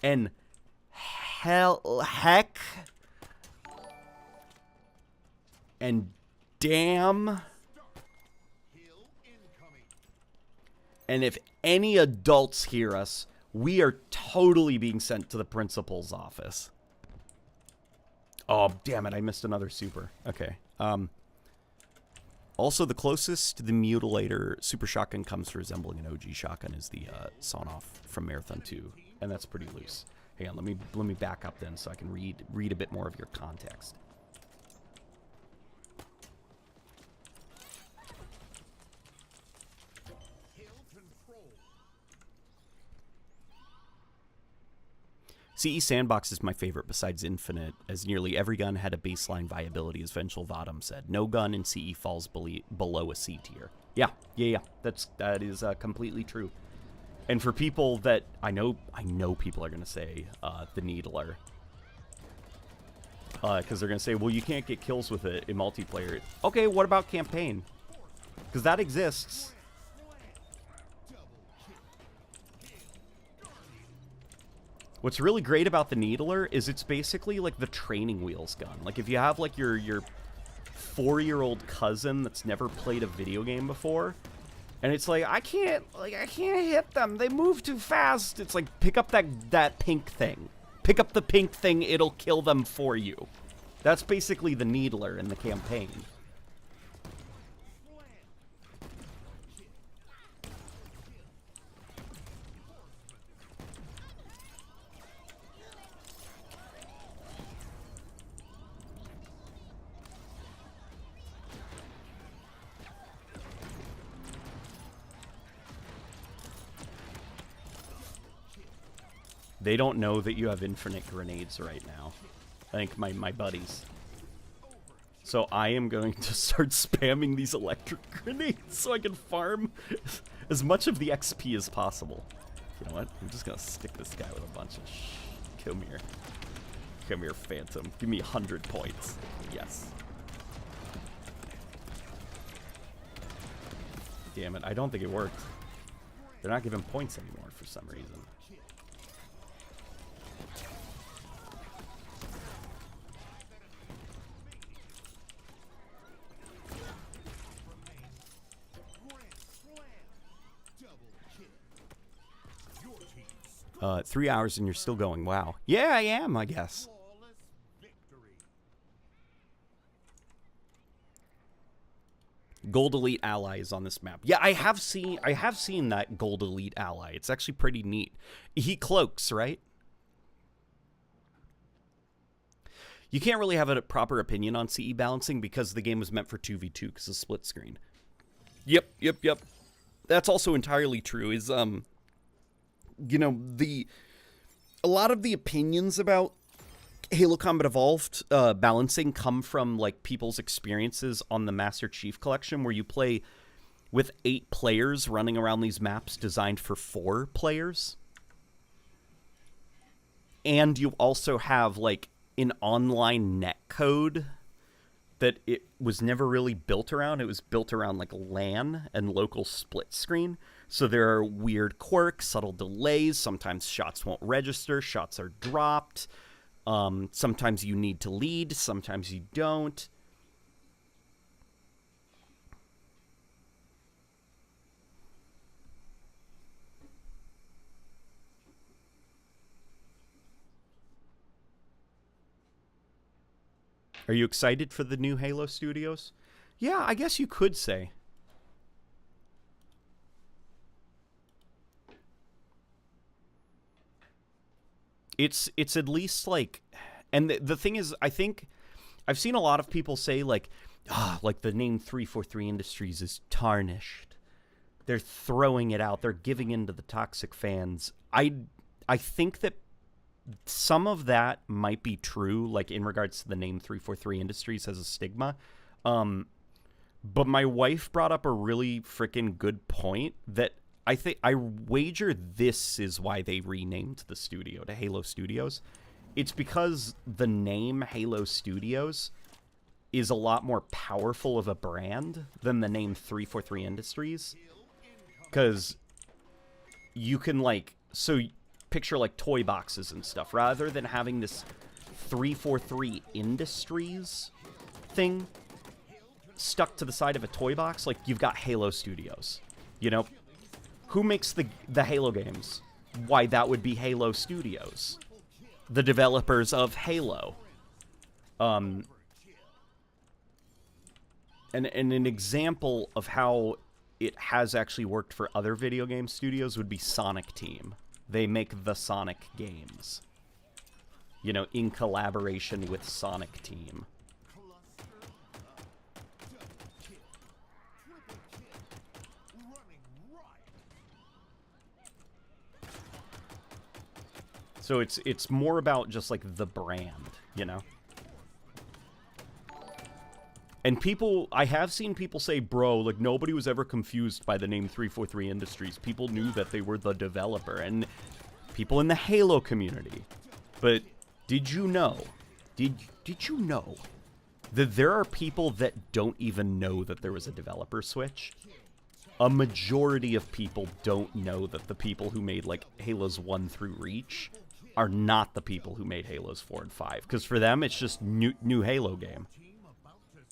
S1: and heck and damn. And if any adults hear us, we are totally being sent to the principal's office. Oh, damn it. I missed another super. Okay. Also, the closest to the Mutilator super shotgun comes to resembling an OG shotgun is the Spinoff from Marathon 2. And that's pretty loose. Hang on, let me back up then so I can read a bit more of your context. CE Sandbox is my favorite besides Infinite, as nearly every gun had a baseline viability, as Vengeful Vadam said. No gun in CE falls below a C tier. Yeah. That is completely true. And for people that I know people are gonna say the Needler, because they're gonna say, well, you can't get kills with it in multiplayer. Okay, what about campaign? Because that exists. What's really great about the Needler is it's basically like the training wheels gun. Like if you have like your 4-year-old cousin that's never played a video game before, and it's like I can't hit them. They move too fast. It's like pick up that pink thing. Pick up the pink thing. It'll kill them for you. That's basically the Needler in the campaign. They don't know that you have infinite grenades right now. I think my buddies. So I am going to start spamming these electric grenades so I can farm as much of the XP as possible. You know what? I'm just going to stick this guy with a bunch of Come here. Come here, Phantom. Give me 100 points. Yes. Damn it. I don't think it worked. They're not giving points anymore for some reason. 3 hours and you're still going. Wow. Yeah, I am, I guess.
S2: Flawless victory.
S1: Gold Elite ally is on this map. Yeah, I have seen that Gold Elite ally. It's actually pretty neat. He cloaks, right? You can't really have a proper opinion on CE balancing because the game was meant for 2v2 because of split screen. Yep. That's also entirely true. Is you know, a lot of the opinions about Halo Combat Evolved balancing come from like people's experiences on the Master Chief Collection, where you play with 8 players running around these maps designed for 4 players, and you also have like an online netcode that it was never really built around. It was built around like LAN and local split screen. So there are weird quirks, subtle delays. Sometimes shots won't register. Shots are dropped. Sometimes you need to lead. Sometimes you don't. Are you excited for the new Halo Studios? Yeah, I guess you could say. It's at least like, and the thing is, I think I've seen a lot of people say like, like the name 343 Industries is tarnished. They're throwing it out. They're giving in to the toxic fans. I think that some of that might be true, like in regards to the name 343 Industries as a stigma. But my wife brought up a really freaking good point that I wager this is why they renamed the studio to Halo Studios. It's because the name Halo Studios is a lot more powerful of a brand than the name 343 Industries. Because you can like, so picture like toy boxes and stuff. Rather than having this 343 Industries thing stuck to the side of a toy box, like you've got Halo Studios. You know, who makes the Halo games? Why, that would be Halo Studios, the developers of Halo. And an example of how it has actually worked for other video game studios would be Sonic Team. They make the Sonic games, you know, in collaboration with Sonic Team. So it's more about just like the brand, you know? And people, I have seen people say, bro, like nobody was ever confused by the name 343 Industries. People knew that they were the developer, and people in the Halo community. But did you know, did you know that there are people that don't even know that there was a developer switch? A majority of people don't know that the people who made like Halos 1 through Reach are not the people who made Halos 4 and 5. Because for them, it's just new Halo game.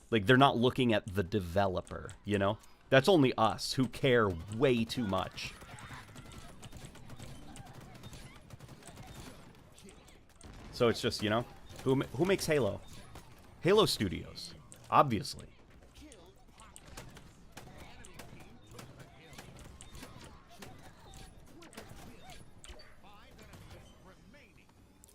S1: Like, they're not looking at the developer, you know? That's only us, who care way too much. So it's just, you know, who makes Halo? Halo Studios, obviously.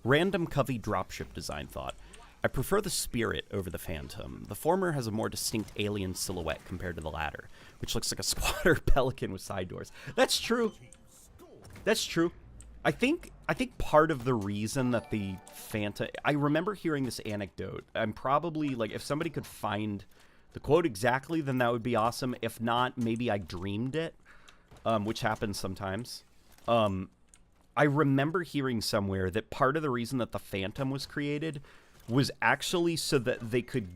S1: Random Covey dropship design thought. I prefer the Spirit over the Phantom. The former has a more distinct alien silhouette compared to the latter, which looks like a squatter pelican with side doors. That's true. That's true. I think part of the reason that the Phantom... I remember hearing this anecdote. I'm probably, like, if somebody could find the quote exactly, then that would be awesome. If not, maybe I dreamed it, which happens sometimes. I remember hearing somewhere that part of the reason that the Phantom was created was actually so that they could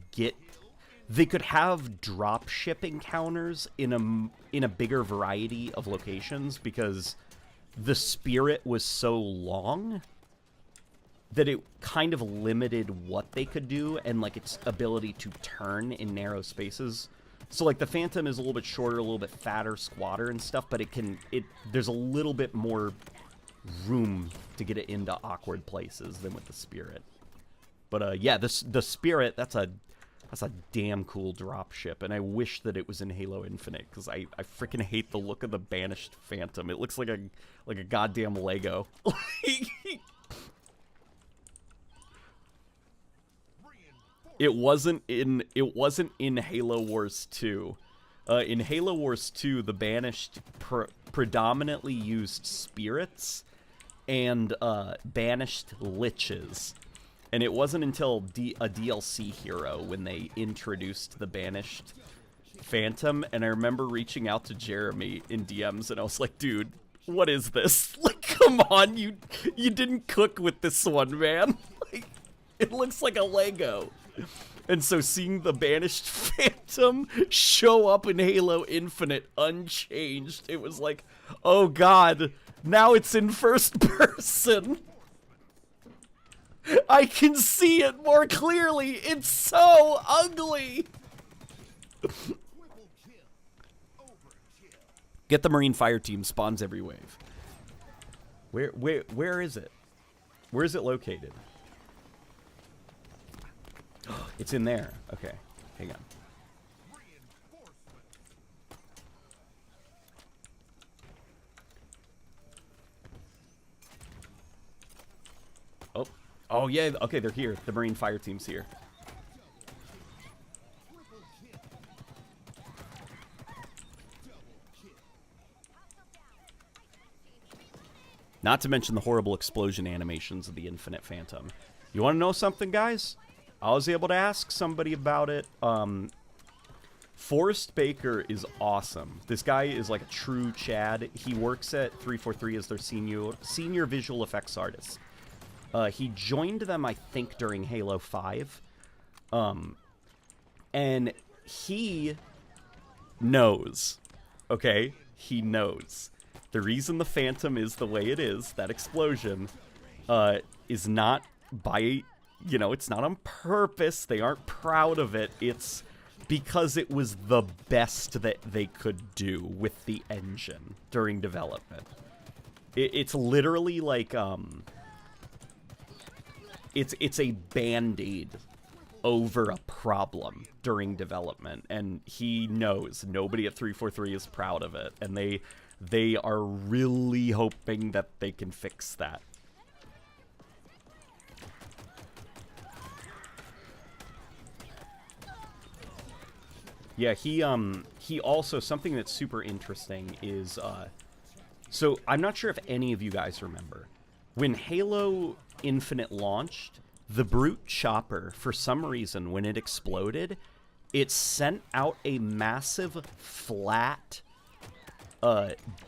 S1: have drop ship encounters in a bigger variety of locations, because the Spirit was so long that it kind of limited what they could do and like its ability to turn in narrow spaces. So like the Phantom is a little bit shorter, a little bit fatter, squatter and stuff, but there's a little bit more room to get it into awkward places than with the Spirit. But yeah, the Spirit, that's a damn cool drop ship, and I wish that it was in Halo Infinite, because I freaking hate the look of the Banished Phantom. It looks like a goddamn Lego. It wasn't in Halo Wars 2. In Halo Wars 2, the Banished predominantly used spirits and banished liches. And it wasn't until a DLC hero when they introduced the Banished Phantom, and I remember reaching out to Jeremy in DMs, and I was like, dude, what is this? Like, come on, you didn't cook with this one, man. Like, it looks like a Lego. And so seeing the Banished Phantom show up in Halo Infinite unchanged, it was like, oh god, now it's in first person. I can see it more clearly. It's so ugly. Get the Marine Fire Team, spawns every wave. Where is it? Where is it located? It's in there. Okay, hang on. Oh yeah, okay, they're here. The Marine Fire Team's here. Not to mention the horrible explosion animations of the Infinite Phantom. You want to know something, guys? I was able to ask somebody about it. Forrest Baker is awesome. This guy is like a true Chad. He works at 343 as their senior visual effects artist. He joined them, I think, during Halo 5. And he knows. Okay? He knows. The reason the Phantom is the way it is, that explosion, is not by, you know, it's not on purpose. They aren't proud of it. It's because it was the best that they could do with the engine during development. It's literally like, it's a band-aid over a problem during development, and he knows nobody at 343 is proud of it, and they are really hoping that they can fix that. Yeah, he also, something that's super interesting is, so I'm not sure if any of you guys remember, when Halo Infinite launched, the Brute Chopper, for some reason, when it exploded, it sent out a massive flat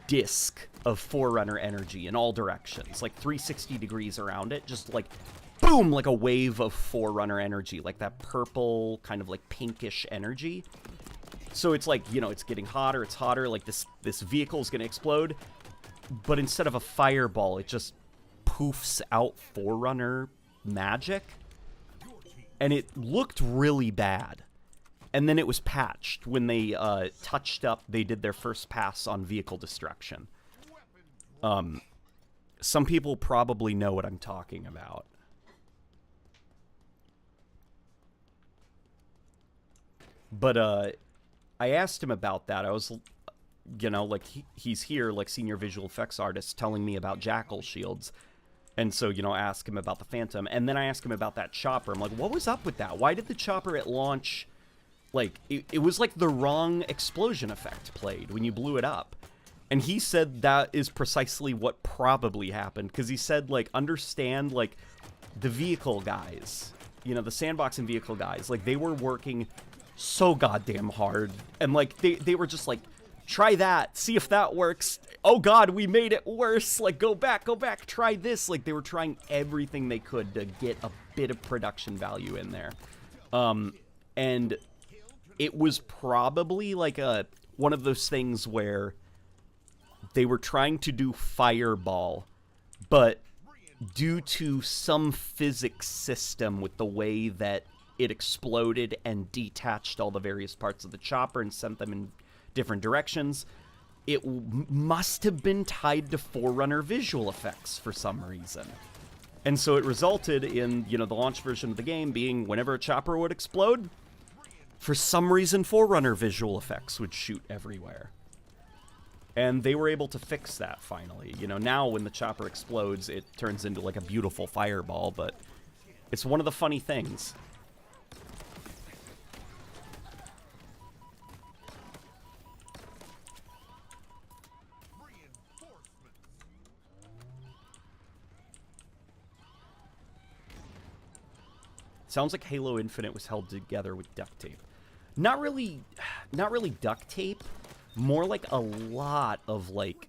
S1: disc of Forerunner energy in all directions, like 360 degrees around it, just like boom, like a wave of Forerunner energy, like that purple kind of like pinkish energy. So it's like, you know, it's getting hotter, it's hotter, like this vehicle is going to explode, but instead of a fireball, it just poofs out Forerunner magic, and it looked really bad. And then it was patched when they touched up, they did their first pass on vehicle destruction. Some people probably know what I'm talking about. But I asked him about that. I was, you know, like, he's here, like, senior visual effects artist, telling me about Jackal shields. And so, you know, I asked him about the Phantom. And then I asked him about that chopper. I'm like, what was up with that? Why did the chopper at launch, like, it was like the wrong explosion effect played when you blew it up. And he said that is precisely what probably happened. Because he said, like, understand, like, the vehicle guys, you know, the sandbox and vehicle guys, like, they were working so goddamn hard. And, like, they were just like, try that, see if that works. Oh god, we made it worse. Like, go back, try this. Like, they were trying everything they could to get a bit of production value in there. And it was probably like one of those things where they were trying to do Fireball, but due to some physics system with the way that it exploded and detached all the various parts of the chopper and sent them in different directions, it must have been tied to Forerunner visual effects for some reason. And so it resulted in, you know, the launch version of the game being whenever a chopper would explode, for some reason Forerunner visual effects would shoot everywhere. And they were able to fix that finally. You know, now when the chopper explodes, it turns into like a beautiful fireball, but it's one of the funny things. Sounds like Halo Infinite was held together with duct tape. Not really duct tape. More like a lot of like,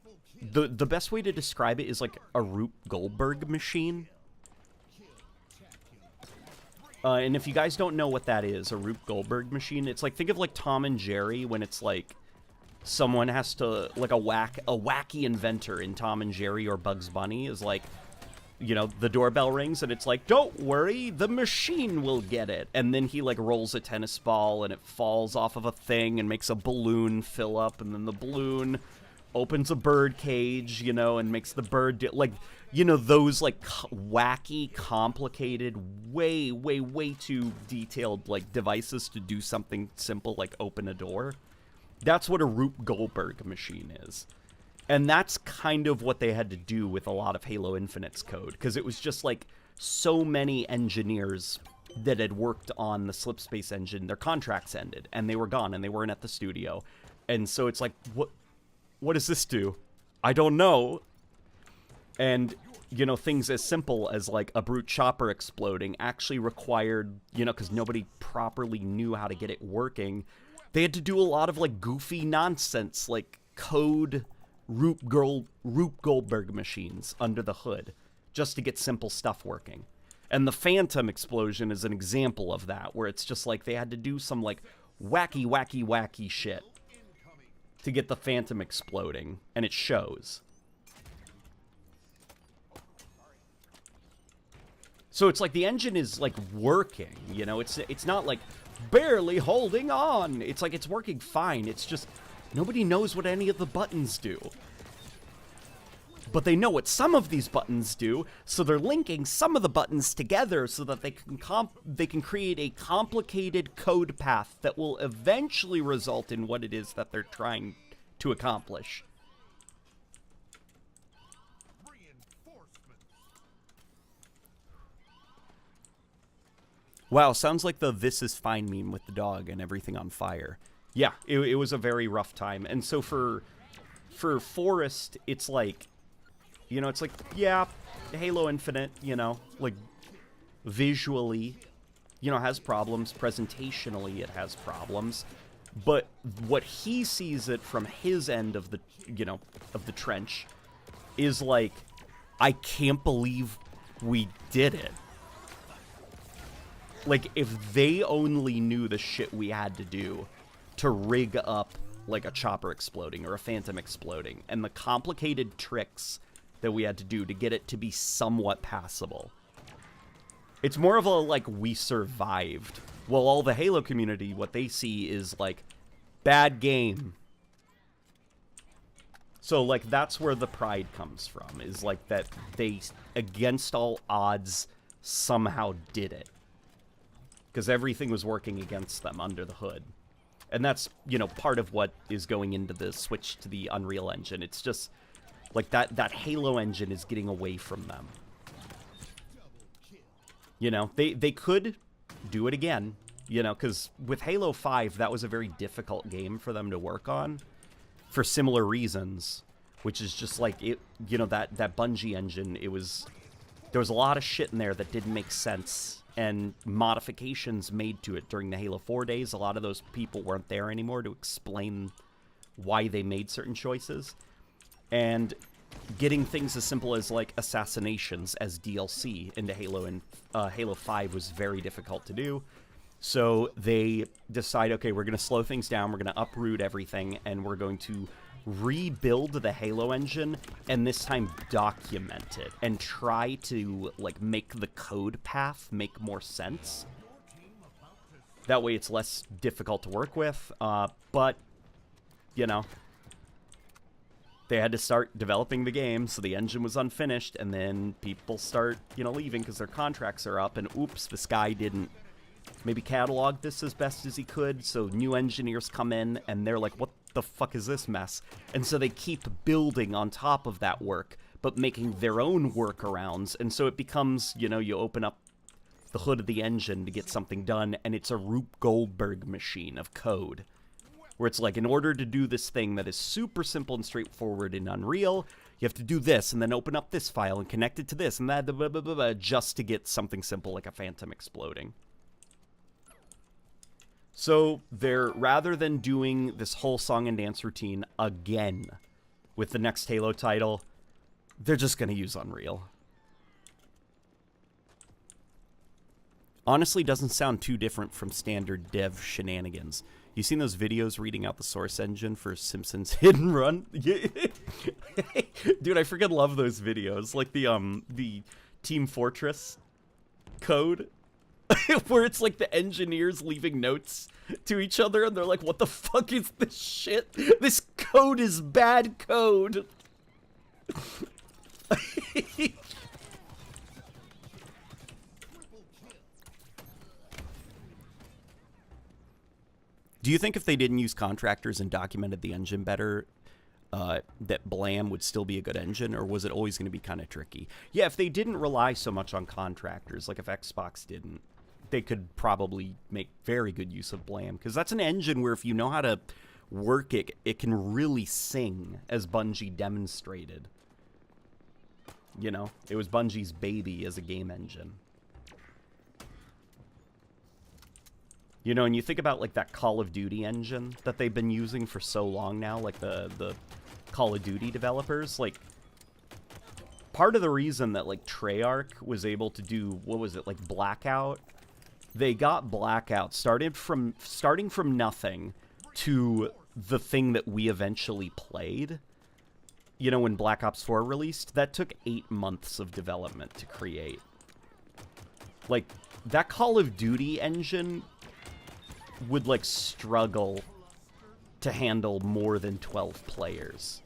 S1: the best way to describe it is like a Rube Goldberg machine. And if you guys don't know what that is, a Rube Goldberg machine, it's like, think of like Tom and Jerry when it's like someone has to, like a wacky inventor in Tom and Jerry or Bugs Bunny is like, you know, the doorbell rings and it's like, don't worry, the machine will get it. And then he like rolls a tennis ball and it falls off of a thing and makes a balloon fill up, and then the balloon opens a bird cage, you know, and makes the bird like, you know, those like wacky, complicated, way too detailed like devices to do something simple like open a door. That's what a Rube Goldberg machine is. And that's kind of what they had to do with a lot of Halo Infinite's code, because it was just like so many engineers that had worked on the Slipspace engine, their contracts ended, and they were gone, and they weren't at the studio. And so it's like, what does this do? I don't know. And, you know, things as simple as like a brute chopper exploding actually required, you know, because nobody properly knew how to get it working, they had to do a lot of like goofy nonsense, like code Rube Goldberg machines under the hood just to get simple stuff working. And the Phantom explosion is an example of that, where it's just like they had to do some like wacky shit to get the Phantom exploding, and it shows. So it's like the engine is like working, you know, it's not like barely holding on. It's like it's working fine. It's just nobody knows what any of the buttons do. But they know what some of these buttons do, so they're linking some of the buttons together so that they can create a complicated code path that will eventually result in what it is that they're trying to accomplish. Wow, sounds like the "this is fine" meme with the dog and everything on fire. Yeah, it was a very rough time. And so for Forrest, it's like, you know, it's like, yeah, Halo Infinite, you know, like visually, you know, has problems. Presentationally, it has problems. But what he sees it from his end of the, you know, of the trench is like, I can't believe we did it. Like, if they only knew the shit we had to do to rig up like a chopper exploding or a Phantom exploding, and the complicated tricks that we had to do to get it to be somewhat passable. It's more of a like, we survived. Well, all the Halo community, what they see is like, bad game. So like, that's where the pride comes from, is like that they, against all odds, somehow did it. Because everything was working against them under the hood. And that's, you know, part of what is going into the switch to the Unreal Engine. It's just, like, that Halo engine is getting away from them. You know, they could do it again, you know, because with Halo 5, that was a very difficult game for them to work on for similar reasons, which is just like, it, you know, that Bungie engine, there was a lot of shit in there that didn't make sense, and modifications made to it during the Halo 4 days. A lot of those people weren't there anymore to explain why they made certain choices. And getting things as simple as, like, assassinations as DLC into Halo and Halo 5 was very difficult to do. So they decide, okay, we're going to slow things down, we're going to uproot everything, and we're going to rebuild the Halo engine, and this time document it, and try to, like, make the code path make more sense. That way it's less difficult to work with, but, you know, they had to start developing the game, so the engine was unfinished, and then people start, leaving because their contracts are up, and oops, this guy didn't maybe catalog this as best as he could, so new engineers come in, and they're like, what the fuck is this mess? And so they keep building on top of that work, but making their own workarounds, and so it becomes, you open up the hood of the engine to get something done, and it's a Rube Goldberg machine of code. Where it's like, in order to do this thing that is super simple and straightforward in Unreal, you have to do this, and then open up this file and connect it to this, and that, blah, blah, blah, blah, just to get something simple like a phantom exploding. So they're, rather than doing this whole song and dance routine again with the next Halo title, they're just going to use Unreal. Honestly, doesn't sound too different from standard dev shenanigans. You seen those videos reading out the source engine for Simpsons Hit and Run? Dude, I freaking love those videos. Like the Team Fortress code, where it's like the engineers leaving notes to each other, and they're like, what the fuck is this shit? This code is bad code. Do you think if they didn't use Contractors and documented the engine better, that Blam would still be a good engine, or was it always going to be kind of tricky? Yeah, if they didn't rely so much on Contractors, like if Xbox didn't, they could probably make very good use of Blam, because that's an engine where if you know how to work it, it can really sing, as Bungie demonstrated. It was Bungie's baby as a game engine. And you think about, like, that Call of Duty engine that they've been using for so long now, like the Call of Duty developers, like, part of the reason that, like, Treyarch was able to do, what was it, like, Blackout? They got Blackout, starting from nothing to the thing that we eventually played. When Black Ops 4 released, that took 8 months of development to create. Like, that Call of Duty engine would, like, struggle to handle more than 12 players.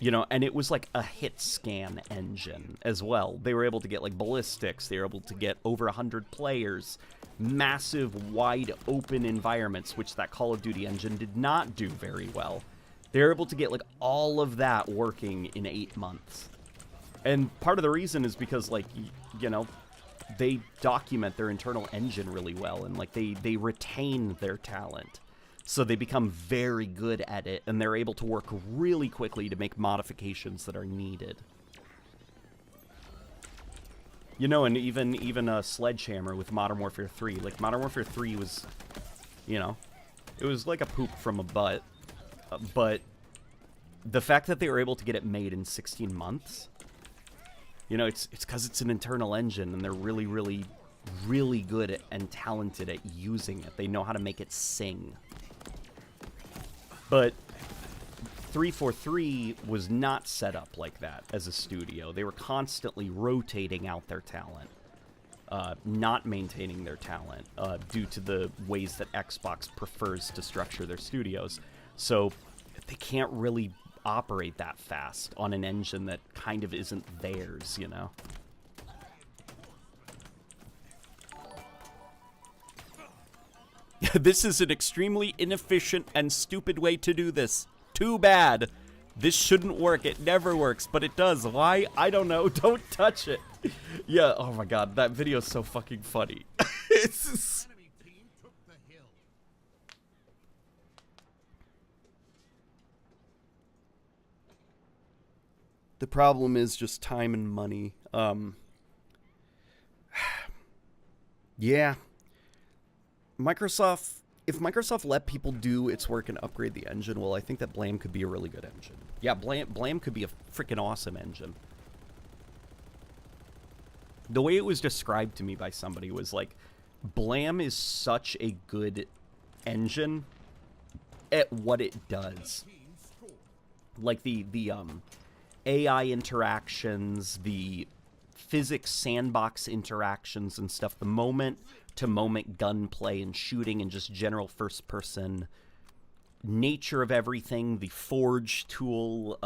S1: And it was, like, a hit scan engine as well. They were able to get, like, ballistics. They were able to get over 100 players. Massive, wide open environments, which that Call of Duty engine did not do very well. They were able to get, like, all of that working in 8 months. And part of the reason is because, like, they document their internal engine really well, and like they retain their talent, so they become very good at it, and they're able to work really quickly to make modifications that are needed. And even a Sledgehammer with Modern Warfare 3. Like, Modern Warfare 3 was, it was like a poop from a butt, but the fact that they were able to get it made in 16 months. It's because it's an internal engine, and they're really, really, really good at, and talented at using it. They know how to make it sing. But 343 was not set up like that as a studio. They were constantly rotating out their talent, not maintaining their talent, due to the ways that Xbox prefers to structure their studios. So they can't really operate that fast on an engine that kind of isn't theirs, This is an extremely inefficient and stupid way to do this. Too bad. This shouldn't work. It never works, but it does. Why? I don't know. Don't touch it. Yeah, oh my god, that video is so fucking funny. It's just... The problem is just time and money. Yeah. If Microsoft let people do its work and upgrade the engine, well, I think that Blam could be a really good engine. Yeah, Blam could be a freaking awesome engine. The way it was described to me by somebody was like, Blam is such a good engine at what it does. Like the AI interactions, the physics sandbox interactions and stuff, the moment-to-moment gunplay and shooting and just general first-person nature of everything, the forge tool,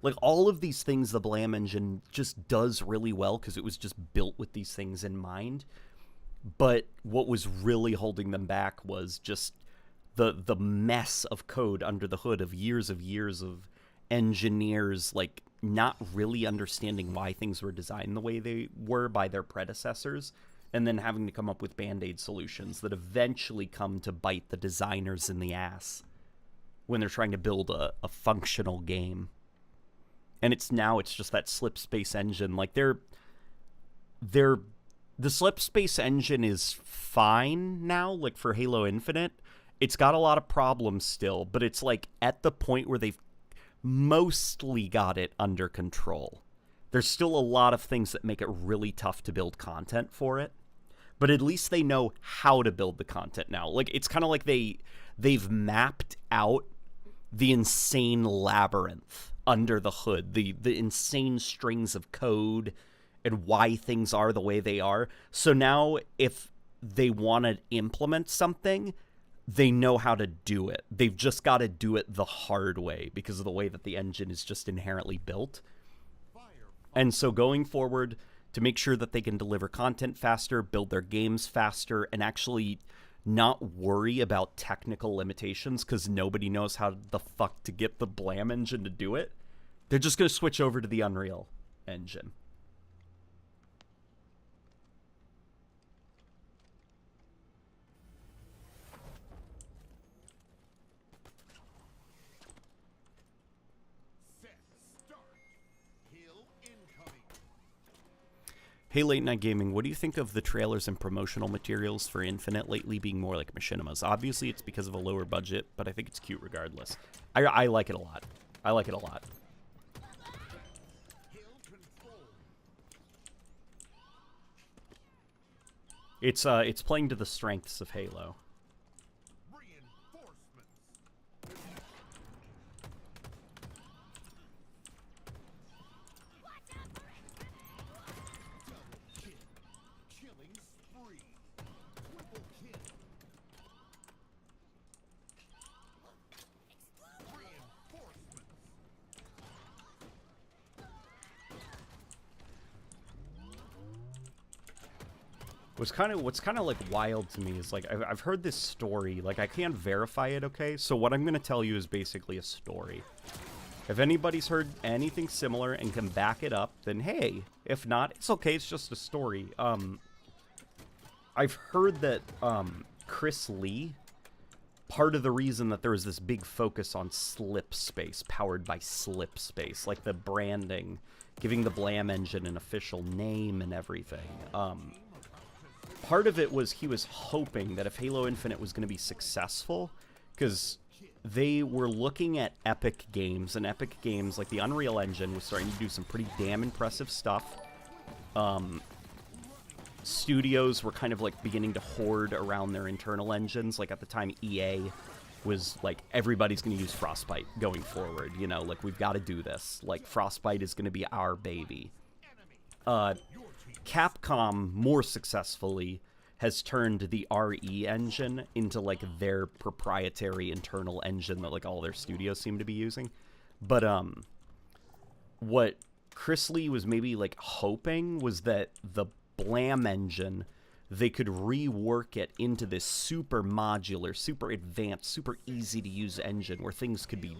S1: like all of these things the Blam engine just does really well because it was just built with these things in mind. But what was really holding them back was just the mess of code under the hood of years of engineers like not really understanding why things were designed the way they were by their predecessors, and then having to come up with band-aid solutions that eventually come to bite the designers in the ass when they're trying to build a functional game. And it's just that slip space engine. Like the slip space engine is fine now, like for Halo Infinite. It's got a lot of problems still, but it's like at the point where they've mostly got it under control. There's still a lot of things that make it really tough to build content for it, but at least they know how to build the content now. Like it's kind of like they've mapped out the insane labyrinth under the hood, the insane strings of code and why things are the way they are. So now if they want to implement something, they know how to do it. They've just got to do it the hard way because of the way that the engine is just inherently built. And so going forward, to make sure that they can deliver content faster, build their games faster, and actually not worry about technical limitations because nobody knows how the fuck to get the Blam engine to do it, they're just going to switch over to the Unreal engine. Hey, Late Night Gaming, what do you think of the trailers and promotional materials for Infinite lately being more like machinimas? Obviously, it's because of a lower budget, but I think it's cute regardless. I like it a lot. I like it a lot. It's playing to the strengths of Halo. What's kind of like wild to me is like I've heard this story, like I can't verify it, okay? So what I'm going to tell you is basically a story. If anybody's heard anything similar and can back it up, then hey. If not, it's okay, it's just a story. I've heard that Chris Lee, part of the reason that there was this big focus on slip space, powered by slip space, like the branding, giving the Blam engine an official name and everything. Part of it was he was hoping that if Halo Infinite was going to be successful, because they were looking at Epic Games, and Epic Games, like the Unreal Engine, was starting to do some pretty damn impressive stuff. Studios were kind of like beginning to hoard around their internal engines. Like at the time, EA was like, everybody's going to use Frostbite going forward. You know, like we've got to do this. Like Frostbite is going to be our baby. Capcom, more successfully, has turned the RE engine into like their proprietary internal engine that like all their studios seem to be using. But what Chris Lee was maybe like hoping was that the Blam engine, they could rework it into this super modular, super advanced, super easy to use engine where things could be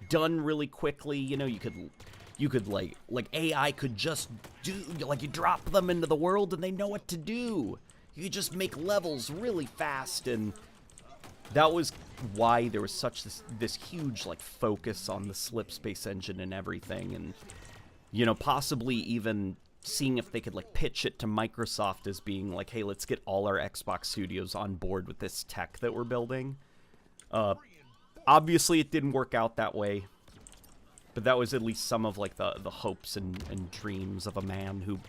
S1: done really quickly. You know, you could like AI could just do, like you drop them into the world and they know what to do. You could just make levels really fast, and that was why there was such this huge like focus on the slip space engine and everything, and you know, possibly even seeing if they could like pitch it to Microsoft as being like, hey, let's get all our Xbox studios on board with this tech that we're building. Obviously it didn't work out that way, but that was at least some of like the hopes and dreams of a man who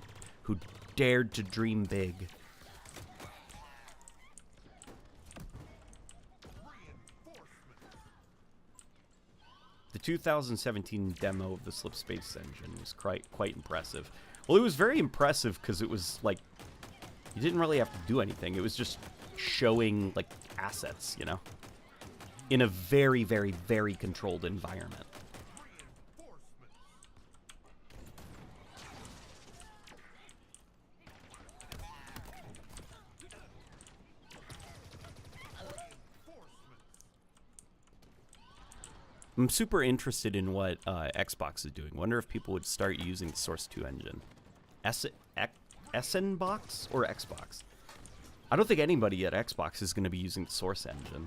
S1: dared to dream big. The 2017 demo of the slip space engine was quite impressive. Well, it was very impressive because it was like, you didn't really have to do anything. It was just showing like assets, you know? in a very, very, very controlled environment. I'm super interested in what Xbox is doing. Wonder if people would start using the Source 2 engine. SN box or Xbox? I don't think anybody at Xbox is going to be using the Source engine.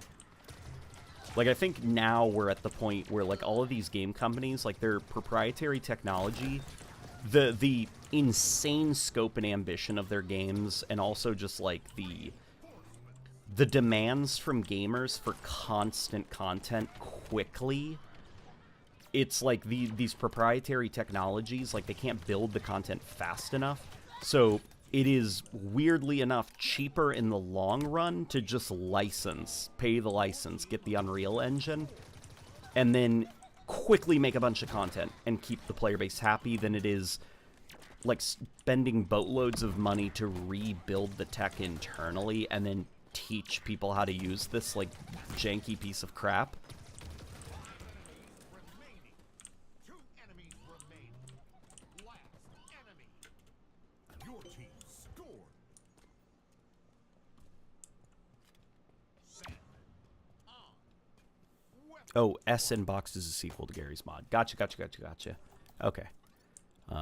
S1: Like, I think now we're at the point where, like, all of these game companies, like, their proprietary technology, the insane scope and ambition of their games, and also just, like, the demands from gamers for constant content quickly, it's like these proprietary technologies, like, they can't build the content fast enough. So it is, weirdly enough, cheaper in the long run to just pay the license, get the Unreal Engine, and then quickly make a bunch of content and keep the player base happy than it is, like, spending boatloads of money to rebuild the tech internally and then teach people how to use this, like, janky piece of crap. Oh, SN Box is a sequel to Gary's Mod. Gotcha. Okay. Here,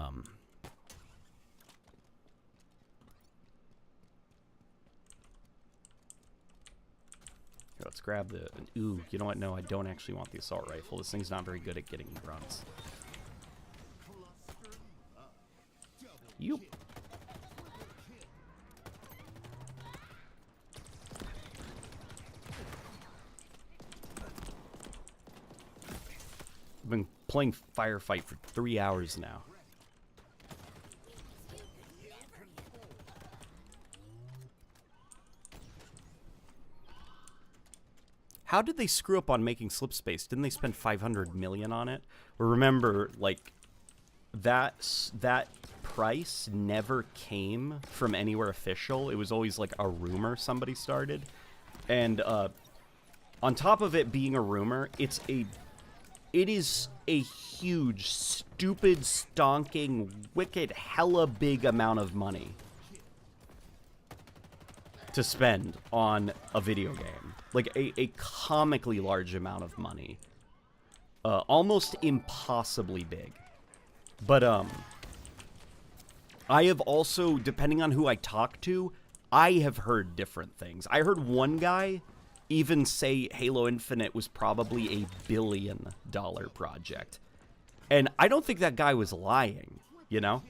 S1: let's grab the... Ooh, you know what? No, I don't actually want the assault rifle. This thing's not very good at getting grunts. You... I've been playing Firefight for 3 hours now. How did they screw up on making Slipspace? Didn't they spend $500 million on it? Or remember, like, that price never came from anywhere official. It was always like a rumor somebody started. And on top of it being a rumor, it is a huge, stupid, stonking, wicked, hella big amount of money to spend on a video game. Like, a comically large amount of money. Almost impossibly big. But, I have also, depending on who I talk to, I have heard different things. I heard one guy even say Halo Infinite was probably a $1 billion project. And I don't think that guy was lying, you know?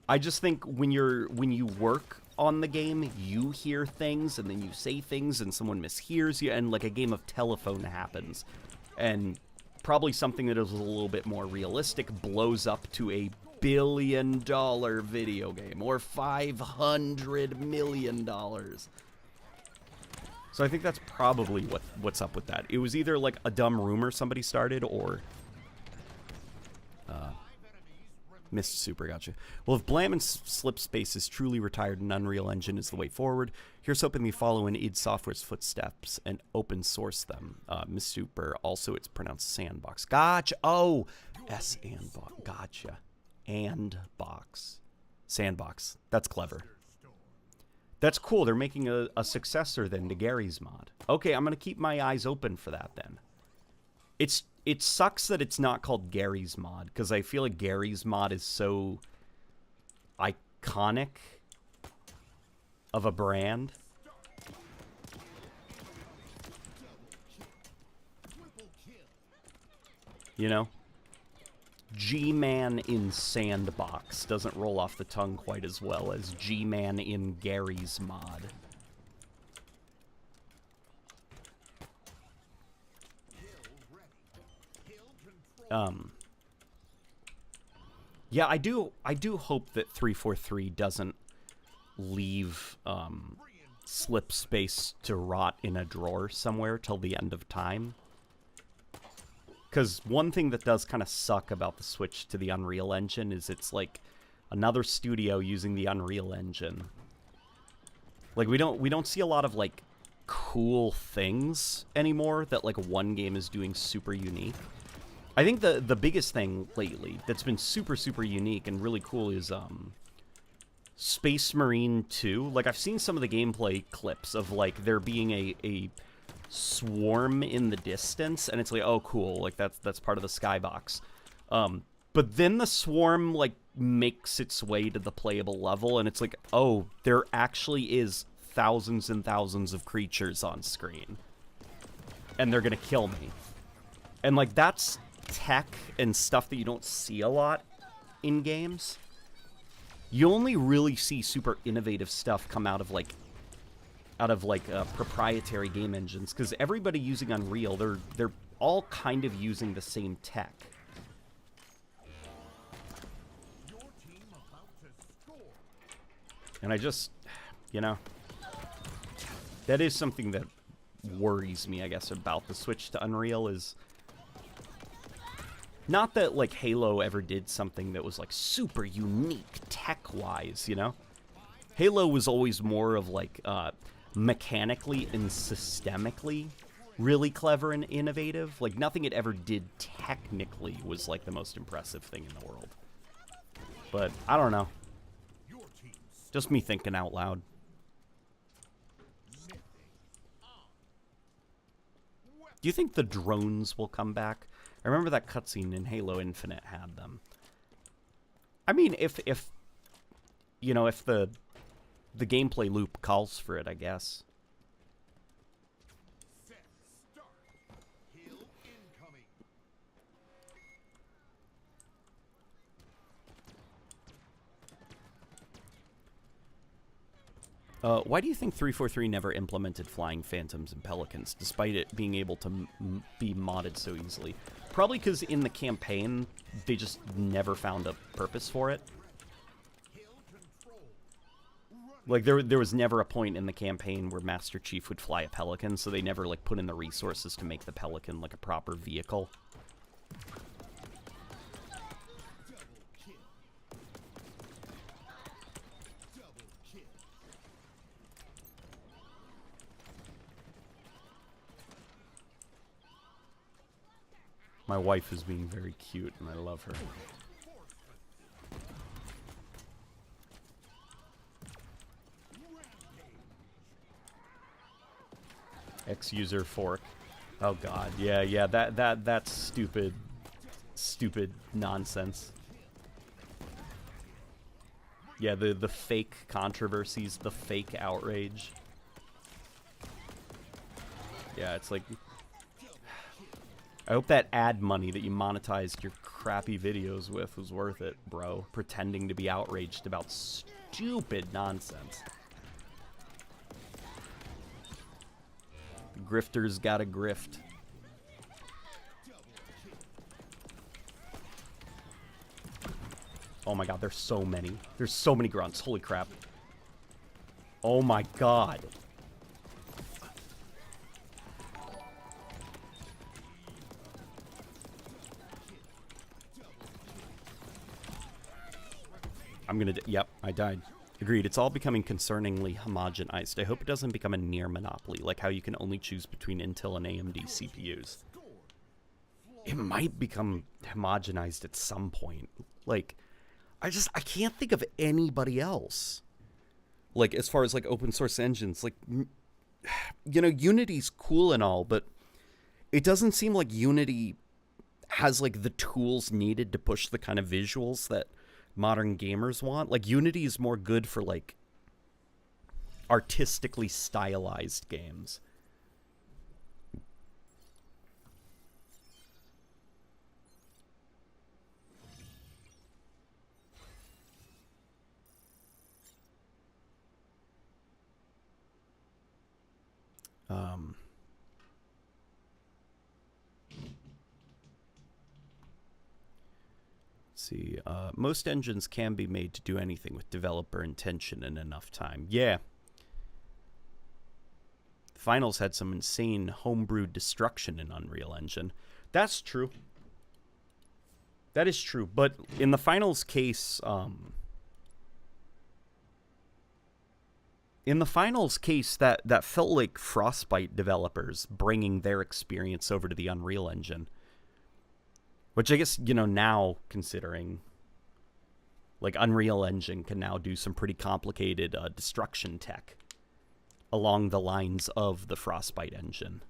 S1: I just think when you work on the game, you hear things and then you say things and someone mishears you and like a game of telephone happens. And probably something that is a little bit more realistic blows up to a $1 billion video game or $500 million. So I think that's probably what's up with that. It was either like a dumb rumor somebody started or missed super, gotcha. Well, if Blam and Slipspace is truly retired and Unreal Engine is the way forward, here's hoping they follow in id Software's footsteps and open source them. Miss Super, also it's pronounced Sandbox. Gotcha. Oh, S-and-box. Gotcha. And box. Sandbox. That's clever. That's cool. They're making a successor then to Gary's Mod. Okay, I'm going to keep my eyes open for that then. It sucks that it's not called Gary's Mod, because I feel like Gary's Mod is so iconic of a brand. You know? G-Man in Sandbox doesn't roll off the tongue quite as well as G-Man in Gary's Mod. Yeah, I do hope that 343 doesn't leave Slipspace to rot in a drawer somewhere till the end of time. Because one thing that does kind of suck about the switch to the Unreal Engine is it's like another studio using the Unreal Engine. Like we don't see a lot of like cool things anymore that like one game is doing super unique. I think the biggest thing lately that's been super unique and really cool is Space Marine 2. Like, I've seen some of the gameplay clips of like there being a swarm in the distance, and it's like, oh cool, like that's part of the skybox. But then the swarm like makes its way to the playable level, and it's like, oh, there actually is thousands and thousands of creatures on screen, and they're gonna kill me. And like, that's tech and stuff that you don't see a lot in games. You only really see super innovative stuff come out of proprietary game engines, because everybody using Unreal, they're all kind of using the same tech. And I just, you know, that is something that worries me, I guess, about the switch to Unreal. Is not that like Halo ever did something that was like super unique tech-wise, you know? Halo was always more of like mechanically and systemically really clever and innovative. Like, nothing it ever did technically was like the most impressive thing in the world. But I don't know. Just me thinking out loud. Do you think the drones will come back? I remember that cutscene in Halo Infinite had them. I mean, if you know, if the gameplay loop calls for it, I guess. Why do you think 343 never implemented flying phantoms and pelicans, despite it being able to be modded so easily? Probably because in the campaign, they just never found a purpose for it. Like, there was never a point in the campaign where Master Chief would fly a pelican, so they never, like, put in the resources to make the pelican, like, a proper vehicle. My wife is being very cute, and I love her. X-user fork. Oh god, yeah, that's stupid nonsense. Yeah, the fake controversies, the fake outrage. Yeah, it's like, I hope that ad money that you monetized your crappy videos with was worth it, bro. Pretending to be outraged about stupid nonsense. The grifters gotta grift. Oh my god, there's so many. There's so many grunts. Holy crap. Oh my god. Yep, I died. Agreed. It's all becoming concerningly homogenized. I hope it doesn't become a near monopoly, like how you can only choose between Intel and AMD CPUs. It might become homogenized at some point. Like, I can't think of anybody else. Like, as far as, like, open source engines, like, you know, Unity's cool and all, but it doesn't seem like Unity has, like, the tools needed to push the kind of visuals that modern gamers want. Like, Unity is more good for, like, artistically stylized games. See, most engines can be made to do anything with developer intention and enough time. Yeah. Finals had some insane homebrewed destruction in Unreal Engine. That's true. That is true. But in the Finals case, in the finals case, that felt like Frostbite developers bringing their experience over to the Unreal Engine. Which I guess, you know, now considering, like, Unreal Engine can now do some pretty complicated destruction tech along the lines of the Frostbite engine.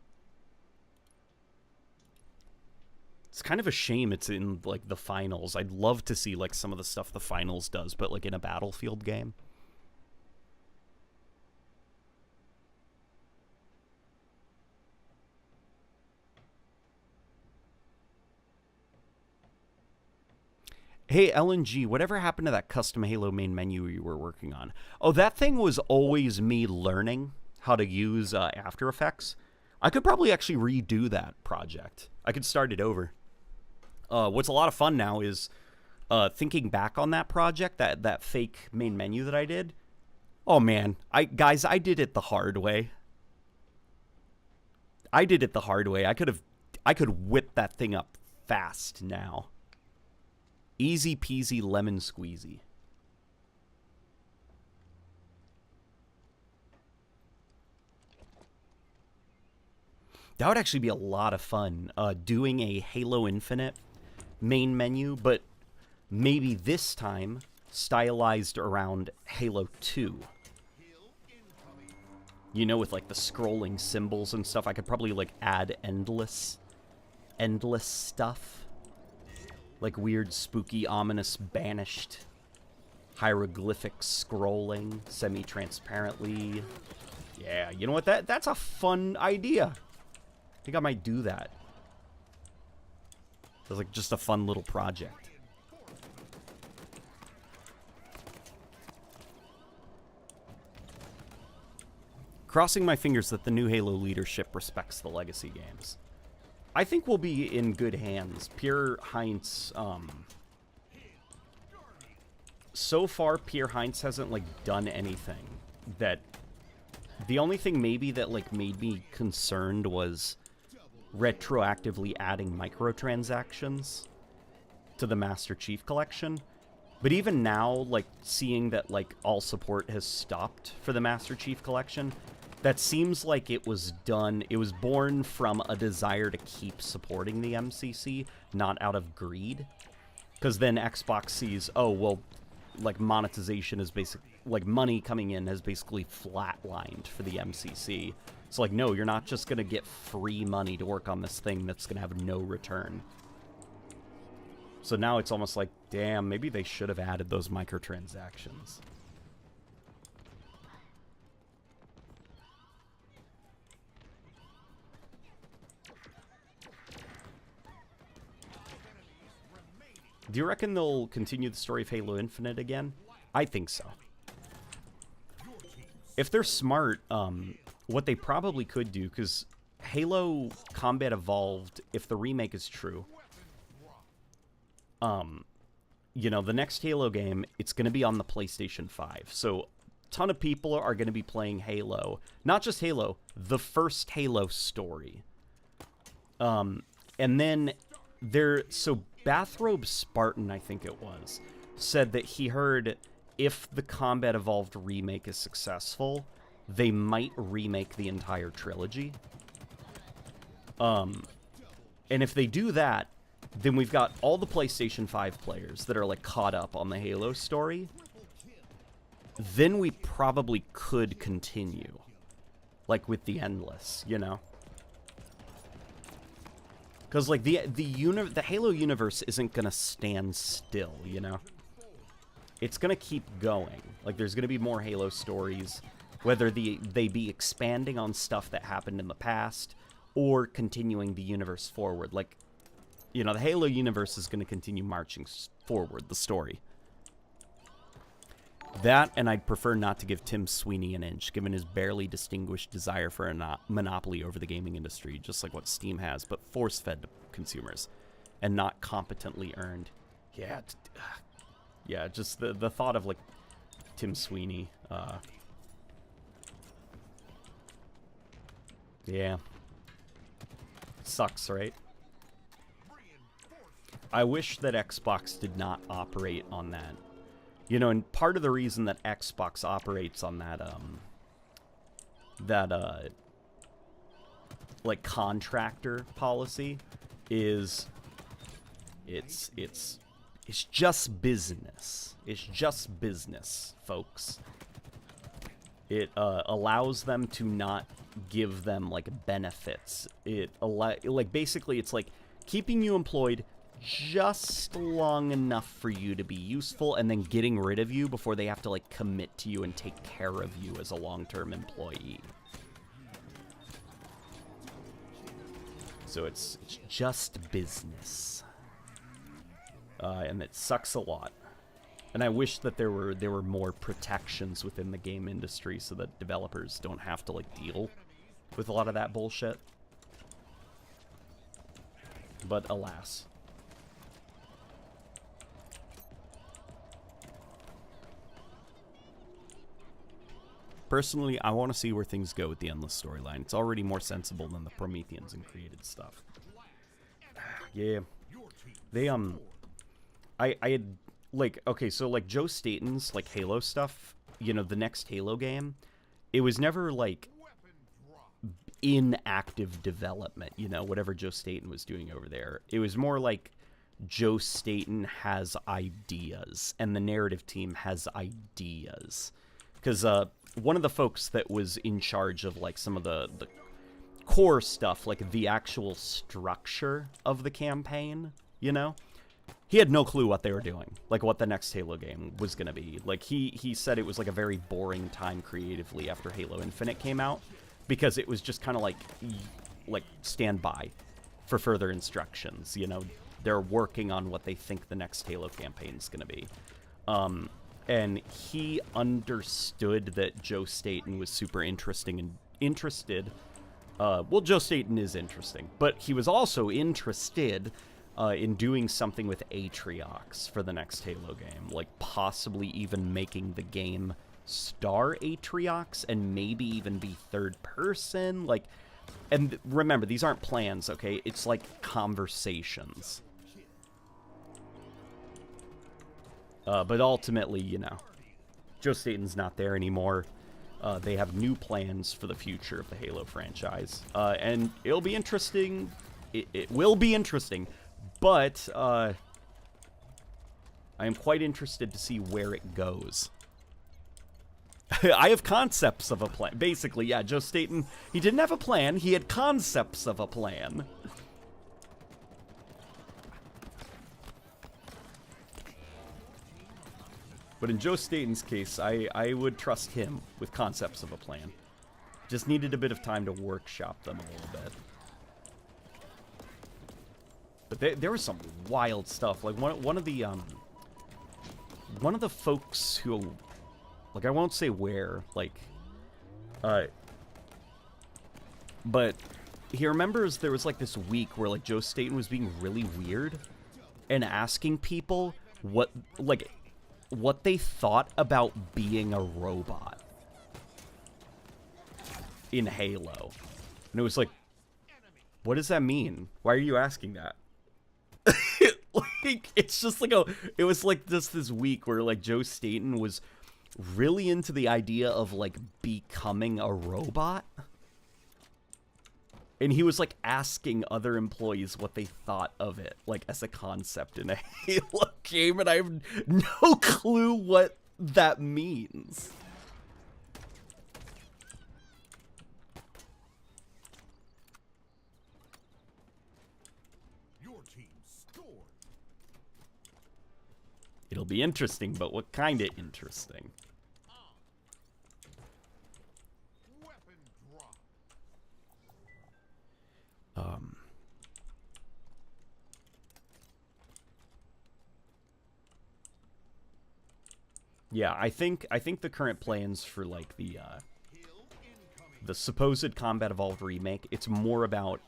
S1: It's kind of a shame it's in, like, the finals. I'd love to see, like, some of the stuff the finals does, but, like, in a Battlefield game. Hey, LNG, whatever happened to that custom Halo main menu you were working on? Oh, that thing was always me learning how to use After Effects. I could probably actually redo that project. I could start it over. What's a lot of fun now is thinking back on that project, that fake main menu that I did. Oh, man. I did it the hard way. I could whip that thing up fast now. Easy peasy lemon squeezy. That would actually be a lot of fun, doing a Halo Infinite main menu, but maybe this time stylized around Halo 2. You know, with like the scrolling symbols and stuff. I could probably like add endless stuff. Like weird, spooky, ominous, banished hieroglyphic scrolling semi-transparently. Yeah, you know what? That's a fun idea. I think I might do that. It's like just a fun little project. Crossing my fingers that the new Halo leadership respects the legacy games. I think we'll be in good hands. Pierre Heinz, so far, Pierre Heinz hasn't, like, done anything that... The only thing maybe that, like, made me concerned was retroactively adding microtransactions to the Master Chief Collection. But even now, like, seeing that, like, all support has stopped for the Master Chief Collection... That seems like it was done, it was born from a desire to keep supporting the MCC, not out of greed. Because then Xbox sees, oh, well, like, monetization is basically, like, money coming in has basically flatlined for the MCC. It's like, no, you're not just going to get free money to work on this thing that's going to have no return. So now it's almost like, damn, maybe they should have added those microtransactions. Do you reckon they'll continue the story of Halo Infinite again? I think so. If they're smart, what they probably could do, because Halo Combat Evolved, if the remake is true, you know, the next Halo game, it's going to be on the PlayStation 5. So a ton of people are going to be playing Halo. Not just Halo, the first Halo story. And then so Bathrobe Spartan, I think it was, said that he heard if the Combat Evolved remake is successful, they might remake the entire trilogy. And if they do that, then we've got all the PlayStation 5 players that are, like, caught up on the Halo story. Then we probably could continue, like, with the Endless, you know? Because, like, the Halo universe isn't going to stand still, you know? It's going to keep going. Like, there's going to be more Halo stories, whether they be expanding on stuff that happened in the past or continuing the universe forward. Like, you know, the Halo universe is going to continue marching forward, the story. That, and I'd prefer not to give Tim Sweeney an inch, given his barely distinguished desire for a monopoly over the gaming industry, just like what Steam has, but force-fed to consumers, and not competently earned. Yeah, yeah, just the thought of, like, Tim Sweeney, yeah. Sucks, right? I wish that Xbox did not operate on that. You know, and part of the reason that Xbox operates on that that like contractor policy is it's just business. It's just business, folks. It allows them to not give them like benefits. Like basically it's like keeping you employed just long enough for you to be useful and then getting rid of you before they have to like commit to you and take care of you as a long-term employee. So it's just business. And it sucks a lot. And I wish that there were more protections within the game industry so that developers don't have to like deal with a lot of that bullshit. But alas. Personally, I want to see where things go with the Endless storyline. It's already more sensible than the Prometheans and created stuff. Yeah. They, I had, like, okay, so, like, Joe Staten's, like, Halo stuff, you know, the next Halo game, it was never, like, in active development, you know, whatever Joe Staten was doing over there. It was more like Joe Staten has ideas, and the narrative team has ideas. Because, one of the folks that was in charge of, like, some of the core stuff, like, the actual structure of the campaign, you know? He had no clue what they were doing, like what the next Halo game was going to be. Like, he said it was like a very boring time creatively after Halo Infinite came out, because it was just kind of like stand by for further instructions, you know? They're working on what they think the next Halo campaign is going to be. And he understood that Joe Staten was super interested. Well, Joe Staten is interesting, but he was also interested in doing something with Atriox for the next Halo game, like possibly even making the game star Atriox and maybe even be third person. Like, and remember, these aren't plans, okay? It's like conversations. But ultimately, you know, Joe Staten's not there anymore. They have new plans for the future of the Halo franchise. And it'll be interesting. It will be interesting. But I am quite interested to see where it goes. I have concepts of a plan. Basically, yeah, Joe Staten, he didn't have a plan. He had concepts of a plan. But in Joe Staten's case, I would trust him with concepts of a plan. Just needed a bit of time to workshop them a little bit. But there was some wild stuff. Like one of the folks who, like, I won't say where, like, but he remembers there was like this week where like Joe Staten was being really weird and asking people what they thought about being a robot in Halo. And it was like, what does that mean? Why are you asking that? Like, it's just like it was like just this week where like Joe Staten was really into the idea of like becoming a robot. And he was like asking other employees what they thought of it, like as a concept in a Halo game, and I have no clue what that means.
S2: Your team scored.
S1: It'll be interesting, but what kind of interesting?
S2: Weapon drop.
S1: Yeah, I think the current plans for like the supposed Combat Evolved remake, it's more about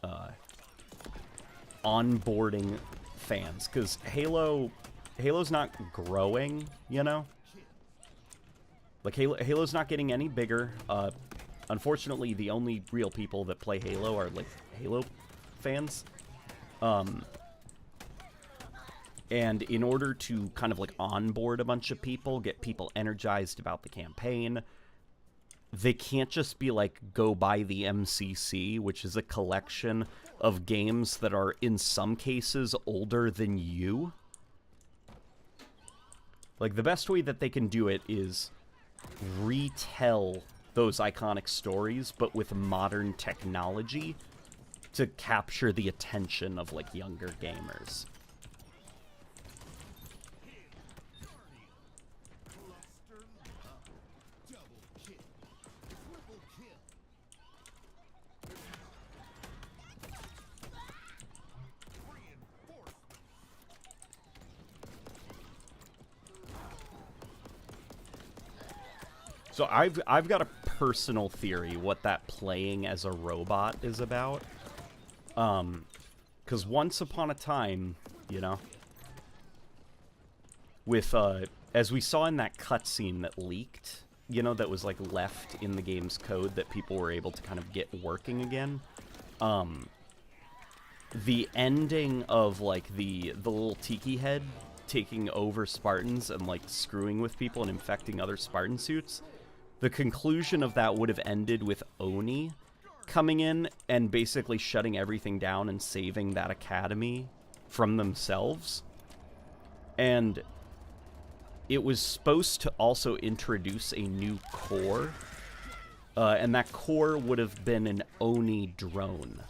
S1: onboarding fans, because Halo's not growing, you know? Like Halo's not getting any bigger. Unfortunately, the only real people that play Halo are like Halo fans. And in order to kind of like onboard a bunch of people, get people energized about the campaign, they can't just be like, go buy the MCC, which is a collection of games that are, in some cases, older than you. Like, the best way that they can do it is retell those iconic stories, but with modern technology to capture the attention of, like, younger gamers. So I've got a personal theory what that playing as a robot is about. Because once upon a time, you know, with, as we saw in that cutscene that leaked, you know, that was, like, left in the game's code that people were able to kind of get working again, the ending of, like, the little tiki head taking over Spartans and, like, screwing with people and infecting other Spartan suits, the conclusion of that would have ended with Oni coming in and basically shutting everything down and saving that academy from themselves. And it was supposed to also introduce a new core, and that core would have been an Oni drone.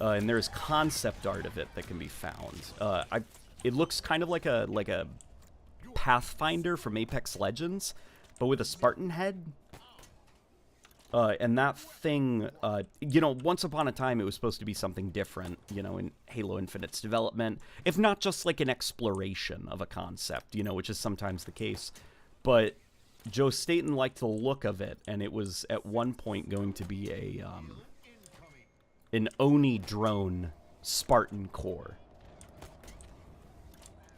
S1: And there's concept art of it that can be found. It looks kind of like a Pathfinder from Apex Legends, but with a Spartan head. And that thing, you know, once upon a time it was supposed to be something different, you know, in Halo Infinite's development, if not just like an exploration of a concept, you know, which is sometimes the case. But Joe Staten liked the look of it, and it was at one point going to be an Oni drone Spartan core.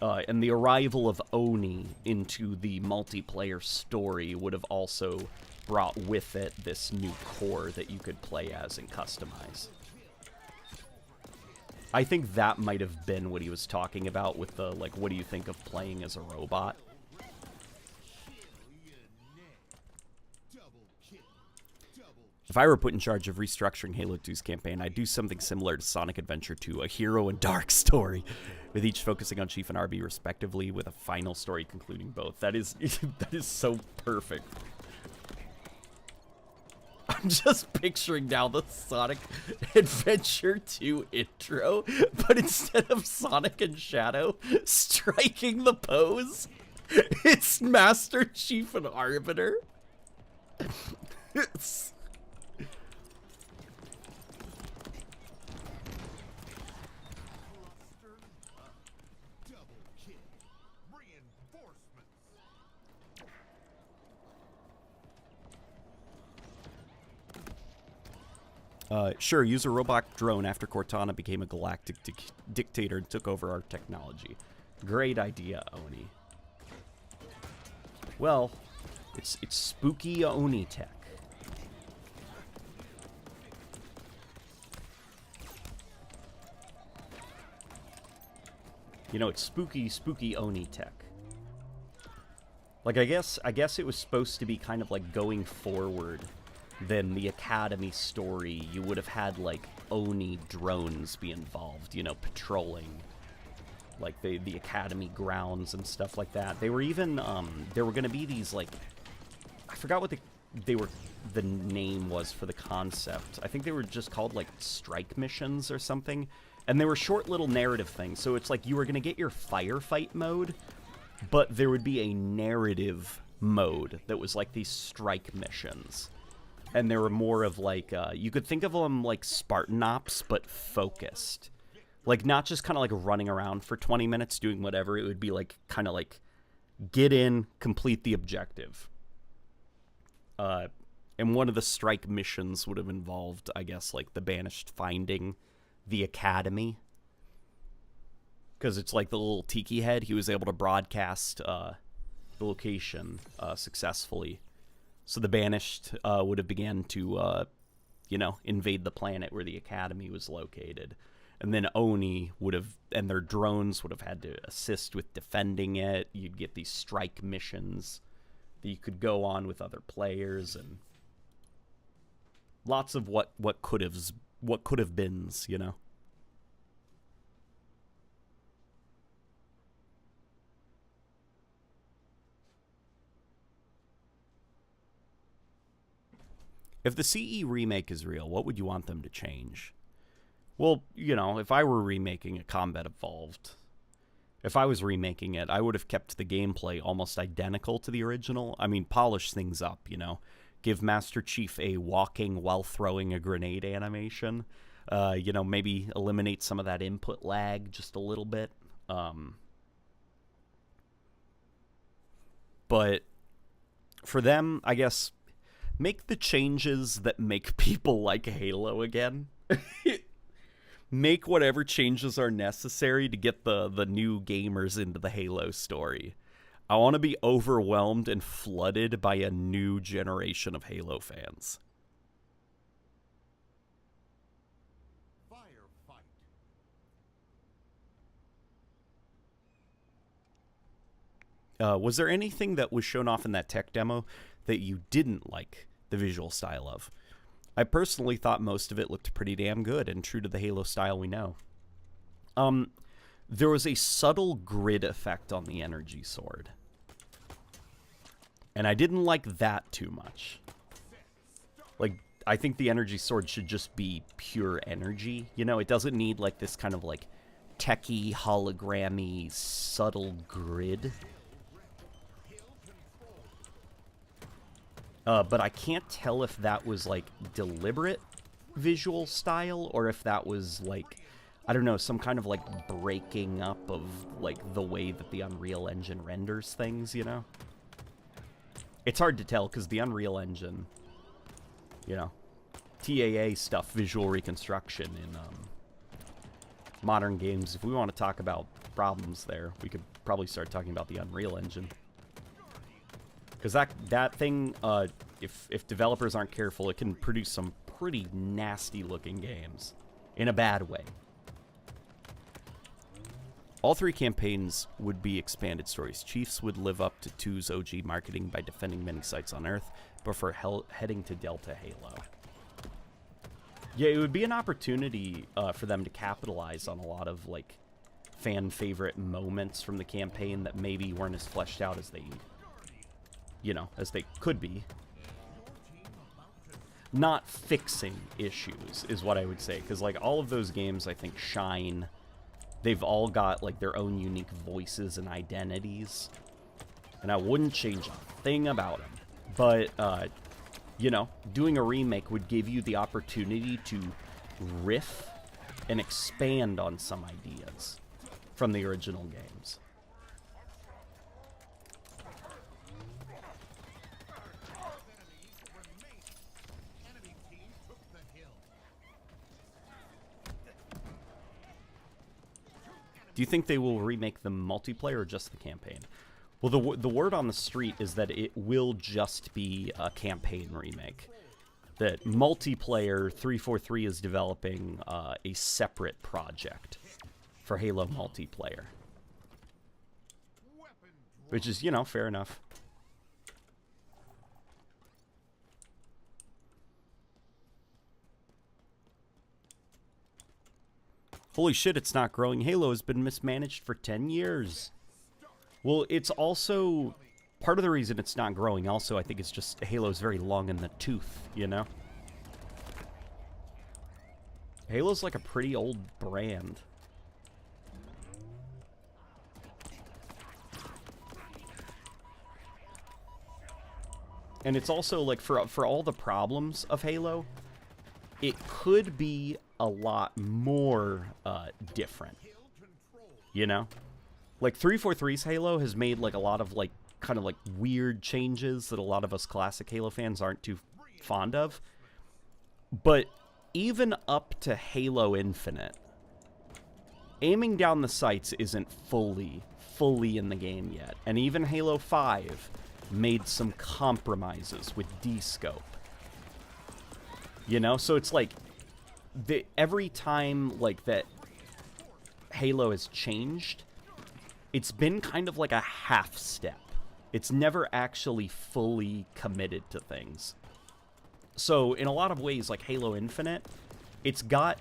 S1: And the arrival of Oni into the multiplayer story would have also brought with it this new core that you could play as and customize. I think that might have been what he was talking about with the, like, what do you think of playing as a robot? If I were put in charge of restructuring Halo 2's campaign, I'd do something similar to Sonic Adventure 2, a hero and dark story, with each focusing on Chief and RB respectively, with a final story concluding both. That is that is so perfect. I'm just picturing now the Sonic Adventure 2 intro, but instead of Sonic and Shadow striking the pose, it's Master Chief and Arbiter. It's... Sure, use a robot drone after Cortana became a galactic dictator and took over our technology. Great idea, Oni. Well, it's spooky Oni tech. You know, it's spooky Oni tech. Like, I guess it was supposed to be kind of like going forward than the Academy story. You would have had, like, Oni drones be involved, you know, patrolling, like, the Academy grounds and stuff like that. They were even, there were going to be these, like, I forgot what the name was for the concept. I think they were just called, like, strike missions or something. And they were short little narrative things. So it's like you were going to get your firefight mode, but there would be a narrative mode that was like these strike missions. And they were more of like, you could think of them like Spartan Ops, but focused. Like, not just kind of like running around for 20 minutes doing whatever. It would be like, kind of like, get in, complete the objective. And one of the strike missions would have involved, I guess, like the Banished finding the Academy. Because it's like the little tiki head. He was able to broadcast the location successfully. So the Banished would have began to, you know, invade the planet where the Academy was located. And then Oni would have, and their drones would have had to assist with defending it. You'd get these strike missions that you could go on with other players. And Lots of what could have beens, you know. If the CE remake is real, what would you want them to change? Well, you know, if I were remaking a Combat Evolved, if I was remaking it, I would have kept the gameplay almost identical to the original. I mean, polish things up, you know. Give Master Chief a walking while throwing a grenade animation. You know, maybe eliminate some of that input lag just a little bit. But for them, I guess, make the changes that make people like Halo again. Make whatever changes are necessary to get the new gamers into the Halo story. I want to be overwhelmed and flooded by a new generation of Halo fans. Was there anything that was shown off in that tech demo that you didn't like the visual style of? I personally thought most of it looked pretty damn good and true to the Halo style we know. There was a subtle grid effect on the energy sword. And I didn't like that too much. Like, I think the energy sword should just be pure energy. You know, it doesn't need like this kind of like techie, hologrammy, subtle grid. But I can't tell if that was, like, deliberate visual style or if that was, like, I don't know, some kind of, like, breaking up of, like, the way that the Unreal Engine renders things, you know? It's hard to tell because the Unreal Engine, you know, TAA stuff, visual reconstruction in modern games. If we want to talk about problems there, we could probably start talking about the Unreal Engine. Because that thing, if developers aren't careful, it can produce some pretty nasty-looking games. In a bad way. All 3 campaigns would be expanded stories. Chiefs would live up to 2's OG marketing by defending many sites on Earth, before heading to Delta Halo. Yeah, it would be an opportunity for them to capitalize on a lot of, like, fan-favorite moments from the campaign that maybe weren't as fleshed out as they... you know, as they could be. Not fixing issues is what I would say. Because, like, all of those games, I think, shine. They've all got, like, their own unique voices and identities. And I wouldn't change a thing about them. But, you know, doing a remake would give you the opportunity to riff and expand on some ideas from the original games. Do you think they will remake the multiplayer or just the campaign? Well, the word on the street is that it will just be a campaign remake. That multiplayer, 343 is developing a separate project for Halo multiplayer. Which is, you know, fair enough. Holy shit, it's not growing. Halo has been mismanaged for 10 years. Well, it's also... part of the reason it's not growing also, I think, is just Halo's very long in the tooth, you know? Halo's like a pretty old brand. And it's also, like, for all the problems of Halo, it could be a lot more different, you know? Like, 343's Halo has made, like, a lot of, like, kind of, like, weird changes that a lot of us classic Halo fans aren't too fond of. But even up to Halo Infinite, aiming down the sights isn't fully in the game yet. And even Halo 5 made some compromises with D-scope. You know? So it's like, every time, like, that Halo has changed, it's been kind of like a half step. It's never actually fully committed to things. So in a lot of ways, like Halo Infinite, it's got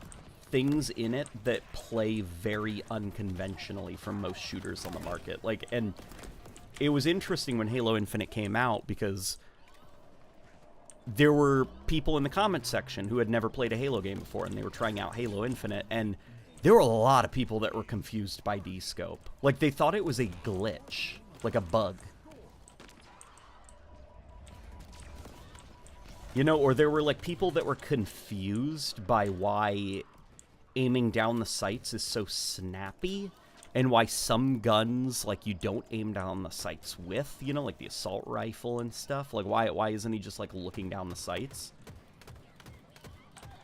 S1: things in it that play very unconventionally from most shooters on the market. Like, and it was interesting when Halo Infinite came out because there were people in the comments section who had never played a Halo game before, and they were trying out Halo Infinite, and there were a lot of people that were confused by D-Scope. Like, they thought it was a glitch, like a bug. You know, or there were, like, people that were confused by why aiming down the sights is so snappy, and why some guns, like, you don't aim down the sights with, you know, like the assault rifle and stuff. Like, why isn't he just, like, looking down the sights?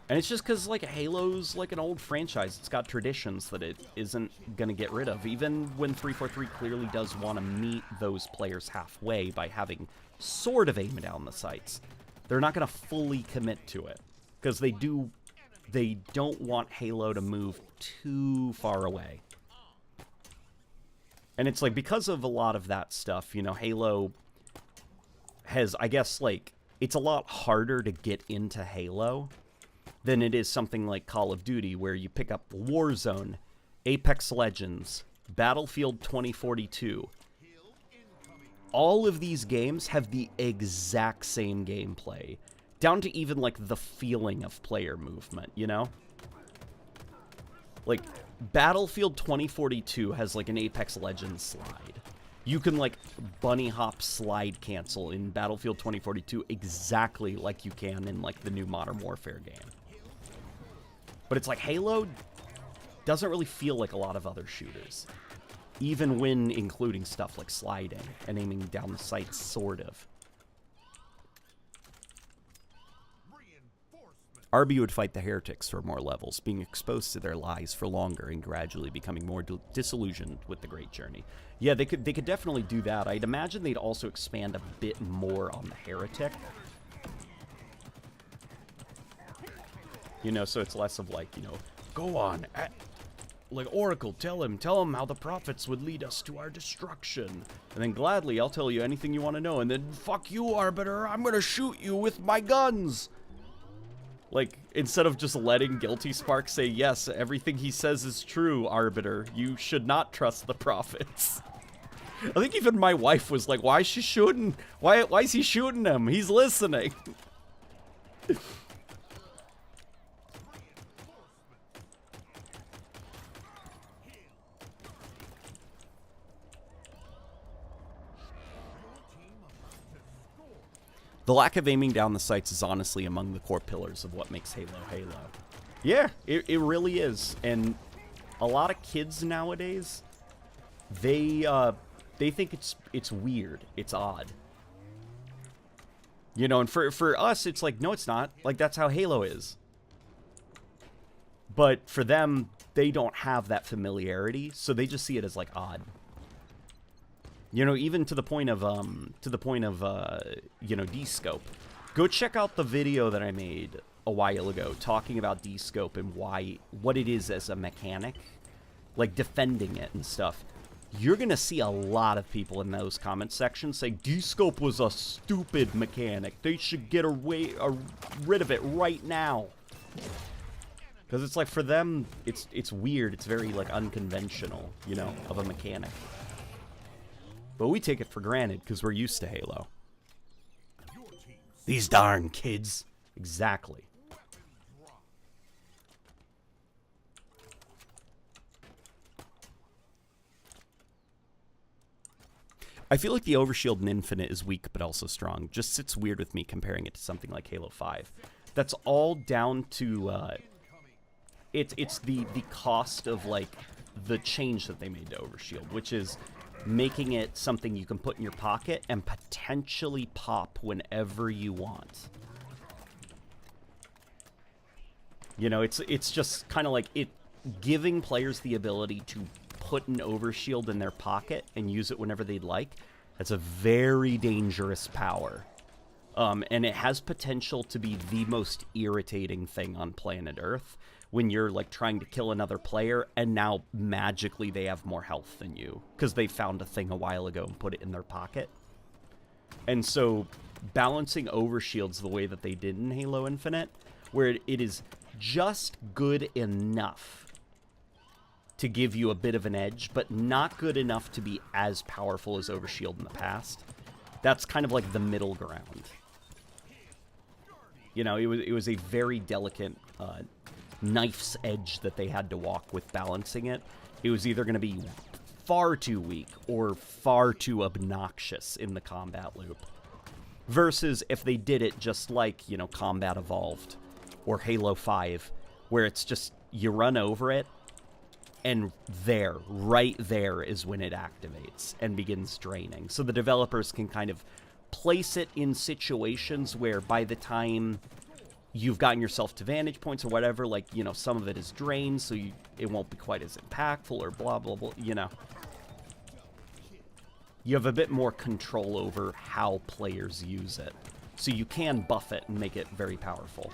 S1: And it's just because, like, Halo's, like, an old franchise. It's got traditions that it isn't going to get rid of, even when 343 clearly does want to meet those players halfway by having sort of aim down the sights. They're not going to fully commit to it, because they don't want Halo to move too far away. And it's like, because of a lot of that stuff, you know, Halo has, I guess, like, it's a lot harder to get into Halo than it is something like Call of Duty, where you pick up Warzone, Apex Legends, Battlefield 2042. All of these games have the exact same gameplay, down to even, like, the feeling of player movement, you know? Like, Battlefield 2042 has, like, an Apex Legends slide. You can, like, bunny hop slide cancel in Battlefield 2042 exactly like you can in, like, the new Modern Warfare game. But it's like, Halo doesn't really feel like a lot of other shooters, even when including stuff like sliding and aiming down the sights, sort of. RB would fight the heretics for more levels, being exposed to their lies for longer and gradually becoming more disillusioned with the great journey. Yeah, they could definitely do that. I'd imagine they'd also expand a bit more on the heretic. You know, so it's less of like, you know, go on, like, Oracle, tell him how the prophets would lead us to our destruction. And then gladly, I'll tell you anything you want to know. And then, fuck you, Arbiter, I'm gonna shoot you with my guns. Like, instead of just letting Guilty Spark say, yes, everything he says is true, Arbiter, you should not trust the prophets. I think even my wife was like, why is she shooting? Why is he shooting him? He's listening. The lack of aiming down the sights is honestly among the core pillars of what makes Halo Halo. Yeah, it really is. And a lot of kids nowadays, they think it's weird, it's odd. You know, and for us, it's like, no, it's not. Like, that's how Halo is. But for them, they don't have that familiarity, so they just see it as, like, odd. You know, even to the point of, you know, D-Scope. Go check out the video that I made a while ago talking about D-Scope and what it is as a mechanic. Like, defending it and stuff. You're gonna see a lot of people in those comment sections say, D-Scope was a stupid mechanic. They should get rid of it right now. Because it's like, for them, it's weird. It's very, like, unconventional, you know, of a mechanic. But we take it for granted because we're used to Halo. These darn kids. Exactly. I feel like the Overshield in Infinite is weak but also strong. Just sits weird with me comparing it to something like Halo 5. That's all down to it's the cost of, like, the change that they made to Overshield, which is making it something you can put in your pocket and potentially pop whenever you want. You know, it's just kind of like it giving players the ability to put an overshield in their pocket and use it whenever they'd like. That's a very dangerous power. And it has potential to be the most irritating thing on planet Earth when you're, like, trying to kill another player and now magically they have more health than you because they found a thing a while ago and put it in their pocket. And so balancing overshields the way that they did in Halo Infinite, where it is just good enough to give you a bit of an edge, but not good enough to be as powerful as overshield in the past. That's kind of like the middle ground. You know, it was a very delicate knife's edge that they had to walk with balancing it. It was either going to be far too weak or far too obnoxious in the combat loop. Versus if they did it just like, you know, Combat Evolved or Halo 5, where it's just you run over it, and right there is when it activates and begins draining. So the developers can kind of place it in situations where by the time you've gotten yourself to vantage points or whatever, like, you know, some of it is drained, so it won't be quite as impactful or blah, blah, blah, you know. You have a bit more control over how players use it. So you can buff it and make it very powerful.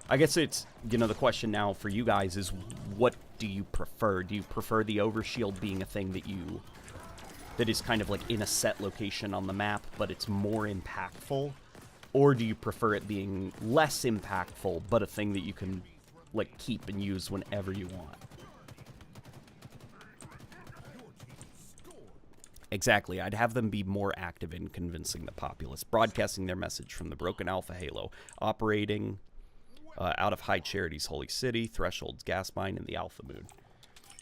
S1: I guess it's, you know, the question now for you guys is, what do you prefer? Do you prefer the overshield being a thing that is kind of like in a set location on the map, but it's more impactful? Or do you prefer it being less impactful, but a thing that you can, like, keep and use whenever you want? Exactly. I'd have them be more active in convincing the populace, broadcasting their message from the broken Alpha Halo, operating out of High Charity's Holy City, Threshold's gas mine, and the Alpha Moon.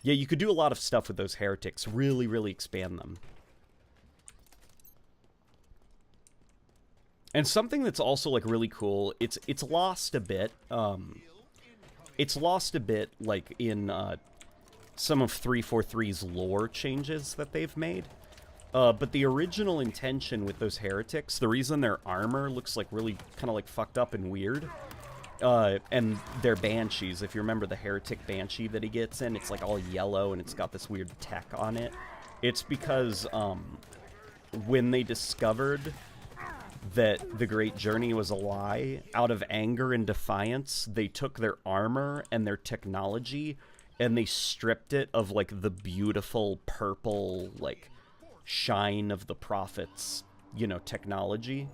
S1: Yeah, you could do a lot of stuff with those heretics. Really, really expand them. And something that's also, like, really cool, it's lost a bit. It's lost a bit, like, in some of 343's lore changes that they've made. But the original intention with those heretics, the reason their armor looks like really kind of like fucked up and weird, and their banshees, if you remember the heretic banshee that he gets in, it's like all yellow and it's got this weird tech on it. It's because when they discovered that the Great Journey was a lie, out of anger and defiance, they took their armor and their technology and they stripped it of, like, the beautiful purple, like, shine of the prophets, you know, technology.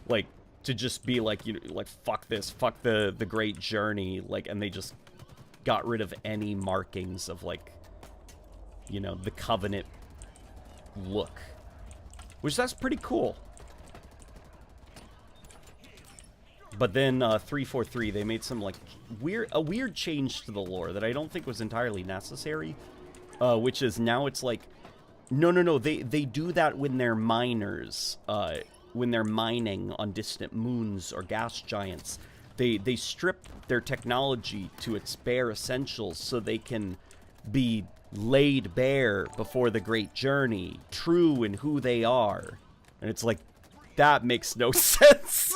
S1: Like, to just be like, you know, like, fuck this, fuck the Great Journey, like, and they just got rid of any markings of, like, you know, the Covenant look. Which, that's pretty cool. But then 343, they made some, like, a weird change to the lore that I don't think was entirely necessary, which is now it's like, no, they do that when they're miners, when they're mining on distant moons or gas giants. They strip their technology to its bare essentials so they can be laid bare before the Great Journey, true in who they are. And it's like, that makes no sense.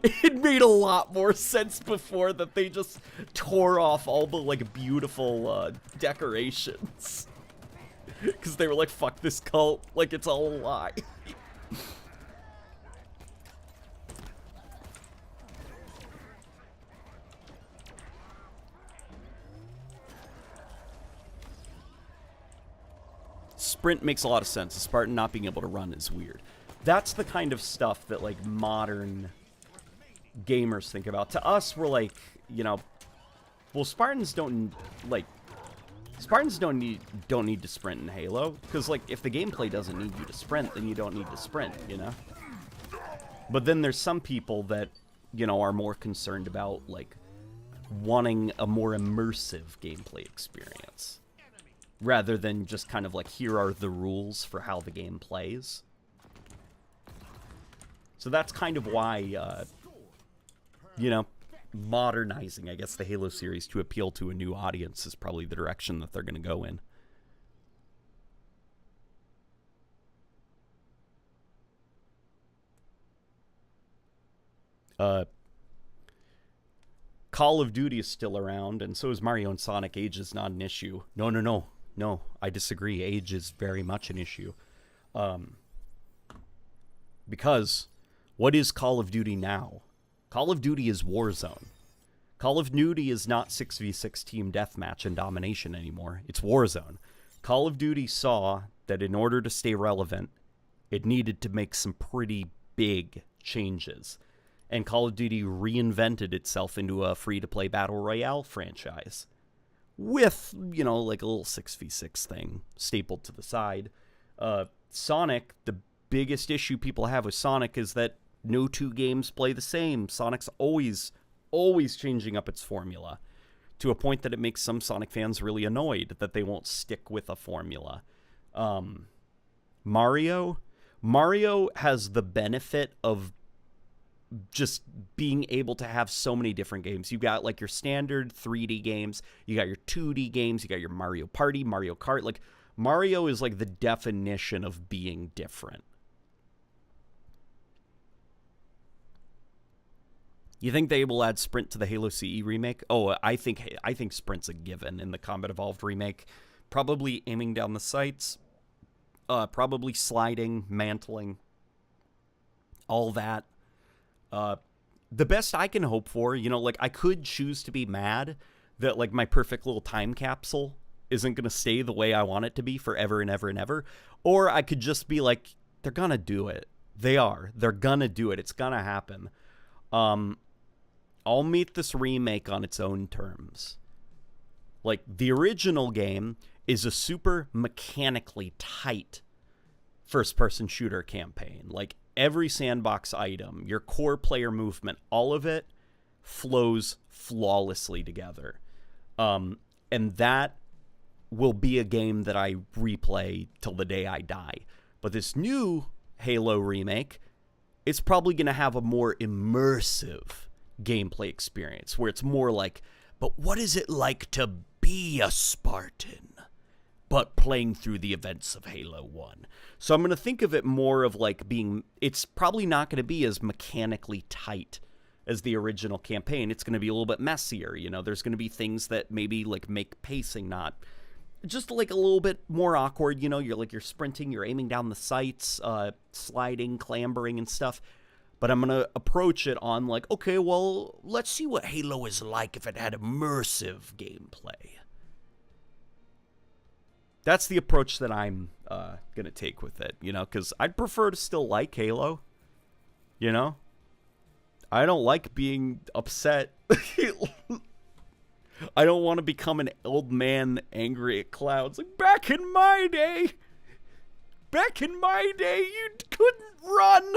S1: It made a lot more sense before that they just tore off all the, like, beautiful decorations. Because they were like, fuck this cult, like, it's all a lie. Sprint makes a lot of sense. A Spartan not being able to run is weird. That's the kind of stuff that, like, modern gamers think about. To us, we're like, you know, well, Spartans don't need to sprint in Halo, because, like, if the gameplay doesn't need you to sprint, then you don't need to sprint, you know? But then there's some people that, you know, are more concerned about, like, wanting a more immersive gameplay experience, rather than just kind of like, here are the rules for how the game plays. So that's kind of why, you know, modernizing, I guess, the Halo series to appeal to a new audience is probably the direction that they're going to go in. Call of Duty is still around, and so is Mario and Sonic. Age is not an issue. No, I disagree. Age is very much an issue. Because what is Call of Duty now? Call of Duty is Warzone. Call of Duty is not 6v6 team deathmatch and domination anymore. It's Warzone. Call of Duty saw that in order to stay relevant, It needed to make some pretty big changes. And Call of Duty reinvented itself into a free-to-play battle royale franchise. With, you know, like a little 6v6 thing stapled to the side. Sonic, the biggest issue people have with Sonic is that no two games play the same. Sonic's always changing up its formula to a point that it makes some Sonic fans really annoyed that they won't stick with a formula. Mario has the benefit of just being able to have so many different games. You've got like your standard 3D games, you got your 2D games, you got your Mario Party, Mario Kart. Like Mario is like the definition of being different. You think they will add Sprint to the Halo CE remake? Oh, I think Sprint's a given in the Combat Evolved remake. Probably aiming down the sights, probably sliding, mantling, all that. The best I can hope for, you know, like I could choose to be mad that like my perfect little time capsule isn't going to stay the way I want it to be forever and ever and ever. Or I could just be like, they're going to do it. They're going to do it. It's going to happen. I'll meet this remake on its own terms. Like the original game is a super mechanically tight first-person shooter campaign. Like every sandbox item, your core player movement, all of it flows flawlessly together. And that will be a game that I replay till the day I die. But this new Halo remake, it's probably going to have a more immersive gameplay experience where it's more like, but what is it like to be a Spartan? But playing through the events of Halo 1. So I'm going to think of it more of like being, it's probably not going to be as mechanically tight as the original campaign. It's going to be a little bit messier, you know, there's going to be things that maybe like make pacing not, just like a little bit more awkward, you know, you're sprinting, you're aiming down the sights, sliding, clambering and stuff. But I'm going to approach it on like, okay, well, let's see what Halo is like if it had immersive gameplay. That's the approach that I'm going to take with it, you know, because I'd prefer to still like Halo, you know? I don't like being upset. I don't want to become an old man angry at clouds. Like, back in my day, you couldn't run.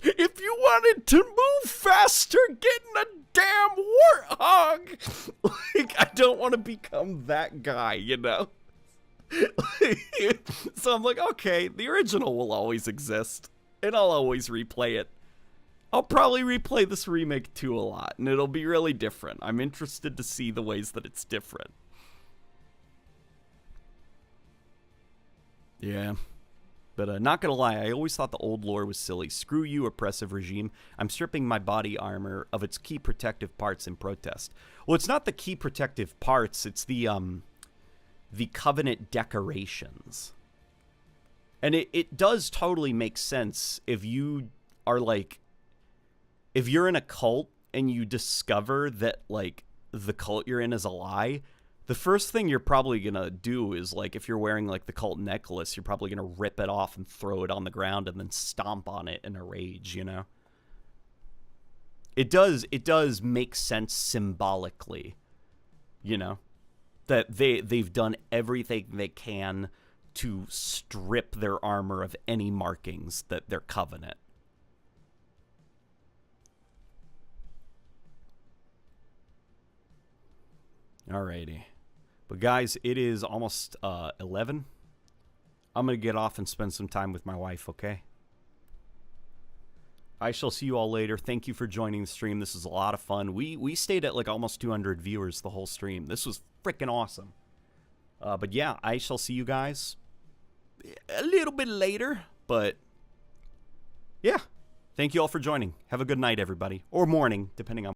S1: If you wanted to move faster, get in a damn warthog. Like, I don't want to become that guy, you know? So I'm like, okay, the original will always exist, and I'll always replay it. I'll probably replay this remake too a lot, and it'll be really different. I'm interested to see the ways that it's different. Yeah. But not gonna lie, I always thought the old lore was silly. Screw you, oppressive regime. I'm stripping my body armor of its key protective parts in protest. Well, it's not the key protective parts, it's the Covenant decorations. And it does totally make sense if you are like, if you're in a cult and you discover that like the cult you're in is a lie, the first thing you're probably gonna do is like, if you're wearing like the cult necklace, you're probably gonna rip it off and throw it on the ground and then stomp on it in a rage, you know? It does make sense symbolically, you know? That they've done everything they can to strip their armor of any markings that they're Covenant. Alrighty. But guys, it is almost 11. I'm going to get off and spend some time with my wife, okay? I shall see you all later. Thank you for joining the stream. This is a lot of fun. We stayed at like almost 200 viewers the whole stream. This was freaking awesome. But yeah, I shall see you guys a little bit later. But yeah, thank you all for joining. Have a good night, everybody. Or morning, depending on